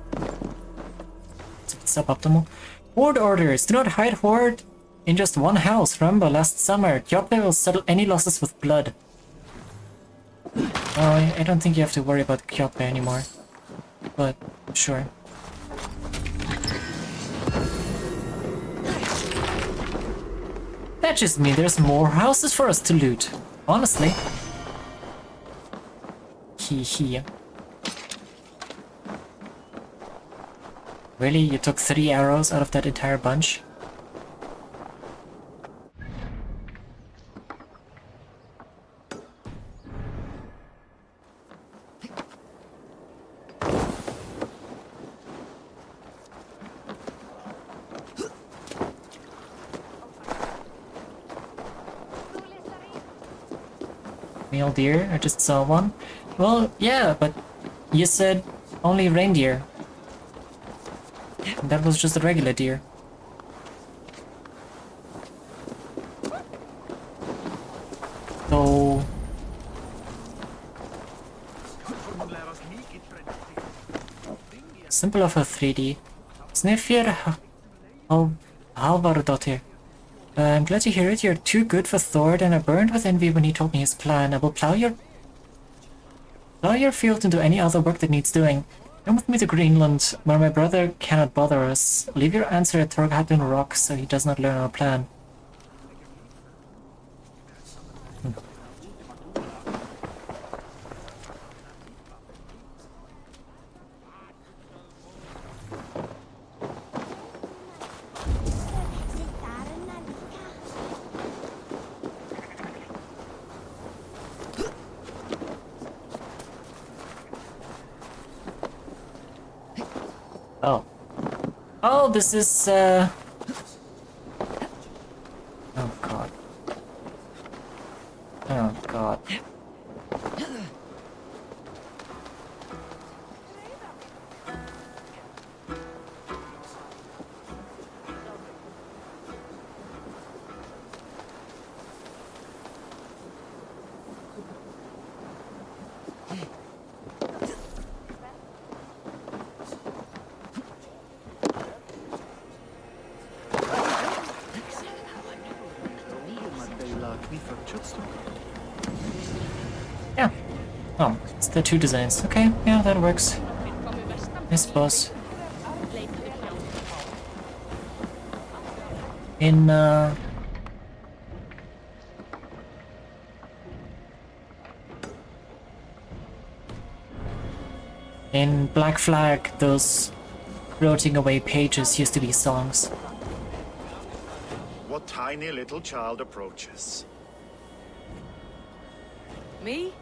It's a bit suboptimal. Horde orders! Do not hide Horde in just one house. Remember, last summer, Kyope will settle any losses with blood. Oh, I don't think you have to worry about Kyope anymore. But, sure. That just means there's more houses for us to loot. Honestly. Hee. Really? You took 3 arrows out of that entire bunch? Male deer? I just saw one. Well, yeah, but you said only reindeer. That was just a regular deer. So... Simple of a 3D. Snifir Halvardottir. I'm glad to hear it. You're too good for Thord, and I burned with envy when he told me his plan. I will plow your field into any other work that needs doing. Come with me to Greenland, where my brother cannot bother us. Leave your answer at Thorghatun Rock so he does not learn our plan. Oh. Oh, this is, Oh, God. Oh, God. Yeah. Oh, it's the 2 designs. Okay, yeah, that works. Nice boss. In Black Flag, those floating away pages used to be songs. What tiny little child approaches? Me?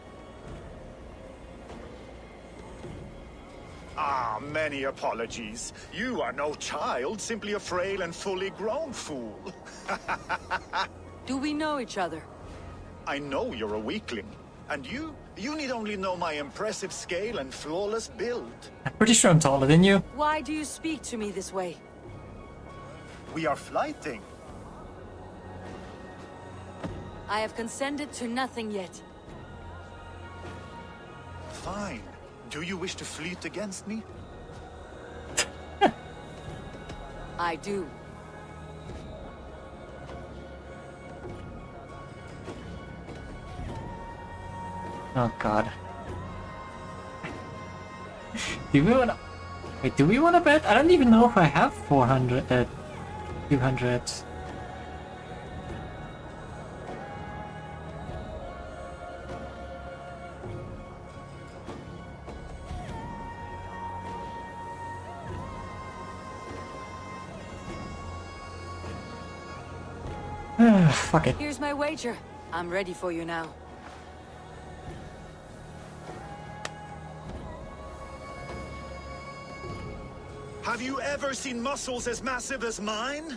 Ah, many apologies. You are no child, simply a frail and fully grown fool. Do we know each other? I know you're a weakling. And you need only know my impressive scale and flawless build. I'm pretty sure I'm taller than you. Why do you speak to me this way? We are flighting. I have consented to nothing yet. Fine. Do you wish to fleet against me? I do. Oh, God. Do we wanna... Wait, do we wanna bet? I don't even know if I have 400... 200... Fuck it. Here's my wager. I'm ready for you now. Have you ever seen muscles as massive as mine?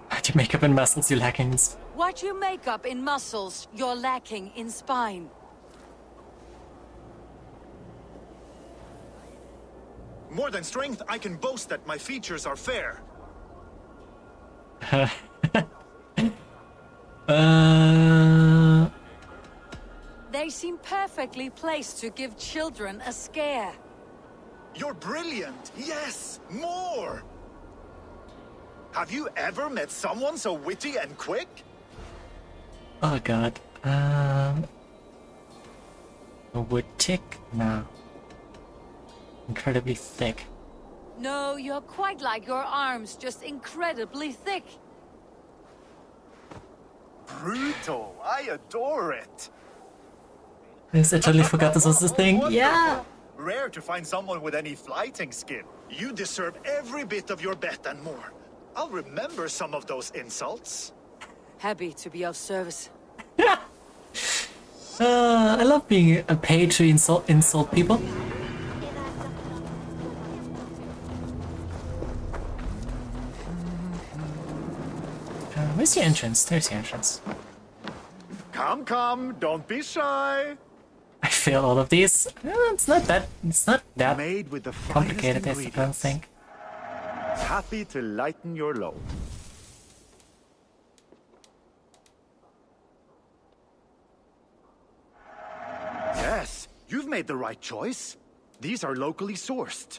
What you make up in muscles, you're lacking in What you make up in muscles, you're lacking in spine. More than strength, I can boast that my features are fair. They seem perfectly placed to give children a scare. You're brilliant! Yes! More! Have you ever met someone so witty and quick? Oh god. A wood tick? No. Incredibly thick. No, you're quite like your arms, just incredibly thick. Brutal! I adore it! Yes, I totally forgot this was the thing. Wonderful. Yeah! Rare to find someone with any flighting skill. You deserve every bit of your bet and more. I'll remember some of those insults. Happy to be of service. I love being paid to insult people. Where's the entrance? There's the entrance. Come, come, don't be shy. I fail all of these. It's not that Made with the complicated, I finest don't think. Happy to lighten your load. Yes, you've made the right choice. These are locally sourced.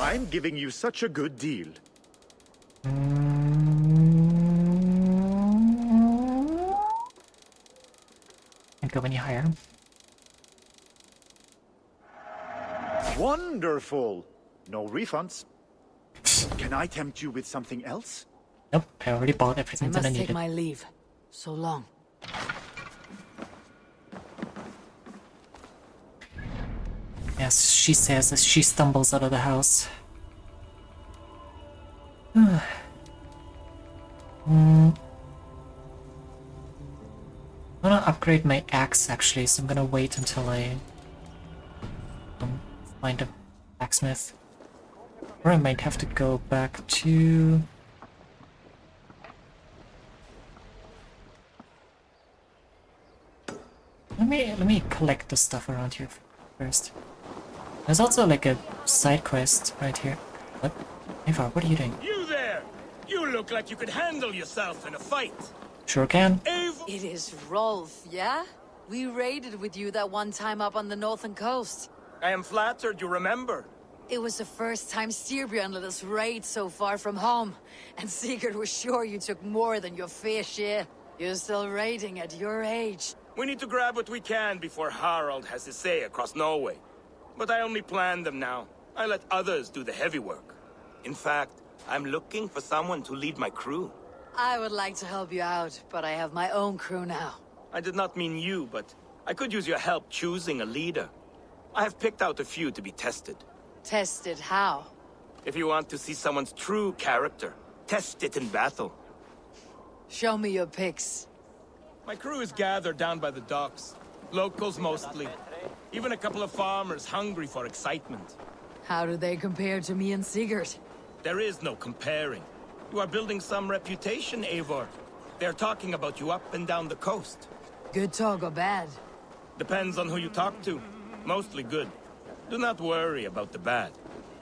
I'm giving you such a good deal. Can't go any higher. Wonderful! No refunds. Can I tempt you with something else? Nope, I already bought I everything that I must take needed. my leave. So long. Yes, she says as she stumbles out of the house. I wanna upgrade my axe actually, so I'm gonna wait until I find a blacksmith. Or I might have to go back to... Let me collect the stuff around here first. There's also like a side quest right here. What? Ivar, what are you doing? You there! You look like you could handle yourself in a fight. Sure can. It is Rolf, yeah? We raided with you that one time up on the northern coast. I am flattered you remember. It was the first time Styrbjörn let us raid so far from home, and Sigurd was sure you took more than your fair share. You're still raiding at your age. We need to grab what we can before Harald has his say across Norway. But I only plan them now. I let others do the heavy work. In fact, I'm looking for someone to lead my crew. I would like to help you out, but I have my own crew now. I did not mean you, but I could use your help choosing a leader. I have picked out a few to be tested. Tested how? If you want to see someone's true character, test it in battle. Show me your picks. My crew is gathered down by the docks. Locals mostly. Even a couple of farmers hungry for excitement. How do they compare to me and Sigurd? There is no comparing. You are building some reputation, Eivor. They're talking about you up and down the coast. Good talk or bad? Depends on who you talk to. Mostly good. Do not worry about the bad.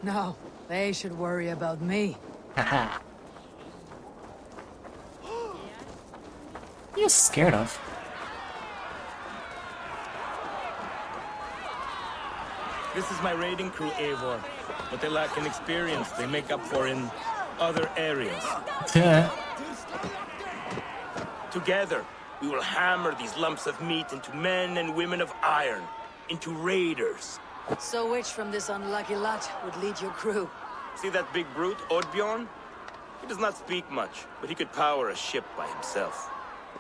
No, they should worry about me. Haha. What are you scared of? This is my raiding crew, Eivor. But they lack in experience they make up for in other areas. Together, we will hammer these lumps of meat into men and women of iron. Into raiders. So which from this unlucky lot would lead your crew? See that big brute, Oddbjorn? He does not speak much, but he could power a ship by himself.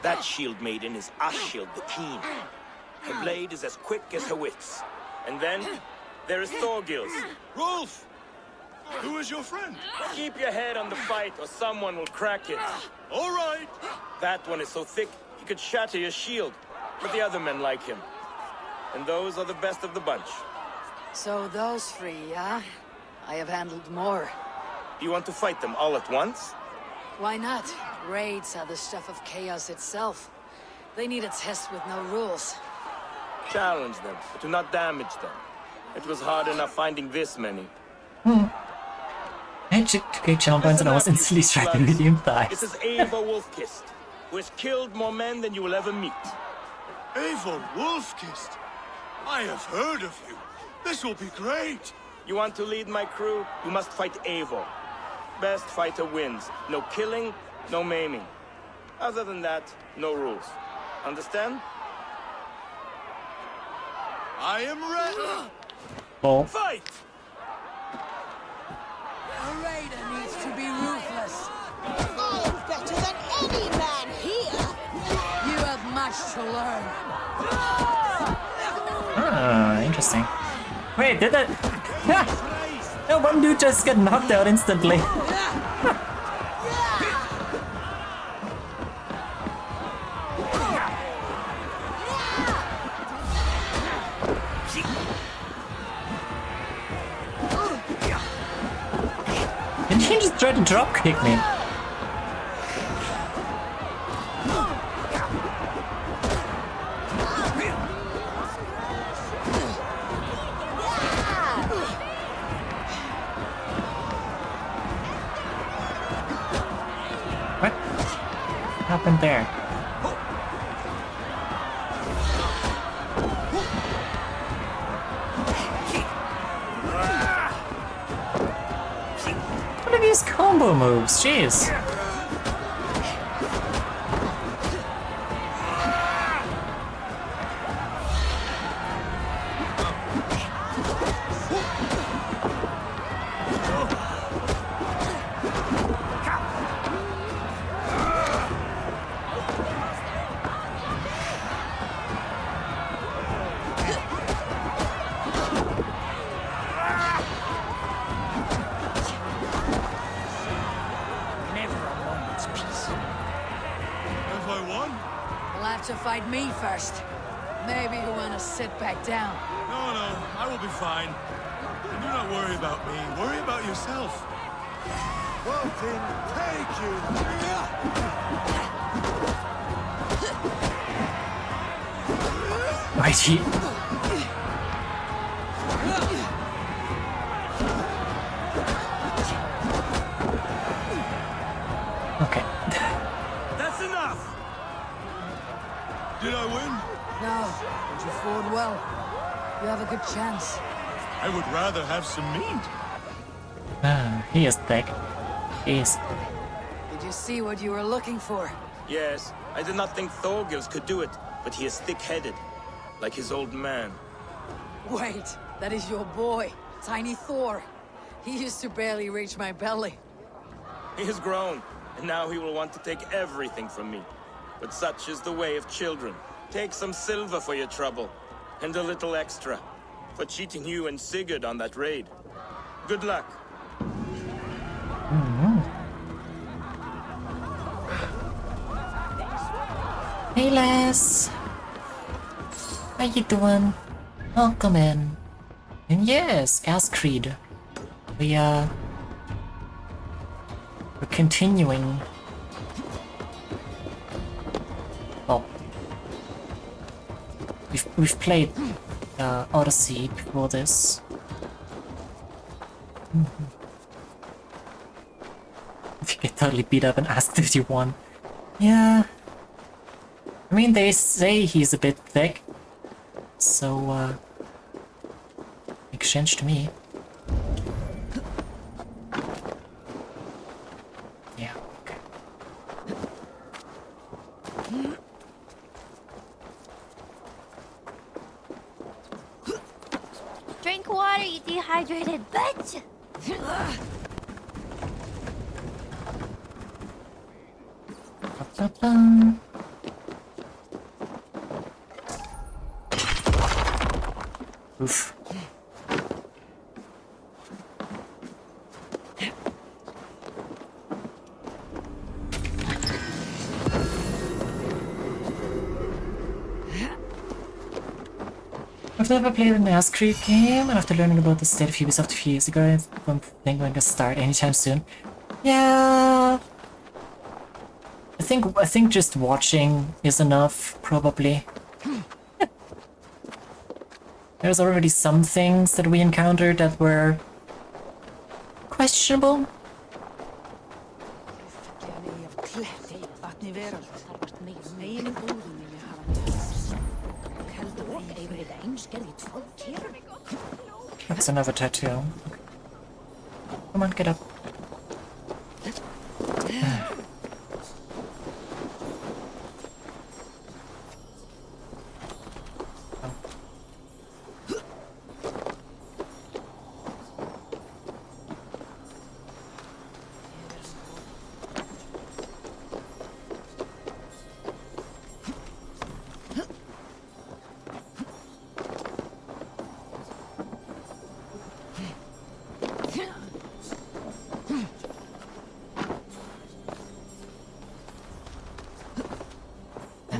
That shield maiden is Ashild the Keen. Her blade is as quick as her wits. And then, There is Thorgils. Rolf! Who is your friend? Keep your head on the fight or someone will crack it. All right. That one is so thick, he could shatter your shield. But the other men like him. And those are the best of the bunch. So those three, yeah? I have handled more. Do you want to fight them all at once? Why not? Raids are the stuff of chaos itself. They need a test with no rules. Challenge them, but do not damage them. It was hard enough finding this many. I took 8 channel points and I was instantly striking medium thighs. This is Eivor Wolfkist, who has killed more men than you will ever meet. Eivor Wolfkist? I have heard of you. This will be great. You want to lead my crew? You must fight Eivor. Best fighter wins. No killing, no maiming. Other than that, no rules. Understand? I am ready. Oh. Fight! A raider needs to be ruthless. I am better than any man here. You have much to learn. Ah, interesting. Wait, did that? No, one dude just got knocked out instantly. Did he just try to drop kick me? What happened there? What are these combo moves? Jeez. To fight me first. Maybe you want to sit back down. No, I will be fine. And do not worry about me. Worry about yourself. Well, then, take you. Mighty. Okay. That's enough. Did I win? No, but you fought well. You have a good chance. I would rather have some meat. Ah, he is thick. Jeez. Did you see what you were looking for? Yes, I did not think Thorgils could do it, but he is thick-headed, like his old man. Wait, that is your boy, Tiny Thor. He used to barely reach my belly. He has grown, and now he will want to take everything from me. But such is the way of children. Take some silver for your trouble, and a little extra, for cheating you and Sigurd on that raid. Good luck. Hey Les, how you doing? Welcome in. And yes, as Creed, we're continuing. Well, we've played Odyssey before this. If you get totally beat up and asked if you won. Yeah. I mean, they say he's a bit thick. So, makes sense to me. Yeah, okay. Drink water, you dehydrated bitch! Ba-ba-bum. Oof. I've never played an Ass Creek game, and after learning about the state of Ubisoft a few years ago, I don't think I'm gonna start anytime soon. Yeah, I think just watching is enough, probably. There's already some things that we encountered that were questionable. That's another tattoo. Okay. Come on, get up.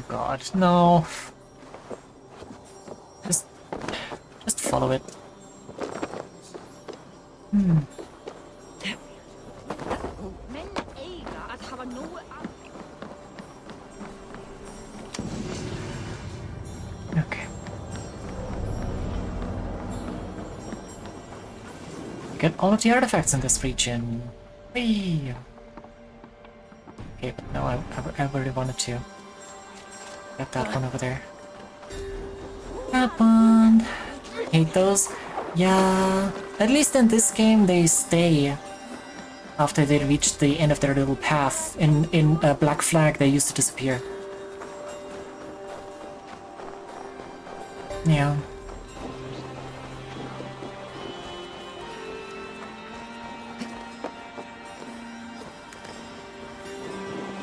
God, no. Just follow it. Okay. Get all of the artifacts in this region. Whee! Okay, no, I really wanted to. Get that one over there. That one. Hate those. Yeah. At least in this game they stay after they reach the end of their little path. In Black Flag they used to disappear. Yeah.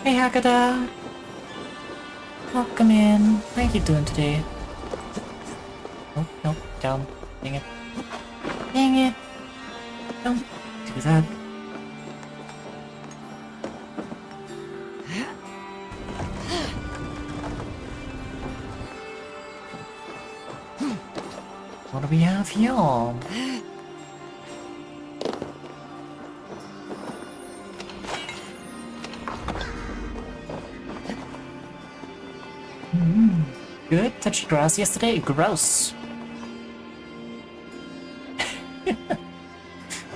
Hey Hakata. Welcome in. How you doing today? Nope, nope, down. Dang it. Dang it! Don't do that. What do we have here? Good. Touched grass yesterday. Gross.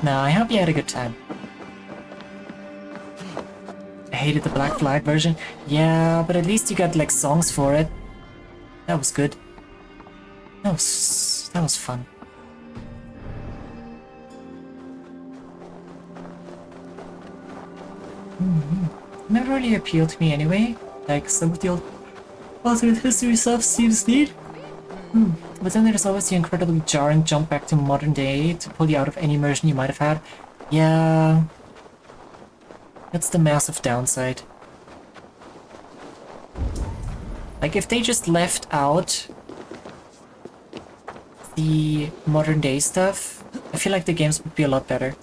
No, I hope you had a good time. I hated the Black Flag version. Yeah, but at least you got like songs for it. That was good. That was fun. Never really appealed to me anyway. Like some of the old alternate history stuff seems neat. But then there's always the incredibly jarring jump back to modern day to pull you out of any immersion you might have had. Yeah. That's the massive downside. Like if they just left out the modern day stuff, I feel like the games would be a lot better.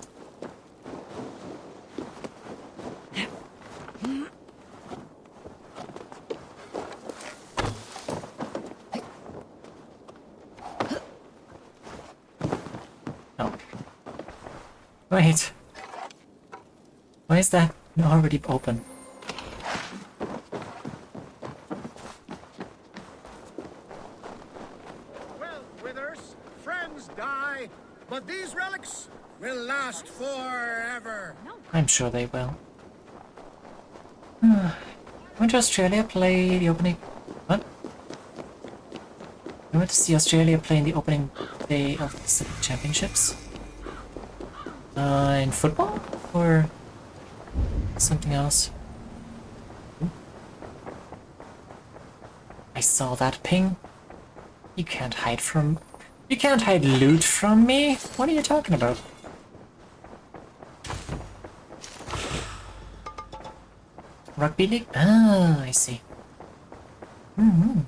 Wait. Why is that already open? Well, Withers, friends die, but these relics will last forever. I'm sure they will. Went to Australia play the opening... What? I went to see Australia play in the opening day of the Pacific Championships. In football? Or something else? I saw that ping. You can't hide from... You can't hide loot from me? What are you talking about? Rugby league? Ah, I see.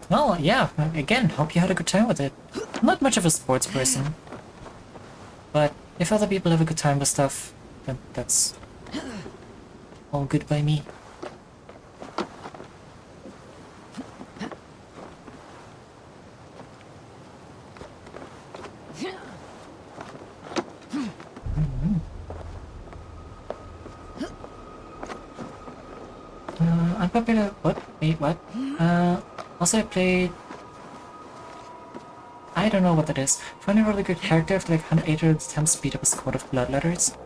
Well, yeah, again, hope you had a good time with it. I'm not much of a sports person. But if other people have a good time with stuff, then that's all good by me. Unpopular. What? Wait, what? Also I played. I don't know what that is. Found a really good character after like 180 attempts speed up a squad of bloodletters.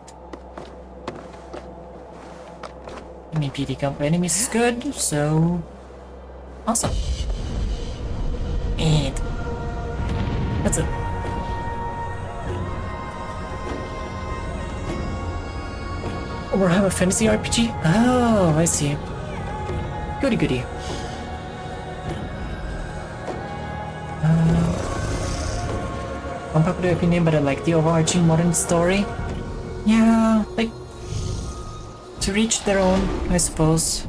I mean, PD comp enemies is good, so awesome. And that's it. Warhammer Fantasy RPG? Oh, I see. Goody goody. Unpopular opinion, but I like the overarching modern story. Yeah, like, to reach their own, I suppose.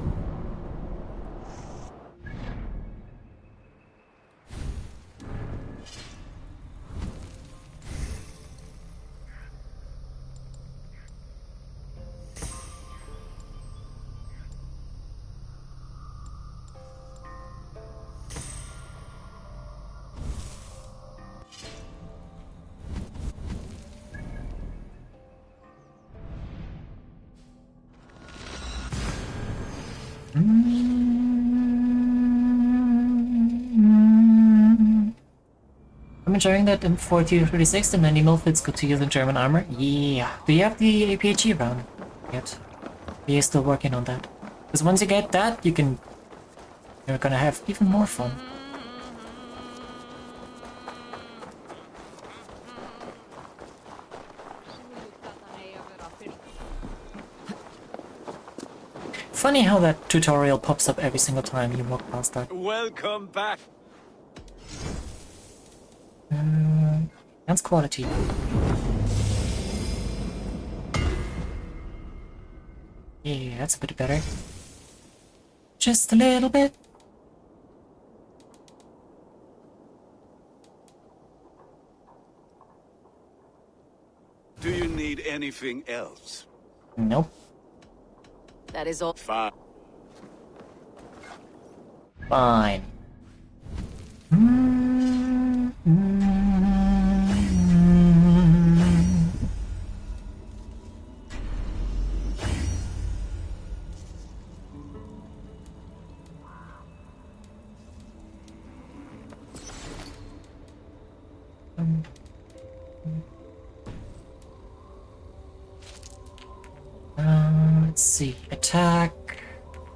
I'm enjoying that in 4036 the 90 mil fits good to use in German armor. Yeah. Do you have the APHE round yet? Are you still working on that? Because once you get that, you're gonna have even more fun. Funny how that tutorial pops up every single time you walk past that. Welcome back. That's quality. Yeah, that's a bit better. Just a little bit. Do you need anything else? Nope. That is all. Fine. Fine. Let's see. Attack.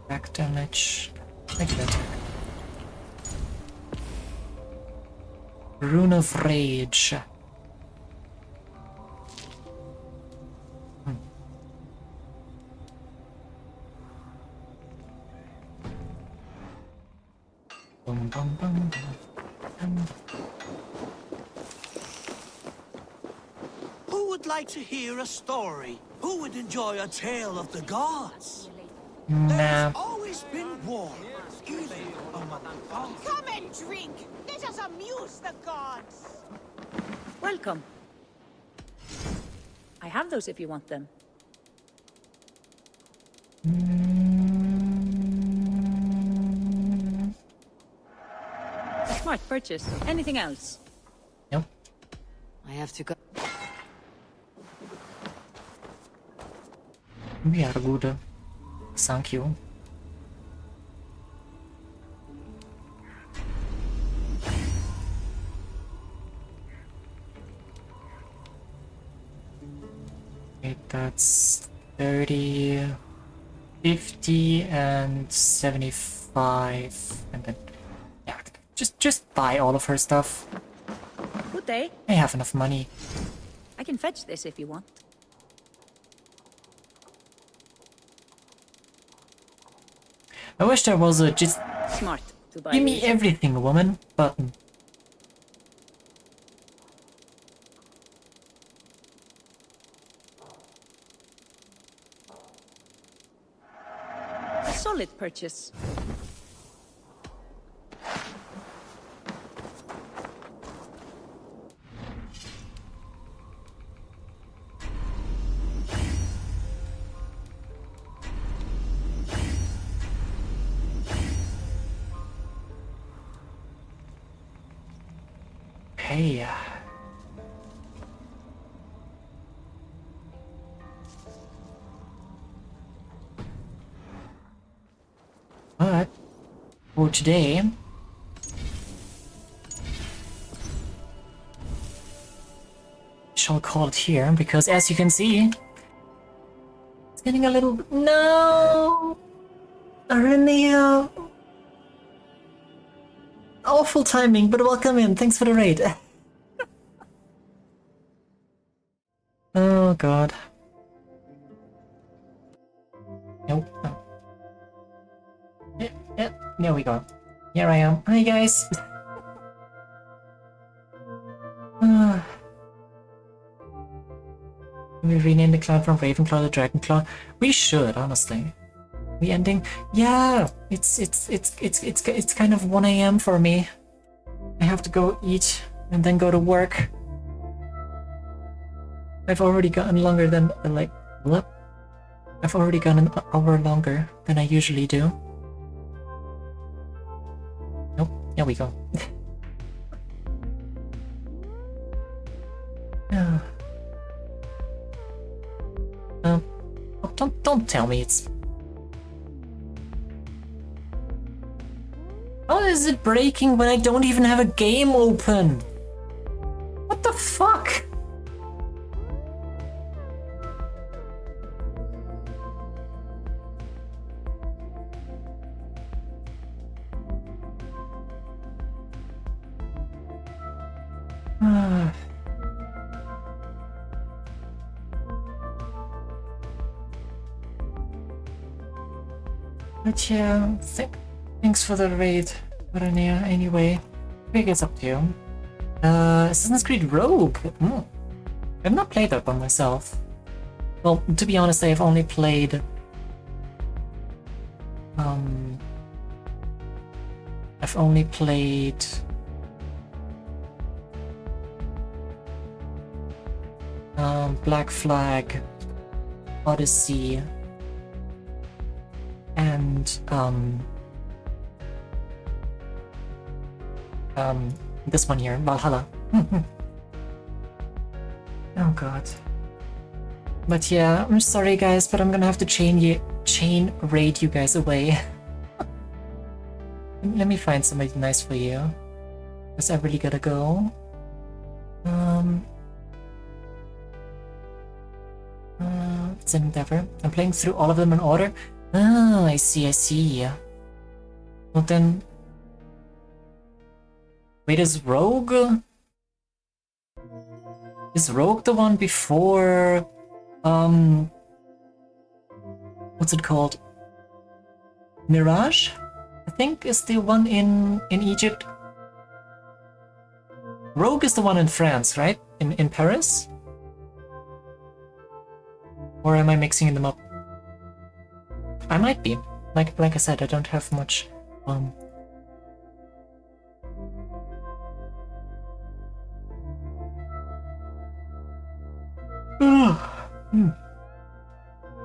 Back damage. Regular attack. Rune of Rage. Bum, bum, bum, bum. Who would like to hear a story? Who would enjoy a tale of the gods? Nah. Always been war, even among gods. Come and drink. Let us amuse the gods. Welcome. I have those if you want them. A smart purchase. Anything else? Nope. I have to go. We are good. Thank you. Okay, that's 30, 50, and 75, and then yeah, just buy all of her stuff. Good day. I have enough money. I can fetch this if you want. I wish there was a just Smart to buy give me these. everything, woman button. A solid purchase. Hey. for today. Shall call it here, because as you can see, it's getting a little... No! Arenea! Awful timing, but welcome in. Thanks for the raid. Oh god. Nope. Oh. Yeah, there we go. Here I am. Hi guys! We rename the clan from Ravenclaw to Dragonclaw. We should, honestly. We ending? Yeah, it's kind of 1 AM for me. I have to go eat and then go to work. I've already gotten longer than like what? I've already gone an hour longer than I usually do. Nope. There we go. Yeah. Oh, don't tell me it's... How is it breaking when I don't even have a game open? What the fuck? But yeah, thanks for the raid, Aranea. Anyway, I guess up to you. Assassin's Creed Rogue. I've not played that one myself. Well, to be honest, I've only played... I've only played... Black Flag, Odyssey, and this one here, Valhalla. Oh god. But yeah, I'm sorry guys, but I'm gonna have to chain raid you guys away. Let me find somebody nice for you, because I really gotta go. It's an endeavor. I'm playing through all of them in order. Oh, I see. Well then... Wait, is Rogue... Is Rogue the one before... What's it called? Mirage? I think is the one in Egypt. Rogue is the one in France, right? In Paris? Or am I mixing them up? I might be. Like I said, I don't have much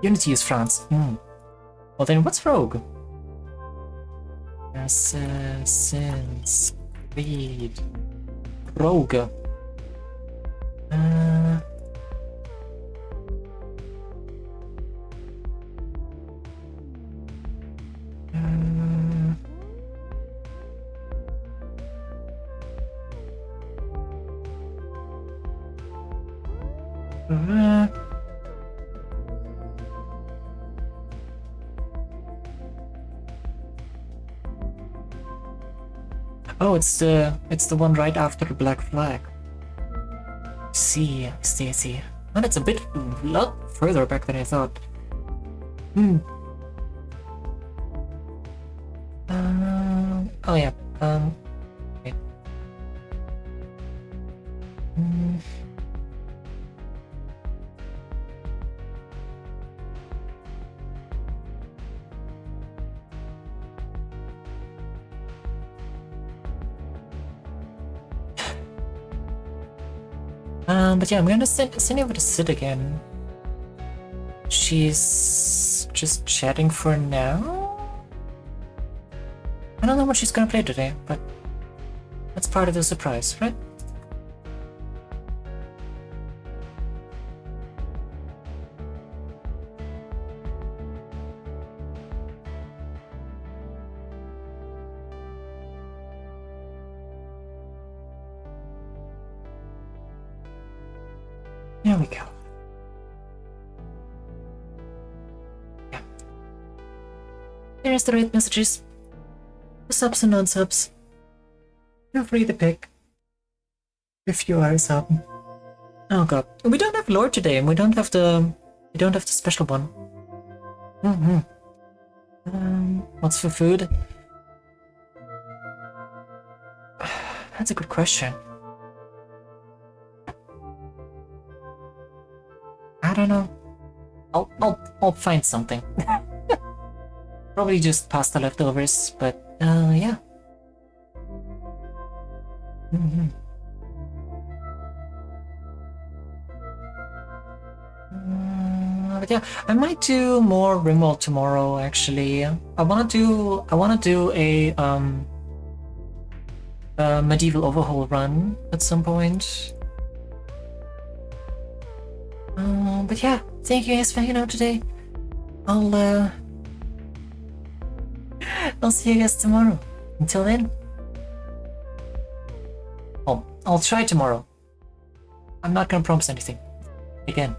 Unity is France. Well then what's Rogue? Assassin's Creed Rogue. Oh, it's the one right after the Black Flag. I see. And it's a lot further back than I thought. Oh yeah. Wait. But yeah, I'm gonna send over to Sid again. She's just chatting for now. I don't know what she's gonna play today, but that's part of the surprise, right? Here we go. Yeah. Here's the raid messages. The subs and non-subs. Feel free to pick if you are a sub. Oh god. We don't have lore today, and we don't have the special one. What's for food? That's a good question. I don't know. I'll find something. Probably just pasta leftovers, but yeah. But yeah, I might do more Rimworld tomorrow. Actually, I wanna do a medieval overhaul run at some point. But yeah, thank you guys for hanging out today. I'll see you guys tomorrow. Until then, I'll try tomorrow. I'm not gonna promise anything. Again.